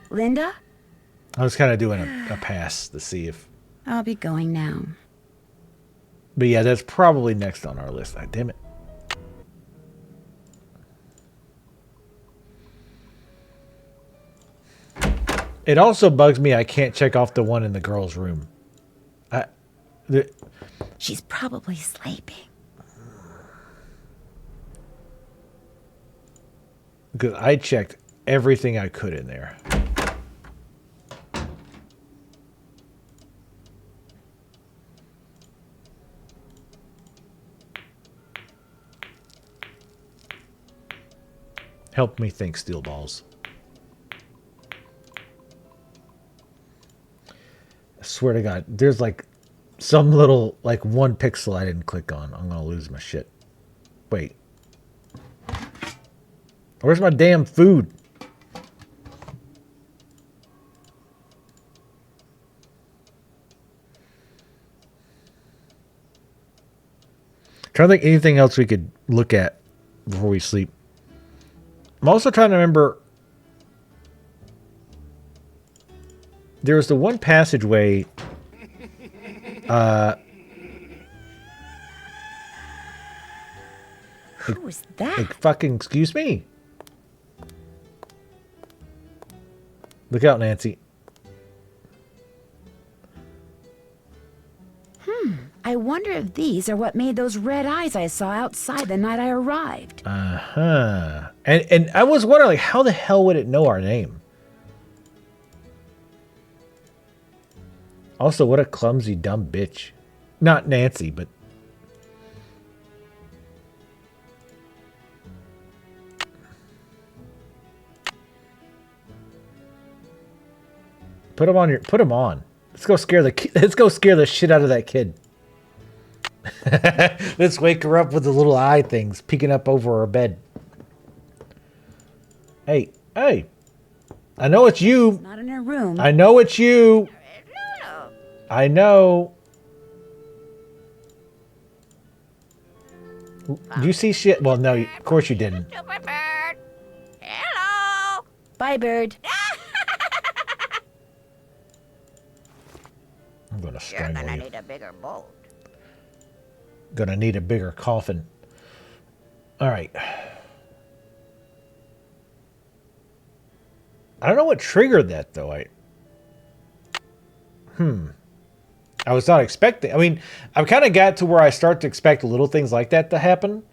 Linda? I was kind of doing a pass to see if... I'll be going now. But yeah, that's probably next on our list. Ah, damn it. It also bugs me I can't check off the one in the girl's room. She's probably sleeping. Because I checked everything I could in there. Help me think, steel balls. I swear to God, there's like some little, like one pixel I didn't click on. I'm gonna lose my shit. Wait. Where's my damn food? Trying to think anything else we could look at before we sleep. I'm also trying to remember. There was the one passageway. Who is that? Like fucking excuse me. Look out, Nancy. I wonder if these are what made those red eyes I saw outside the night I arrived. Uh-huh. And I was wondering, like, how the hell would it know our name? Also, what a clumsy, dumb bitch. Not Nancy, but... Put him on your. Put him on. Let's go scare the. Let's go scare the shit out of that kid. Let's wake her up with the little eye things peeking up over her bed. Hey, hey! I know it's you. Not in her room. I know it's you. I know. Do you see shit? Well, no, of course you didn't. Stupid bird. Hello. Bye, bird. I'm gonna You're strangle gonna you. need a bigger boat. Gonna need a bigger coffin. All right. I don't know what triggered that though. I was not expecting. I mean, I've kind of got to where I start to expect little things like that to happen.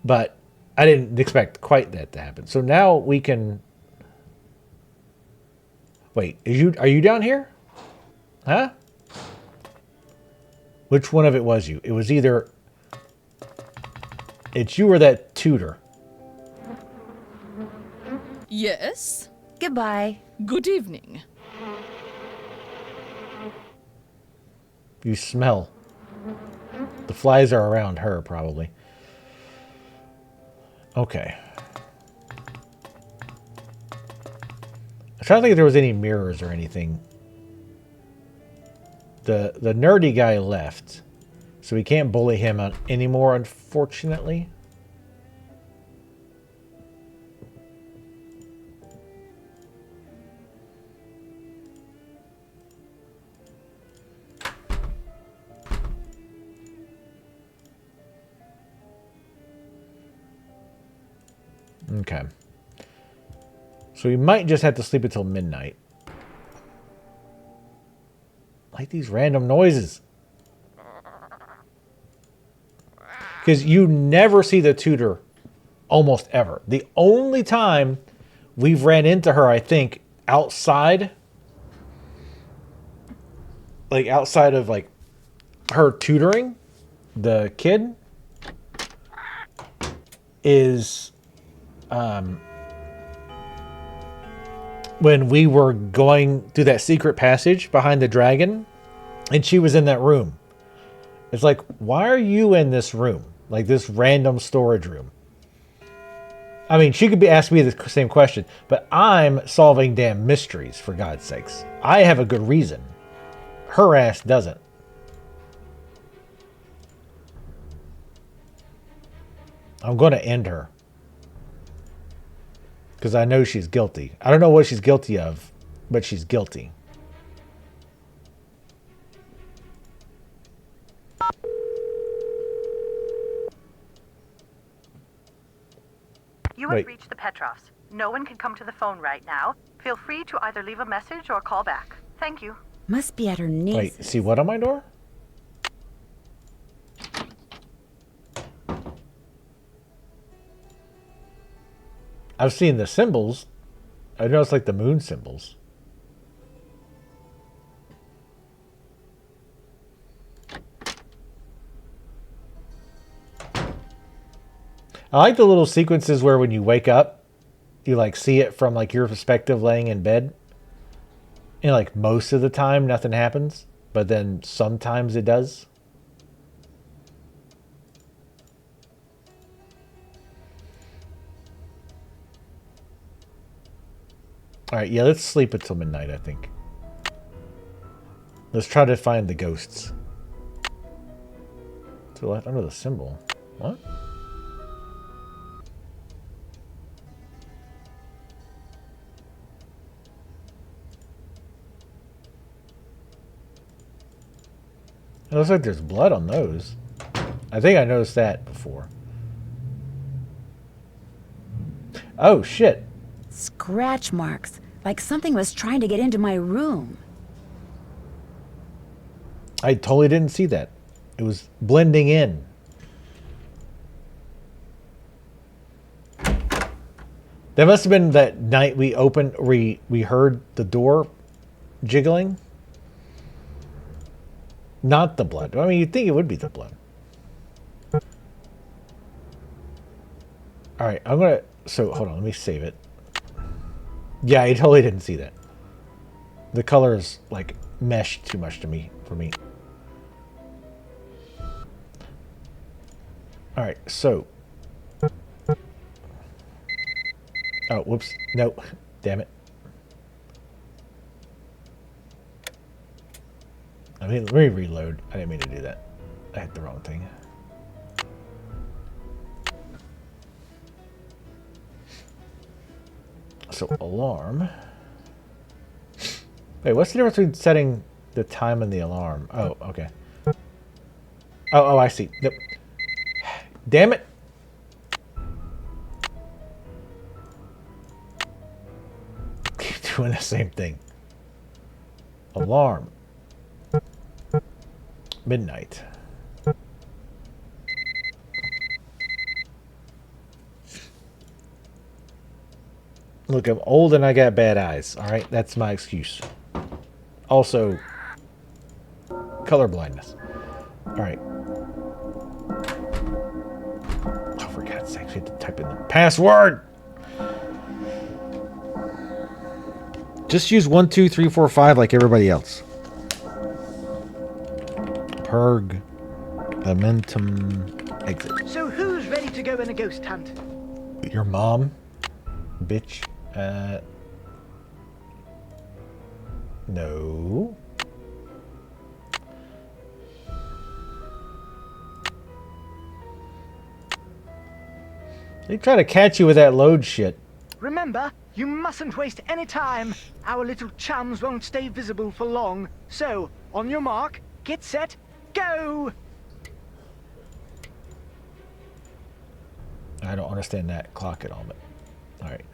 But I didn't expect quite that to happen. So now we can... Wait, are you down here? Huh? Which one of it was you? It was either... It's you or that tutor. Yes? Goodbye. Good evening. You smell. The flies are around her, probably. Okay. I'm trying to think if there was any mirrors or anything. The nerdy guy left, so we can't bully him anymore, unfortunately. Okay. So we might just have to sleep until midnight. Like these random noises. Because you never see the tutor almost ever. The only time we've ran into her, I think, outside, like outside of like her tutoring the kid, is when we were going through that secret passage behind the dragon and she was in that room. It's like, why are you in this room? Like this random storage room. I mean, she could be asking me the same question, but I'm solving damn mysteries, for God's sakes. I have a good reason. Her ass doesn't. I'm going to end her. Because I know she's guilty. I don't know what she's guilty of, but she's guilty. You have reached the Petrovs. No one can come to the phone right now. Feel free to either leave a message or call back. Thank you. Must be at her knees. Wait, see what on my door? I've seen the symbols. I know it's like the moon symbols. I like the little sequences where when you wake up, you like see it from like your perspective laying in bed. And like most of the time nothing happens, but then sometimes it does. Alright, yeah, let's sleep until midnight, I think. Let's try to find the ghosts. To the left, under the symbol. What? It looks like there's blood on those. I think I noticed that before. Oh, shit. Scratch marks. Like something was trying to get into my room. I totally didn't see that. It was blending in. That must have been that night we opened, we heard the door jiggling. Not the blood. I mean, you'd think it would be the blood. Alright, I'm gonna... So, hold on, let me save it. Yeah, I totally didn't see that. The color is like meshed too much to me for me. All right, so. Oh, whoops. No. Damn it. I mean, let me reload. I didn't mean to do that. I hit the wrong thing. So, alarm. Wait, what's the difference between setting the time and the alarm? Oh, okay. Oh, I see. Nope. Damn it. Keep doing the same thing. Alarm. Midnight. Look, I'm old and I got bad eyes. All right, that's my excuse. Also, color blindness. All right. Oh, for God's sake, I had to type in the password. Just use 1, 2, 3, 4, 5 like everybody else. Perg. Momentum. Exit. So who's ready to go on a ghost hunt? Your mom, bitch. No. They try to catch you with that load shit. Remember, you mustn't waste any time. Our little chums won't stay visible for long. So, on your mark, get set, go! I don't understand that clock at all, but alright.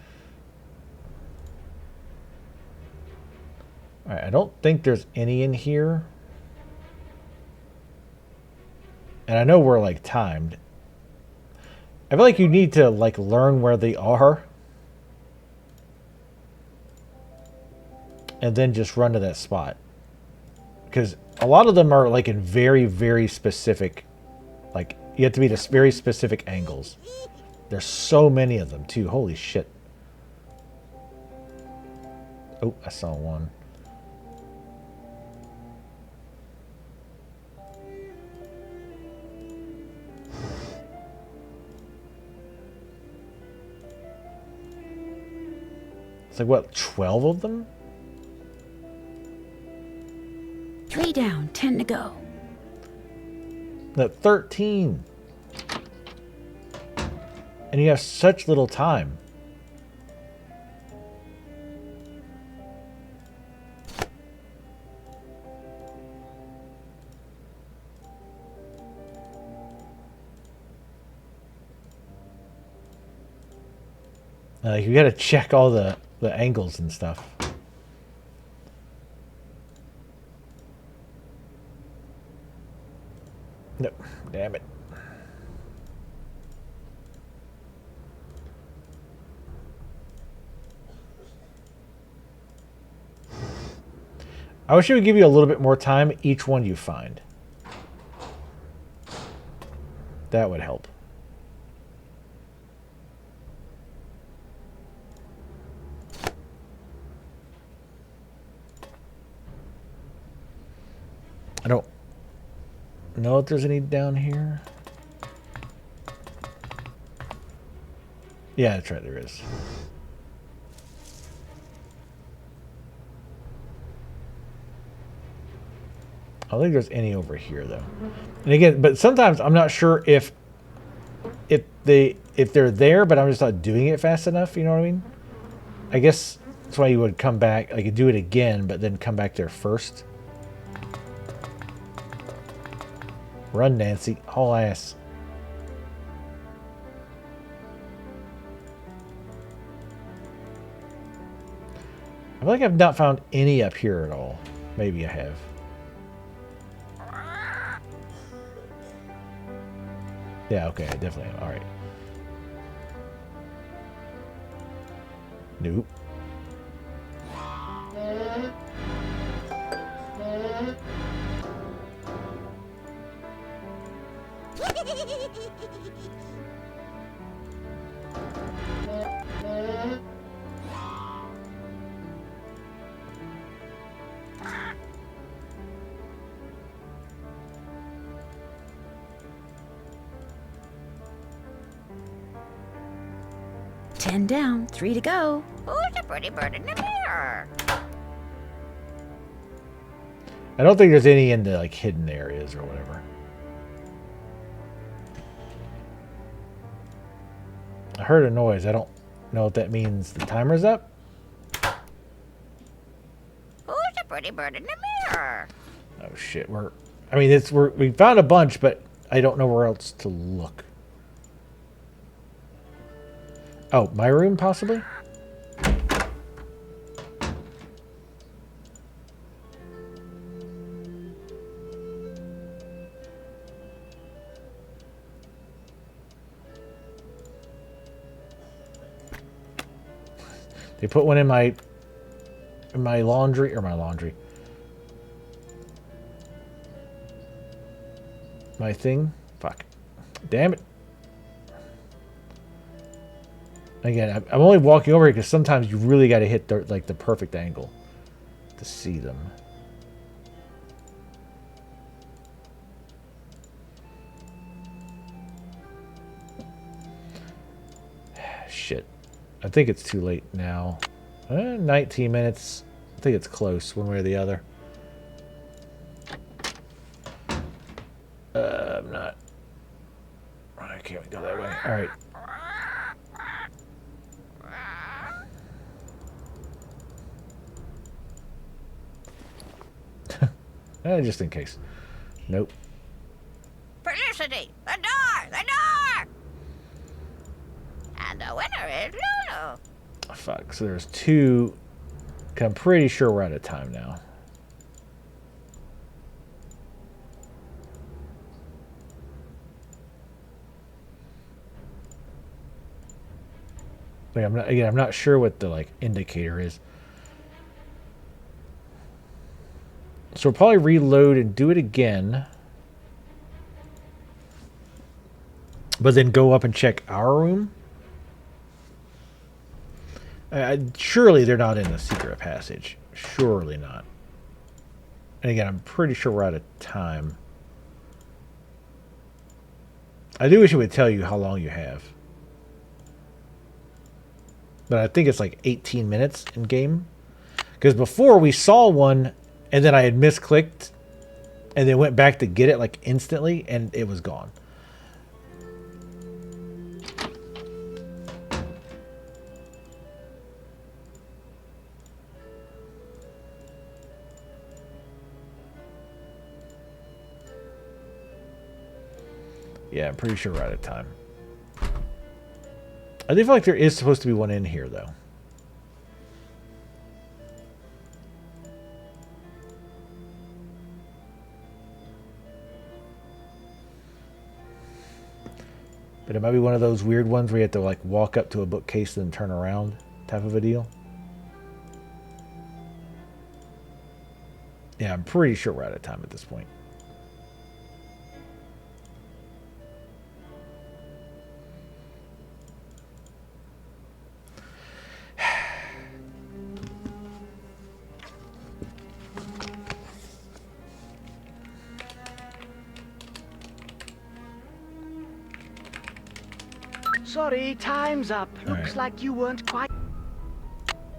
Alright, I don't think there's any in here. And I know we're like timed. I feel like you need to like learn where they are. And then just run to that spot. Because a lot of them are like in very, very specific, like you have to be to very specific angles. There's so many of them too. Holy shit. Oh, I saw one. It's like, what, 12 of them? 3 down, 10 to go. No, 13. And you have such little time. You gotta check all the angles and stuff. No, damn it. I wish it would give you a little bit more time each one you find. That would help. I don't know if there's any down here. Yeah, that's right, there is. I don't think there's any over here though. And again, but sometimes I'm not sure if they're there, but I'm just not doing it fast enough, you know what I mean? I guess that's why you would come back, like do it again, but then come back there first. Run, Nancy. Haul ass. I feel like I've not found any up here at all. Maybe I have. Yeah, okay, I definitely am. Alright. Nope. 10 down, 3 to go. Who's the pretty bird in the mirror? I don't think there's any in the like hidden areas or whatever. I heard a noise. I don't know if that means the timer's up. Who's the pretty bird in the mirror? Oh shit, we found a bunch, but I don't know where else to look. Oh, my room possibly? They put one in my laundry. My thing. Fuck. Damn it. Again, I'm only walking over here because sometimes you really got to hit the perfect angle to see them. Shit. I think it's too late now. 19 minutes. I think it's close one way or the other. I'm not. I can't go that way. All right. Just in case. Nope. Felicity! The door! The door! And the winner is Lulu. Oh, fuck. So there's two. I'm pretty sure we're out of time now. Wait, I'm not sure what the like indicator is. So we'll probably reload and do it again. But then go up and check our room. Surely they're not in the secret passage. Surely not. And again, I'm pretty sure we're out of time. I do wish it would tell you how long you have. But I think it's like 18 minutes in game. Because before we saw one and then I had misclicked and then went back to get it like instantly and it was gone. Yeah, I'm pretty sure we're out of time. I do feel like there is supposed to be one in here, though. But it might be one of those weird ones where you have to like walk up to a bookcase and turn around type of a deal. Yeah, I'm pretty sure we're out of time at this point. Sorry, time's up. Looks like you weren't quite...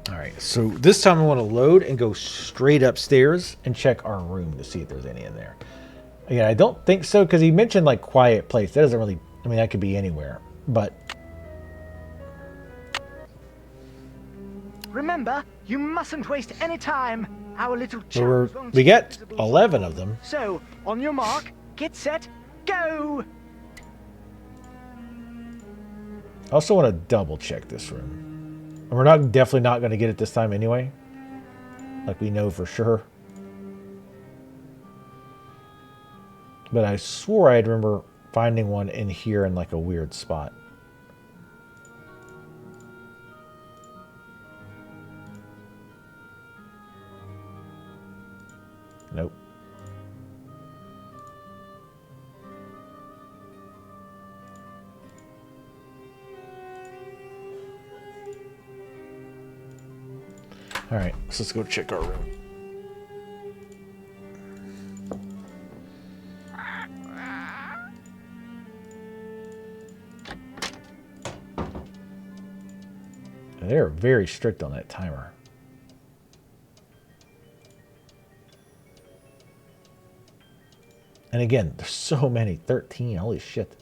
Alright, so this time I want to load and go straight upstairs and check our room to see if there's any in there. Again, I don't think so, because he mentioned like quiet place. That doesn't really... I mean, that could be anywhere, but... Remember, you mustn't waste any time. Our little chums won't we stay got visible 11 for of them. So, on your mark, get set, go! I also want to double check this room. And we're definitely not going to get it this time anyway. Like we know for sure. But I swore I remember finding one in here in like a weird spot. Nope. All right, so let's go check our room. they're very strict on that timer. And again, there's so many. 13. Holy shit.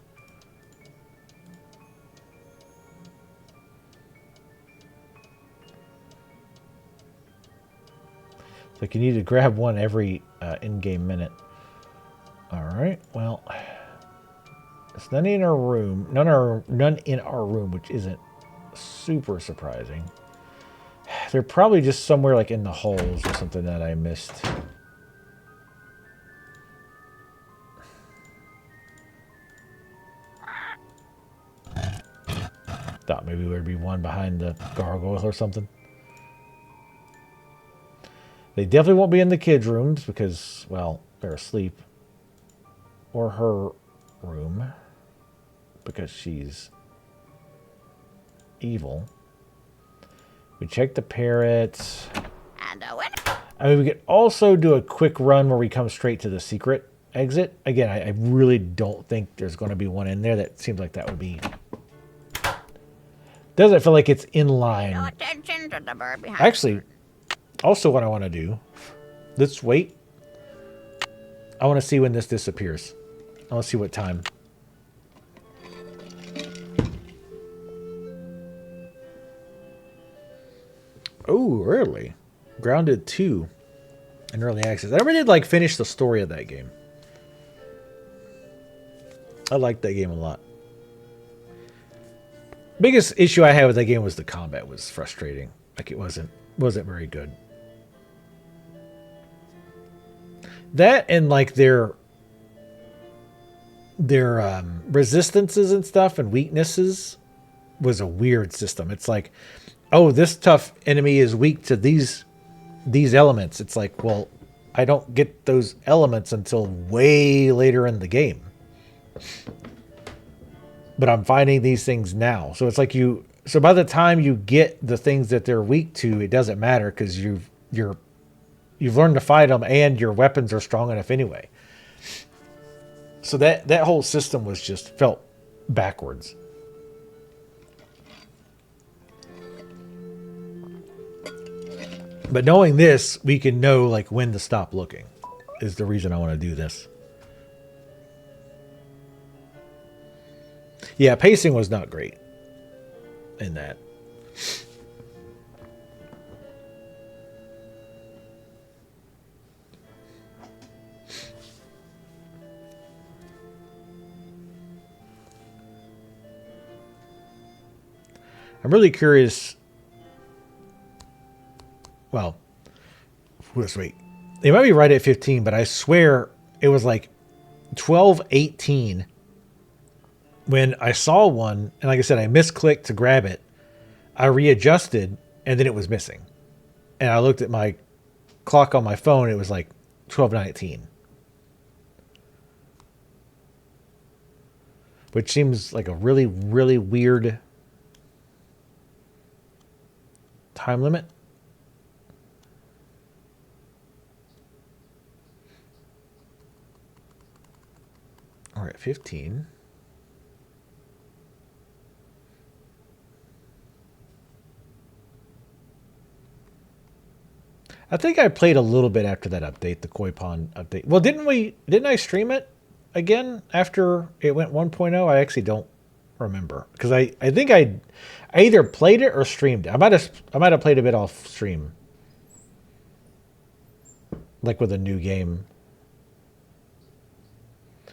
It's like you need to grab one every in-game minute. Alright, well. There's none in our room. None in our room, which isn't super surprising. They're probably just somewhere like in the halls or something that I missed. Thought maybe there'd be one behind the gargoyle or something. They definitely won't be in the kids' rooms because, well, they're asleep. Or her room. Because she's evil. We check the parrots. And a winner. I mean, we could also do a quick run where we come straight to the secret exit. Again, I really don't think there's going to be one in there. That seems like that would be... Doesn't feel like it's in line. No attention to the bird behind. Actually, also what I want to do... Let's wait. I want to see when this disappears. I want to see what time. Oh, early. Grounded 2 in early access. I never did like finish the story of that game. I liked that game a lot. Biggest issue I had with that game was the combat was frustrating. Like it wasn't very good. That and like their resistances and stuff and weaknesses was a weird system. It's like, oh, this tough enemy is weak to these elements. It's like, well, I don't get those elements until way later in the game. But I'm finding these things now. So it's like so by the time you get the things that they're weak to, it doesn't matter because you've learned to fight them and your weapons are strong enough anyway. So that whole system was just felt backwards. But knowing this, we can know like when to stop looking is the reason I want to do this. Yeah, pacing was not great in that. I'm really curious. Well, let's wait. They might be right at 15, but I swear it was like 12:18 when I saw one. And like I said, I misclicked to grab it. I readjusted and then it was missing. And I looked at my clock on my phone. It was like 12:19. Which seems like a really, really weird time limit. We're at 15. I think I played a little bit after that update, the Koi Pond update. Well, didn't I stream it again after it went 1.0? I actually don't remember because I think I either played it or streamed it. I might have played a bit off stream. Like with a new game.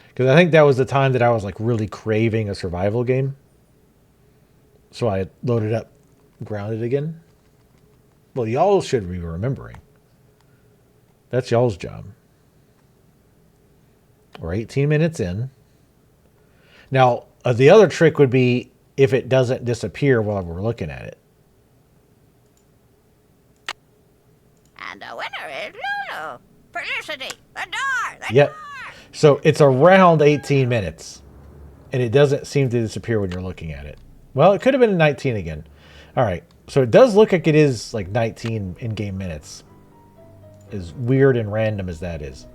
Because I think that was the time that I was like really craving a survival game. So I loaded up Grounded again. Well, y'all should be remembering. That's y'all's job. We're 18 minutes in. Now, the other trick would be if it doesn't disappear while we're looking at it. And the winner is Lulu. Felicity, the door, Yep. So it's around 18 minutes. And it doesn't seem to disappear when you're looking at it. Well, it could have been 19 again. All right. So it does look like it is like 19 in-game minutes. As weird and random as that is.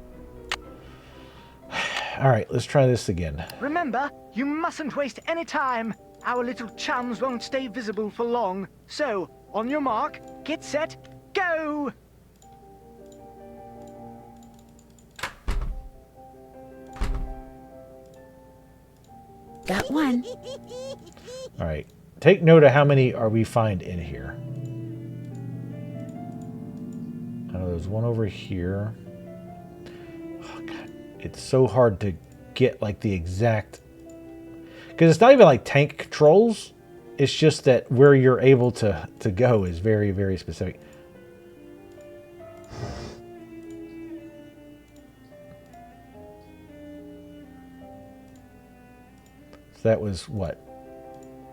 All right. Let's try this again. Remember, you mustn't waste any time. our little chums won't stay visible for long. So, on your mark, get set, go! Got one. All right. Take note of how many we find in here. I know there's one over here. Oh, God. It's so hard to get like the exact... Because it's not even like tank controls. It's just that where you're able to go is very, very specific. So that was what?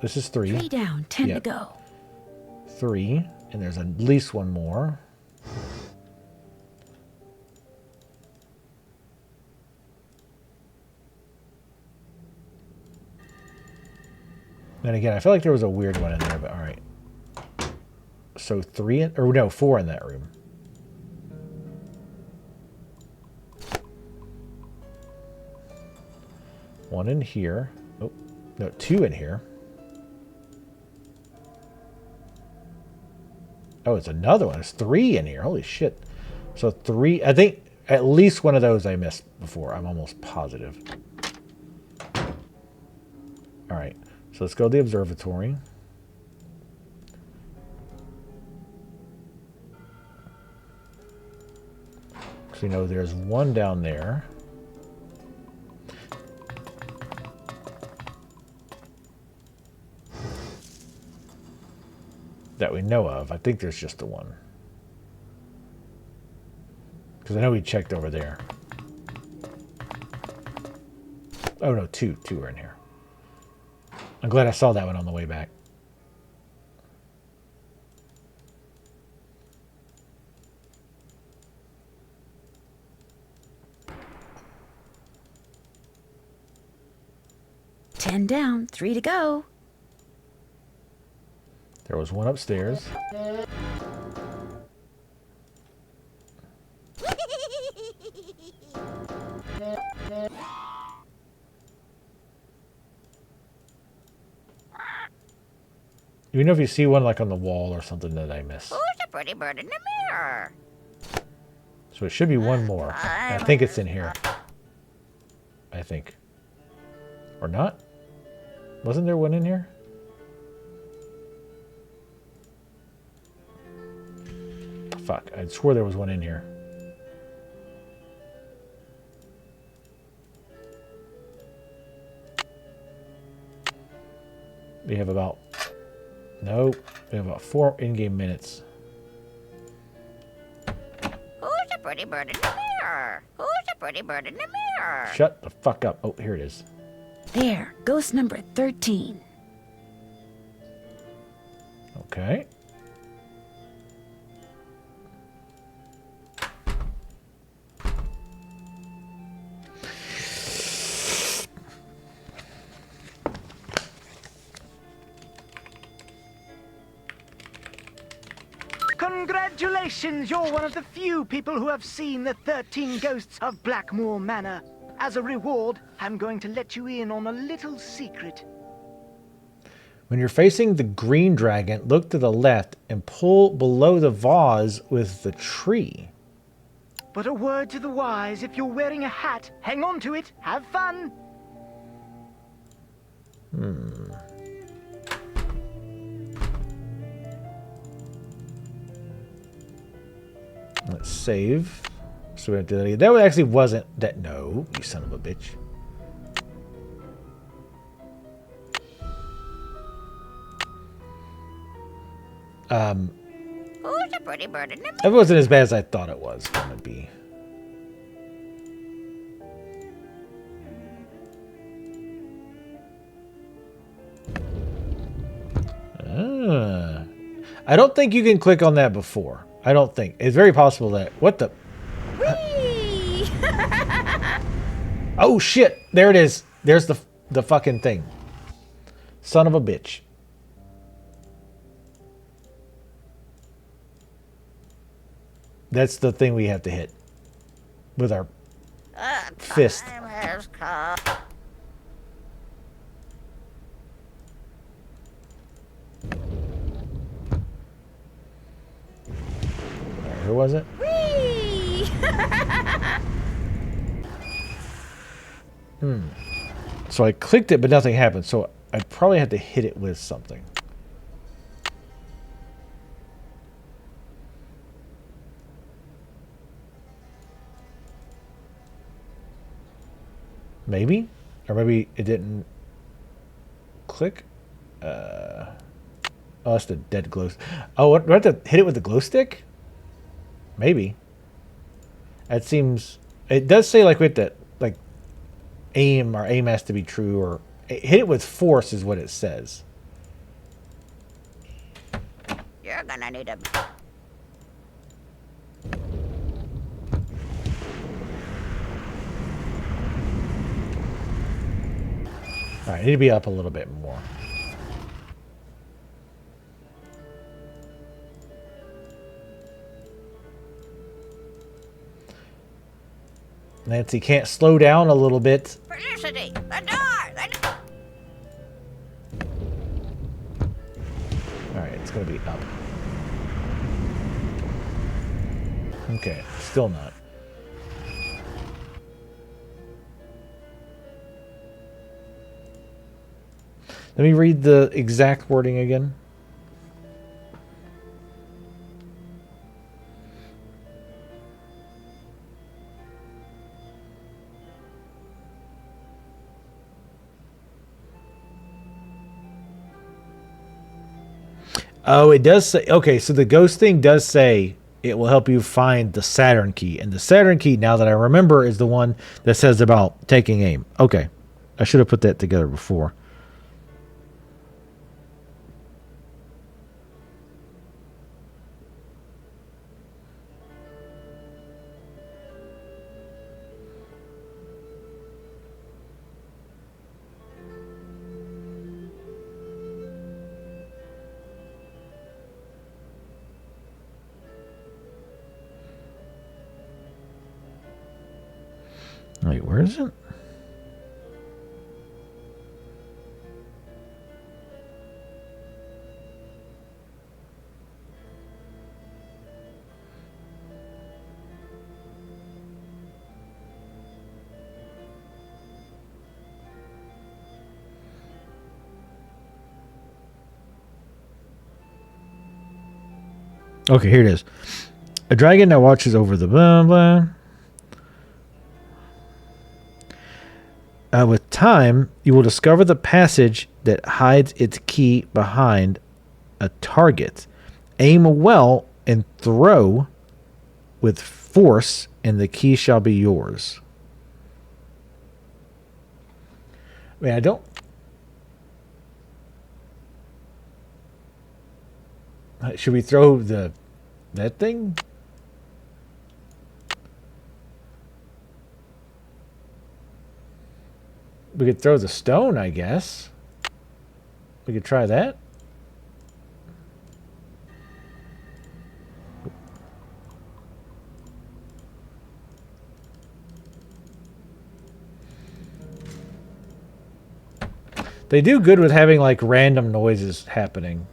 This is 3. 3 down, 10 to go. 3, and there's at least one more. And again, I feel like there was a weird one in there, but all right. So 4 in that room. One in here. Oh, no, 2 in here. Oh, it's another one. It's 3 in here. Holy shit. So 3. I think at least one of those I missed before. I'm almost positive. All right. So let's go to the observatory. So you know there's one down there. That we know of. I think there's just the one. Because I know we checked over there. Oh no, 2 are in here. I'm glad I saw that one on the way back. Ten down, 3 to go. There was one upstairs. You know if you see one like on the wall or something that I missed. Who's the pretty bird in the mirror? So it should be one more. I think it's in here. I think. Or not? Wasn't there one in here? Fuck, I swore there was one in here. We have about... No, we have about 4 in-game minutes. Who's the pretty bird in the mirror? Who's the pretty bird in the mirror? Shut the fuck up. Oh, here it is. There, ghost number 13. Okay. Congratulations! You're one of the few people who have seen the 13 ghosts of Blackmoor Manor. As a reward, I'm going to let you in on a little secret. When you're facing the green dragon, look to the left and pull below the vase with the tree. But a word to the wise, if you're wearing a hat, hang on to it, have fun! Let's save. So we have to do that again. That one actually wasn't that. No, you son of a bitch. Who's the pretty bird in the mirror? It wasn't as bad as I thought it was going to be. I don't think you can click on that before. I don't think. It's very possible that... What the... Whee! Oh, shit. There it is. There's the fucking thing. Son of a bitch. That's the thing we have to hit. With our fist. Time has come. was it? Whee! So I clicked it, but nothing happened. So I'd probably have to hit it with something. Maybe? Or maybe it didn't click? Oh, that's the dead glow. Oh, do I have to hit it with the glow stick? Maybe. That seems... It does say like we have to like aim, or aim has to be true, or hit it with force is what it says. You're gonna need a... Alright, I need to be up a little bit more. Nancy can't slow down a little bit. Felicity, the door! The door! Alright, it's gonna be up. Okay, still not. Let me read the exact wording again. Oh, it does say... Okay, so the ghost thing does say it will help you find the Saturn key. And the Saturn key, now that I remember, is the one that says about taking aim. Okay. I should have put that together before. Wait, where is it? Okay, here it is. A dragon that watches over the blah blah. With time, you will discover the passage that hides its key behind a target. Aim well and throw with force, and the key shall be yours. I mean, I don't... Should we throw that thing? We could throw the stone, I guess. We could try that. They do good with having like random noises happening.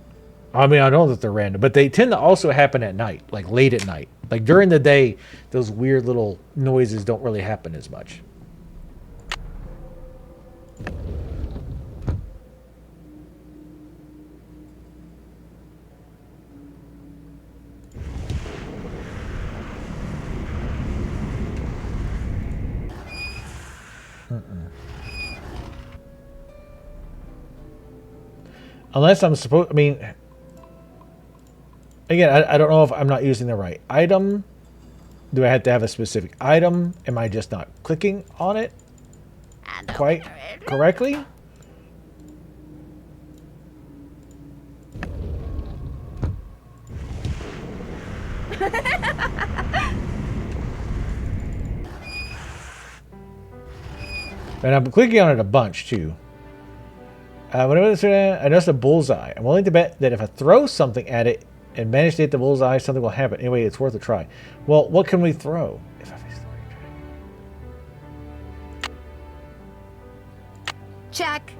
I mean, I don't know that they're random, but they tend to also happen at night, like late at night. Like during the day, those weird little noises don't really happen as much. Unless I'm supposed... I mean... Again, I don't know if I'm not using the right item. Do I have to have a specific item? Am I just not clicking on it quite correctly? And I'm clicking on it a bunch, too. Whenever I notice a bullseye. I'm willing to bet that if I throw something at it and manage to hit the bullseye, something will happen. Anyway, it's worth a try. Well, what can we throw? If I face the right Check.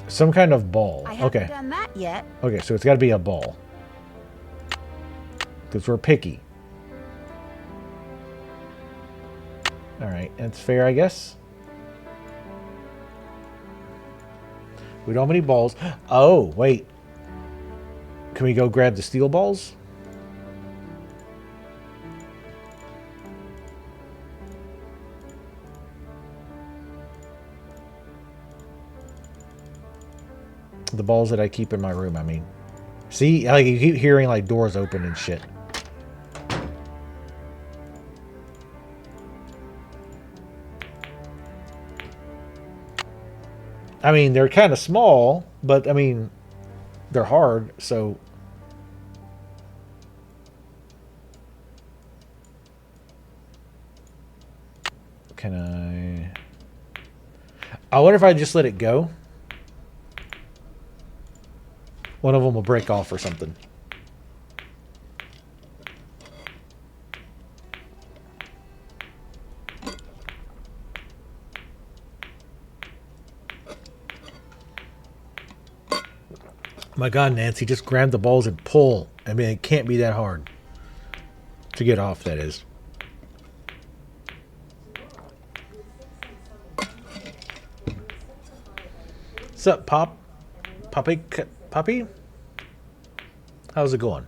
Some kind of ball. I haven't Okay. done that yet. Okay, so it's got to be a ball. Because we're picky. Alright, that's fair, I guess. We don't have any balls. Oh, wait. Can we go grab the steel balls? The balls that I keep in my room, I mean. See, like you keep hearing like doors open and shit. I mean, they're kind of small, but I mean, they're hard, so. Can I wonder if I just let it go. One of them will break off or something. My God, Nancy, just grab the balls and pull. I mean, it can't be that hard. To get off, that is. What's up, Pop? Puppy? How's it going?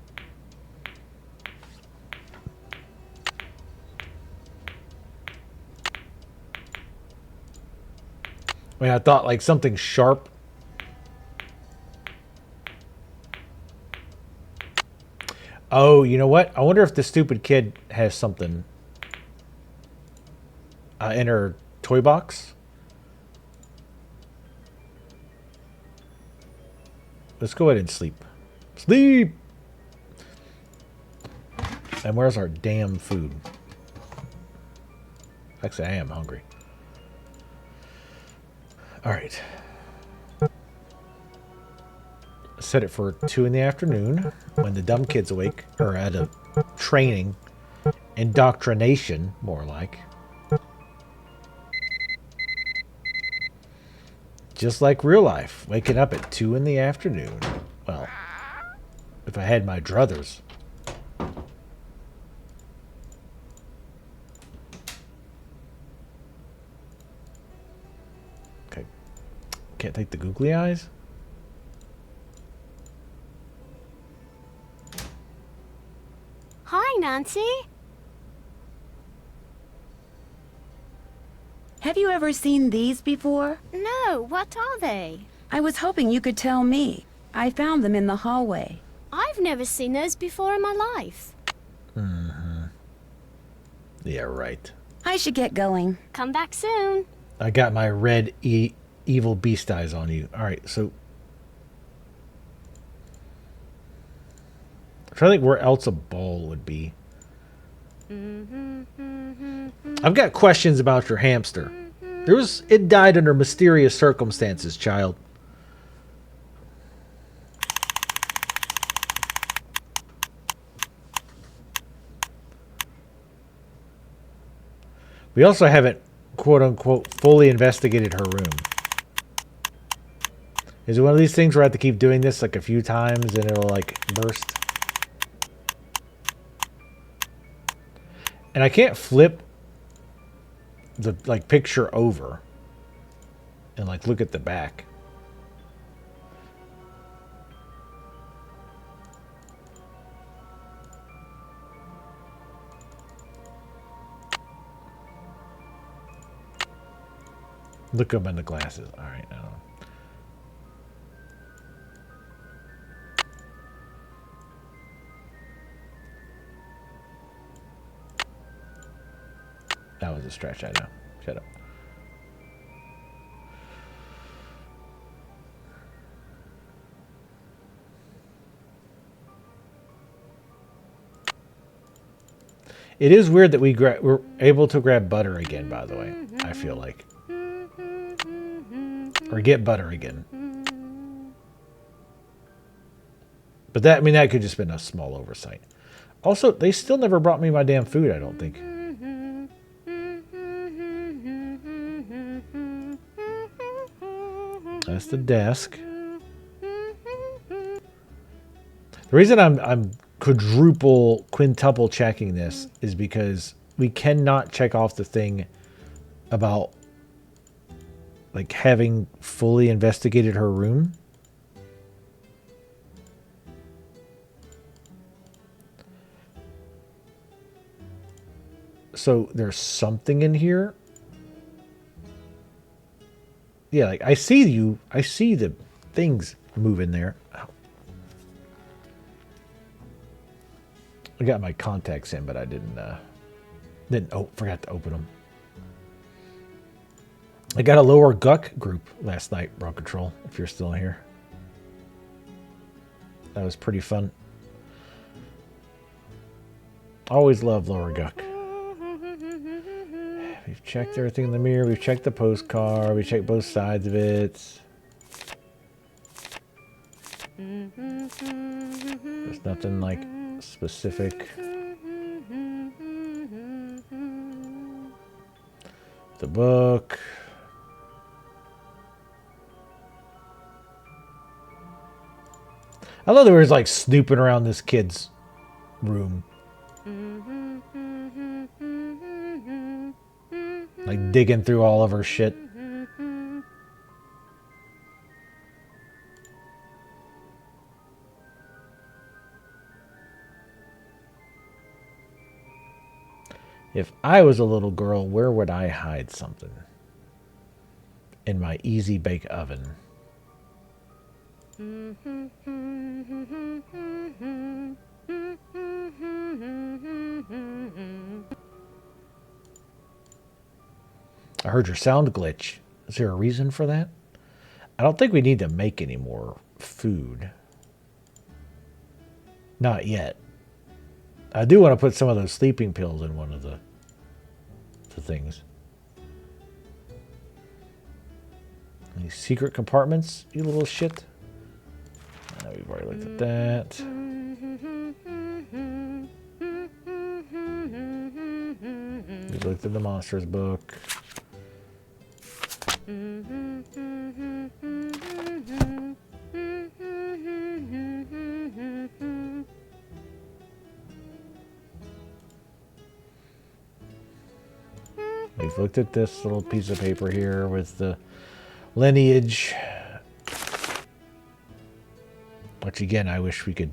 I mean, I thought like something sharp. Oh, you know what? I wonder if the stupid kid has something in her toy box. Let's go ahead and sleep. Sleep! And where's our damn food? Actually, I am hungry. Alright. Set it for 2 in the afternoon when the dumb kid's awake, or at a training, indoctrination, more like. Just like real life, waking up at 2 in the afternoon. Well, if I had my druthers. Okay. Can't take the googly eyes? Hi, Nancy. Have you ever seen these before? No, what are they? I was hoping you could tell me. I found them in the hallway. I've never seen those before in my life. Mm-hmm. Yeah, right. I should get going. Come back soon. I got my red evil beast eyes on you. Alright, so... I'm trying to think where else a ball would be. I've got questions about your hamster. It died under mysterious circumstances, child. We also haven't, quote unquote, fully investigated her room. Is it one of these things where I have to keep doing this like a few times and it'll like burst? And I can't flip the like picture over and like look at the back. Look up in the glasses. All right, I don't know. That was a stretch, I know. Shut up. It is weird that we're able to grab butter again, by the way, I feel like. Or get butter again. But that, I mean, that could just been a small oversight. Also, they still never brought me my damn food, I don't think. That's the desk. The reason I'm quadruple, quintuple checking this is because we cannot check off the thing about like having fully investigated her room. So there's something in here. Yeah, like I see you. I see the things moving there. Ow. I got my contacts in, but I didn't. Oh, forgot to open them. I got a lower Guck group last night, Bro Control. If you're still here, that was pretty fun. Always love lower Guck. We've checked everything in the mirror. We've checked the postcard. We checked both sides of it. There's nothing like specific. The book. I love that we're like snooping around this kid's room. Like digging through all of her shit. If I was a little girl, where would I hide something? In my easy bake oven. I heard your sound glitch. Is there a reason for that? I don't think we need to make any more food. Not yet. I do want to put some of those sleeping pills in one of the things. Any secret compartments, you little shit? We've already looked at that. We looked at the monsters book. We've looked at this little piece of paper here with the lineage. Which again, I wish we could,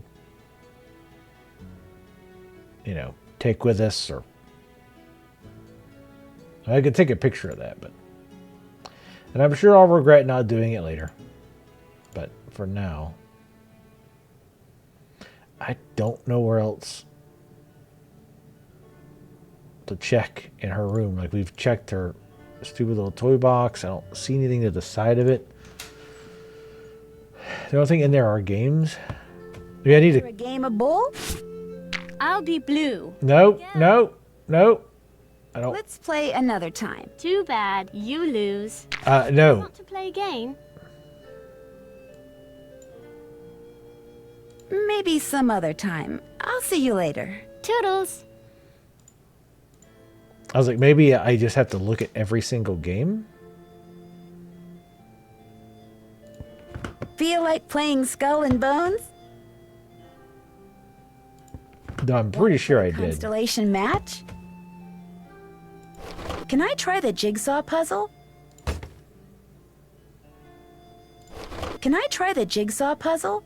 you know, take with us, or I could take a picture of that, but, and I'm sure I'll regret not doing it later. But for now, I don't know where else to check in her room. Like, we've checked her stupid little toy box. I don't see anything to the side of it. The only thing in there are games. Yeah, I need a game of bull? I'll be blue. No, no, no. I don't. Let's play another time. Too bad. You lose. No. Want to play a game? Maybe some other time. I'll see you later. Toodles. I was like, maybe I just have to look at every single game? Feel like playing Skull and Bones? No, I'm pretty sure I did. Constellation match? Can I try the jigsaw puzzle? Can I try the jigsaw puzzle?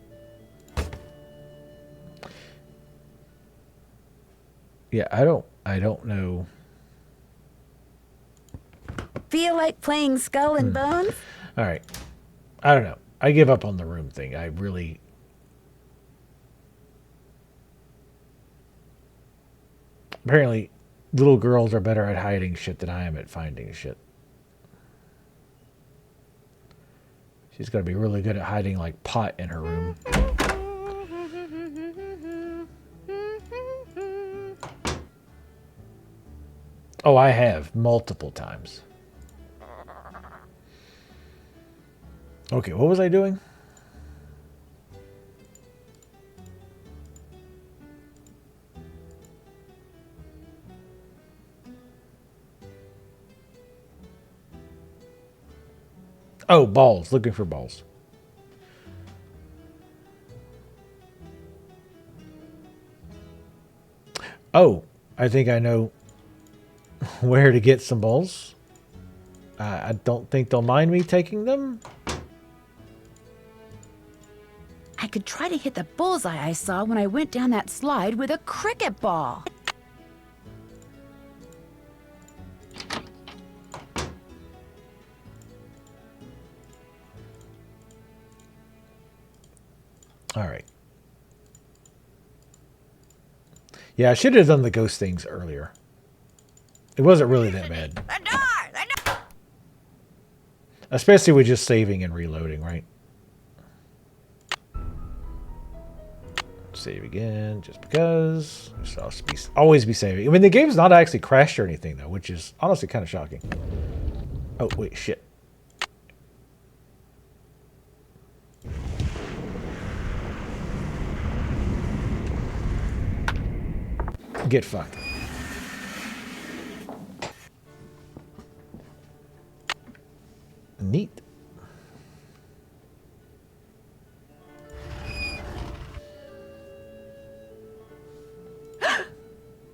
Yeah, I don't know. Feel like playing Skull and Bones? All right. I don't know. I give up on the room thing. I really... Apparently, little girls are better at hiding shit than I am at finding shit. She's got to be really good at hiding, like, pot in her room. Oh, I have. Multiple times. Okay, what was I doing? Oh, balls. Looking for balls. Oh, I think I know where to get some balls. I don't think they'll mind me taking them. I could try to hit the bullseye I saw when I went down that slide with a cricket ball. All right. Yeah, I should have done the ghost things earlier. It wasn't really that bad. Especially with just saving and reloading, right? Save again, just because. So always be saving. I mean, the game's not actually crashed or anything, though, which is honestly kind of shocking. Oh, wait, shit. Get fucked. Neat.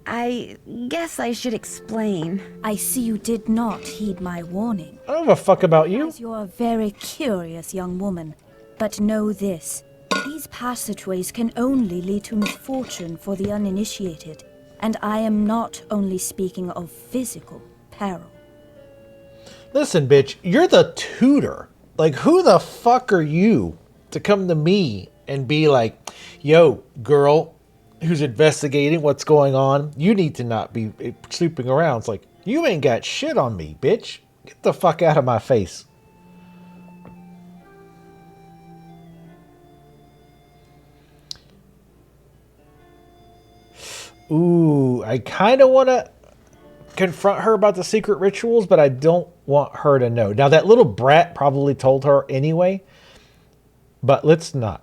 I guess I should explain. I see you did not heed my warning. I don't give a fuck about you. As you're a very curious young woman. But know this. These passageways can only lead to misfortune for the uninitiated. And I am not only speaking of physical peril. Listen, bitch, you're the tutor. Like, who the fuck are you to come to me and be like, yo, girl who's investigating what's going on, you need to not be sleeping around. It's like, you ain't got shit on me, bitch. Get the fuck out of my face. Ooh, I kind of want to confront her about the secret rituals, but I don't want her to know. Now, that little brat probably told her anyway, but let's not.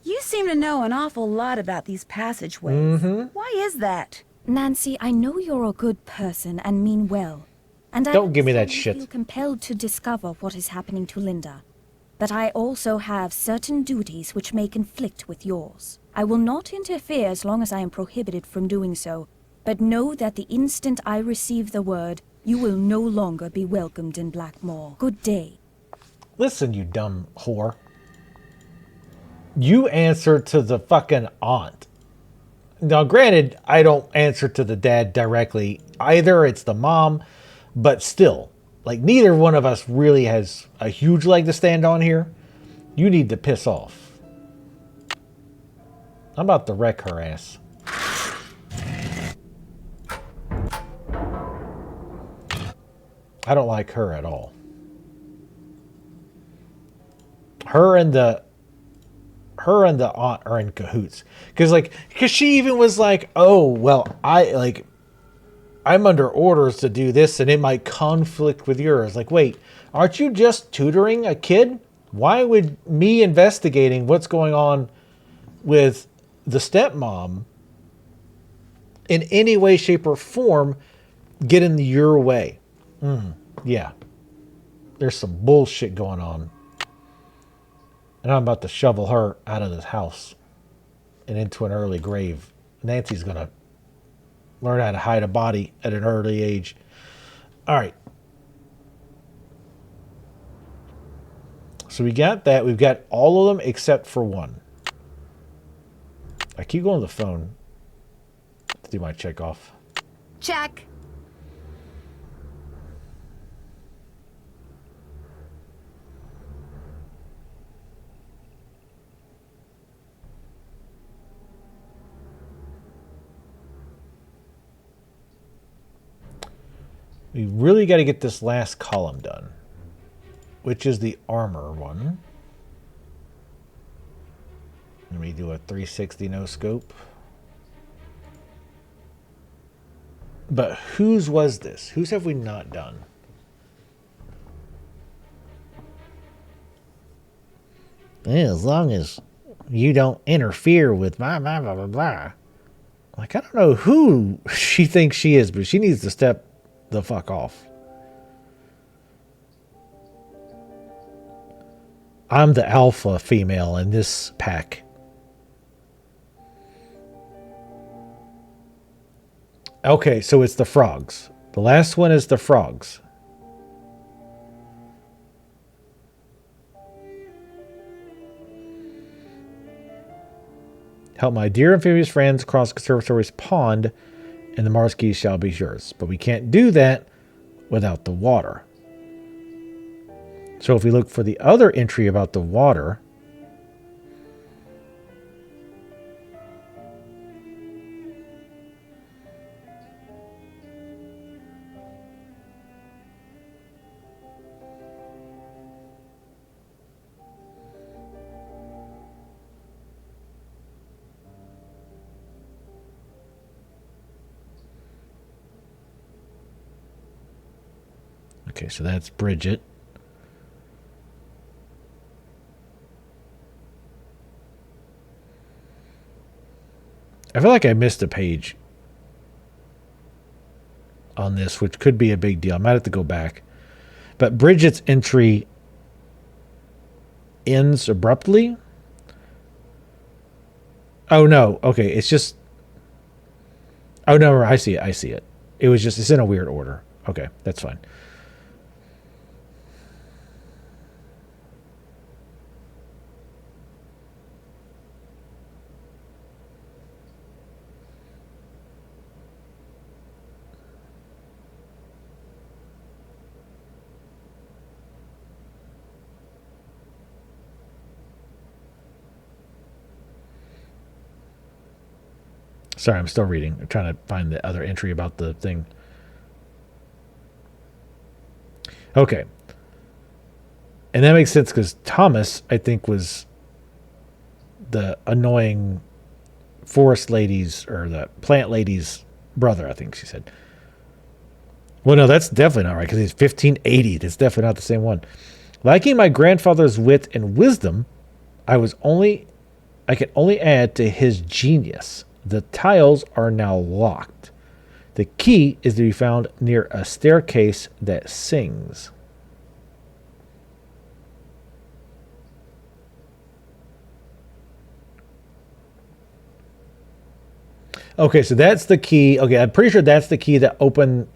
You seem to know an awful lot about these passageways. Why is that? Nancy, I know you're a good person and mean well. And Don't give me that I shit. feel compelled to discover what is happening to Linda. But I also have certain duties which may conflict with yours. I will not interfere as long as I am prohibited from doing so, but know that the instant I receive the word, you will no longer be welcomed in Blackmoor. Good day. Listen, you dumb whore. You answer to the fucking aunt. Now, granted, I don't answer to the dad directly either. It's the mom, but still, like, neither one of us really has a huge leg to stand on here. You need to piss off. I'm about to wreck her ass. I don't like her at all. Her and the aunt are in cahoots. Because she even was like, oh, well, I'm under orders to do this and it might conflict with yours. Like, wait, aren't you just tutoring a kid? Why would me investigating what's going on with the stepmom in any way, shape, or form get in your way? Yeah. There's some bullshit going on. And I'm about to shovel her out of this house and into an early grave. Nancy's going to learn how to hide a body at an early age. All right. So we got that. We've got all of them except for one. I keep going to the phone to do my check off. Check. We really got to get this last column done, which is the armor one. Let me do a 360 no scope. But whose was this? Whose have we not done? Yeah, as long as you don't interfere with my blah, blah, blah, blah. Like, I don't know who she thinks she is, but she needs to step the fuck off. I'm the alpha female in this pack. Okay, so it's the frogs. The last one is the frogs. Help my dear amphibious friends across Conservatory's pond, and the Mars keys shall be yours. But we can't do that without the water. So if we look for the other entry about the water, okay, so that's Bridget. I feel like I missed a page on this, which could be a big deal. I might have to go back. But Bridget's entry ends abruptly. Oh, no. Okay, it's just... Oh, no, I see it. I see it. It was just... It's in a weird order. Okay, that's fine. Sorry, I'm still reading. I'm trying to find the other entry about the thing. Okay. And that makes sense because Thomas, I think, was the annoying forest lady's or the plant lady's brother, I think she said. Well, no, that's definitely not right because he's 1580. That's definitely not the same one. Liking my grandfather's wit and wisdom, I can only add to his genius. The tiles are now locked. The key is to be found near a staircase that sings. Okay, so that's the key. Okay, I'm pretty sure that's the key that opened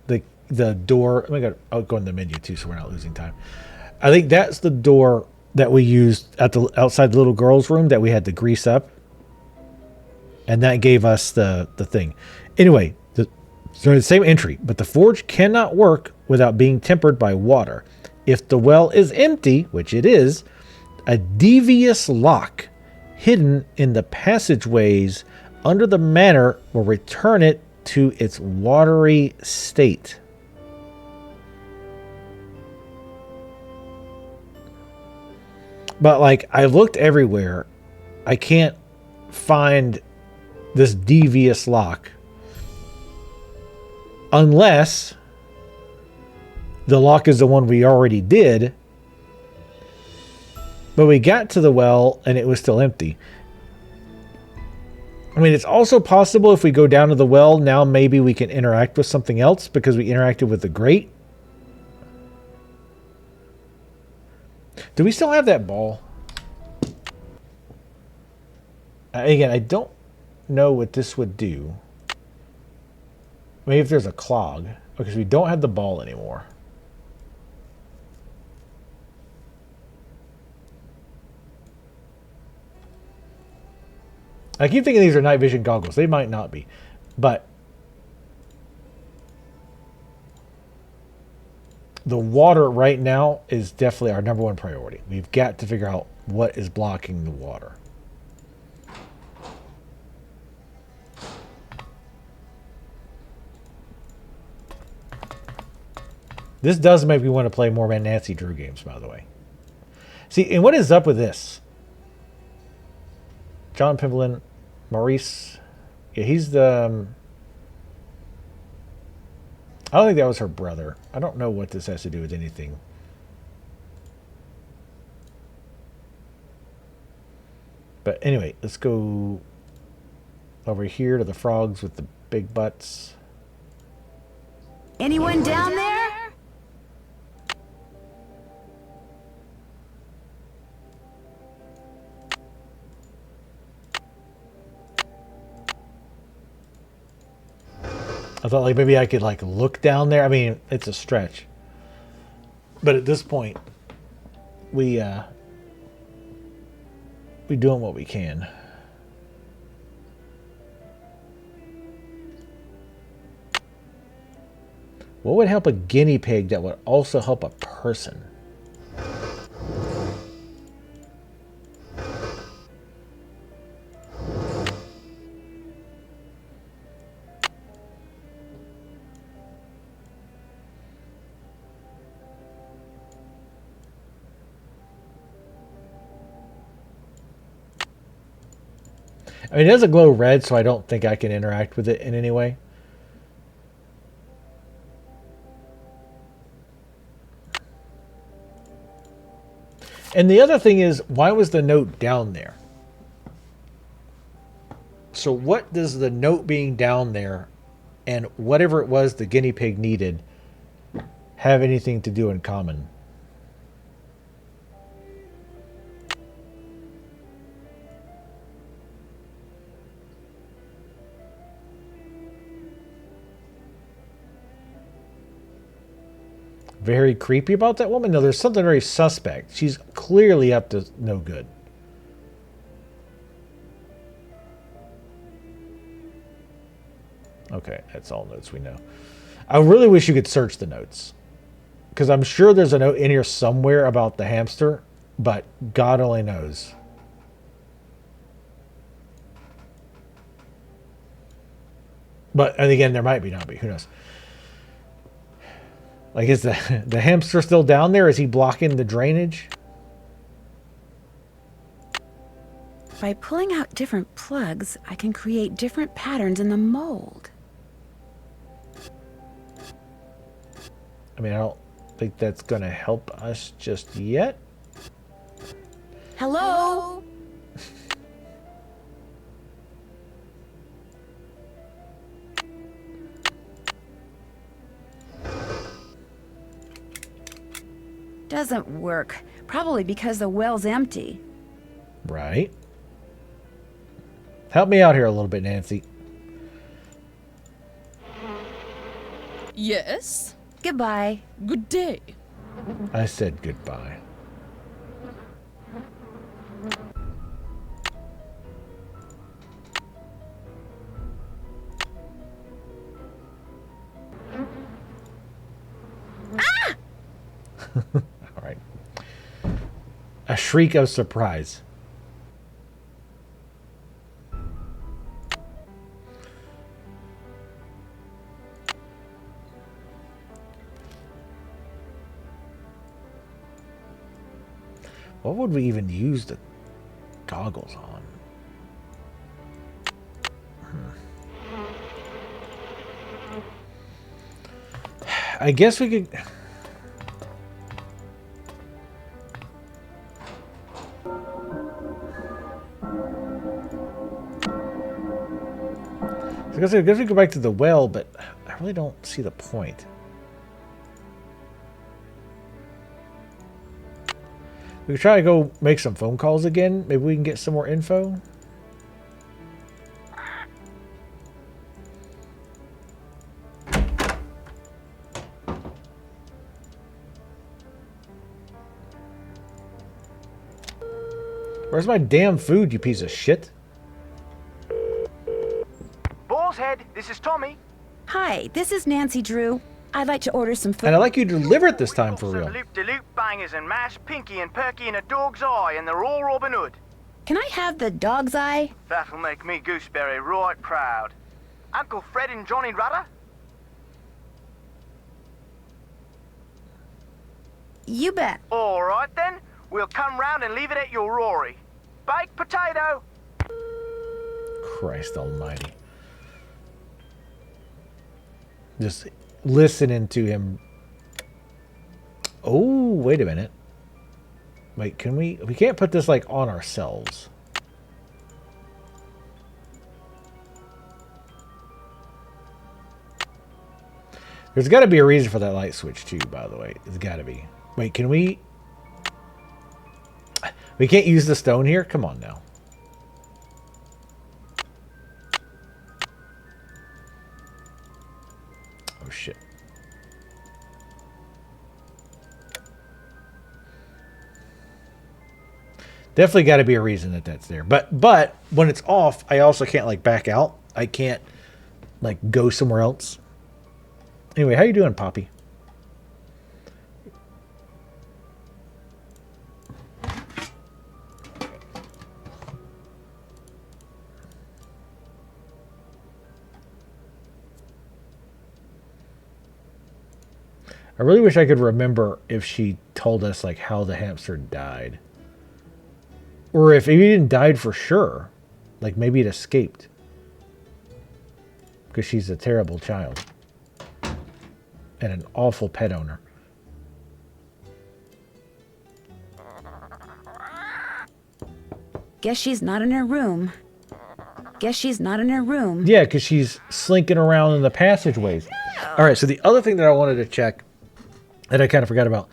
the door. I'll go in the menu too, so we're not losing time. I think that's the door that we used at the outside the little girl's room that we had to grease up. And that gave us the thing. Anyway, so the same entry, but the forge cannot work without being tempered by water. If the well is empty, which it is, a devious lock hidden in the passageways under the manor will return it to its watery state. But like, I looked everywhere. I can't find this devious lock unless the lock is the one we already did, but we got to the well and it was still empty. I mean, it's also possible if we go down to the well now, maybe we can interact with something else because we interacted with the grate. Do we still have that ball? Again, I don't know what this would do. Maybe if there's a clog, because we don't have the ball anymore. I keep thinking these are night vision goggles. They might not be, but the water right now is definitely our number one priority. We've got to figure out what is blocking the water. This does make me want to play more Nancy Drew games, by the way. See, and what is up with this? John Pimblin, Maurice. Yeah, he's the... I don't think that was her brother. I don't know what this has to do with anything. But anyway, let's go over here to the frogs with the big butts. Anyone down there? I thought like maybe I could like look down there. I mean, it's a stretch. But at this point, we doing what we can. What would help a guinea pig that would also help a person? I mean, it doesn't glow red, so I don't think I can interact with it in any way. And the other thing is, why was the note down there? So what does the note being down there and whatever it was the guinea pig needed have anything to do in common? Very creepy about that woman? No, there's something very suspect. She's clearly up to no good. Okay, that's all notes we know. I really wish you could search the notes. Because I'm sure there's a note in here somewhere about the hamster, but God only knows. But, and again, there might be, not be. Who knows? Like, is the hamster still down there? Is he blocking the drainage? By pulling out different plugs, I can create different patterns in the mold. I mean, I don't think that's going to help us just yet. Hello? Doesn't work. Probably because the well's empty. Right. Help me out here a little bit, Nancy. Yes? Goodbye. Good day. I said goodbye. Ah! All right. A shriek of surprise. What would we even use the goggles on? I guess we could... I guess we go back to the well, but I really don't see the point. We could try to go make some phone calls again. Maybe we can get some more info. Where's my damn food, you piece of shit? Boar's Head, this is Tommy. Hi, this is Nancy Drew. I'd like to order some food. And I'd like you to deliver it this time for real. Loop-de-loop bangers and mash, Pinky and Perky in a dog's eye, and they're all Robin Hood. Can I have the dog's eye? That'll make me Gooseberry right proud. Uncle Fred and Johnny Rudder? You bet. All right then, we'll come round and leave it at your Rory. Baked potato. Christ almighty. Just listening to him. Oh, wait a minute. Wait, can we can't put this like on ourselves. There's got to be a reason for that light switch too, by the way. There's got to be. Wait, can we... We can't use the stone here? Come on now. shit. Definitely got to be a reason that that's there. But when it's off, I also can't like back out. I can't like go somewhere else. Anyway, how you doing, Poppy? I really wish I could remember if she told us like how the hamster died. Or if it even died for sure. Like maybe it escaped. Because she's a terrible child. And an awful pet owner. Guess she's not in her room. Guess she's not in her room. Yeah, because she's slinking around in the passageways. Alright, so the other thing that I wanted to check, that I kind of forgot about,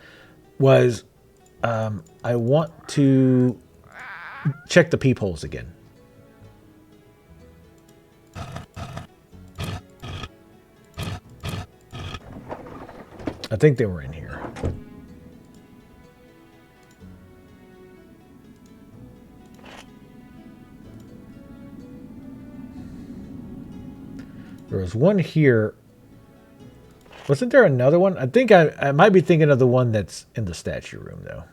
was I want to check the peepholes again. I think they were in here. There was one here. Wasn't there another one? I think I might be thinking of the one that's in the statue room, though.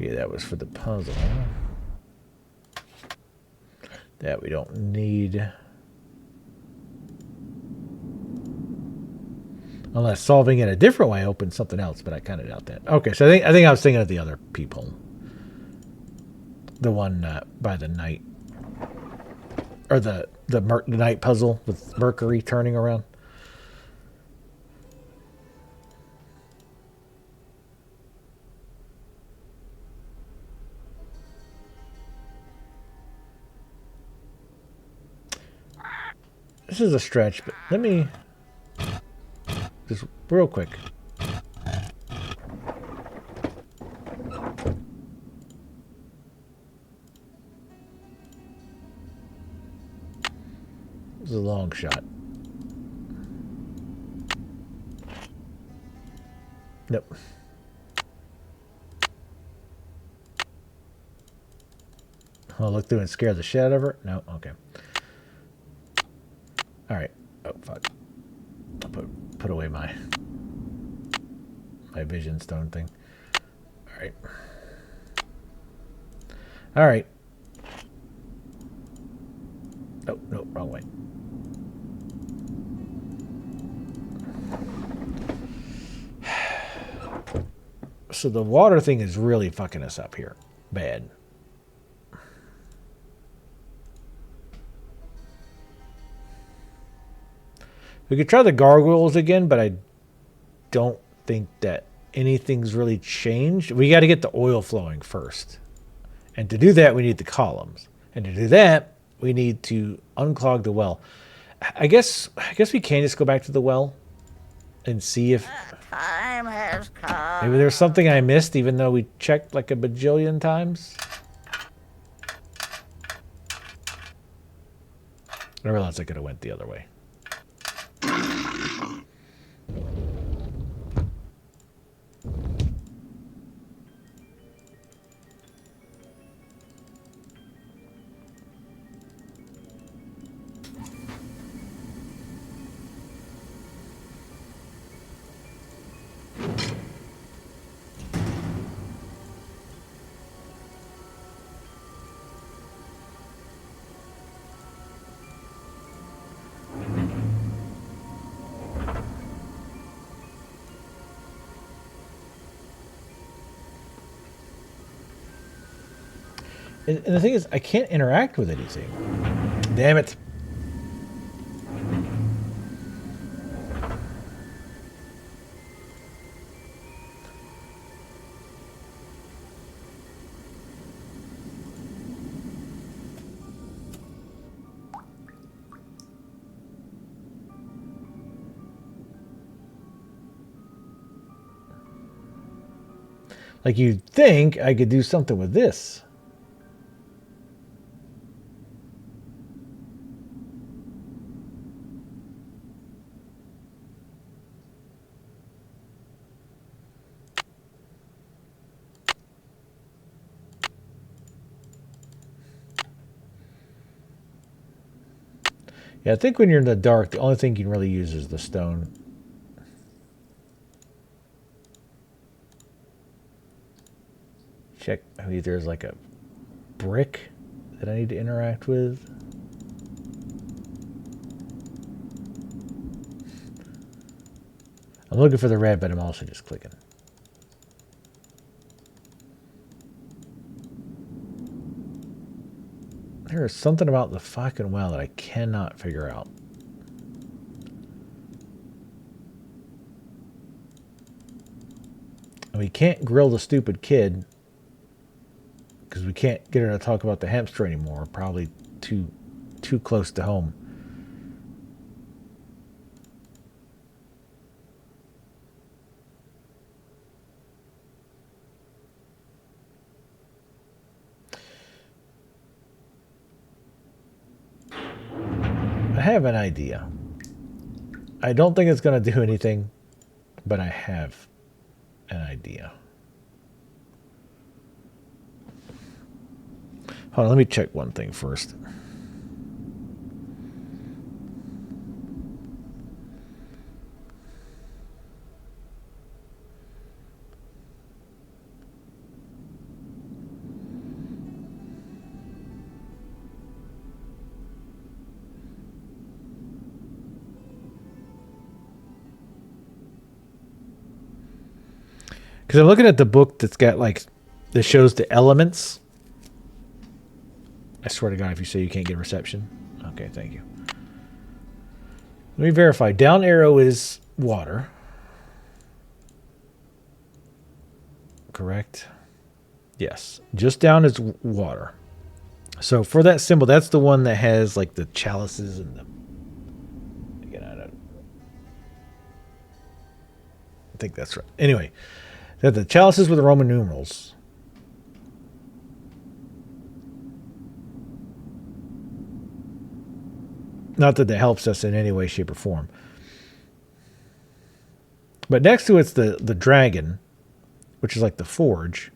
Yeah, that was for the puzzle. That we don't need. Unless solving it a different way opens something else, but I kind of doubt that. Okay, so I think I was thinking of the other peephole. The one by the night. Or the night puzzle with Mercury turning around. This is a stretch, but let me just real quick. This is a long shot. Nope. I'll look through and scare the shit out of her. No, okay. All right. Oh fuck! I'll put away my vision stone thing. All right. All right. Oh no, wrong way. So the water thing is really fucking us up here, bad. We could try the gargoyles again, but I don't think that anything's really changed. We got to get the oil flowing first. And to do that, we need the columns. And to do that, we need to unclog the well. I guess we can just go back to the well and see if Time has come. maybe there's something I missed, even though we checked like a bajillion times. I realized I could have went the other way. And the thing is, I can't interact with anything. Damn it. Like, you'd think I could do something with this. Yeah, I think when you're in the dark, the only thing you can really use is the stone. Check, maybe there's like a brick that I need to interact with. I'm looking for the red, but I'm also just clicking. There is something about the fucking well that I cannot figure out. And we can't grill the stupid kid because we can't get her to talk about the hamster anymore. Probably too close to home. I have an idea. I don't think it's going to do anything, but I have an idea. Hold on, let me check one thing first. Because I'm looking at the book that's got like, that shows the elements. I swear to God, if you say you can't get reception. Okay, thank you. Let me verify. Down arrow is water. Correct? Yes. Just down is water. So for that symbol, that's the one that has like the chalices and the... Again, I think that's right. Anyway, the chalices with the Roman numerals. Not that that helps us in any way, shape, or form. But next to it's the dragon, which is like the forge.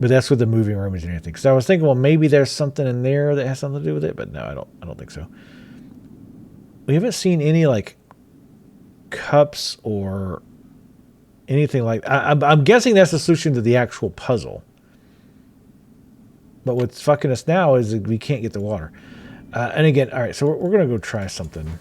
But that's with the moving room and anything. So I was thinking, well, maybe there's something in there that has something to do with it. But no, I don't think so. We haven't seen any like cups or anything like... I'm guessing that's the solution to the actual puzzle. But what's fucking us now is that we can't get the water. And again, all right, so we're going to go try something.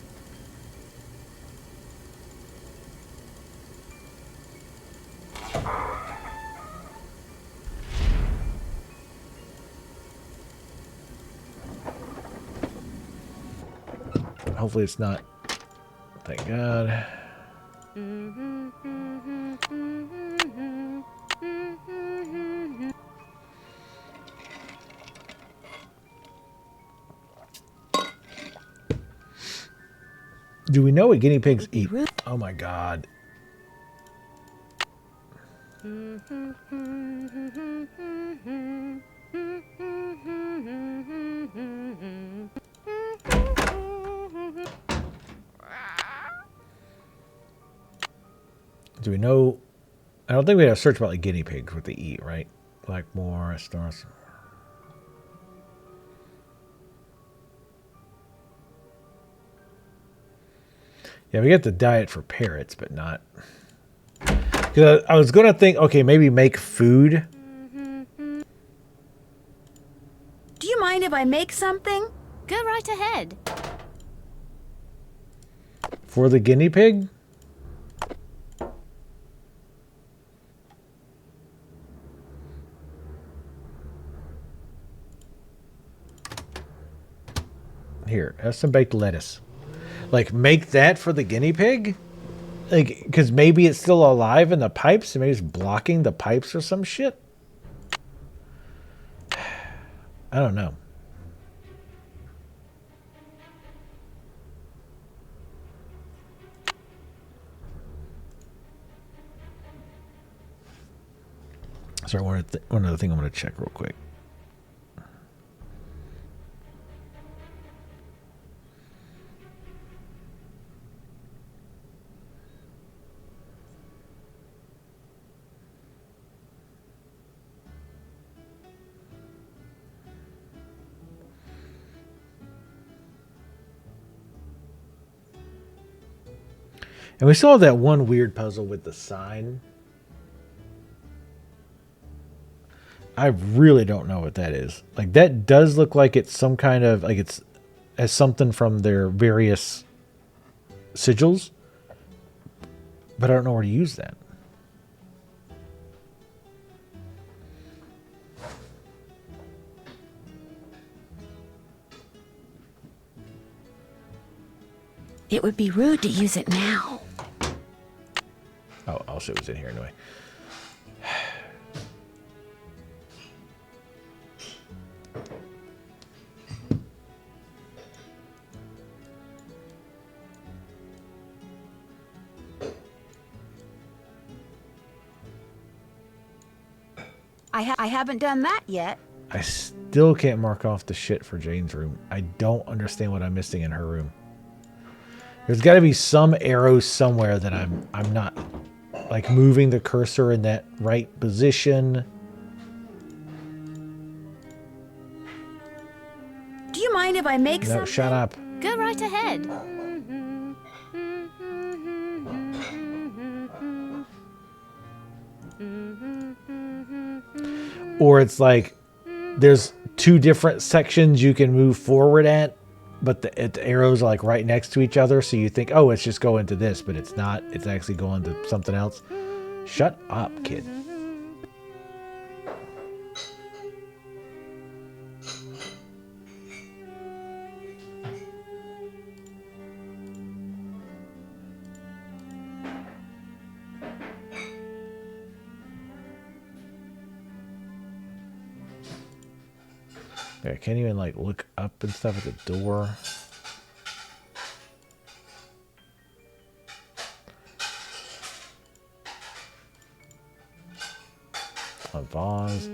Hopefully it's not. Thank God. Do we know what guinea pigs eat? Oh my God. Do we know? I don't think we have to search about like guinea pigs, what they eat, right? Blackmoor, stars. Yeah, we get the diet for parrots, but not. Because I was going to think, okay, maybe make food. Do you mind if I make something? Go right ahead. For the guinea pig? Here, have some baked lettuce. Like, make that for the guinea pig? Like, because maybe it's still alive in the pipes, and maybe it's blocking the pipes or some shit? I don't know. Sorry, one other thing I'm going to check real quick. And we saw that one weird puzzle with the sign. I really don't know what that is. Like, that does look like it's some kind of, like it's as something from their various sigils. But I don't know where to use that. It would be rude to use it now. Oh, I'll see what's in here anyway. I haven't done that yet. I still can't mark off the shit for Jane's room. I don't understand what I'm missing in her room. There's got to be some arrow somewhere that I'm not, like, moving the cursor in that right position. Do you mind if I make some? No, shut up. Go right ahead. Or it's like there's two different sections you can move forward at, but the arrows are like right next to each other, so you think, oh, it's just going to this, but it's not. It's actually going to something else. Shut up, kid. I can't even like look up and stuff at the door. A vase.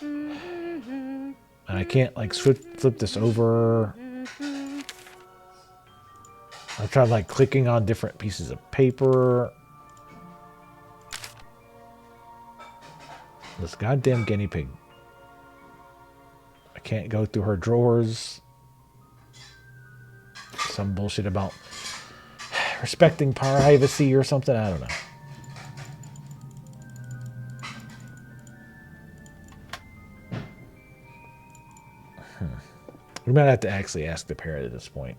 And I can't like flip this over. I tried like clicking on different pieces of paper. This goddamn guinea pig. I can't go through her drawers. Some bullshit about respecting privacy or something. I don't know. We might have to actually ask the parrot at this point.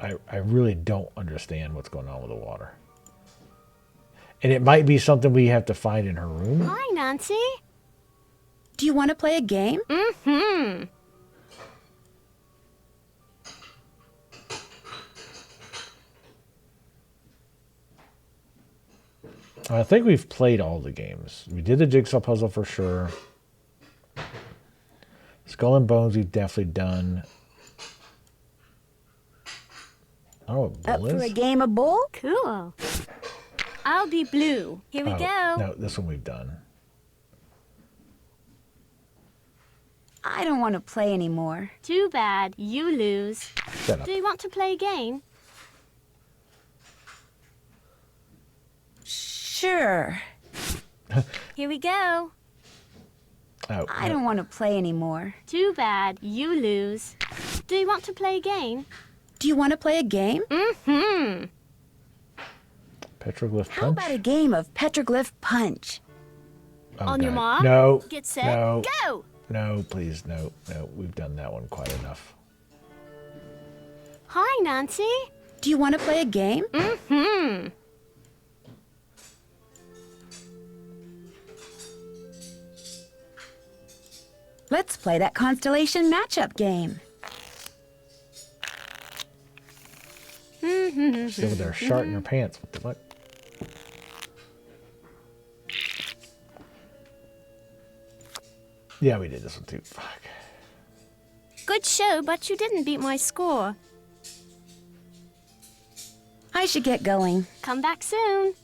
I really don't understand what's going on with the water. And it might be something we have to find in her room. Hi, Nancy. Do you want to play a game? Mm-hmm. I think we've played all the games. We did the jigsaw puzzle for sure. Skull and Bones we've definitely done. I don't know what Up bull for is. a game of bull? Cool. I'll be blue. Here we Oh, go. No, this one we've done. I don't want to play anymore. Too bad. You lose. Shut up. Do you want to play again? Sure. Here we go. Oh, I don't want to play anymore. Too bad. You lose. Do you want to play again? Do you want to play a game? Mm-hmm. Petroglyph How punch. about a game of petroglyph punch? Oh, On your God. mark. No. Get set. No. Go. No, please, no. We've done that one quite enough. Hi, Nancy. Do you want to play a game? Mm-hmm. Let's play that constellation matchup game. She's over there sharting her pants. What the fuck? Yeah, we did this one too. Fuck. Good show, but you didn't beat my score. I should get going. Come back soon.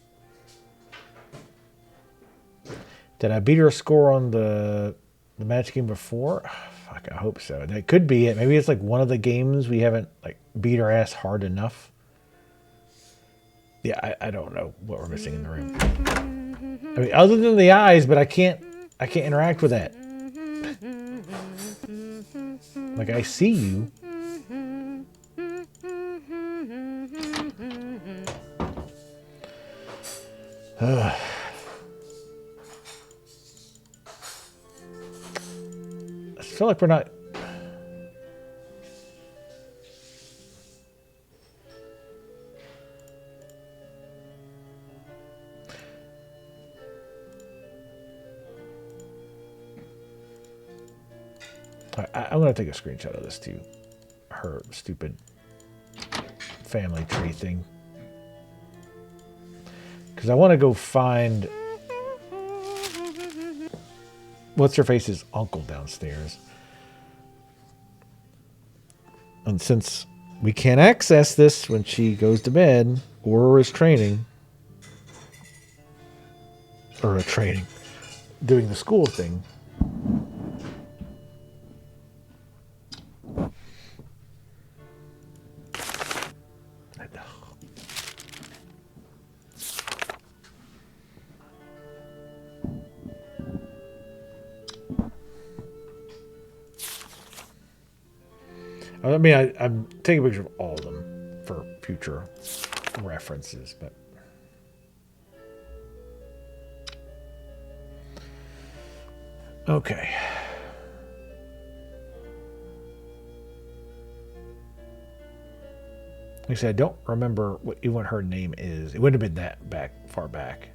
Did I beat her score on the match game before? Fuck, I hope so. That could be it. Maybe it's like one of the games we haven't like beat her ass hard enough. Yeah, I don't know what we're missing in the room. I mean, other than the eyes, but I can't interact with that. Like, I see you. I feel like we're not... I'm going to take a screenshot of this too. Her stupid family tree thing. Because I want to go find... What's-her-face's uncle downstairs. And since we can't access this when she goes to bed or is training... Or training. Doing the school thing... I mean, I'm taking a picture of all of them for future references, but... Okay. Like I said, I don't remember what her name is. It wouldn't have been that far back.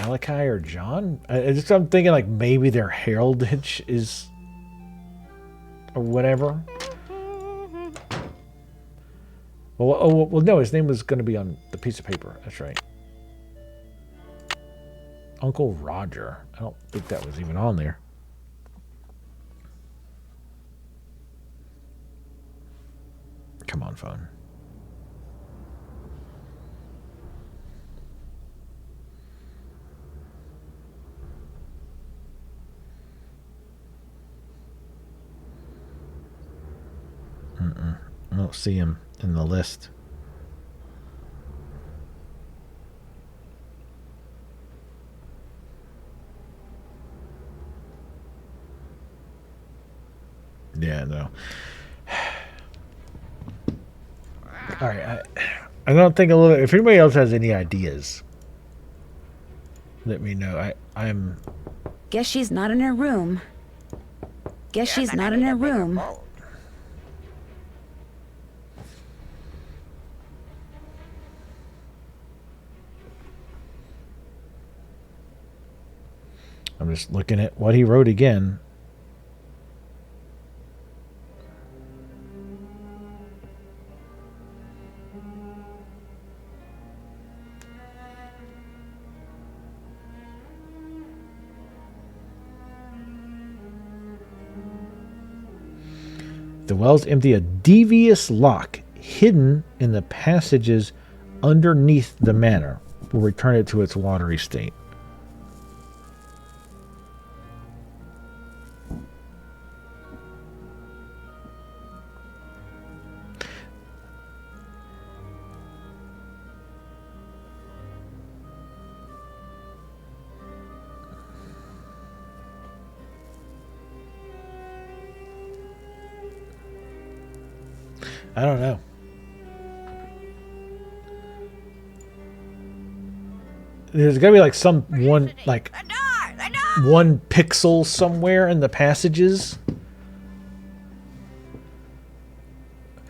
Malachi or John? I'm thinking like maybe their heraldage is or whatever. Well, no, his name was going to be on the piece of paper. That's right. Uncle Roger. I don't think that was even on there. Come on, phone. I don't see him in the list. Yeah, no. All right, I'm gonna think a little. If anybody else has any ideas, let me know. I'm. Guess she's not in her room. Guess she's not in her room. I'm just looking at what he wrote again. The wells empty a devious lock hidden in the passages underneath the manor will return it to its watery state. I don't know. There's got to be like one pixel somewhere in the passages.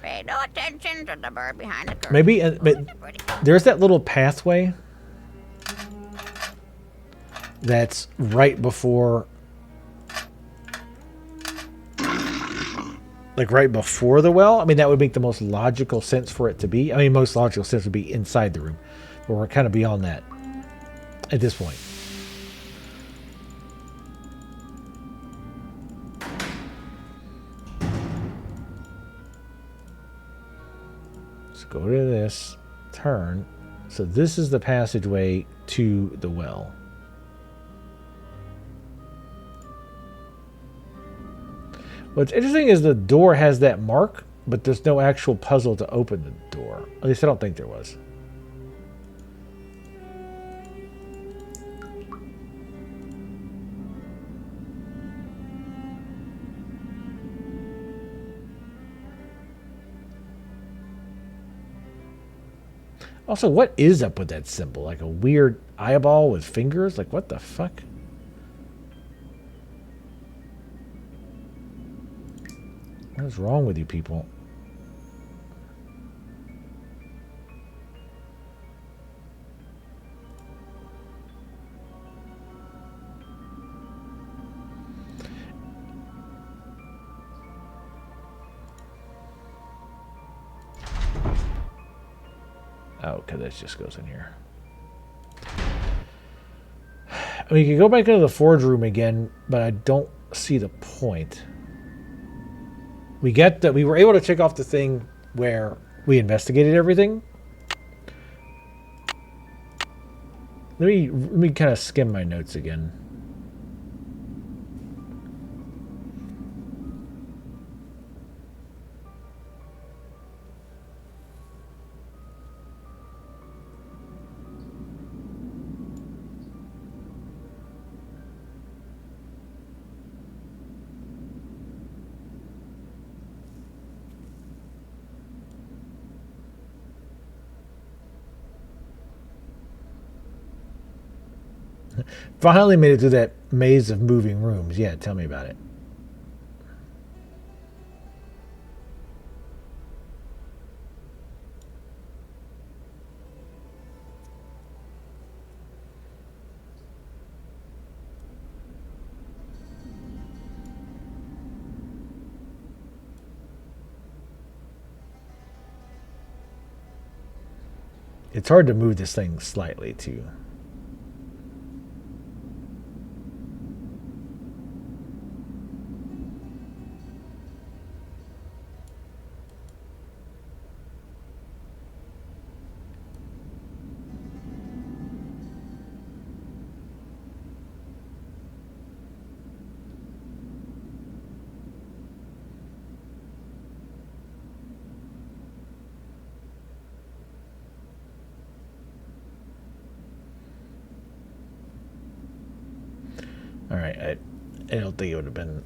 Pay no attention to the bird behind the curtain. Maybe, but there's that little pathway that's right before, like right before the well. I mean, that would make the most logical sense for it to be. I mean, most logical sense would be inside the room, but we're kind of beyond that at this point. So go to this, turn. So this is the passageway to the well. What's interesting is the door has that mark, but there's no actual puzzle to open the door. At least I don't think there was. Also, what is up with that symbol? Like a weird eyeball with fingers? Like, what the fuck? What is wrong with you people? Oh, okay, that just goes in here. I mean, you can go back into the forge room again, but I don't see the point. We get that we were able to check off the thing where we investigated everything. Let me kind of skim my notes again. Finally made it through that maze of moving rooms. Yeah, tell me about it. It's hard to move this thing slightly, too. Alright, I don't think it would have been...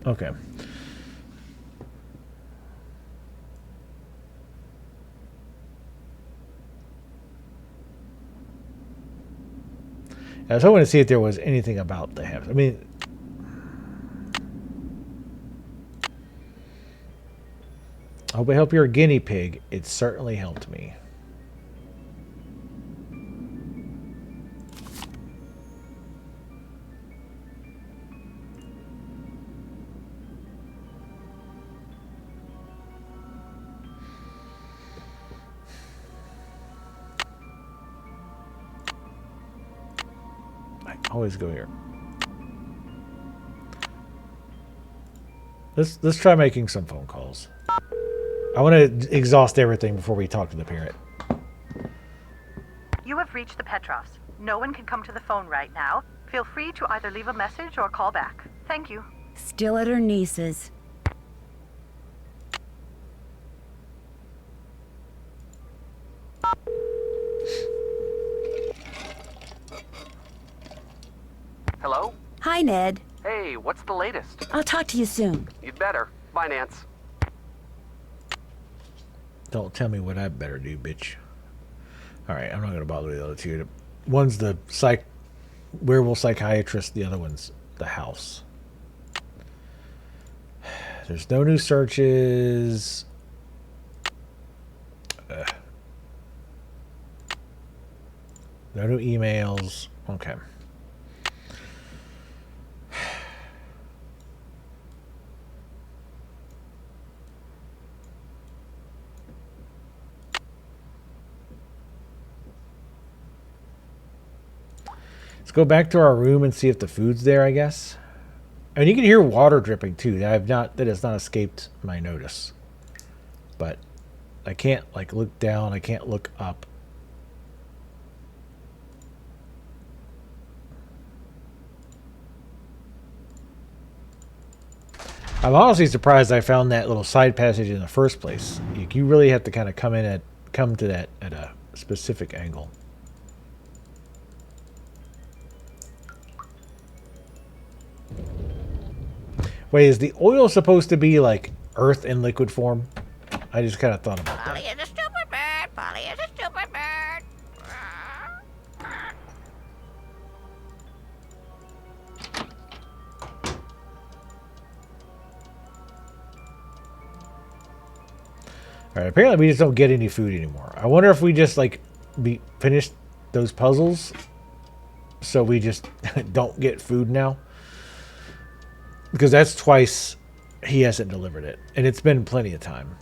Okay. I was hoping to see if there was anything about the house. I mean... I hope I help you're a guinea pig. It certainly helped me. I always go here. Let's try making some phone calls. I want to exhaust everything before we talk to the parent. You have reached the Petrovs. No one can come to the phone right now. Feel free to either leave a message or call back. Thank you. Still at her niece's. Hello? Hi, Ned. Hey, what's the latest? I'll talk to you soon. You'd better. Bye, Nance. Don't tell me what I better do, bitch. Alright, I'm not going to bother with the other two. One's the werewolf psychiatrist, the other one's the house. There's no new searches. No new emails. Okay. Let's go back to our room and see if the food's there, I guess. I mean, you can hear water dripping too. That has not escaped my notice. But I can't like look down. I can't look up. I'm honestly surprised I found that little side passage in the first place. You really have to kind of come to that at a specific angle. Wait, is the oil supposed to be like earth in liquid form? I just kind of thought about that. Polly is a stupid bird. Polly is a stupid bird. Alright, apparently we just don't get any food anymore. I wonder if we just like finished those puzzles so we just don't get food now. Because that's twice he hasn't delivered it. And it's been plenty of time.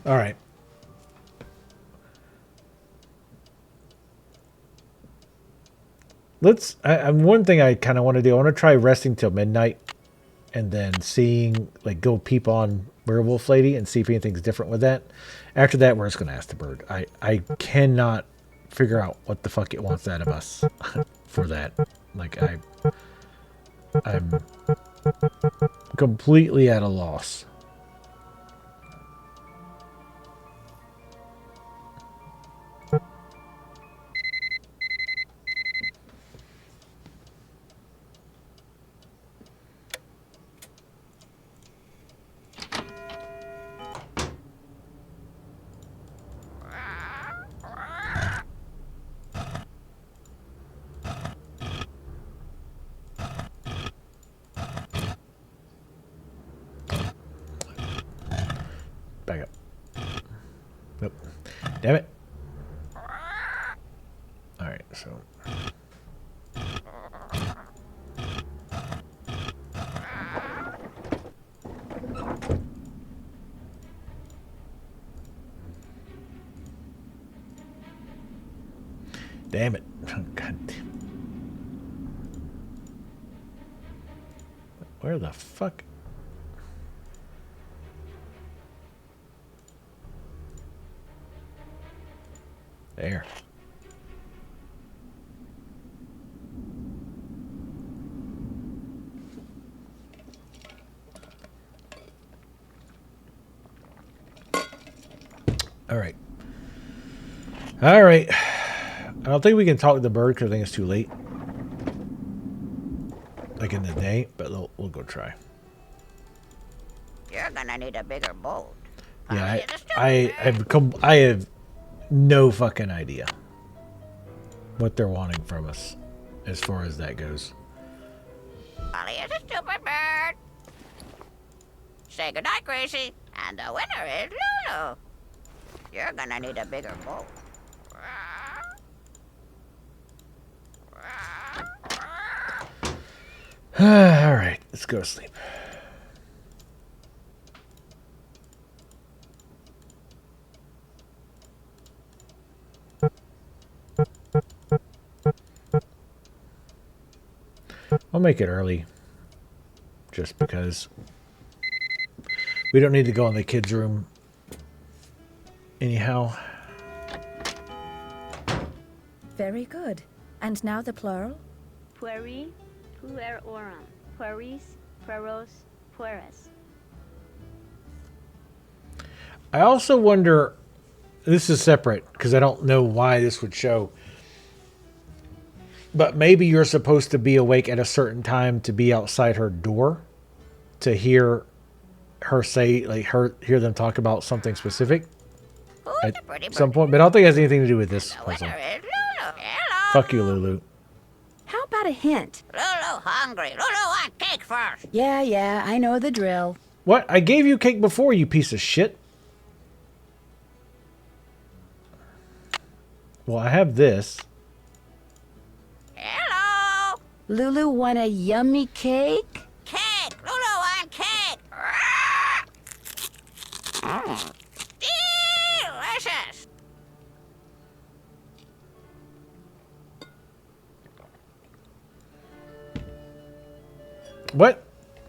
All right. One thing I kind of want to do, I want to try resting till midnight and then seeing, like, go peep on Werewolf Lady and see if anything's different with that. After that, we're just going to ask the bird. I cannot figure out what the fuck it wants out of us for that. Like, I'm completely at a loss. Back up. Nope. Damn it. Alright, so. Damn it. God damn. Where the fuck? There. All right. All right. I don't think we can talk to the bird because I think it's too late. Like in the day, but we'll go try. You're gonna need a bigger boat. Yeah, I have no fucking idea what they're wanting from us as far as that goes. Polly is a stupid bird. Say goodnight, Gracie. And the winner is Lulu. You're gonna need a bigger boat. All right, let's go to sleep. I'll make it early just because we don't need to go in the kids' room anyhow. Very good. And now the plural? Pueri, puerorum, pueris, pueros, pueres. I also wonder, this is separate because I don't know why this would show, but maybe you're supposed to be awake at a certain time to be outside her door to hear her say, like, hear them talk about something specific at some point. But I don't think it has anything to do with this puzzle. Fuck you, Lulu. How about a hint? Lulu hungry. Lulu want cake first. Yeah, I know the drill. What? I gave you cake before, you piece of shit. Well, I have this. Hello. Lulu want a yummy cake? Cake. Lulu on cake. Delicious. What?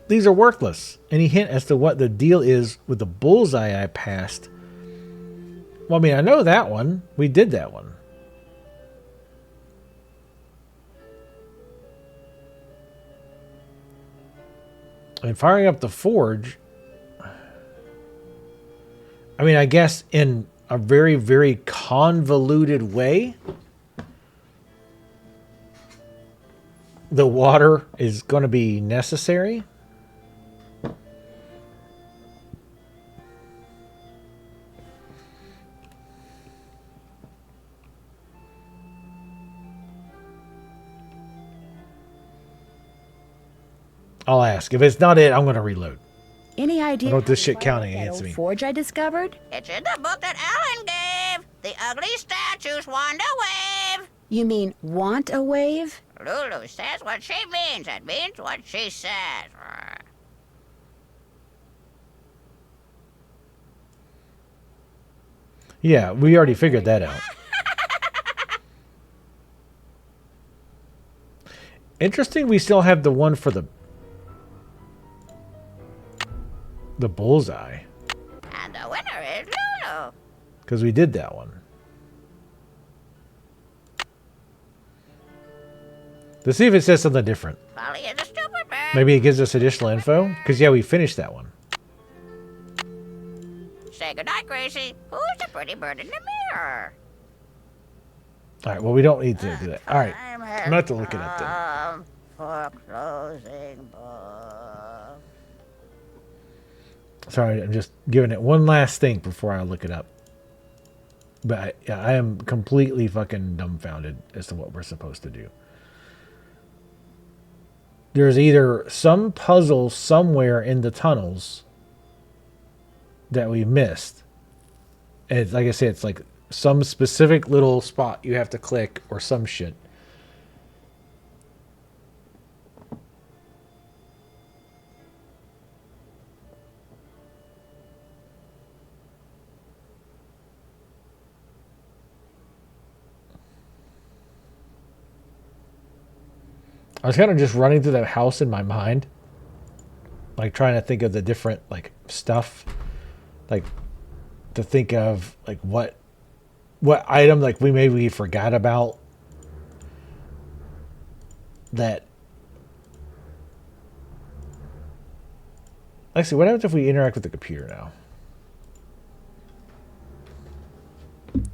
These are worthless. Any hint as to what the deal is with the bullseye I passed? Well, I mean, I know that one. We did that one. And firing up the forge, I mean, I guess in a very, very convoluted way, the water is going to be necessary. I'll ask. If it's not it, I'm going to reload. Any I idea don't want this how shit to counting that against old me. forge I discovered? It's in the book that Alan gave. The ugly statues want a wave. You mean want a wave? Lulu says what she means and means what she says. Yeah, we already figured that out. Interesting, we still have the one for the bullseye. And the winner is Lulu. Because we did that one. Let's see if it says something different. Polly is a stupid bird. Maybe it gives us additional info? Because, yeah, we finished that one. Say goodnight, Gracie. Who's the pretty bird in the mirror? All right, well, we don't need to do that. All right, I'm going to have to look it up then. For closing book. Sorry, I'm just giving it one last thing before I look it up. But I am completely fucking dumbfounded as to what we're supposed to do. There's either some puzzle somewhere in the tunnels that we missed. And it's, like I said, it's like some specific little spot you have to click or some shit. I was kind of just running through that house in my mind. Like trying to think of the different like stuff. Like to think of like what item like we forgot about that. Actually, what happens if we interact with the computer now?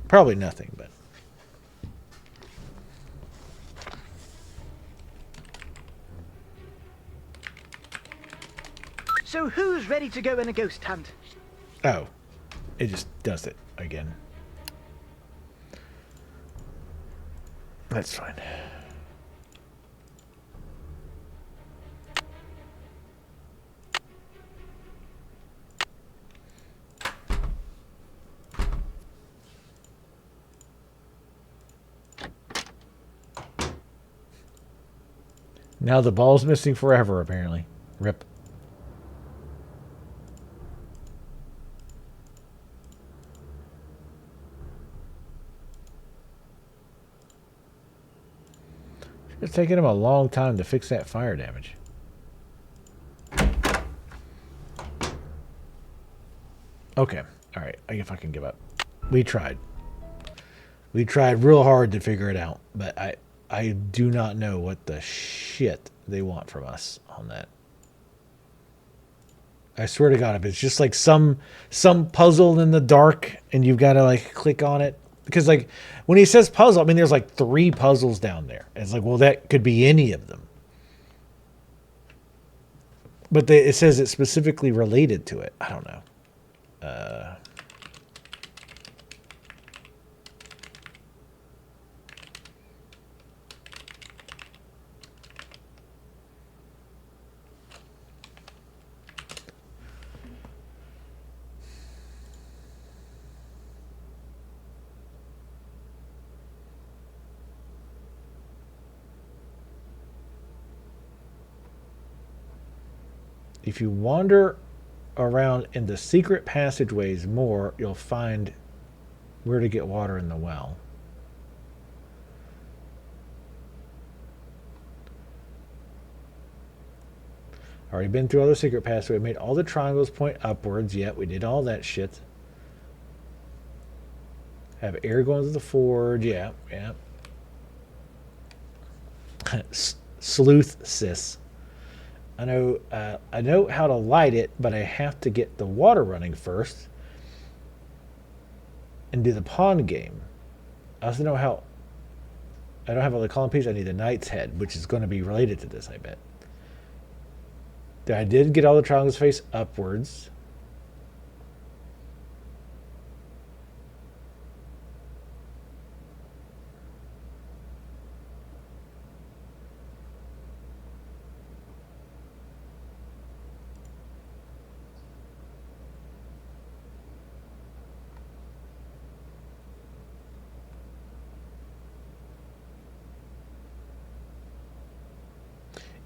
Probably nothing, but So who's ready to go on a ghost hunt? oh, it just does it again. That's fine. Now the ball's missing forever, apparently. Rip. It's taking him a long time to fix that fire damage. Okay. Alright. I guess I can give up. We tried. We tried real hard to figure it out, but I do not know what the shit they want from us on that. I swear to God, if it's just like some puzzle in the dark and you've got to like click on it. Because like when he says puzzle, I mean, there's like 3 puzzles down there. It's like, well, that could be any of them. But it says it's specifically related to it. I don't know. If you wander around in the secret passageways more, you'll find where to get water in the well. Already been through all the secret passageways. Made all the triangles point upwards. Yet we did all that shit. Have air going to the forge. Yeah, yeah. Sleuth sis. I know how to light it, but I have to get the water running first and do the pawn game. I also know how. I don't have all the column pieces. I need the knight's head, which is going to be related to this, I bet. I did get all the triangles face upwards.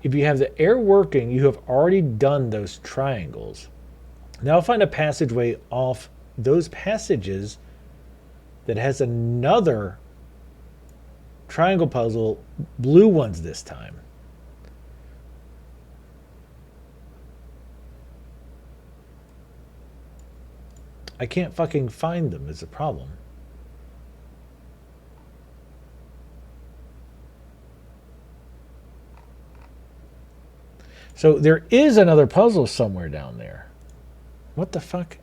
If you have the air working, you have already done those triangles. Now find a passageway off those passages that has another triangle puzzle, blue ones this time. I can't fucking find them is a problem. So there is another puzzle somewhere down there. What the fuck?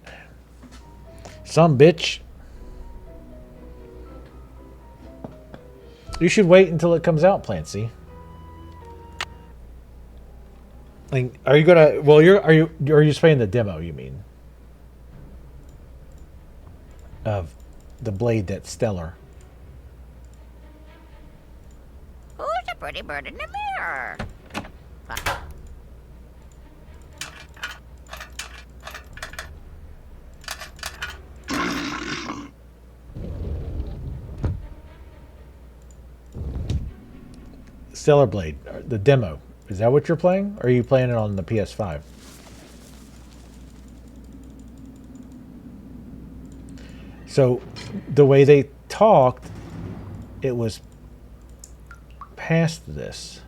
Some bitch. You should wait until it comes out, Plancy. Like, are you gonna? Well, are you just playing the demo? You mean of the blade that's stellar? Who's a pretty bird in the mirror? Stellar Blade, the demo. Is that what you're playing? Or are you playing it on the PS5? So, the way they talked, it was past this.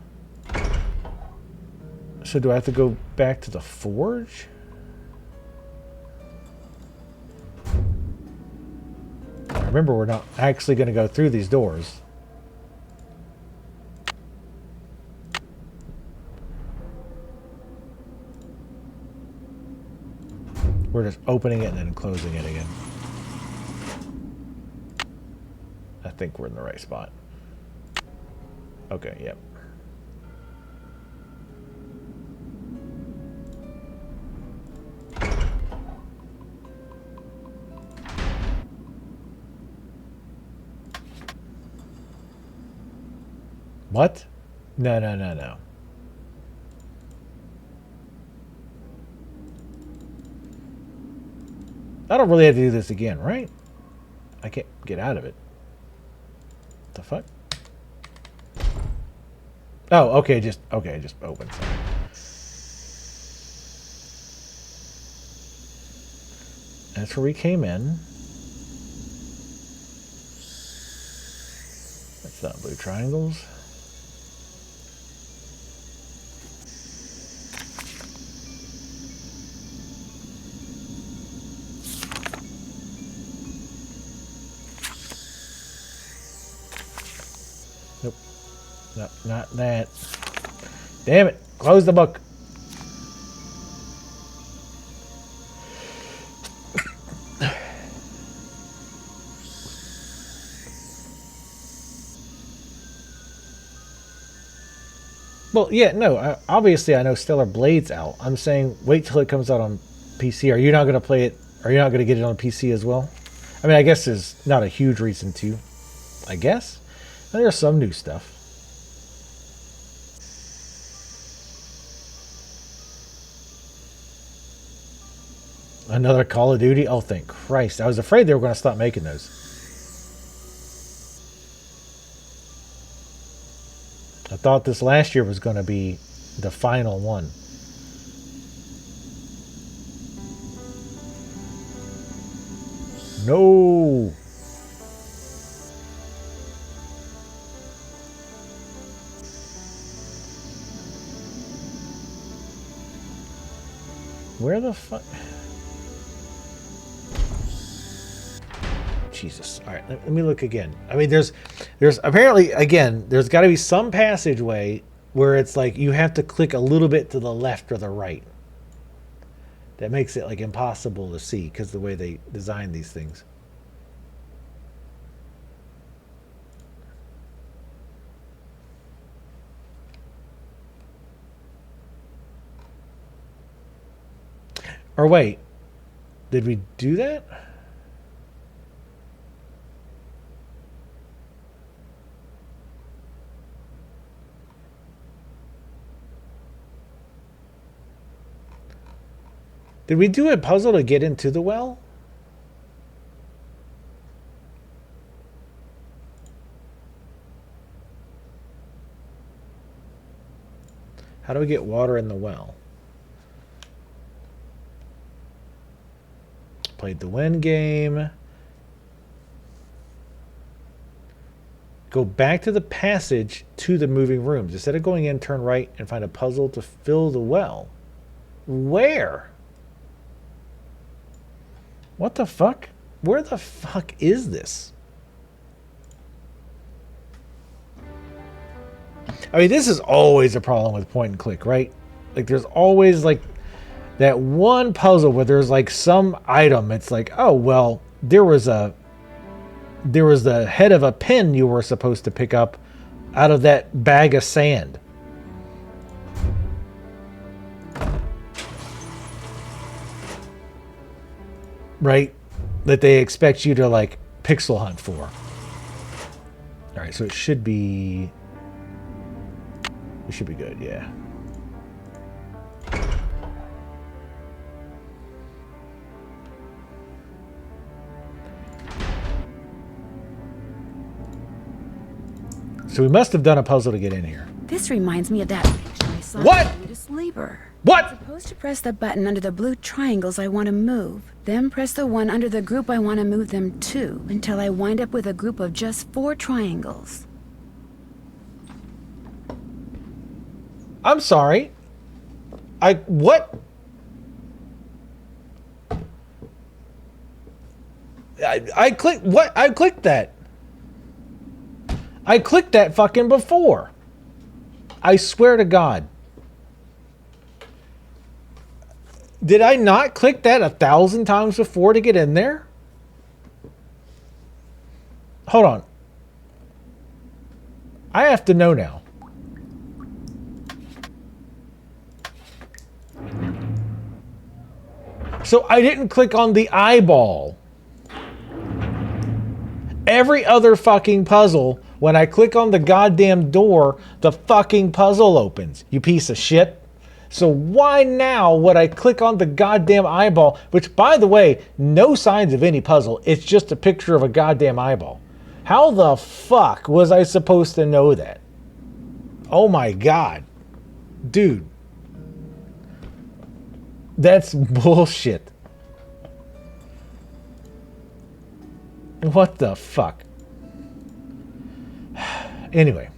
So do I have to go back to the forge? Remember, we're not actually going to go through these doors. We're just opening it and then closing it again. I think we're in the right spot. Okay, yep. What? No. I don't really have to do this again, right? I can't get out of it. What the fuck? Oh, okay, just open. Sorry. That's where we came in. That's not blue triangles. Nope. No, not that. Damn it. Close the book. Well, yeah, no. Obviously, I know Stellar Blade's out. I'm saying wait till it comes out on PC. Are you not going to play it? Are you not going to get it on PC as well? I mean, I guess there's not a huge reason to. I guess. And there's some new stuff. Another Call of Duty? Oh, thank Christ. I was afraid they were going to stop making those. I thought this last year was going to be the final one. No. Where the fuck? Jesus. All right, let me look again. I mean, there's apparently, again, there's got to be some passageway where it's like you have to click a little bit to the left or the right. That makes it like impossible to see because the way they design these things. Or wait, did we do that? Did we do a puzzle to get into the well? How do we get water in the well? Played the win game. Go back to the passage to the moving rooms. Instead of going in, turn right and find a puzzle to fill the well. Where? What the fuck? Where the fuck is this? I mean, this is always a problem with point and click, right? Like, there's always, like, that one puzzle where there's, like, some item. It's like, oh, well, there was the head of a pin you were supposed to pick up out of that bag of sand. Right? That they expect you to, like, pixel hunt for. Alright, so it should be... It should be good, yeah. So we must have done a puzzle to get in here. This reminds me of that picture I saw What? of Brutus Labor. What? I'm supposed to press the button under the blue triangles I want to move, then press the one under the group I want to move them to, until I wind up with a group of just 4 triangles. I'm sorry. What? I clicked, what? I clicked that. I clicked that fucking before. I swear to God. Did I not click that 1,000 times before to get in there? Hold on. I have to know now. So I didn't click on the eyeball. Every other fucking puzzle, when I click on the goddamn door, the fucking puzzle opens. You piece of shit. So why now would I click on the goddamn eyeball, which, by the way, no signs of any puzzle. It's just a picture of a goddamn eyeball. How the fuck was I supposed to know that? Oh my God. Dude. That's bullshit. What the fuck? Anyway,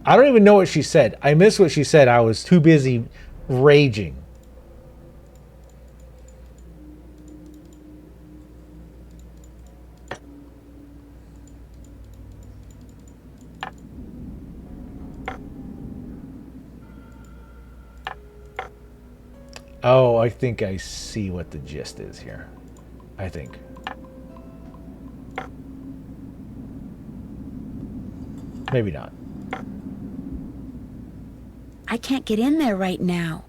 I don't even know what she said. I missed what she said. I was too busy raging. Oh, I think I see what the gist is here. I think. Maybe not. I can't get in there right now.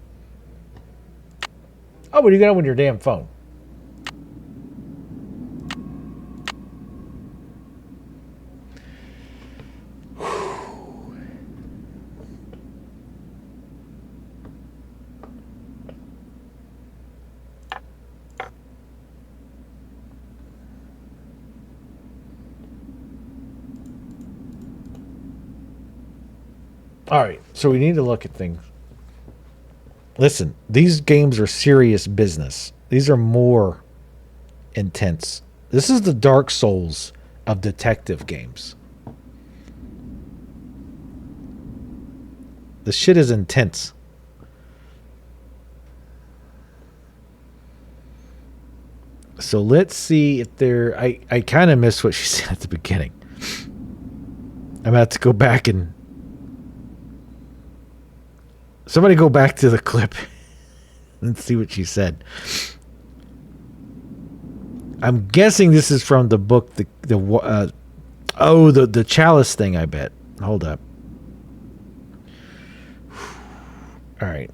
Oh, but you got it with your damn phone. All right, so we need to look at things. Listen, these games are serious business. These are more intense This is the Dark Souls of detective games. The shit is intense. So let's see if there... I kind of missed what she said at the beginning. I'm about to go back and... Somebody go back to the clip and see what she said. I'm guessing this is from the book, the chalice thing, I bet. Hold up. All right.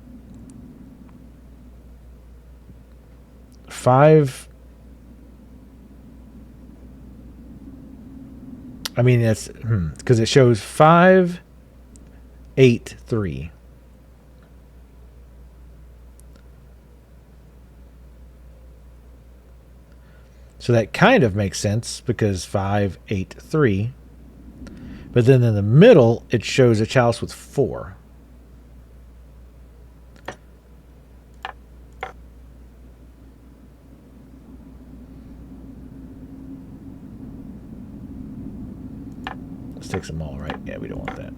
5... I mean, that's because it shows 5, 8, 3. So that kind of makes sense because 5, 8, 3. But then in the middle, it shows a chalice with 4. Takes them all, right? Yeah, we don't want that.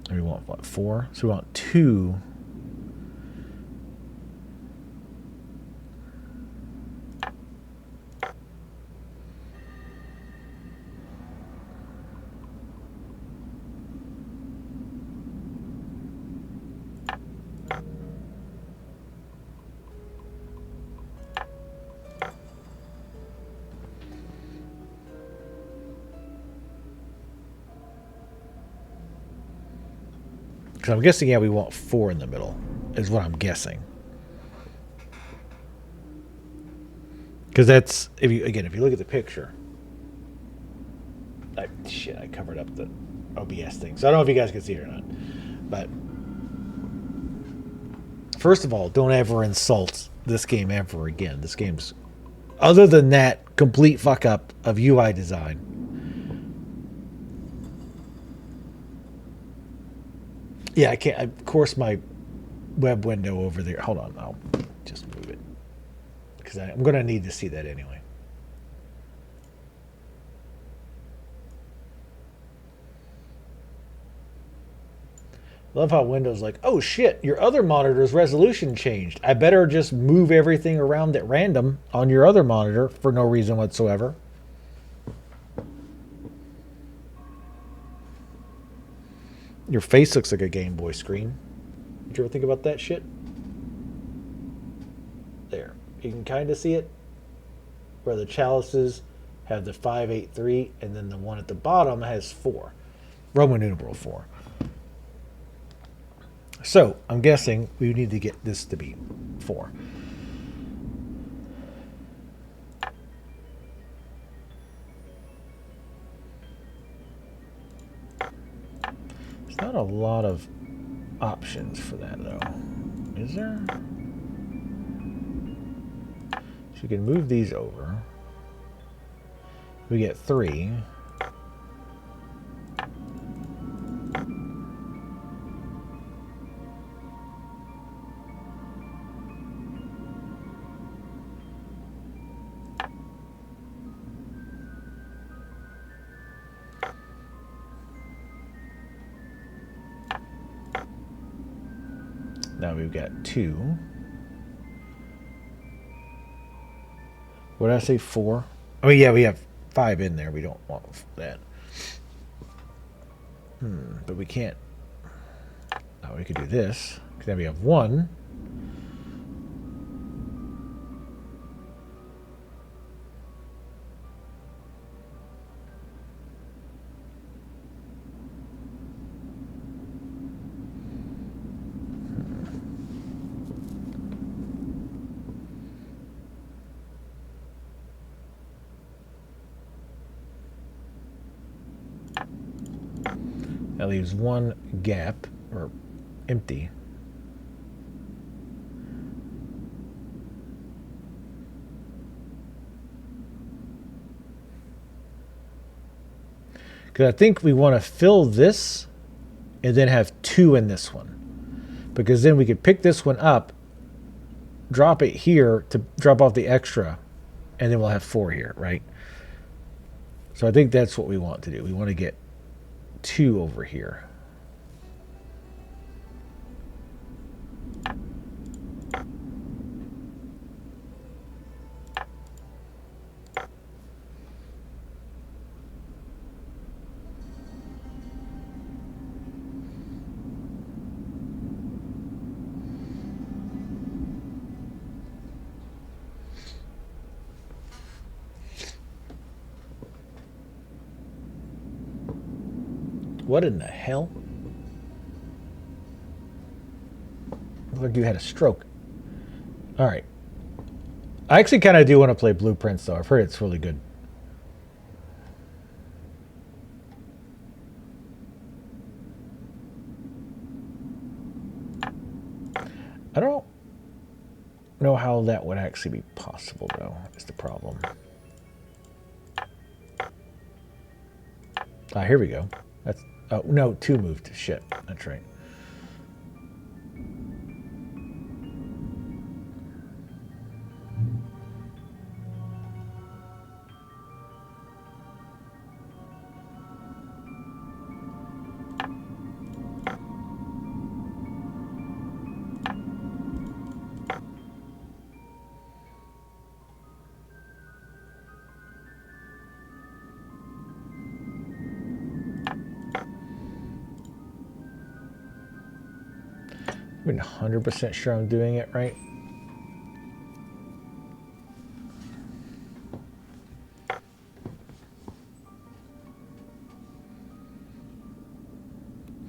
We want what, 4? So we want 2. Because I'm guessing, yeah, we want 4 in the middle, is what I'm guessing. Because that's, if you look at the picture. I covered up the OBS thing. So I don't know if you guys can see it or not. But, first of all, don't ever insult this game ever again. This game's, other than that, complete fuck up of UI design. Yeah, I can't. Of course, my web window over there. Hold on, I'll just move it because I'm going to need to see that anyway. Love how Windows like, oh shit, your other monitor's resolution changed. I better just move everything around at random on your other monitor for no reason whatsoever. Your face looks like a Game Boy screen. Did you ever think about that shit? There. You can kind of see it. Where the chalices have the 5, 8, 3, and then the one at the bottom has 4. Roman numeral 4. So, I'm guessing we need to get this to be 4. Not a lot of options for that, though. Is there? So you can move these over. We get 3. Now we've got 2. What did I say? 4? Oh yeah, we have 5 in there. We don't want that. But we can't. Oh, we could do this. Because then we have 1. That leaves 1 gap, or empty. Because I think we want to fill this and then have 2 in this one. Because then we could pick this one up, drop it here to drop off the extra, and then we'll have 4 here, right? So I think that's what we want to do. We want to get 2 over here. What in the hell? Looked like you had a stroke. Alright. I actually kind of do want to play Blueprints, though. I've heard it's really good. I don't know how that would actually be possible, though, is the problem. Ah, here we go. That's... Oh, no, 2 moved. Shit. That's right. I'm 100% sure I'm doing it right.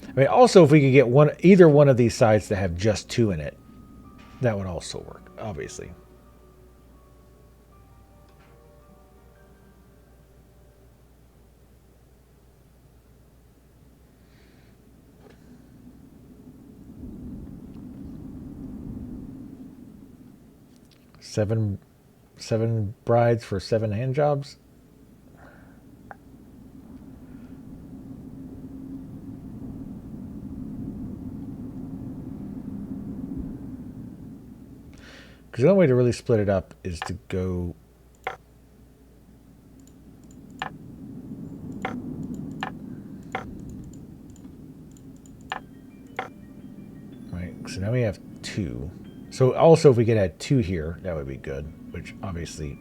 I mean, also, if we could get either one of these sides to have just 2 in it, that would also work, obviously. Seven brides for 7 hand jobs. Because the only way to really split it up is to go... Right, so now we have 2. So also if we could add 2 here, that would be good. Which obviously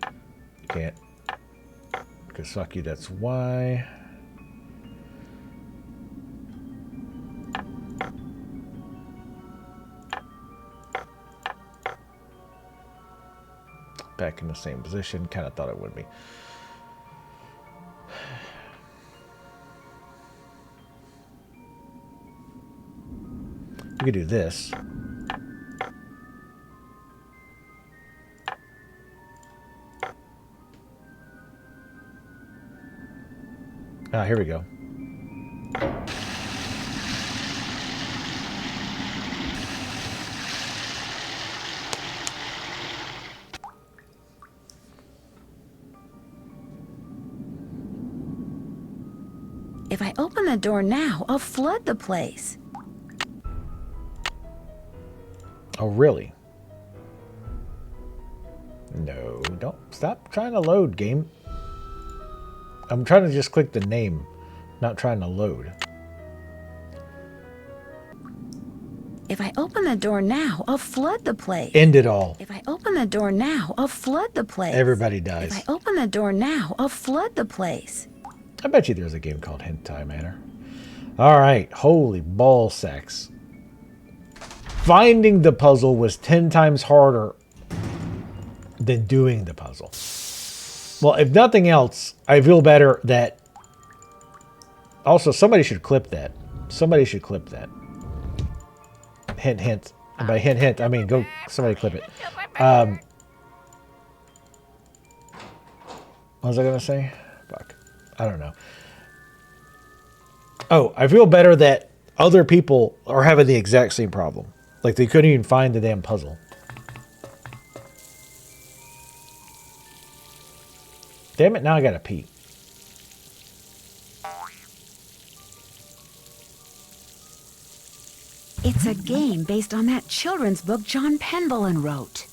you can't. Because fuck you, that's Y. Back in the same position. Kind of thought it would be. We could do this. Ah, here we go. If I open the door now, I'll flood the place. Oh, really? No, don't. Stop trying to load, game. I'm trying to just click the name, not trying to load. If I open the door now, I'll flood the place. End it all. If I open the door now, I'll flood the place. Everybody dies. If I open the door now, I'll flood the place. I bet you there's a game called Hentai Manor. Alright, holy ball sacks. Finding the puzzle was 10 times harder than doing the puzzle. Well, if nothing else, I feel better that... Also, somebody should clip that. Somebody should clip that. Hint, hint. And by hint, hint, I mean go... Somebody clip it. What was I going to say? Fuck. I don't know. Oh, I feel better that other people are having the exact same problem. Like, they couldn't even find the damn puzzle. Damn it, now I gotta pee. it's a game based on that children's book John Penvellin wrote.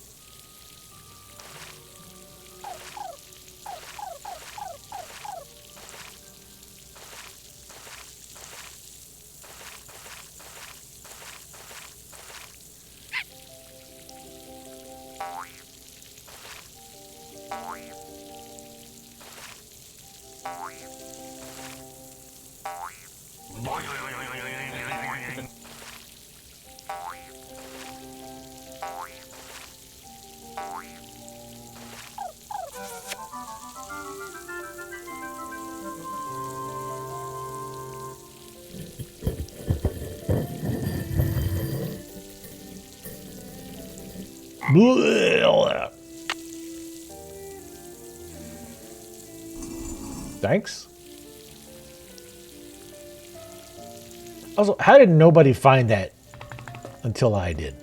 Thanks. Also, how did nobody find that until I did?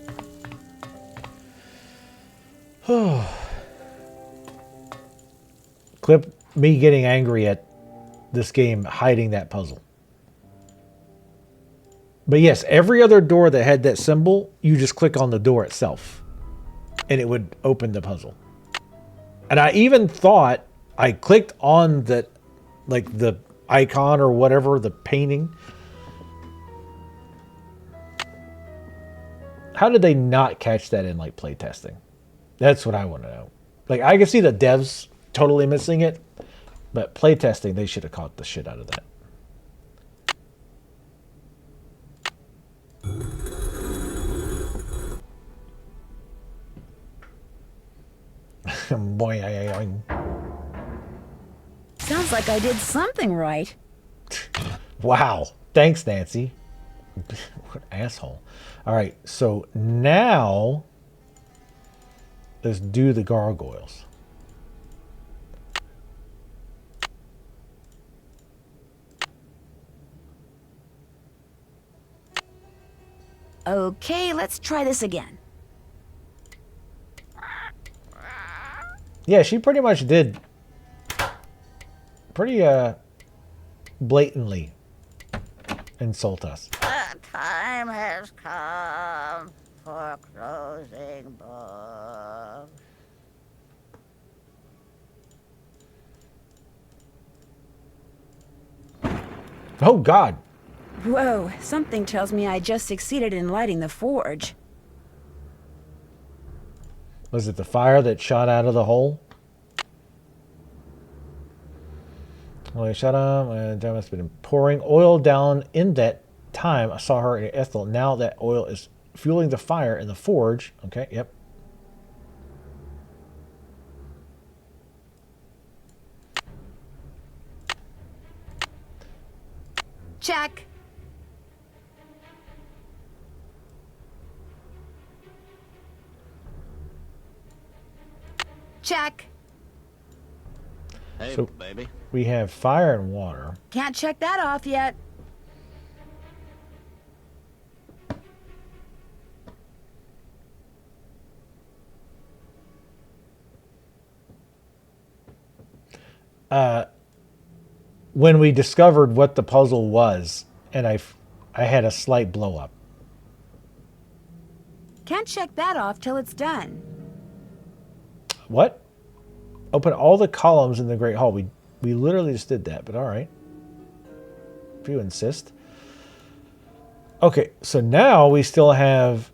Clip me getting angry at this game hiding that puzzle. But yes, every other door that had that symbol, you just click on the door itself and it would open the puzzle. And I even thought I clicked on that, like the icon or whatever, the painting. How did they not catch that in like playtesting? That's what I want to know. Like, I can see the devs totally missing it, but playtesting, they should have caught the shit out of that. Boing. Sounds like I did something right. Wow. Thanks, Nancy. What an asshole. All right, so now let's do the gargoyles. Okay, let's try this again. Yeah, she pretty much did pretty blatantly insult us. The time has come for closing books. Oh, God. Whoa, something tells me I just succeeded in lighting the forge. Was it the fire that shot out of the hole? Well, it shut up, and there must have been pouring oil down in that time. I saw her in Ethel. Now that oil is fueling the fire in the forge. Okay, yep. Check. Check. Hey, So baby. we have fire and water. Can't check that off yet. When we discovered what the puzzle was, and I had a slight blow up. Can't check that off till it's done. What? Open all the columns in the Great Hall. We literally just did that, but all right. If you insist. Okay, so now we still have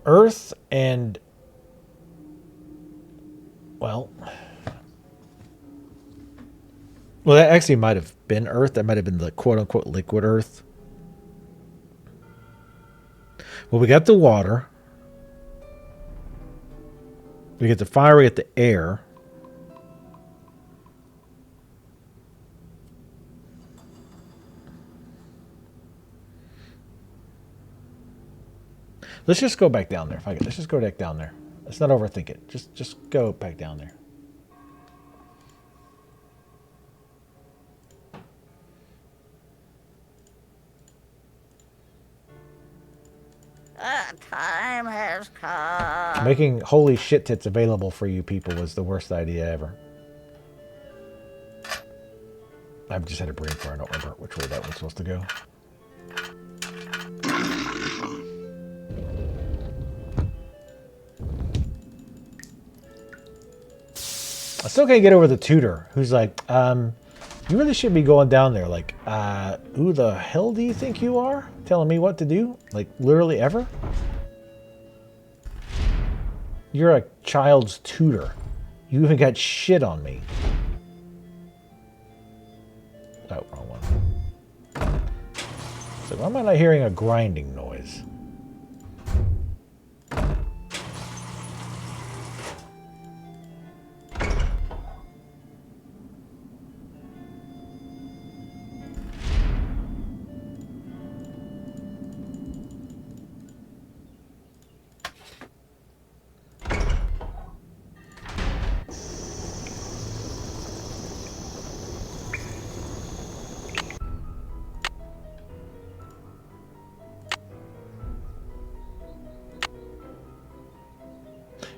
Earth and, well, that actually might have been Earth. That might have been the quote-unquote liquid Earth. Well, we got the water. We get the fire, we get the air. Let's just go back down there. If I can, let's just go back down there. Let's not overthink it. Just go back down there. The time has come. Making holy shit tits available for you people was the worst idea ever. I've just had a brain fart. I don't remember which way that one's supposed to go. I still can't get over the tutor who's like, you really should be going down there. Like, who the hell do you think you are? Telling me what to do? Like, literally ever? You're a child's tutor. You even got shit on me. Oh, wrong one. So why am I not hearing a grinding noise?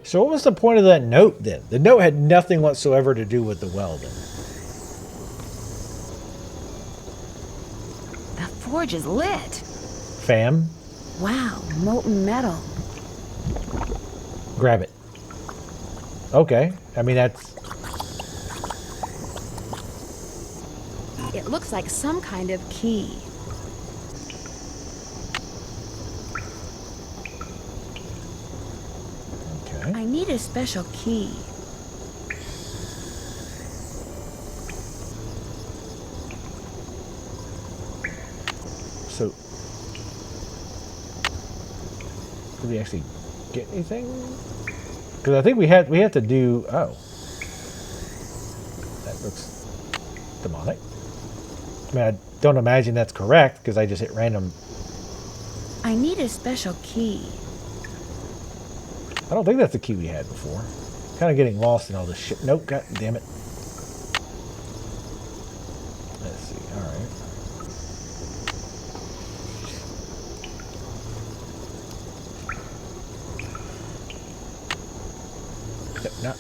So what was the point of that note then? The note had nothing whatsoever to do with the well then. The forge is lit. Fam, Wow, molten metal. grab it. Okay, I mean that's... It looks like some kind of key. I need a special key. So... Did we actually get anything? Because I think we had to do... Oh. That looks demonic. I mean, I don't imagine that's correct, because I just hit random... I need a special key. I don't think that's the key we had before. Kind of getting lost in all this shit. Nope, god damn it. Let's see, alright. No.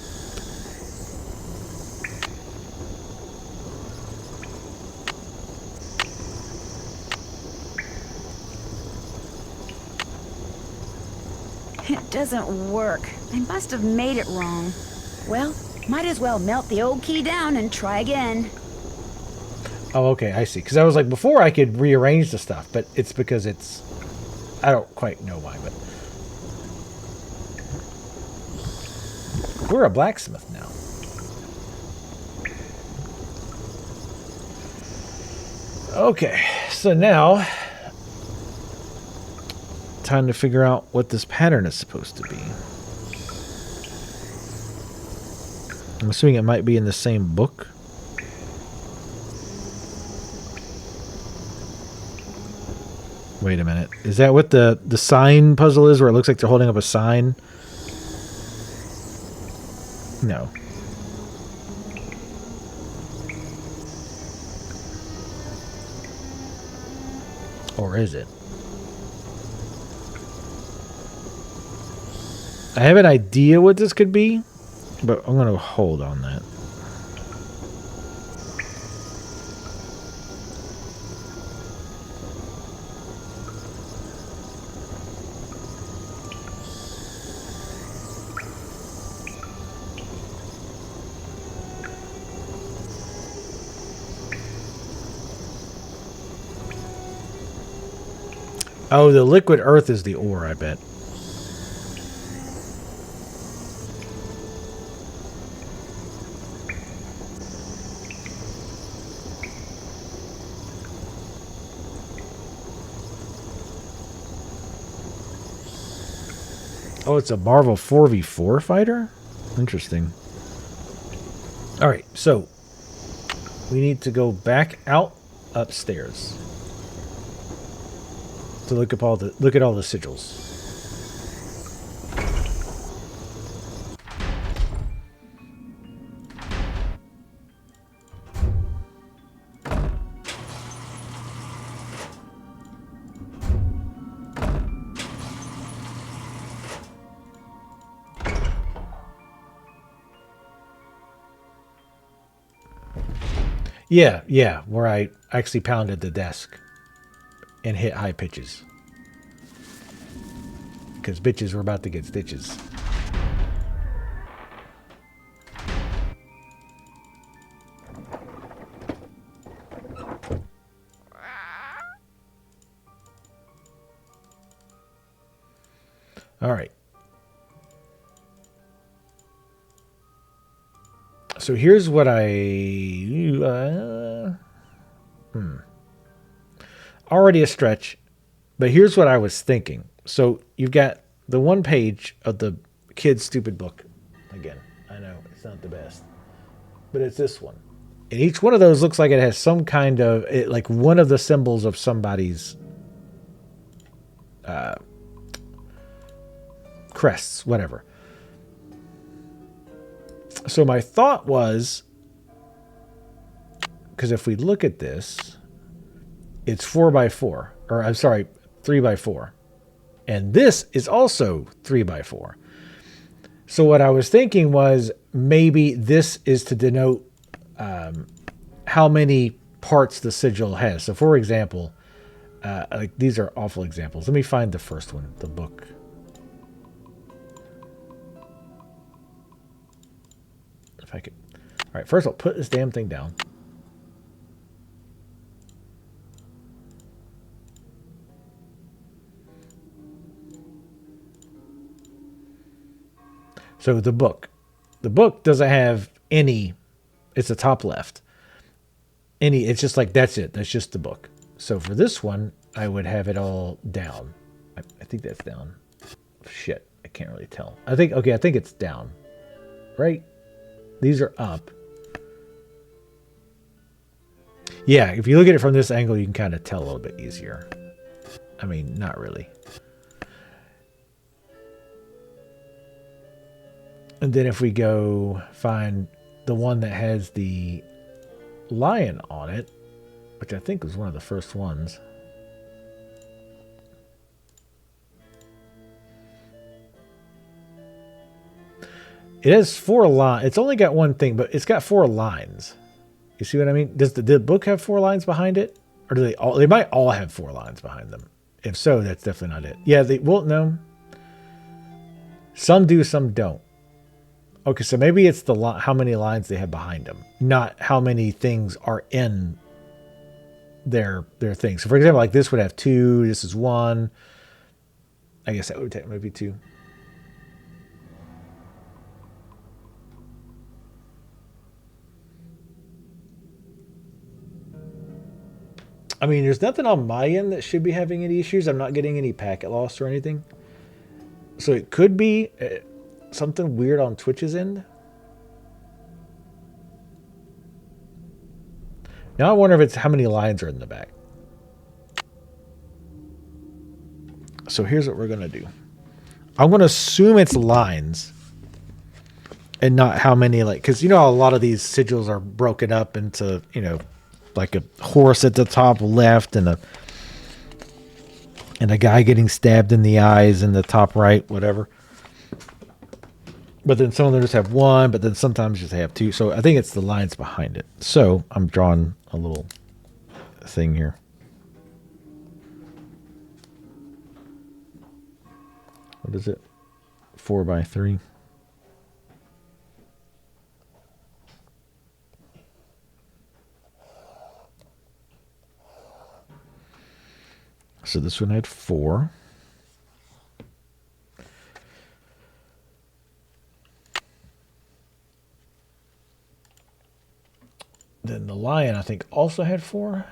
It doesn't work. I must have made it wrong. Well, might as well melt the old key down and try again. Oh, okay, I see. Because I was like, before I could rearrange the stuff, but it's because it's... I don't quite know why, but... We're a blacksmith now. Okay, so now... Time to figure out what this pattern is supposed to be. I'm assuming it might be in the same book. Wait a minute. Is that what the sign puzzle is, where it looks like they're holding up a sign? No. Or is it? I have an idea what this could be, but I'm going to hold on that. Oh, the liquid earth is the ore, I bet. Oh, it's a Marvel 4v4 fighter? Interesting. Alright, so we need to go back out upstairs to look at all the sigils. Yeah, where I actually pounded the desk and hit high pitches. Because bitches were about to get stitches. All right. So here's what already a stretch, but here's what I was thinking. So you've got the one page of the kid's stupid book. Again, I know it's not the best, but it's this one. And each one of those looks like it has some kind of, like one of the symbols of somebody's crests, whatever. So my thought was, because if we look at this, it's 4x4, or I'm sorry, 3x4. And this is also 3x4. So what I was thinking was maybe this is to denote how many parts the sigil has. So for example, like these are awful examples. Let me find the first one, the book. If I could. All right, first I'll put this damn thing down. So the book doesn't have any, it's the top left. It's just like, that's it. That's just the book. So for this one, I would have it all down. I think that's down. Shit, I can't really tell. I think it's down. Right? These are up. Yeah, if you look at it from this angle, you can kind of tell a little bit easier. I mean, not really. And then if we go find the one that has the lion on it, which I think was one of the first ones. It has 4 lines. It's only got one thing, but it's got 4 lines. You see what I mean? Does the book have 4 lines behind it? Or do they all? They might all have 4 lines behind them. If so, that's definitely not it. Yeah, they well, no. Some do, some don't. Okay, so maybe it's how many lines they have behind them, not how many things are in their thing. So for example, like this would have 2, this is 1. I guess that would take maybe 2. I mean, there's nothing on my end that should be having any issues. I'm not getting any packet loss or anything. So it could be something weird on Twitch's end. Now I wonder if it's how many lines are in the back. So here's what we're going to do. I'm going to assume it's lines and not how many, like, because you know how a lot of these sigils are broken up into, you know, like a horse at the top left and a guy getting stabbed in the eyes in the top right, whatever. But then some of them just have 1, but then sometimes just have 2. So I think it's the lines behind it. So I'm drawing a little thing here. What is it? 4x3. So this one had 4. Then the lion, I think, also had 4.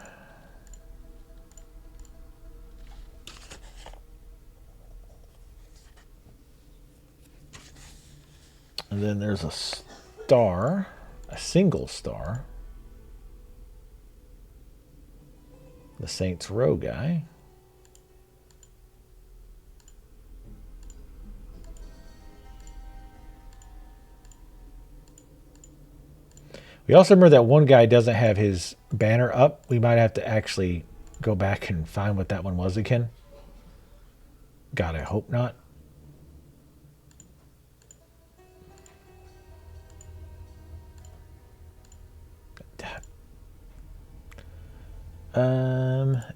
And then there's a star, a single star. The Saints Row guy. We also remember that one guy doesn't have his banner up. We might have to actually go back and find what that one was again. God, I hope not.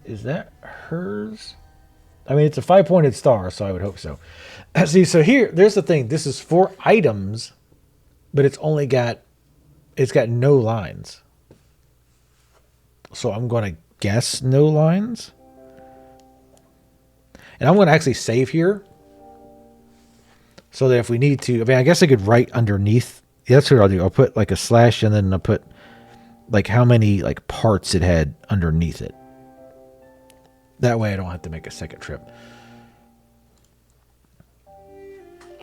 Is that hers? I mean, it's a 5-pointed star, so I would hope so. See, so here, there's the thing. This is 4 items, but it's got no lines. So I'm going to guess no lines. And I'm going to actually save here So that if we need to, I mean, I guess I could write underneath. Yeah, that's what I'll do. I'll put like a slash and then I'll put like how many like parts it had underneath it. That way I don't have to make a second trip. All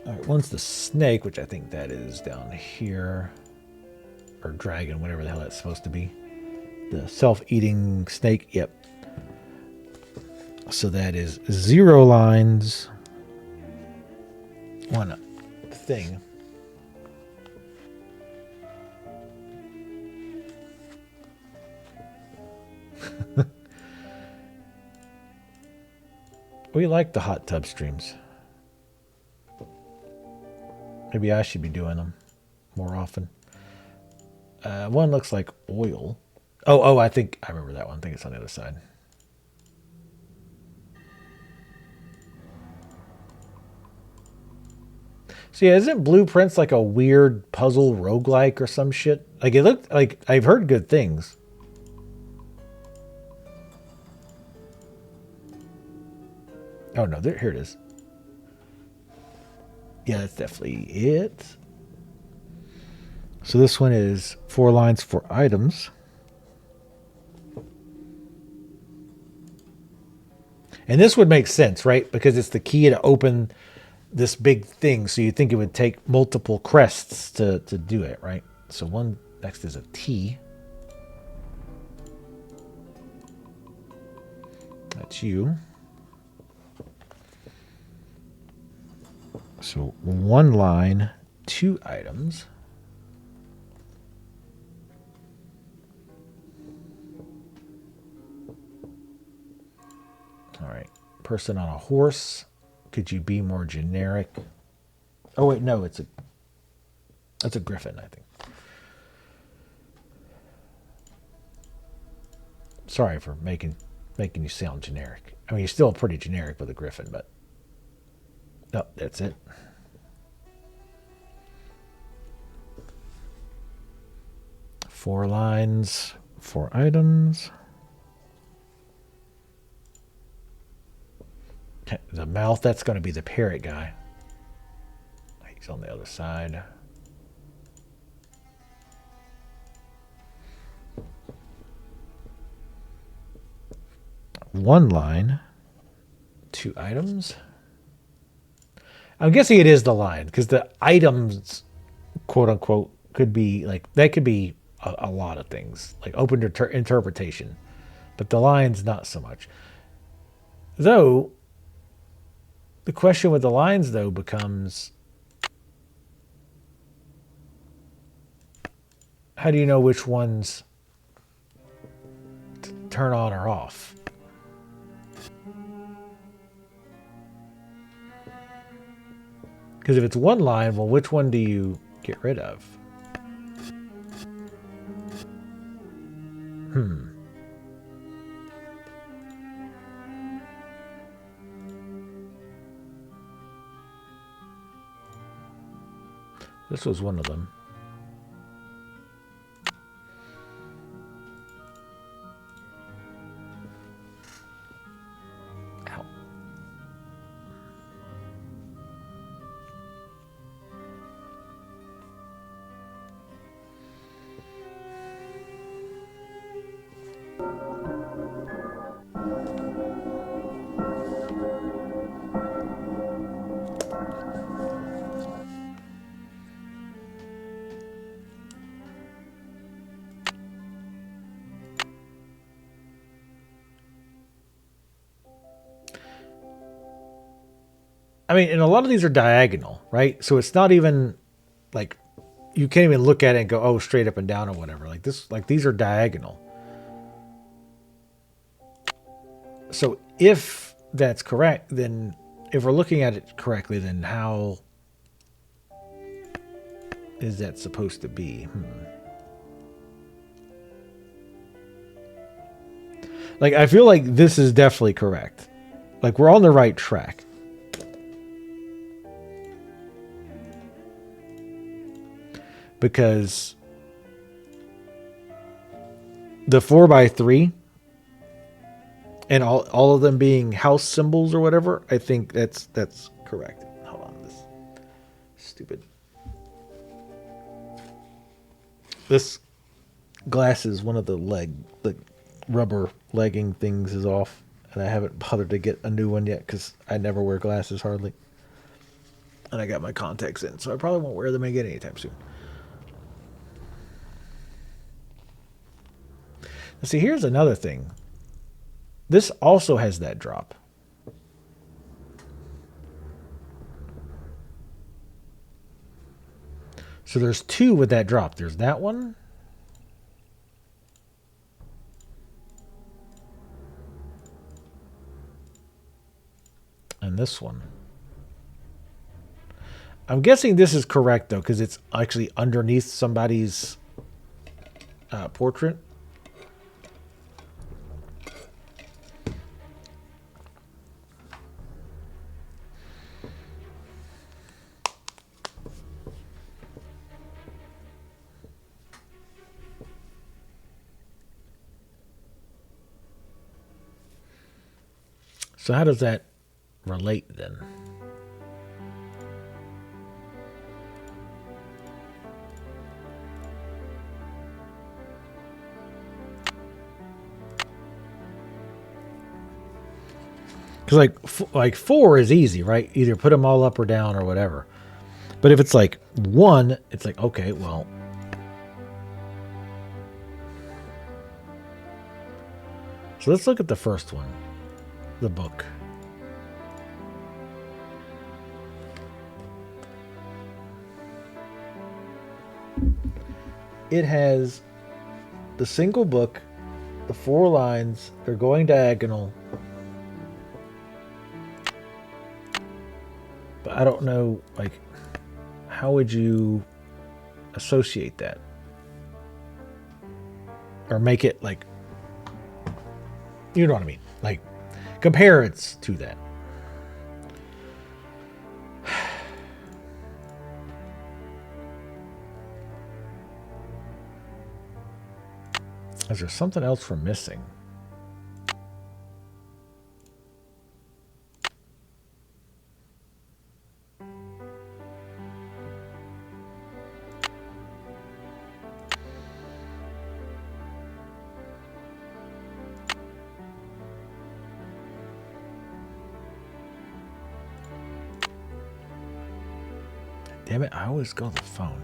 right, one's the snake, which I think that is down here. Or dragon, whatever the hell that's supposed to be. The self-eating snake, yep. So that is 0 lines. One thing. We like the hot tub streams. Maybe I should be doing them more often. One looks like oil. Oh, I think I remember that one. I think it's on the other side. So yeah, isn't Blueprints like a weird puzzle roguelike or some shit? Like it looked like I've heard good things. Oh no, here it is. Yeah, that's definitely it. So this one is 4 lines, 4 items. And this would make sense, right? Because it's the key to open this big thing. So you think it would take multiple crests to do it, right? So one next is a T. That's you. So 1 line, 2 items. All right. Person on a horse. Could you be more generic? Oh wait, no, that's a griffin, I think. Sorry for making you sound generic. I mean, you're still pretty generic with a griffin, but no, that's it. Four lines, 4 items. The mouth, that's going to be the parrot guy. He's on the other side. One line, 2 items. I'm guessing it is the line because the items, quote unquote, could be like, that could be a lot of things, like open to interpretation. But the lines, not so much. Though, the question with the lines, though, becomes, how do you know which ones to turn on or off? Because if it's one line, well, which one do you get rid of? This was one of them. Ow. I mean, and a lot of these are diagonal, right? So it's not even like you can't even look at it and go, oh, straight up and down or whatever. Like this, like these are diagonal. So if that's correct, then if we're looking at it correctly, then how is that supposed to be? Like, I feel like this is definitely correct. Like, we're on the right track. Because the 4x3 and all of them being house symbols or whatever, I think that's correct. Hold on, stupid. This glasses, one of the rubber legging things is off, and I haven't bothered to get a new one yet because I never wear glasses hardly. And I got my contacts in, so I probably won't wear them again anytime soon. Now see, here's another thing. This also has that drop. So there's two with that drop. There's that one. And this one. I'm guessing this is correct, though, because it's actually underneath somebody's portrait. So how does that relate then? Because like 4 is easy, right? Either put them all up or down or whatever. But if it's like 1, it's like, okay, well. So let's look at the first one. The book. It has the single book, the 4 lines, they're going diagonal. But I don't know, like, how would you associate that? Or make it like, you know what I mean? Like, compare it to that. Is there something else we're missing? Damn it, I always go to the phone.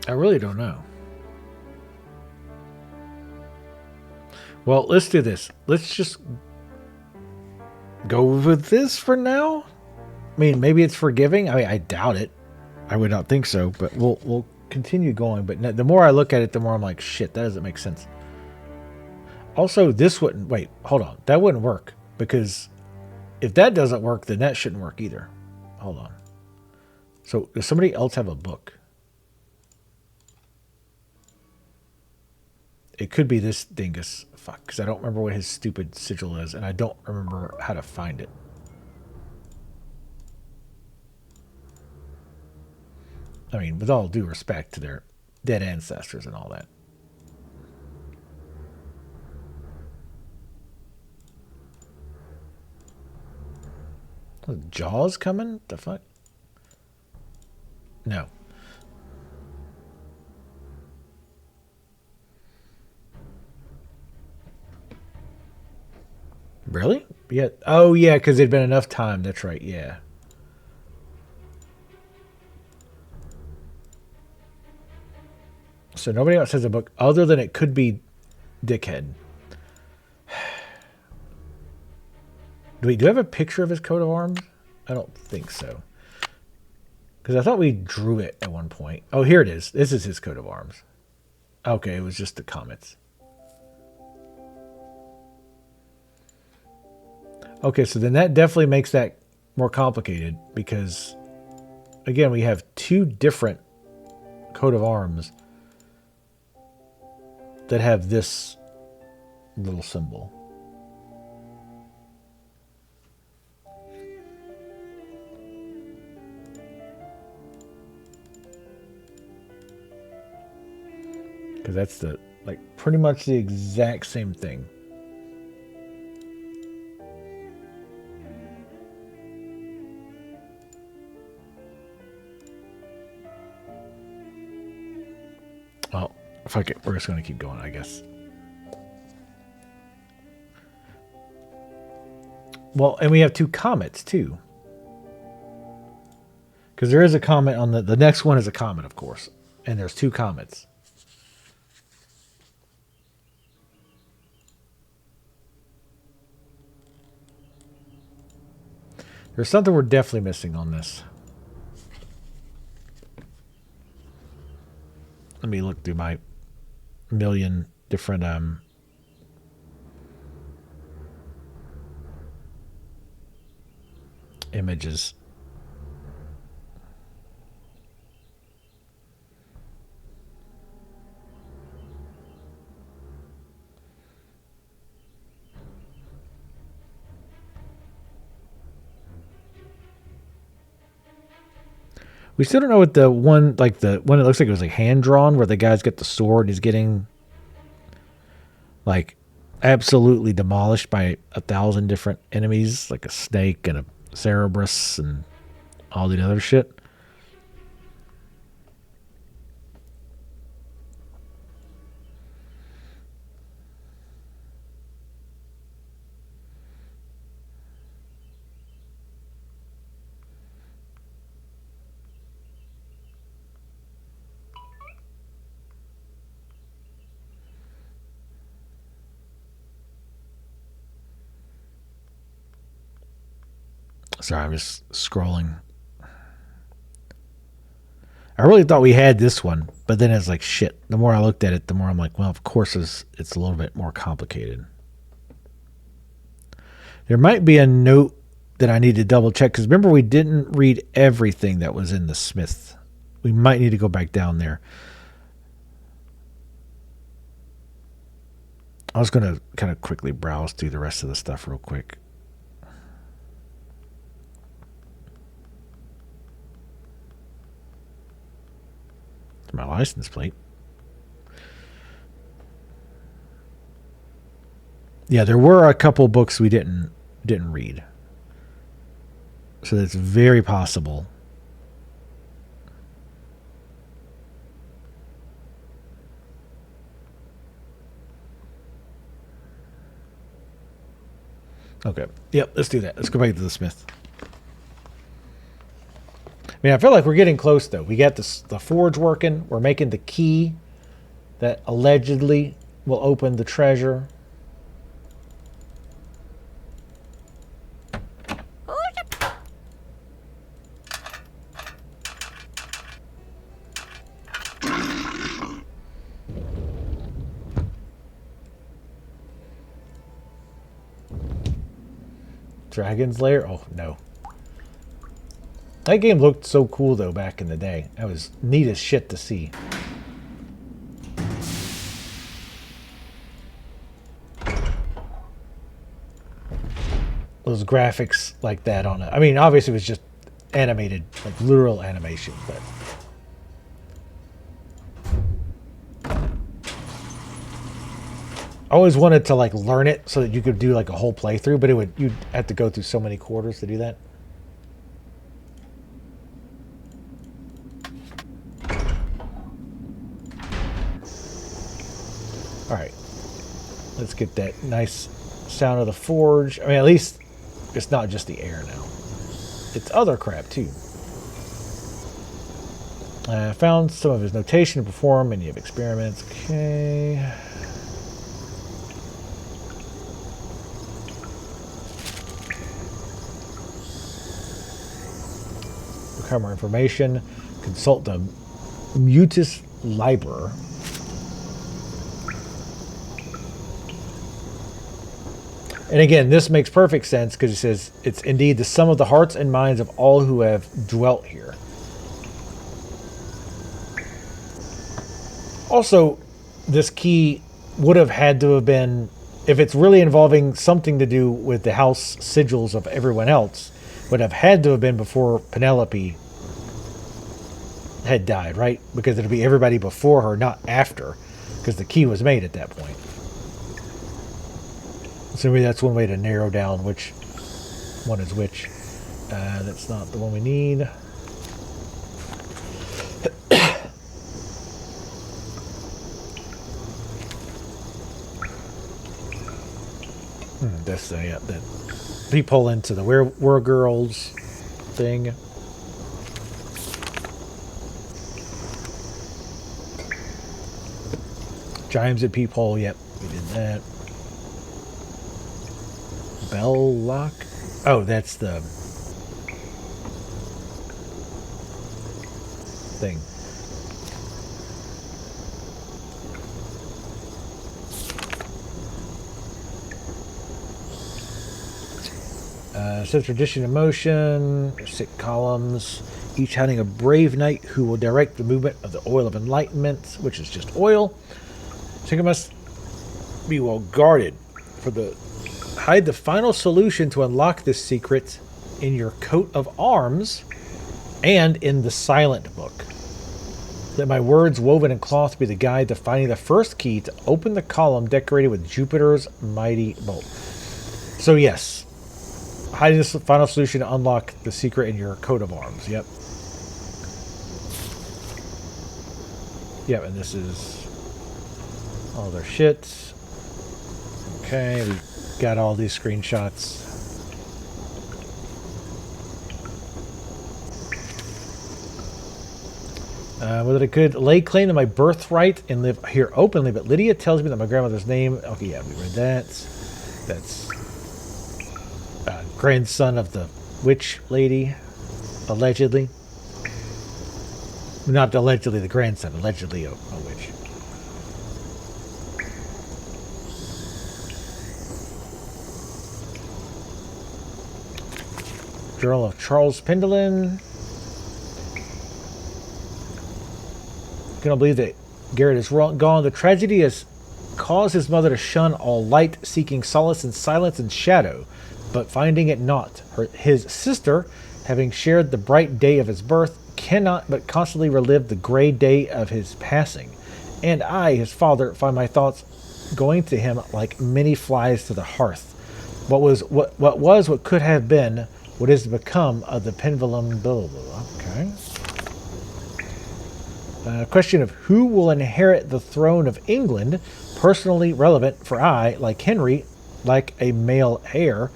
I really don't know. Well, let's do this. Let's just go with this for now. I mean, maybe it's forgiving. I mean, I doubt it. I would not think so, but we'll continue going. But the more I look at it, the more I'm like, shit, that doesn't make sense. Also, this wouldn't... Wait, hold on. That wouldn't work. Because if that doesn't work, then that shouldn't work either. Hold on. So, does somebody else have a book? It could be this dingus. Fuck, because I don't remember what his stupid sigil is, and I don't remember how to find it. I mean, with all due respect to their dead ancestors and all that. Jaws coming? The fuck? No. Really? Yeah. Oh, yeah, because it'd been enough time. That's right. Yeah. So nobody else has a book other than it could be Dickhead. Do we have a picture of his coat of arms? I don't think so. Because I thought we drew it at one point. Oh, here it is. This is his coat of arms. Okay, it was just the comets. Okay, so then that definitely makes that more complicated because, again, we have 2 different coat of arms that have this little symbol. Because that's the, like, pretty much the exact same thing. Well, fuck it. We're just going to keep going, I guess. Well, and we have 2 comets, too. Because there is a comet on the next one is a comet, of course. And there's 2 comets. There's something we're definitely missing on this. Let me look through my million different images. We still don't know what the one, like the one that looks like it was like hand drawn, where the guy's got the sword and he's getting like absolutely demolished by 1,000 different enemies, like a snake and a Cerberus and all the other shit. Sorry, I'm just scrolling. I really thought we had this one, but then it's like, shit. The more I looked at it, the more I'm like, well, of course it's a little bit more complicated. There might be a note that I need to double check, because remember, we didn't read everything that was in the Smith. We might need to go back down there. I was going to kind of quickly browse through the rest of the stuff real quick. My license plate. Yeah, there were a couple books we didn't read. So it's very possible. Okay. Yep, let's do that. Let's go back to the Smith. I mean, I feel like we're getting close, though. We got the forge working. We're making the key that allegedly will open the treasure. Dragon's Lair? Oh, no. That game looked so cool, though, back in the day. That was neat as shit to see. Those graphics like that on it. I mean, obviously it was just animated, like literal animation, but... I always wanted to, like, learn it so that you could do, like, a whole playthrough, but you'd have to go through so many quarters to do that. All right, let's get that nice sound of the forge. I mean, at least it's not just the air now. It's other crap, too. I found some of his notation to perform many of experiments. Okay. For more information, consult the Mutus Liber. And again, this makes perfect sense because it says, it's indeed the sum of the hearts and minds of all who have dwelt here. Also, this key would have had to have been, if it's really involving something to do with the house sigils of everyone else, would have had to have been before Penelope had died, right? Because it'll be everybody before her, not after, because the key was made at that point. So maybe that's one way to narrow down which one is which. That's not the one we need. That's the peephole into the were girls thing. Chimes and peephole. Yep, we did that. Bell lock. Oh, that's the thing. So tradition in motion, 6 columns, each having a brave knight who will direct the movement of the oil of enlightenment, which is just oil. So you must be well guarded. Hide the final solution to unlock this secret in your coat of arms and in the silent book. Let my words woven in cloth be the guide to finding the first key to open the column decorated with Jupiter's mighty bolt. So yes. Hiding the final solution to unlock the secret in your coat of arms. Yep. Yep, and this is all their shit. Okay, we got all these screenshots. Whether I could lay claim to my birthright and live here openly, but Lydia tells me that my grandmother's name... Okay, yeah, we read that. That's... grandson of the witch lady, allegedly. Not allegedly the grandson, allegedly a witch. Journal of Charles Pendleton. Cannot believe that Garrett is gone. The tragedy has caused his mother to shun all light, seeking solace in silence and shadow, but finding it not. His sister, having shared the bright day of his birth, cannot but constantly relive the gray day of his passing. And I, his father, find my thoughts going to him like many flies to the hearth. What could have been, what is to become of the pendulum. Okay. Question of who will inherit the throne of England, personally relevant, for I, like Henry, like a male heir,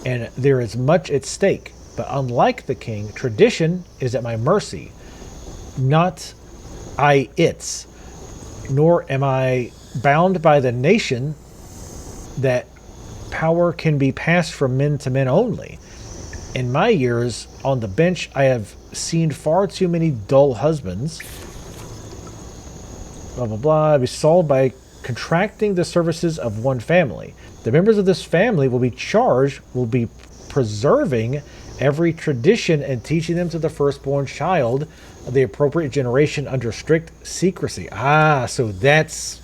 and there is much at stake. But unlike the king, tradition is at my mercy, not I its, nor am I bound by the nation that power can be passed from men to men only. In my years on the bench, I have seen far too many dull husbands, blah, blah, blah, be solved by contracting the services of one family. The members of this family will be preserving every tradition and teaching them to the firstborn child of the appropriate generation under strict secrecy. Ah, so that's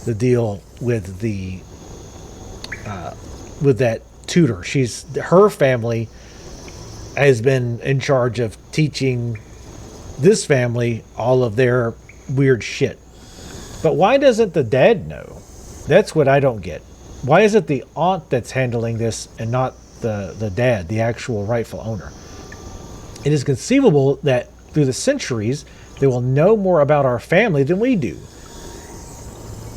the deal with the with that tutor. Her family has been in charge of teaching this family all of their weird shit. But why doesn't the dad know? That's what I don't get. Why is it the aunt that's handling this and not the dad, the actual rightful owner? It is conceivable that through the centuries, they will know more about our family than we do.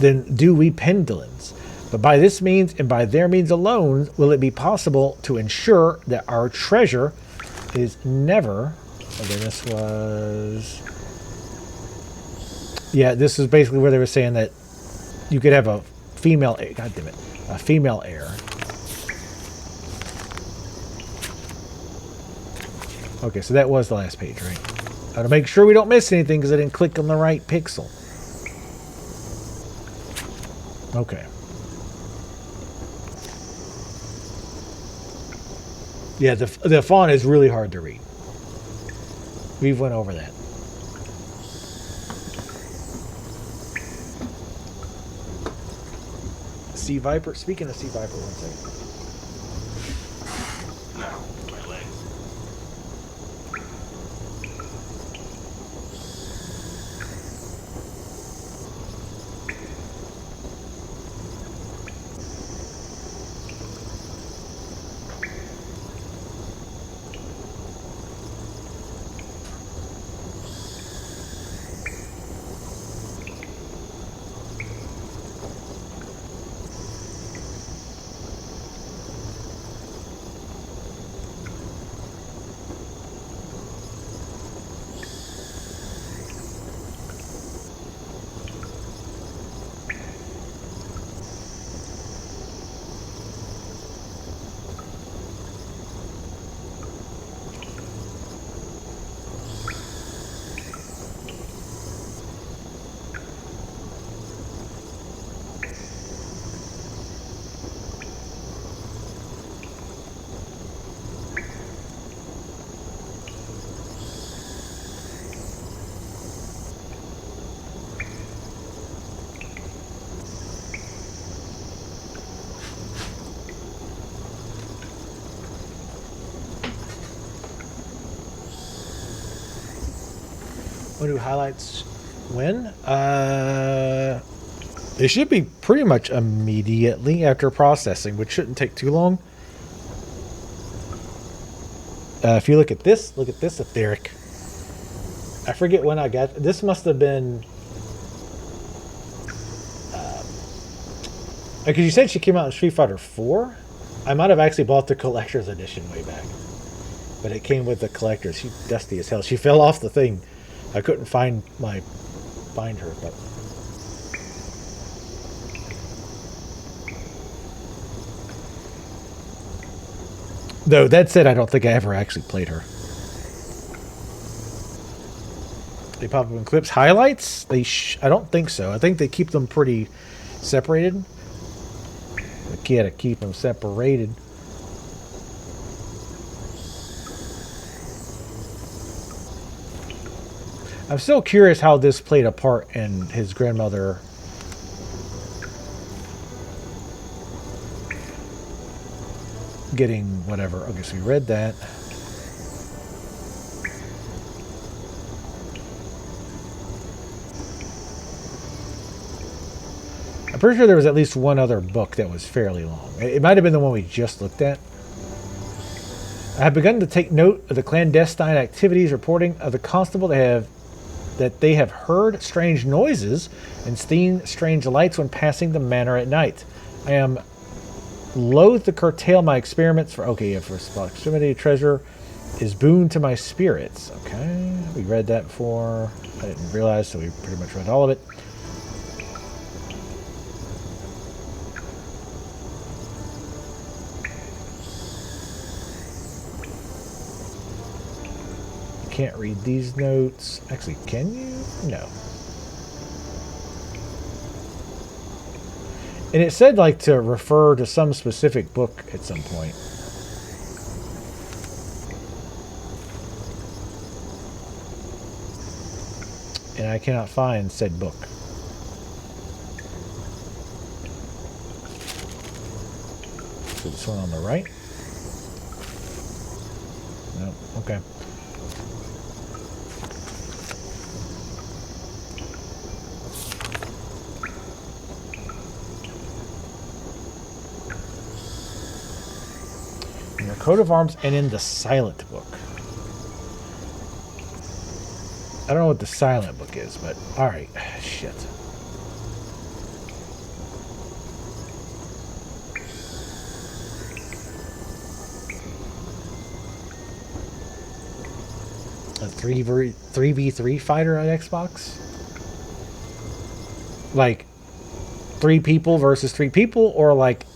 Than do we Pendlins. But by this means and by their means alone, will it be possible to ensure that our treasure is never... Okay, this was... Yeah, this is basically where they were saying that you could have a female... God damn it. A female heir. Okay, so that was the last page, right? Now to make sure we don't miss anything because I didn't click on the right pixel. Okay. Yeah, the font is really hard to read. We've went over that. Sea Viper. Speaking of Sea Viper, one second. What do highlights when? It should be pretty much immediately after processing, which shouldn't take too long. If you look at this etheric. I forget when I got this. Must have been because you said she came out in Street Fighter 4. I might have actually bought the collector's edition way back, but it came with the collector's. She's dusty as hell. She fell off the thing. I couldn't find her, but though that said, I don't think I ever actually played her. They pop up in clips. Highlights? I don't think so. I think they keep them pretty separated. They gotta keep them separated. I'm still curious how this played a part in his grandmother getting whatever. Okay, so we read that. I'm pretty sure there was at least one other book that was fairly long. It might have been the one we just looked at. I have begun to take note of the clandestine activities reporting of the constable that they have heard strange noises and seen strange lights when passing the manor at night. I am loath to curtail my experiments for proximity treasure is boon to my spirits. Okay, we read that before. I didn't realize, so we pretty much read all of it. Can't read these notes. Actually, can you? No. And it said like to refer to some specific book at some point. And I cannot find said book. So this one on the right? No, okay. In your coat of arms and in the silent book. I don't know what the silent book is, but alright. Shit. A 3v3 fighter on Xbox? Like 3 people versus 3 people, or like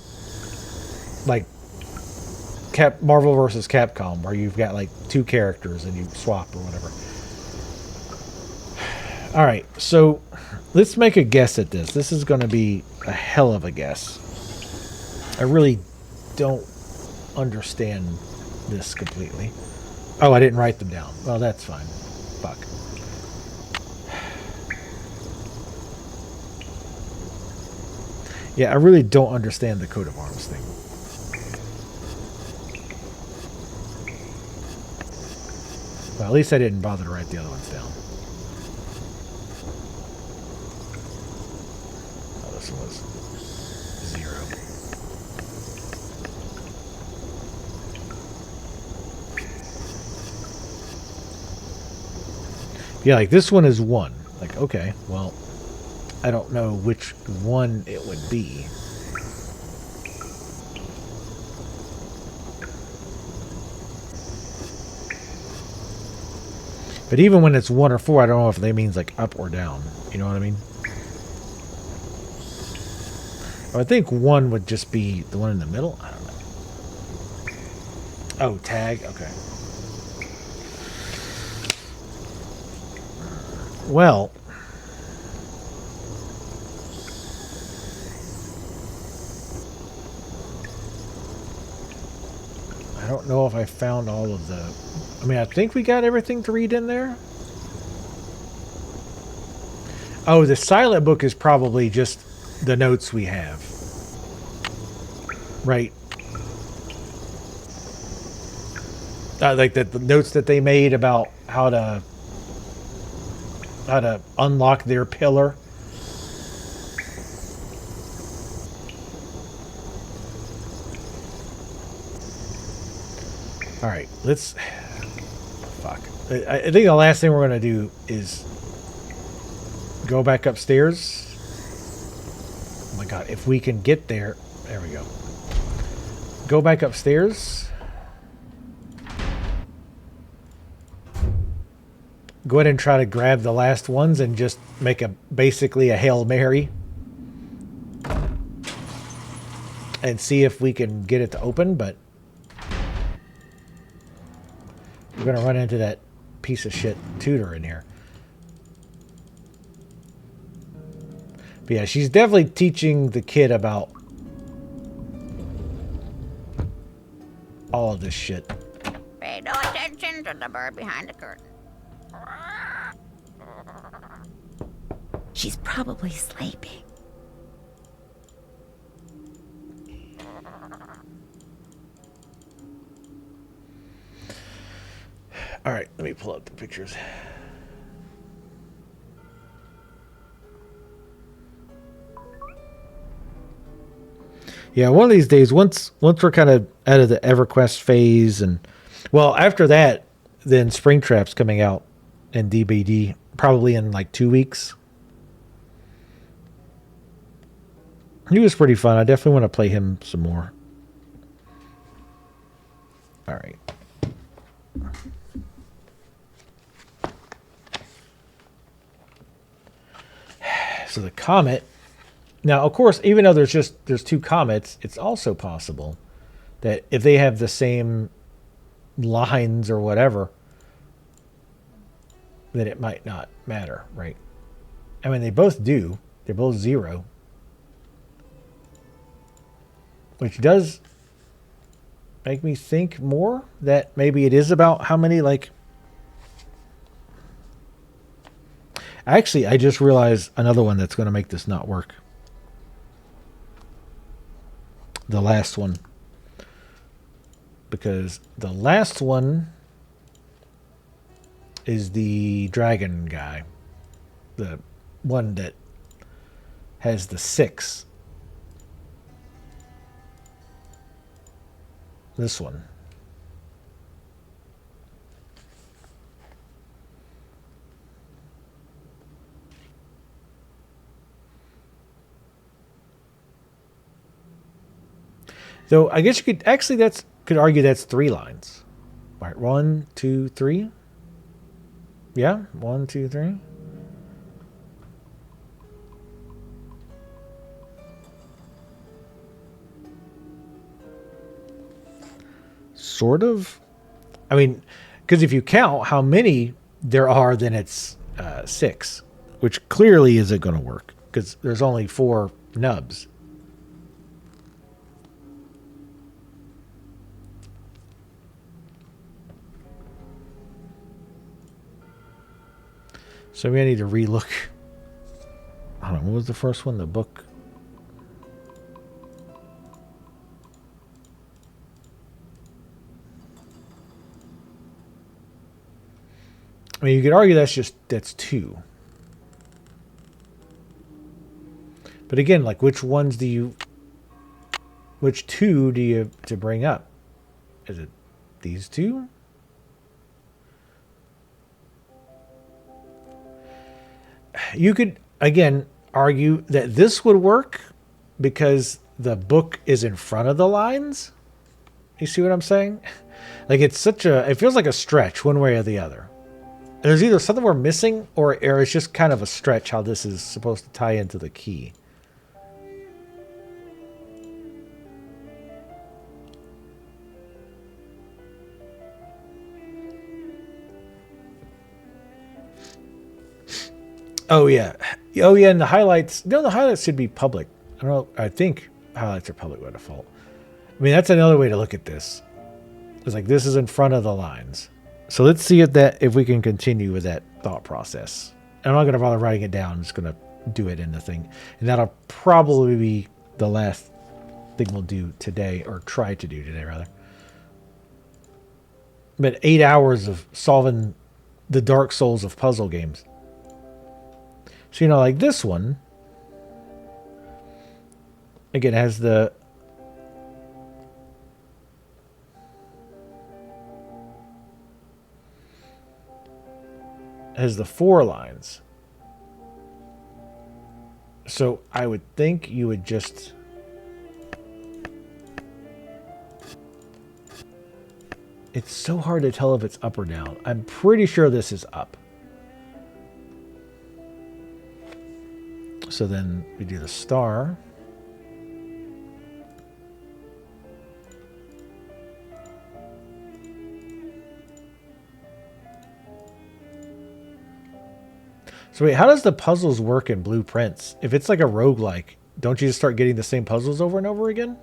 Marvel versus Capcom, where you've got like 2 characters and you swap or whatever. Alright, so let's make a guess at this. This is going to be a hell of a guess. I really don't understand this completely. Oh, I didn't write them down. Well, that's fine. Fuck. Yeah, I really don't understand the coat of arms thing. Well, at least I didn't bother to write the other ones down. Oh, this one was 0. Yeah, like this one is 1. Like, okay, well, I don't know which one it would be. But even when it's 1 or 4, I don't know if that means like up or down. You know what I mean? I think 1 would just be the one in the middle. I don't know. Oh, tag. Okay. Well, I don't know if I found all of the... I mean, I think we got everything to read in there. Oh, the silent book is probably just the notes we have. Right. Like the notes that they made about how to unlock their pillar. All right, let's... Fuck. I think the last thing we're going to do is go back upstairs. Oh my god, if we can get there... There we go. Go back upstairs. Go ahead and try to grab the last ones and just make basically a Hail Mary. And see if we can get it to open, but... We're going to run into that piece of shit tutor in here. But yeah, she's definitely teaching the kid about all of this shit. Pay no attention to the bird behind the curtain. She's probably sleeping. All right, let me pull up the pictures. Yeah, one of these days, once we're kind of out of the EverQuest phase, and well, after that, then Springtrap's coming out in DBD, probably in like 2 weeks. He was pretty fun. I definitely want to play him some more. All right. So the comet. Now, of course, even though there's 2 comets, it's also possible that if they have the same lines or whatever, that it might not matter, right? I mean, they both do. They're both 0. Which does make me think more that maybe it is about how many, like... Actually, I just realized another one that's going to make this not work. The last one. Because the last one is the dragon guy. The one that has the 6. This one. Though I guess you could actually could argue that's 3 lines. All right, 1, 2, 3. Yeah, 1, 2, 3. Sort of. I mean, because if you count how many there are, then it's 6, which clearly isn't going to work because there's only 4 nubs. So we need to relook. I don't know, what was the first one? The book. I mean, you could argue that's 2. But again, like, which 2 do you to bring up? Is it these 2? You could, again, argue that this would work because the book is in front of the lines. You see what I'm saying? Like, it feels like a stretch one way or the other. There's either something we're missing or it's just kind of a stretch how this is supposed to tie into the key. Oh yeah, and the highlights. No, the highlights should be public. I don't know. I think highlights are public by default. I mean, that's another way to look at this. It's like this is in front of the lines. So let's see if we can continue with that thought process. I'm not going to bother writing it down. I'm just going to do it in the thing, and that'll probably be the last thing we'll do today, or try to do today, rather. But 8 hours of solving the Dark Souls of puzzle games. So, like this one, again, has the has the 4 lines. So I would think you would just it's so hard to tell if it's up or down. I'm pretty sure this is up. So then we do the star. So wait, how does the puzzles work in Blueprints? If it's like a roguelike, don't you just start getting the same puzzles over and over again?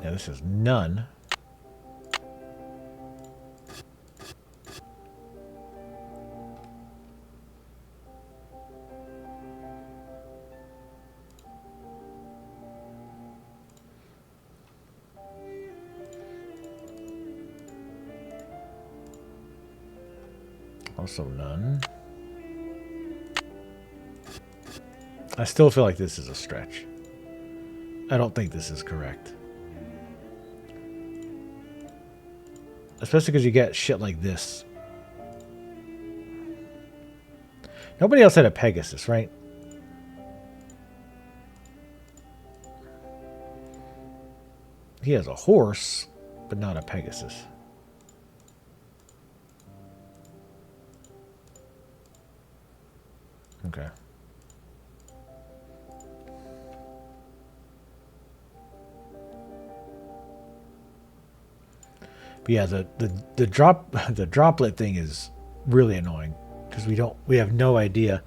Yeah, this is none. Also none. I still feel like this is a stretch. I don't think this is correct. Especially because you get shit like this. Nobody else had a Pegasus, right? He has a horse, but not a Pegasus. Okay. But yeah, the droplet thing is really annoying because we have no idea.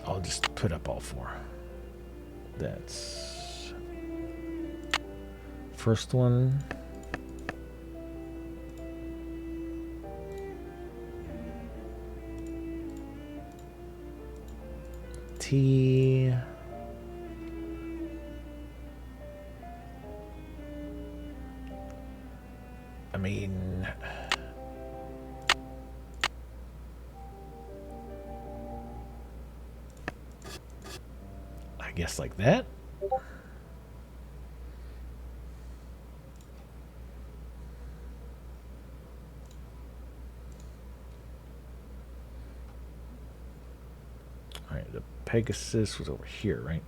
I'll just put up all 4. That's first one. T. I mean, I guess like that. All right, the Pegasus was over here, right?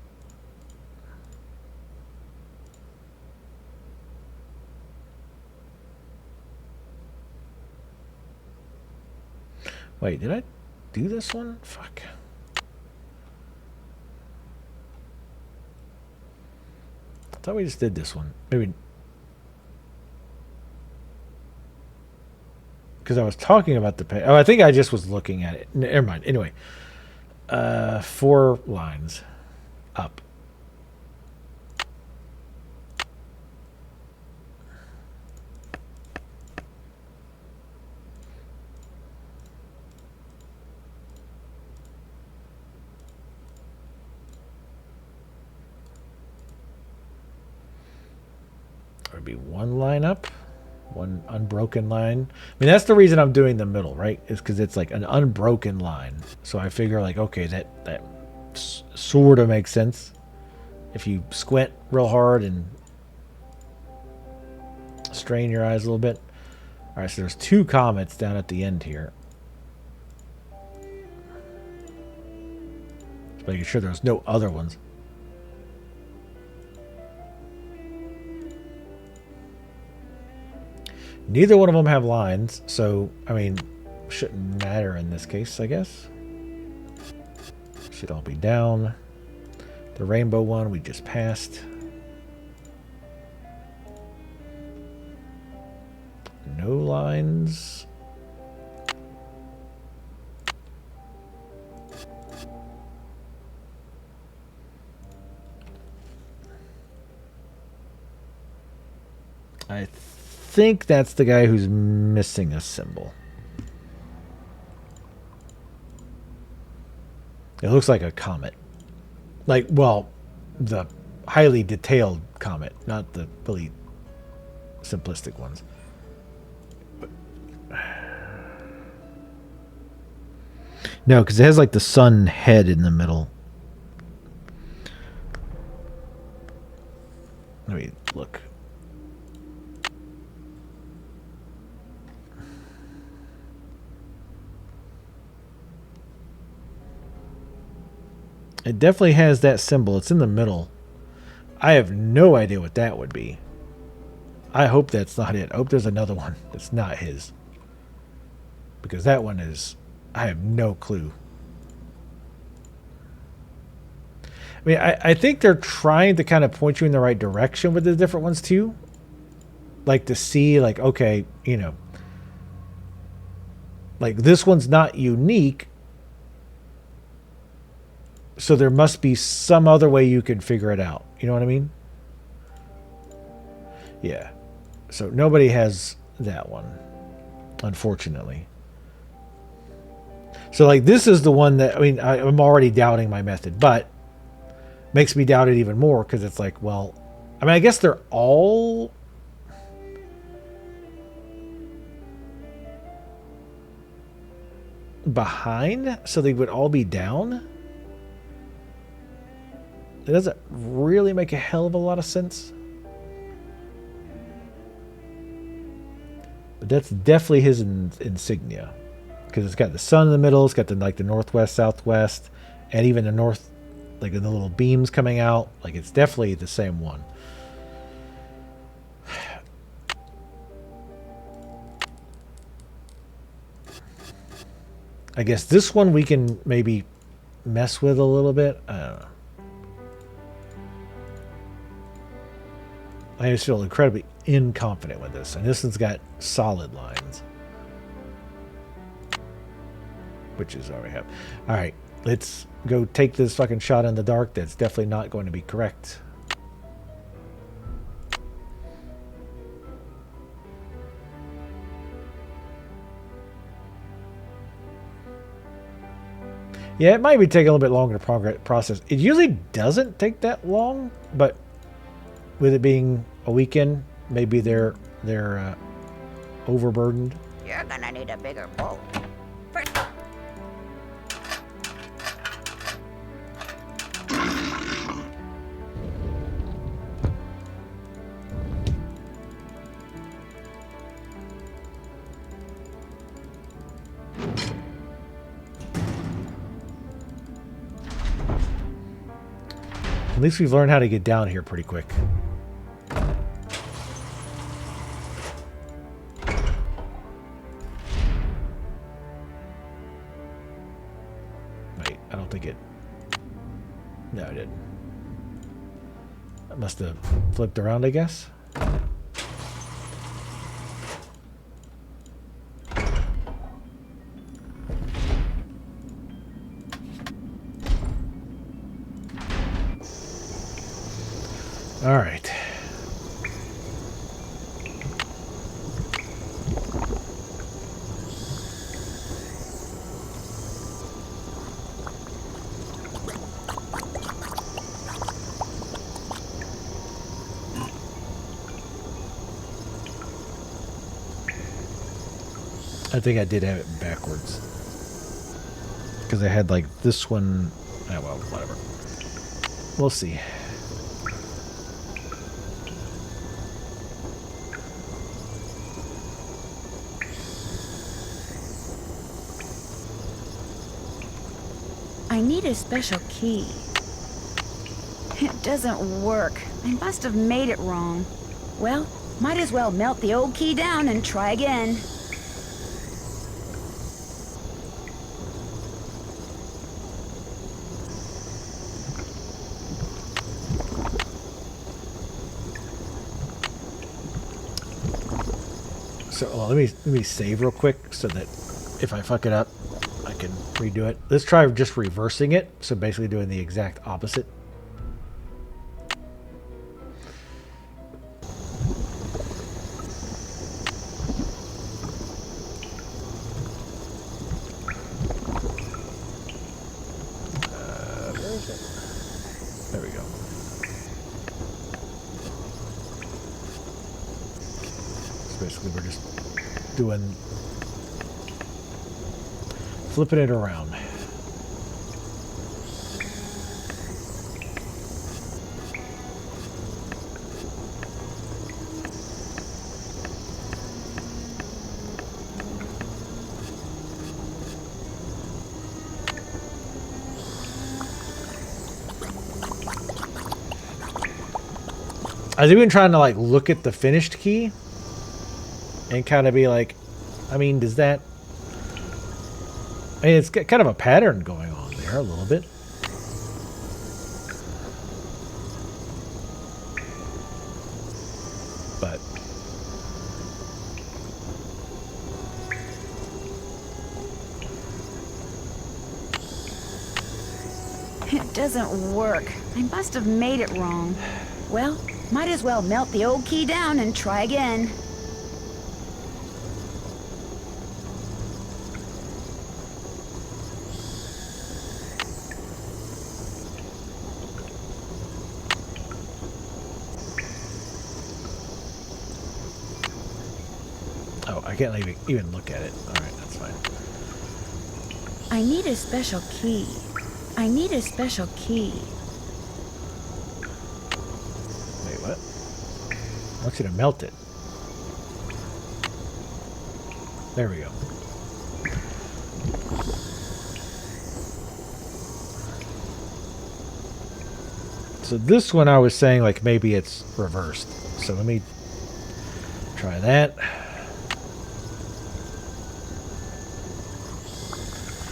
Wait, did I do this one? Fuck. I thought we just did this one. Maybe. Because I was talking about the... Oh, I think I just was looking at it. Never mind. Anyway. 4 lines up. to be one line up, one unbroken line. I mean, that's the reason I'm doing the middle, right? Is because it's like an unbroken line. So I figure like, okay, that sort of makes sense if you squint real hard and strain your eyes a little bit. All right, so there's 2 comets down at the end here. Just making sure there's no other ones. Neither one of them have lines, so, I mean, shouldn't matter in this case, I guess. Should all be down. The rainbow one we just passed. No lines. I think that's the guy who's missing a symbol. It looks like a comet. Like, well, the highly detailed comet, not the really simplistic ones. No, because it has like the sun head in the middle. Let me look. It definitely has that symbol. It's in the middle. I have no idea what that would be. I hope that's not it. I hope there's another one that's not his. Because that one is... I have no clue. I mean, I think they're trying to kind of point you in the right direction with the different ones too. Like to see, like, okay, you know. Like this one's not unique. So there must be some other way you can figure it out. You know what I mean? Yeah. So nobody has that one, unfortunately. So like this is the one that, I mean, I'm already doubting my method, but makes me doubt it even more because it's like, well, I mean, I guess they're all... behind, so they would all be down? It doesn't really make a hell of a lot of sense. But that's definitely his insignia. Because it's got the sun in the middle, it's got the like the northwest, southwest, and even the north, like the little beams coming out. Like it's definitely the same one. I guess this one we can maybe mess with a little bit. I don't know. I just feel incredibly inconfident with this. And this one's got solid lines. Which is all we have. Alright, let's go take this fucking shot in the dark. That's definitely not going to be correct. Yeah, it might be taking a little bit longer to process. It usually doesn't take that long, but with it being a weekend, maybe they're overburdened. You're gonna need a bigger boat. First. At least we've learned how to get down here pretty quick. Wait, I don't think it... No, it didn't. I must have flipped around, I guess. All right. I think I did have it backwards. Because I had like this one. Oh, well, whatever. We'll see. I need a special key. It doesn't work. I must have made it wrong. Well, might as well melt the old key down and try again. So let me save real quick so that if I fuck it up, I can redo it. Let's try just reversing it. So basically doing the exact opposite. Where is it? There we go. So basically we're just doing flipping it around. I was even trying to like look at the finished key and kind of be like, I mean, does that... I mean, it's got kind of a pattern going on there a little bit. But... It doesn't work. I must have made it wrong. Well, might as well melt the old key down and try again. Oh, I can't even look at it. Alright, that's fine. I need a special key. I need a special key. Wait, what? I want you to melt it. There we go. So this one I was saying like maybe it's reversed. So let me try that.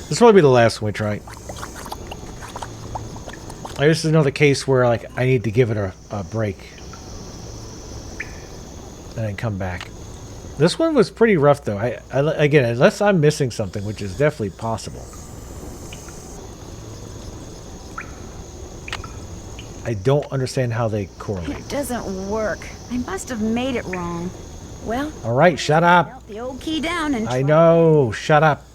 This will probably be the last one we try. Like, this is another case where like I need to give it a break and then come back. This one was pretty rough though. I again, unless I'm missing something, which is definitely possible. I don't understand how they correlate. It doesn't work. I must have made it wrong. Well, all right, shut up. Melt the old key down and I know, shut up.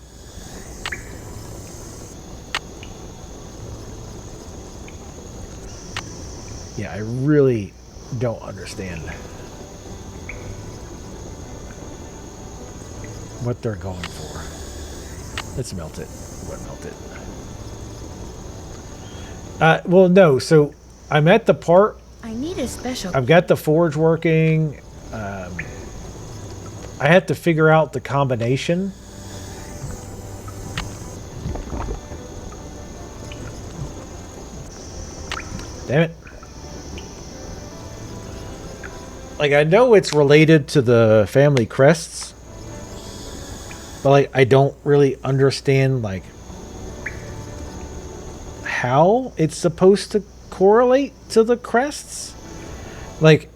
Yeah, I really don't understand what they're going for. Let's melt it. What melt it? Well, no. So I'm at the part. I need a special. I've got the forge working. I have to figure out the combination. Damn it. Like, I know it's related to the family crests, but like I don't really understand like how it's supposed to correlate to the crests. Like,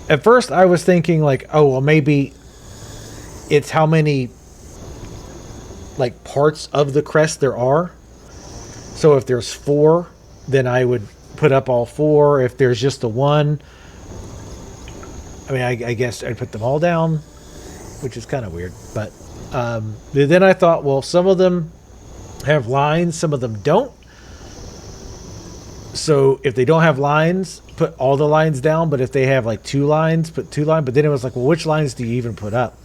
at first I was thinking like, oh well, maybe it's how many like parts of the crest there are. So if there's 4, then I would put up all 4. If there's just the 1, I mean, I guess I'd put them all down, which is kind of weird. But then I thought, well, some of them have lines, some of them don't. So if they don't have lines, put all the lines down. But if they have like 2 lines, put 2 lines. But then it was like, well, which lines do you even put up?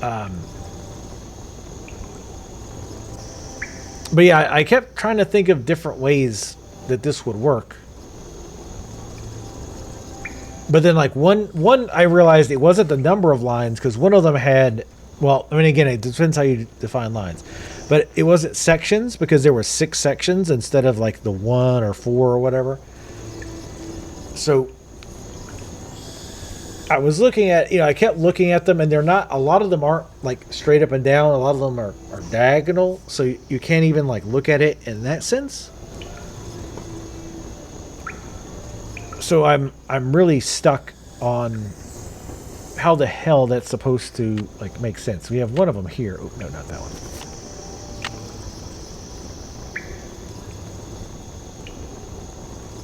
But yeah, I kept trying to think of different ways that this would work. But then, like, one I realized it wasn't the number of lines, because one of them had, well, I mean, again, it depends how you define lines. But it wasn't sections, because there were 6 sections instead of, like, the 1 or 4 or whatever. So I was looking at, I kept looking at them, and they're not, a lot of them aren't, like, straight up and down. A lot of them are diagonal, so you can't even, like, look at it in that sense. So I'm really stuck on how the hell that's supposed to, like, make sense. We have one of them here. Oh, no, not that one.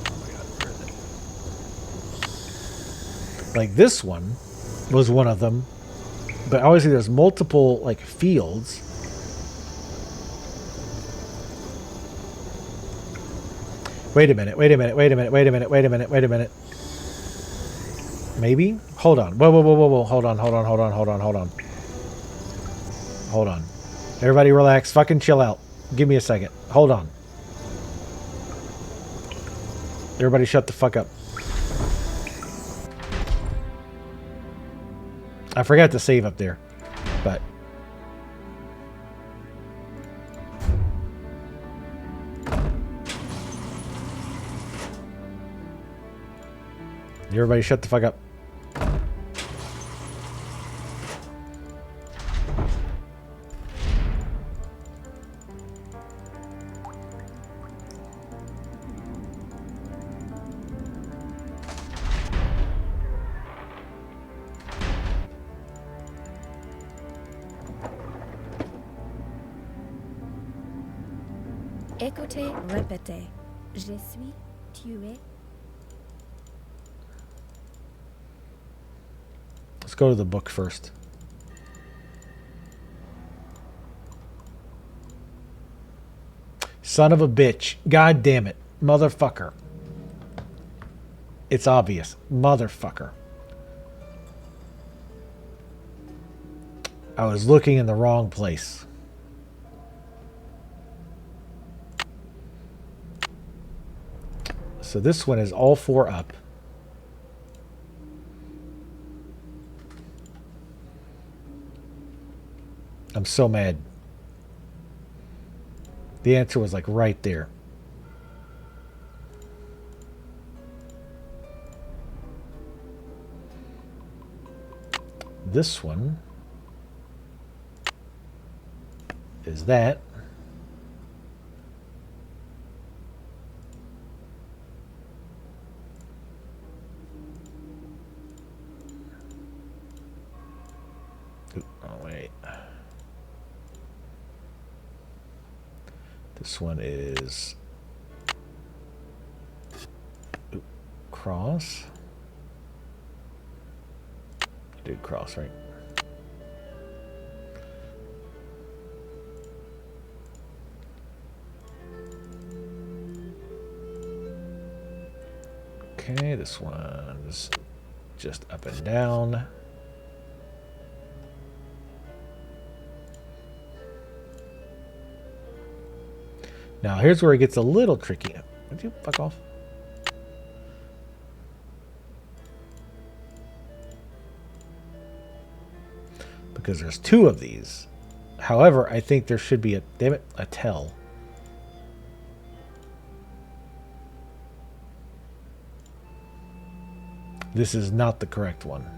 Oh my God, where is it? Like, this one was one of them, but obviously there's multiple, like, fields. Wait a minute, wait a minute, wait a minute, wait a minute, wait a minute, wait a minute. Maybe? Hold on. Whoa, whoa, whoa, whoa, whoa. Hold on, hold on, hold on, hold on, hold on. Hold on. Everybody relax. Fucking chill out. Give me a second. Hold on. Everybody shut the fuck up. I forgot to save up there, but... Everybody shut the fuck up. Écoutez, répétez. Je suis tué. Let's go to the book first. Son of a bitch. God damn it. Motherfucker. It's obvious. Motherfucker. I was looking in the wrong place. So this one is all 4 up. I'm so mad. The answer was like right there. This one is that. Oh, wait. This one is cross. Dude, cross, right? Okay, this one's just up and down. Now, here's where it gets a little tricky. Would you fuck off? Because there's 2 of these. However, I think there should be a, damn it, a tell. This is not the correct one.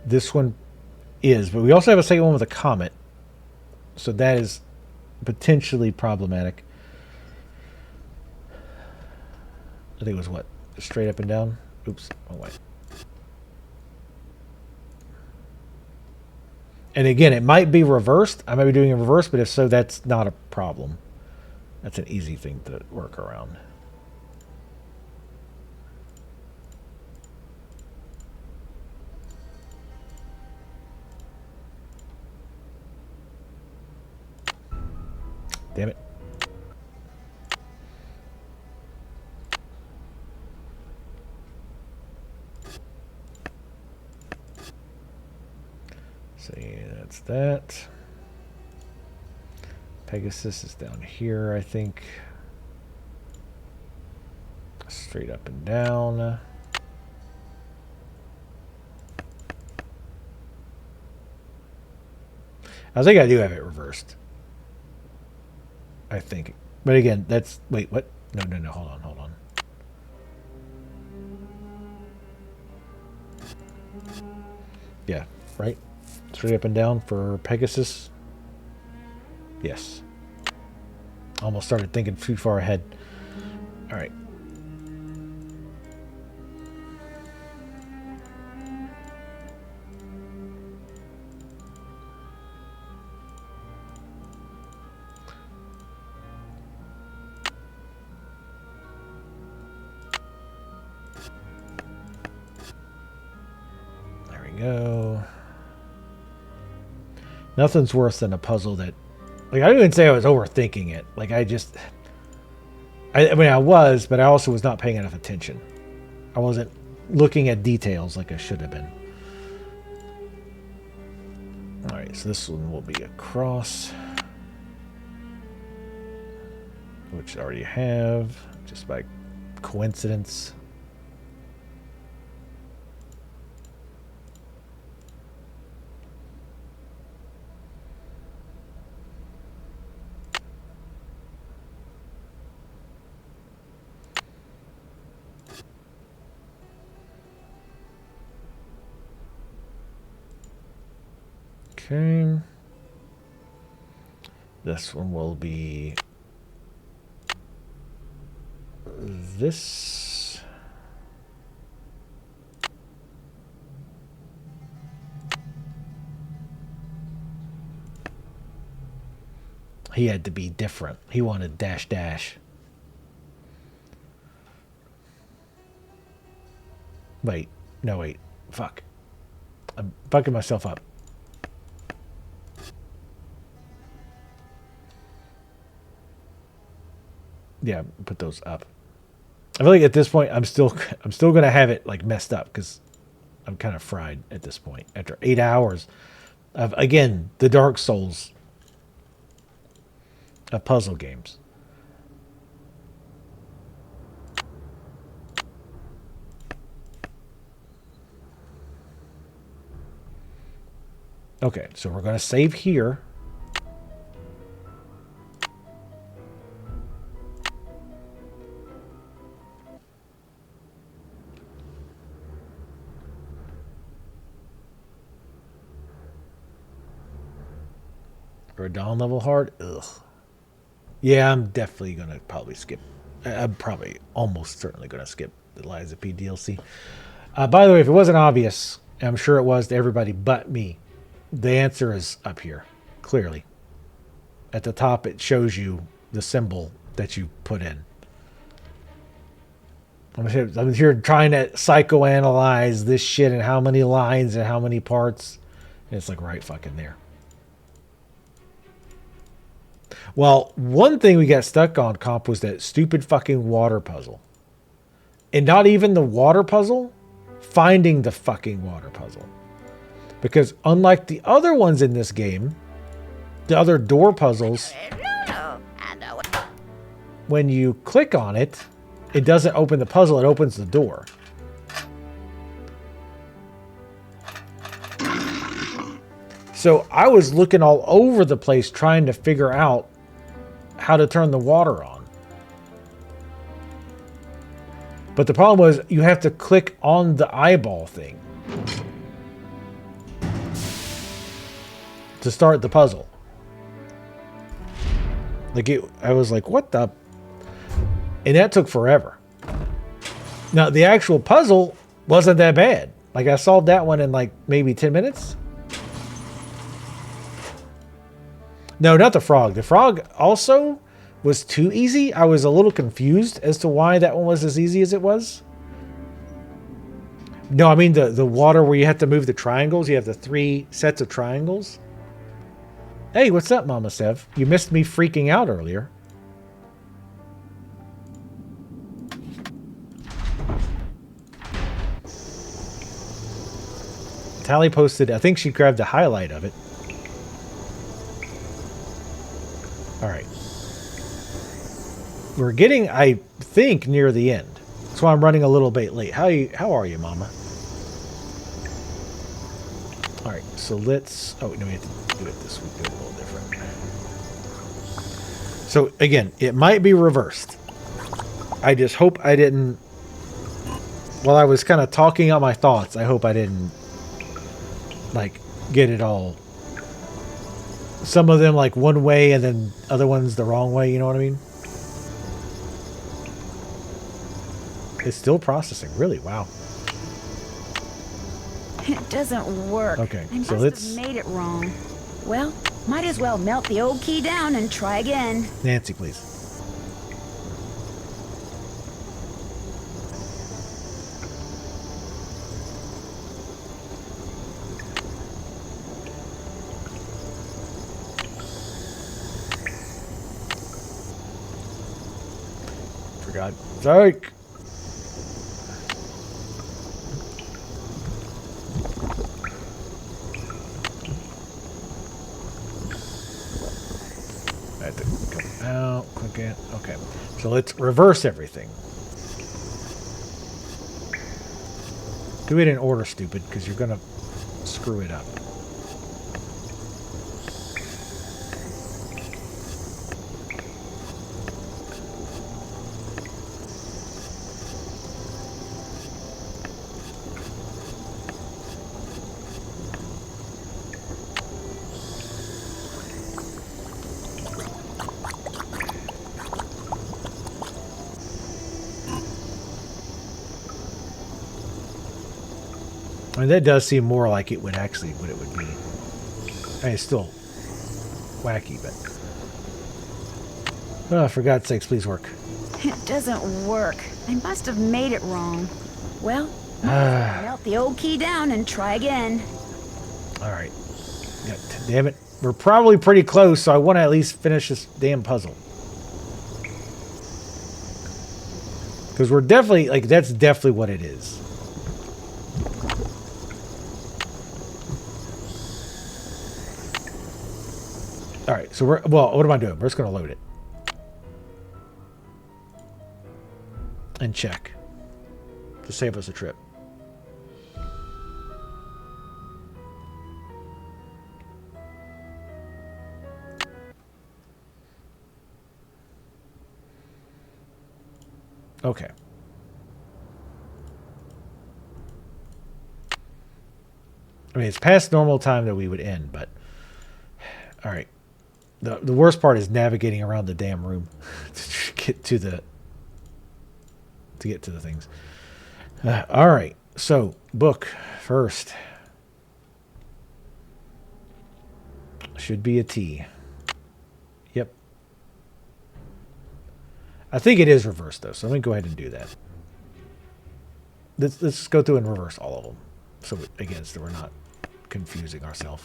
This one is, but we also have a second one with a comet. So that is potentially problematic. I think it was what? Straight up and down? Oops. Oh, wait. And again, it might be reversed. I might be doing it in reverse, but if so, that's not a problem. That's an easy thing to work around. Damn it. See, that's that. Pegasus is down here, I think. Straight up and down. I think I do have it reversed. I think. But again, that's... Wait, what? No, no, no. Hold on, hold on. Yeah, right? Straight up and down for Pegasus. Yes. Almost started thinking too far ahead. All right. There we go. Nothing's worse than a puzzle that... Like, I didn't even say I was overthinking it. Like, I mean, I was, but I also was not paying enough attention. I wasn't looking at details like I should have been. Alright, so this one will be across. Which I already have, just by coincidence. Okay. This one will be this. He had to be different. He wanted dash dash. Wait. No, wait. Fuck. I'm fucking myself up. Yeah, put those up. I feel like at this point I'm still gonna have it like messed up because I'm kind of fried at this point after 8 hours of, again, the Dark Souls of puzzle games. Okay, so we're gonna save here. For a dawn level hard? Ugh. Yeah, I'm definitely going to probably skip. I'm probably almost certainly going to skip the Liza P DLC. By the way, if it wasn't obvious, I'm sure it was to everybody but me, the answer is up here, clearly. At the top, it shows you the symbol that you put in. I'm here trying to psychoanalyze this shit and how many lines and how many parts. And it's like right fucking there. Well, one thing we got stuck on, Comp, was that stupid fucking water puzzle. And not even the water puzzle, finding the fucking water puzzle. Because unlike the other ones in this game, the other door puzzles, when you click on it, it doesn't open the puzzle, it opens the door. So I was looking all over the place trying to figure out how to turn the water on. But the problem was you have to click on the eyeball thing to start the puzzle. Like I was like, what the? And that took forever. Now the actual puzzle wasn't that bad. Like I solved that one in like maybe 10 minutes. No, not the frog. The frog also was too easy. I was a little confused as to why that one was as easy as it was. No, I mean the water where you have to move the triangles. You have the 3 sets of triangles. Hey, what's up, Mama Sev? You missed me freaking out earlier. Tally posted, I think she grabbed the highlight of it. All right. We're getting, I think, near the end. That's why I'm running a little bit late. How are you, Mama? All right, so let's... Oh, no, we have to do it this week. Do it a little different. So, again, it might be reversed. I just hope I didn't... While I was kind of talking out my thoughts, I hope I didn't, like, get it all... Some of them, like, one way, and then other ones the wrong way, you know what I mean? It's still processing. Really? Wow. It doesn't work. Okay, I so must let's... have made it wrong. Well, might as well melt the old key down and try again. Nancy, please. For God's sake. Out, click it. Okay, so let's reverse everything. Do it in order, stupid, because you're gonna screw it up. I mean, that does seem more like it would actually what it would be. I mean, it's still wacky, but... Oh, for God's sakes, please work. It doesn't work. I must have made it wrong. Well, might as well melt the old key down and try again. Alright. Damn it. We're probably pretty close, so I want to at least finish this damn puzzle. Because we're definitely, like, that's definitely what it is. Alright, so well, what am I doing? We're just going to load it. And check. To save us a trip. Okay. I mean, it's past normal time that we would end, but... Alright. The worst part is navigating around the damn room to get to the things. All right, so book first should be a T. Yep. I think it is reversed though, so let me go ahead and do that. Let's just go through and reverse all of them, so again, so we're not confusing ourselves.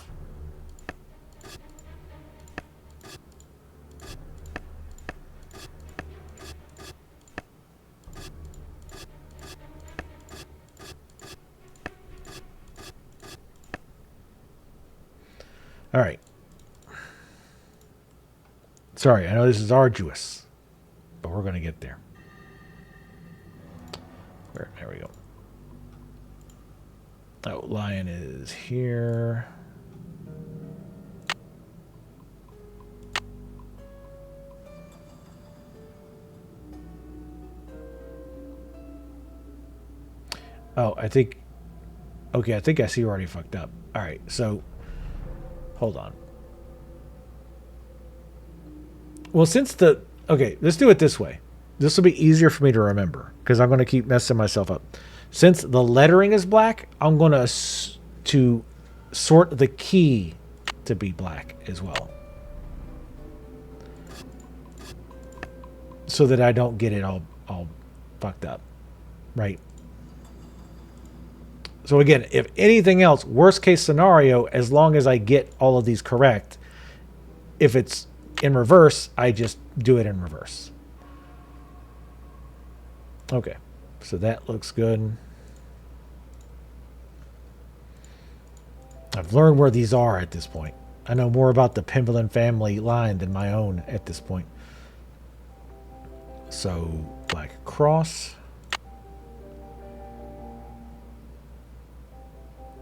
All right. Sorry, I know this is arduous, but we're going to get there. There we go. Oh, lion is here. Oh, I think... Okay, I think I see you already fucked up. All right, so... Hold on. Well, since the... Okay, let's do it this way. This will be easier for me to remember, because I'm going to keep messing myself up. Since the lettering is black, I'm going to sort the key to be black as well. So that I don't get it all fucked up. Right? So again, if anything else, worst case scenario, as long as I get all of these correct, if it's in reverse, I just do it in reverse. Okay, so that looks good. I've learned where these are at this point. I know more about the Penvillin family line than my own at this point. So, Black Cross.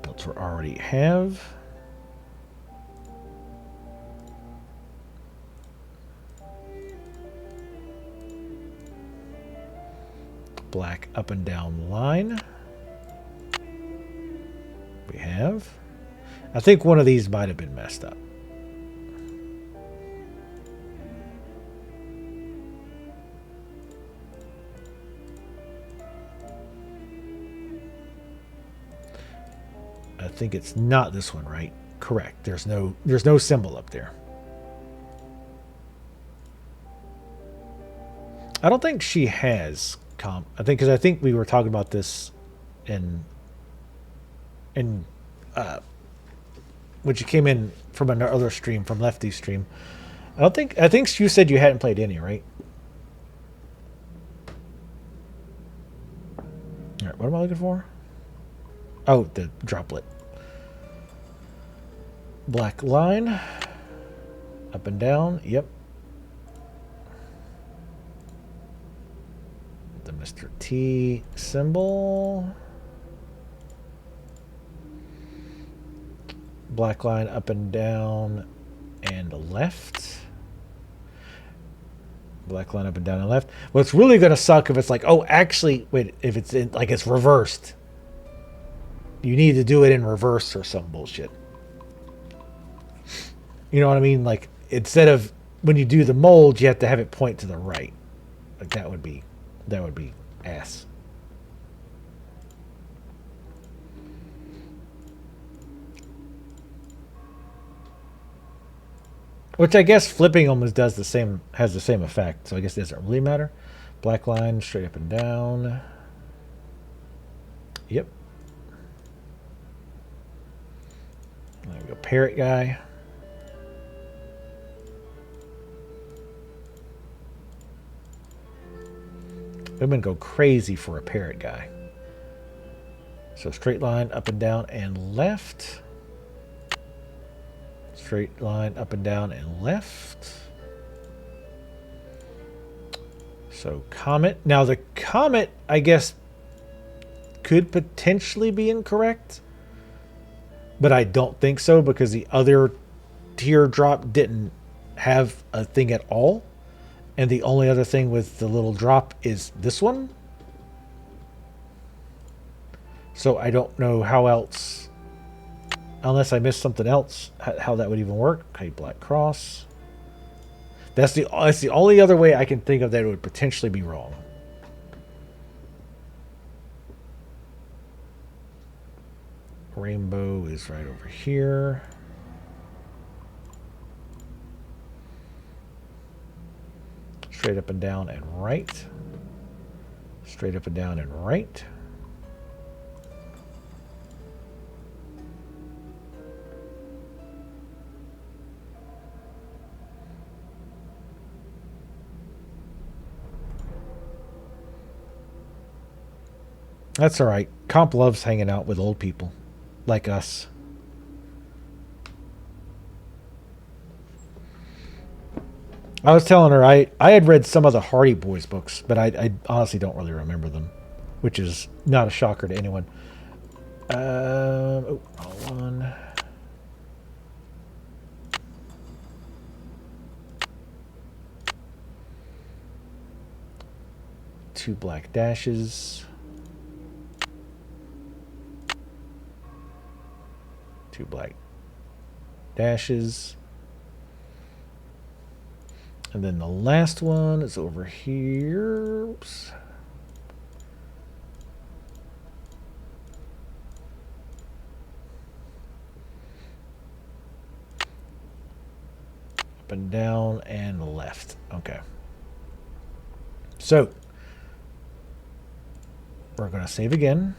Belts we already have. Black up and down line. We have. I think one of these might have been messed up. I think it's not this one, right? Correct. There's no symbol up there. I don't think she has comp. I think we were talking about this in when you came in from another stream, from Lefty's stream. I think you said you hadn't played any, right? All right, what am I looking for? Oh, the droplet. Black line. Up and down. Yep. The Mr. T symbol. Black line up and down and left. Black line up and down and left. Well, it's really going to suck if it's like, oh, actually, wait, if it's in, like it's reversed. You need to do it in reverse or some bullshit. You know what I mean? Like, instead of when you do the mold, you have to have it point to the right. Like, that would be ass. Which I guess flipping almost has the same effect. So I guess it doesn't really matter. Black line straight up and down. Yep. There we go. Parrot guy. Women go crazy for a parrot guy. So straight line up and down and left. Straight line up and down and left. So comet. Now the comet, I guess, could potentially be incorrect. But I don't think so because the other teardrop didn't have a thing at all. And the only other thing with the little drop is this one. So I don't know how else, unless I missed something else, how that would even work. Okay, Black Cross. That's the only other way I can think of that it would potentially be wrong. Rainbow is right over here. Straight up and down and right. Straight up and down and right. That's all right. Comp loves hanging out with old people like us. I was telling her I had read some of the Hardy Boys books, but I honestly don't really remember them, which is not a shocker to anyone. Oh, wrong one. Two black dashes. Two black dashes. And then the last one is over here. Oops. Up and down and left. Okay. So we're going to save again.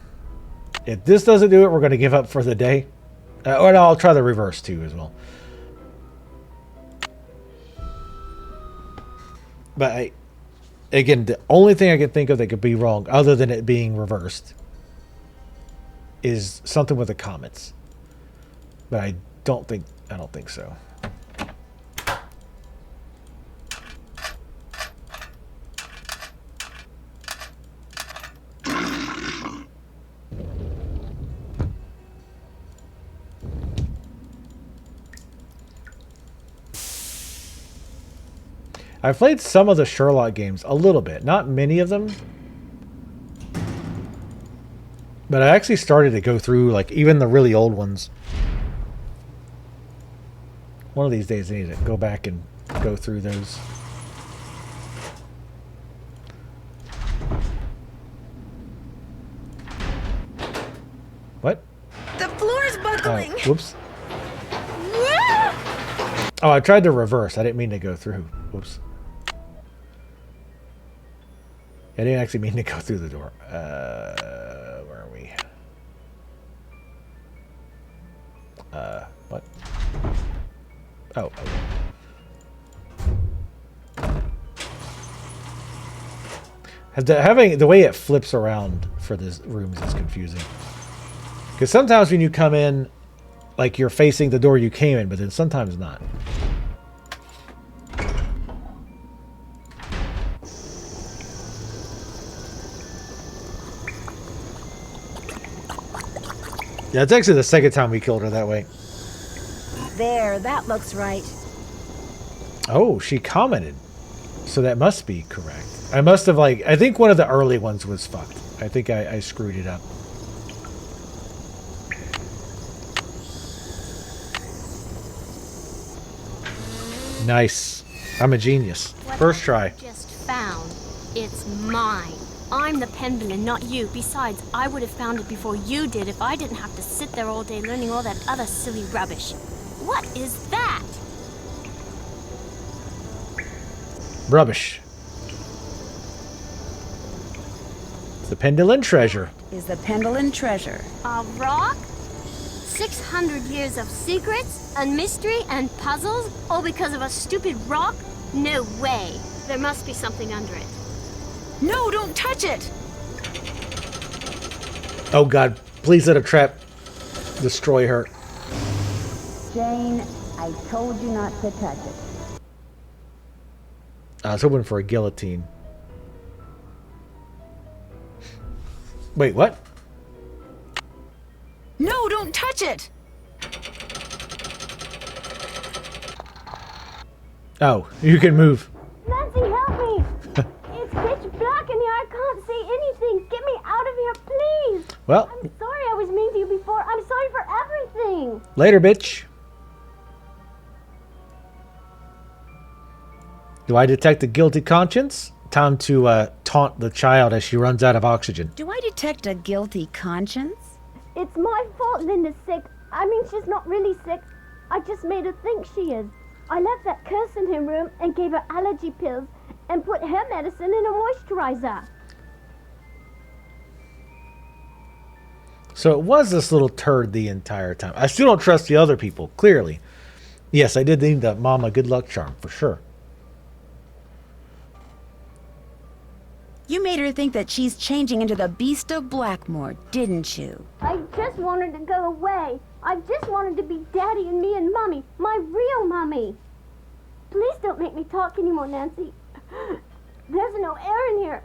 If this doesn't do it, we're going to give up for the day. Or no, I'll try the reverse too as well. But again, the only thing I can think of that could be wrong, other than it being reversed, is something with the comets. But I don't think so. I've played some of the Sherlock games a little bit, not many of them. But I actually started to go through like even the really old ones. One of these days I need to go back and go through those. What? The floor's buckling. Oh, whoops. Oh, I tried to reverse. I didn't mean to go through. Whoops. I didn't actually mean to go through the door. Where are we? What? Oh. Having the way it flips around for this rooms is confusing. Because sometimes when you come in, like you're facing the door you came in, but then sometimes not. Yeah, it's actually the second time we killed her that way. There, that looks right. Oh, she commented. So that must be correct. I must have I think one of the early ones was fucked. I think I screwed it up. Nice. I'm a genius. First try. Just found. It's mine. I'm the pen villain, not you. Besides, I would have found it before you did if I didn't have to sit there all day learning all that other silly rubbish. What is that? Rubbish. It's the Pendulum treasure. Is the Pendulum treasure. A rock? 600 years of secrets and mystery and puzzles, all because of a stupid rock? No way. There must be something under it. No, don't touch it! Oh god, please let a trap destroy her. Jane, I told you not to touch it. I was hoping for a guillotine. Wait, what? No, don't touch it! Oh, you can move. Nancy, help me! It's pitch black in here. I can't see anything. Get me out of here, please! Well, I'm sorry I was mean to you before. I'm sorry for everything. later, bitch. Do I detect a guilty conscience? Time to taunt the child as she runs out of oxygen. Do I detect a guilty conscience? It's my fault Linda's sick. I mean, she's not really sick. I just made her think she is. I left that curse in her room and gave her allergy pills and put her medicine in a moisturizer. So it was this little turd the entire time. I still don't trust the other people, clearly. Yes, I did need the mama good luck charm, for sure. You made her think that she's changing into the Beast of Blackmoor, didn't you? I just wanted to go away. I just wanted to be Daddy and me and Mommy, my real Mommy. Please don't make me talk anymore, Nancy. There's no air in here.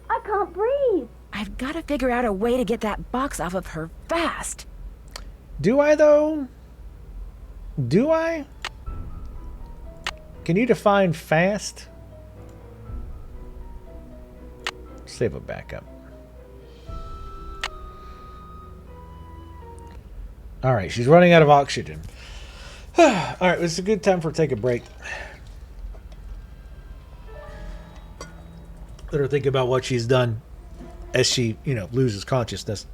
I can't breathe. I've got to figure out a way to get that box off of her fast. Do I, though? Do I? Can you define fast? Save a backup. Alright, she's running out of oxygen. Alright, it's a good time for take a break. Let her think about what she's done as she, loses consciousness.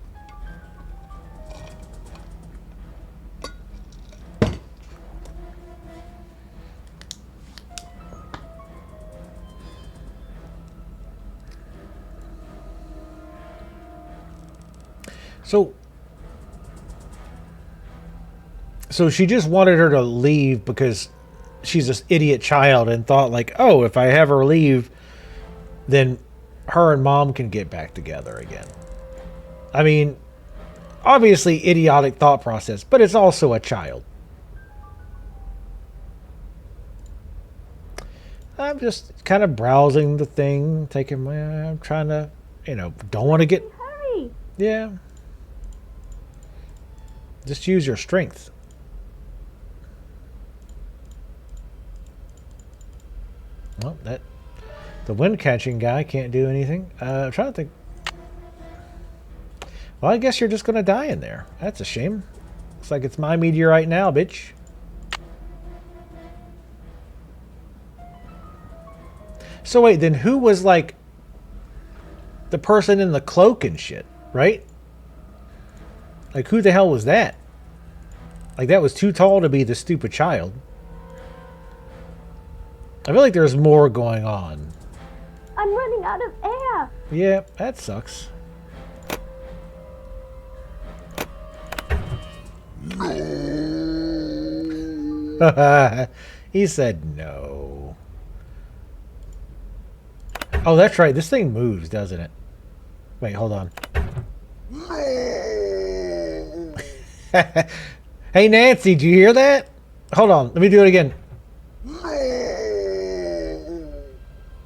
So she just wanted her to leave because she's this idiot child and thought like, oh, if I have her leave, then her and Mom can get back together again. I mean, Obviously, idiotic thought process, but it's also a child. I'm just kind of browsing the thing, taking my... I'm trying to, don't want to get... Hurry! Yeah. Just use your strength. Well, the wind-catching guy can't do anything. I'm trying to think... Well, I guess you're just going to die in there. That's a shame. Looks like it's my meteorite now, bitch. So wait, then who was like the person in the cloak and shit, right? Like who the hell was that? Like that was too tall to be the stupid child. I feel like there's more going on. I'm running out of air. Yeah, that sucks. He said no. Oh, that's right. This thing moves, doesn't it? Wait, hold on. Hey, Nancy, do you hear that? Hold on. Let me do it again.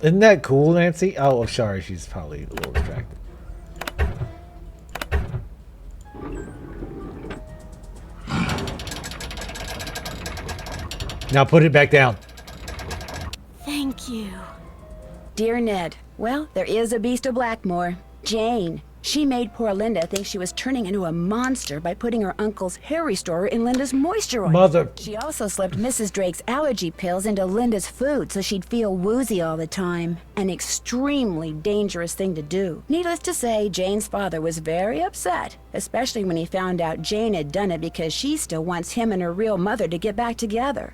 Isn't that cool, Nancy? Oh, sorry. She's probably a little distracted. Now put it back down. Thank you. Dear Ned, well, there is a beast of Blackmoor. Jane. She made poor Linda think she was turning into a monster by putting her uncle's hair restorer in Linda's moisturizer. Mother. She also slipped Mrs. Drake's allergy pills into Linda's food so she'd feel woozy all the time. An extremely dangerous thing to do. Needless to say, Jane's father was very upset, especially when he found out Jane had done it because she still wants him and her real mother to get back together.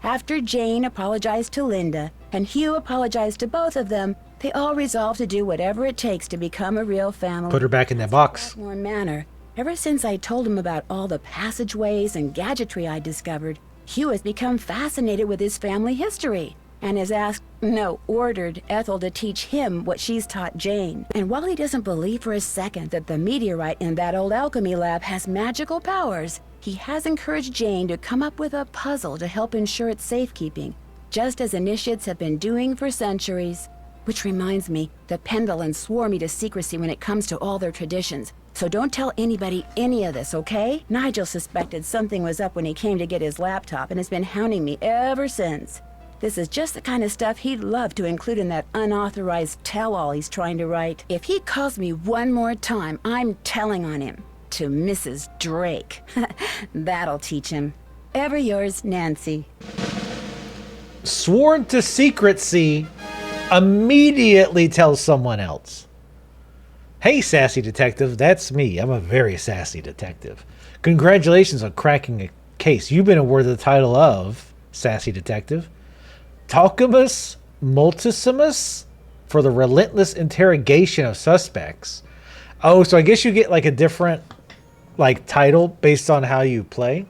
After Jane apologized to Linda, and Hugh apologized to both of them, they all resolved to do whatever it takes to become a real family. Put her back in that box. Blackmoor Manor. Ever since I told him about all the passageways and gadgetry I discovered, Hugh has become fascinated with his family history, and has asked, no, ordered Ethel to teach him what she's taught Jane. And while he doesn't believe for a second that the meteorite in that old alchemy lab has magical powers, he has encouraged Jane to come up with a puzzle to help ensure its safekeeping, just as initiates have been doing for centuries. Which reminds me, the Pendlins swore me to secrecy when it comes to all their traditions, so don't tell anybody any of this, okay? Nigel suspected something was up when he came to get his laptop and has been hounding me ever since. This is just the kind of stuff he'd love to include in that unauthorized tell-all he's trying to write. If he calls me one more time, I'm telling on him. To Mrs. Drake. That'll teach him. Ever yours, Nancy. Sworn to secrecy, immediately tells someone else. Hey, sassy detective, that's me. I'm a very sassy detective. Congratulations on cracking a case. You've been awarded the title of Sassy Detective. Talcimus Multissimus for the relentless interrogation of suspects. Oh, so I guess you get like a different like title based on how you play,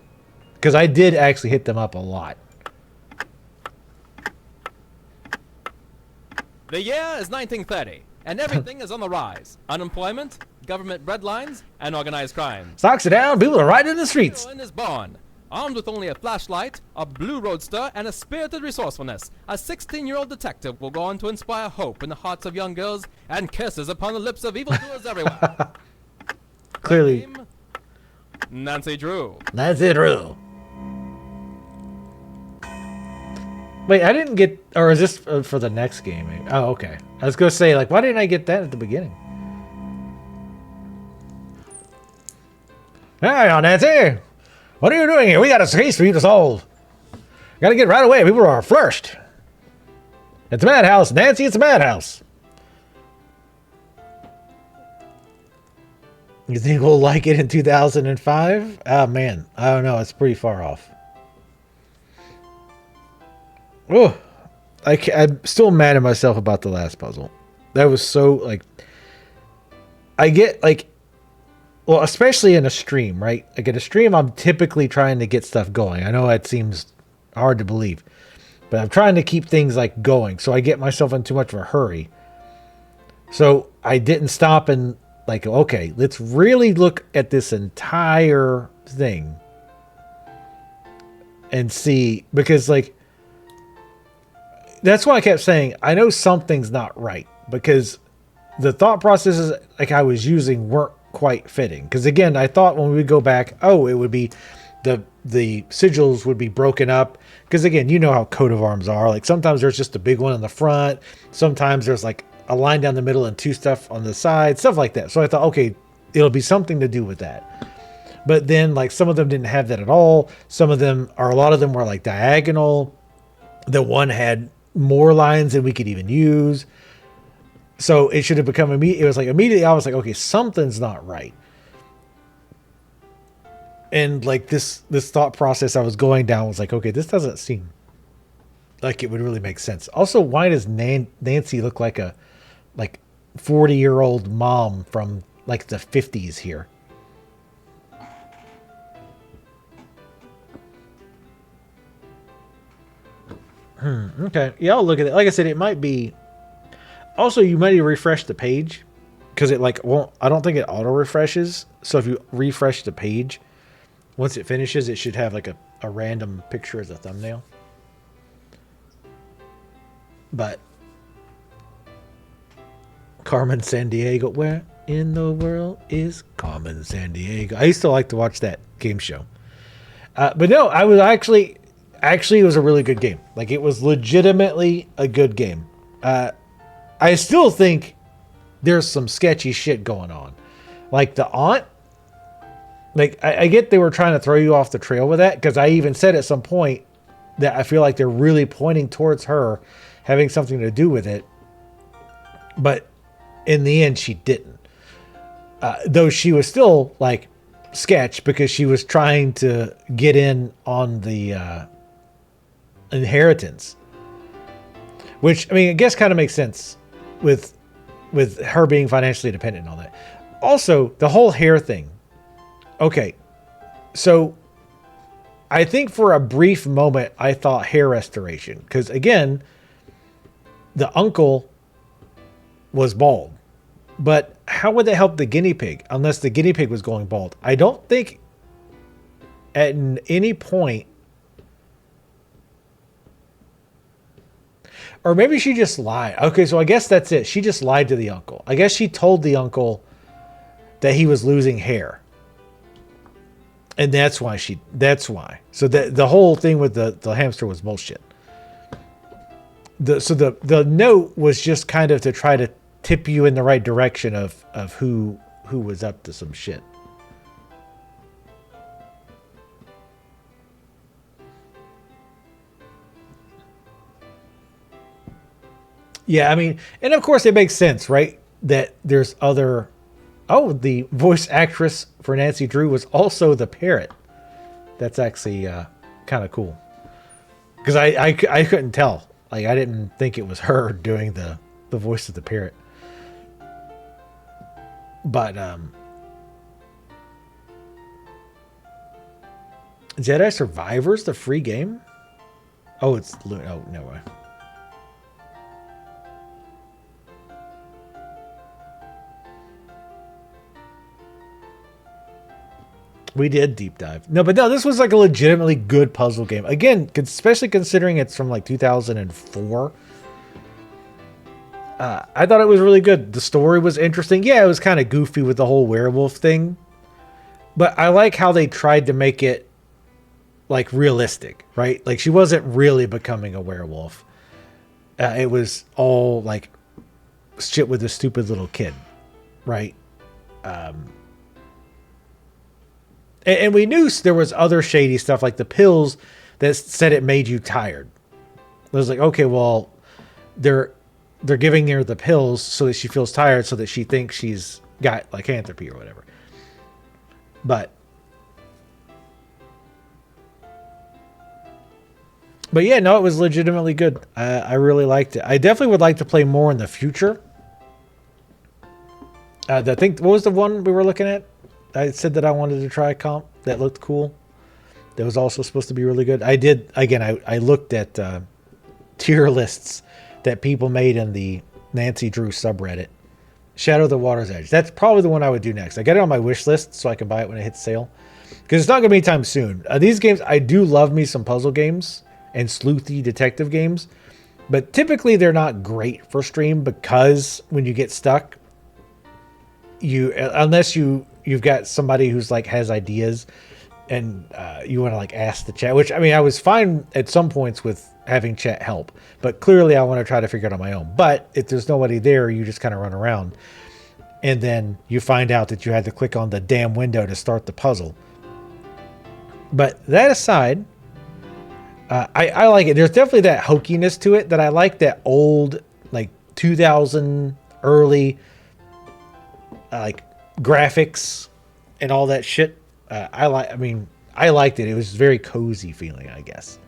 because I did actually hit them up a lot. The year is 1930, and everything is on the rise. Unemployment, government breadlines, and organized crime. Socks are down, people are riding in the streets. Heroine is born. Armed with only a flashlight, a blue roadster, and a spirited resourcefulness, a 16-year-old detective will go on to inspire hope in the hearts of young girls and kisses upon the lips of evildoers everywhere. Clearly. Nancy Drew. Nancy Drew. Wait, I didn't get... Or is this for the next game? Oh, okay. I was going to say, like, why didn't I get that at the beginning? Hey, Nancy! What are you doing here? We got a case for you to solve. Gotta get right away. People are flushed. It's a madhouse, Nancy. It's a madhouse. You think we'll like it in 2005? Oh, man. I don't know. It's pretty far off. Oh, I'm still mad at myself about the last puzzle. That was so, like... I get, like... Well, especially in a stream, right? Like in a stream, I'm typically trying to get stuff going. I know that seems hard to believe, but I'm trying to keep things like going. So I get myself in too much of a hurry. So I didn't stop and Like, okay, let's really look at this entire thing and see, because like, that's why I kept saying, I know something's not right, because the thought processes like I was using weren't quite fitting. Because again, I thought when we would go back, oh, it would be the sigils would be broken up. Because again, you know how coat of arms are. Like sometimes there's just a big one in the front. Sometimes there's like a line down the middle and two stuff on the side, stuff like that. So I thought, okay, it'll be something to do with that. But then like some of them didn't have that at all. Some of them, or a lot of them, were like diagonal. The one had more lines than we could even use. So it should have become immediate. It was like immediately I was like, okay, something's not right. And like this thought process I was going down was like, okay, this doesn't seem like it would really make sense. Also, why does Nancy look like a 40-year-old mom from like the 50s here? Okay. Yeah, I'll look at it. Like I said, it might be. Also, you might refresh the page because it like won't. I don't think it auto refreshes. So if you refresh the page, once it finishes, it should have like a random picture as a thumbnail. But Carmen Sandiego, where in the world is Carmen Sandiego? I used to like to watch that game show. But no, I was actually it was a really good game. Like it was legitimately a good game. I still think there's some sketchy shit going on. Like the aunt, like I get they were trying to throw you off the trail with that, because I even said at some point that I feel like they're really pointing towards her having something to do with it. But in the end, she didn't. Though she was still like sketch because she was trying to get in on the inheritance. Which, I mean, I guess kind of makes sense with her being financially dependent and all that. Also, the whole hair thing. Okay, so I think for a brief moment I thought hair restoration, because again, the uncle was bald. But how would that help the guinea pig unless the guinea pig was going bald? I don't think at any point. Or maybe she just lied. Okay, so I guess that's it. She just lied to the uncle. I guess she told the uncle that he was losing hair. And that's why. So the whole thing with the hamster was bullshit. The note was just kind of to try to tip you in the right direction of who was up to some shit. Yeah, I mean, and of course it makes sense, right? That there's other. Oh, the voice actress for Nancy Drew was also the parrot. That's actually kind of cool. Because I couldn't tell. Like, I didn't think it was her doing the voice of the parrot. But Jedi Survivors, the free game? Oh, it's no way. We did deep dive. No, but no, this was like a legitimately good puzzle game. Again, especially considering it's from like 2004. I thought it was really good. The story was interesting. Yeah, it was kind of goofy with the whole werewolf thing. But I like how they tried to make it like realistic, right? Like she wasn't really becoming a werewolf. It was all like shit with a stupid little kid, right? And we knew there was other shady stuff like the pills that said it made you tired. It was like, okay, well, they're giving her the pills so that she feels tired so that she thinks she's got lycanthropy or whatever. But yeah, no, it was legitimately good. I really liked it. I definitely would like to play more in the future. I think, what was the one we were looking at? I said that I wanted to try a comp that looked cool. That was also supposed to be really good. I did, again, I looked at tier lists that people made in the Nancy Drew subreddit. Shadow of the Water's Edge. That's probably the one I would do next. I got it on my wish list so I can buy it when it hits sale. Because it's not going to be anytime soon. These games, I do love me some puzzle games and sleuthy detective games. But typically they're not great for stream because when you get stuck, unless you've got somebody who's like has ideas and you want to like ask the chat, which I mean, I was fine at some points with having chat help, but clearly I want to try to figure it out on my own. But if there's nobody there, you just kind of run around and then you find out that you had to click on the damn window to start the puzzle. But that aside, I like it. There's definitely that hokiness to it that I like, that old, like 2000 early, like graphics and all that shit. I liked it. It was very cozy feeling, I guess.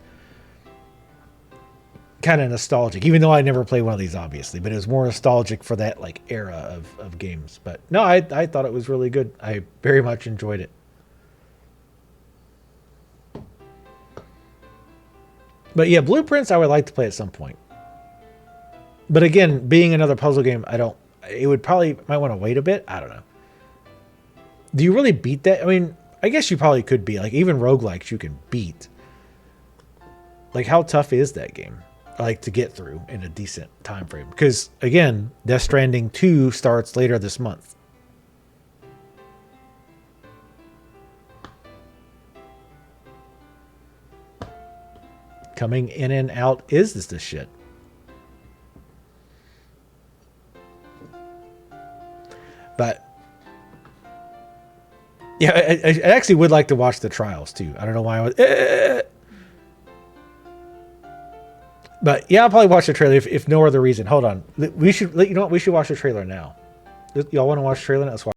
Kind of nostalgic, even though I never played one of these, obviously, but it was more nostalgic for that like era of games. But no, I thought it was really good. I very much enjoyed it. But yeah, Blueprints I would like to play at some point. But again, being another puzzle game, it would probably, might want to wait a bit. I don't know. Do you really beat that? I mean, I guess you probably could beat, like even roguelikes you can beat. Like how tough is that game? Like to get through in a decent time frame? Because again, Death Stranding 2 starts later this month. Coming in and out is this shit. But yeah, I actually would like to watch the trials too. I don't know why I was. But yeah, I'll probably watch the trailer if no other reason. Hold on, we should. You know what? We should watch the trailer now. Y'all want to watch the trailer? Let's watch.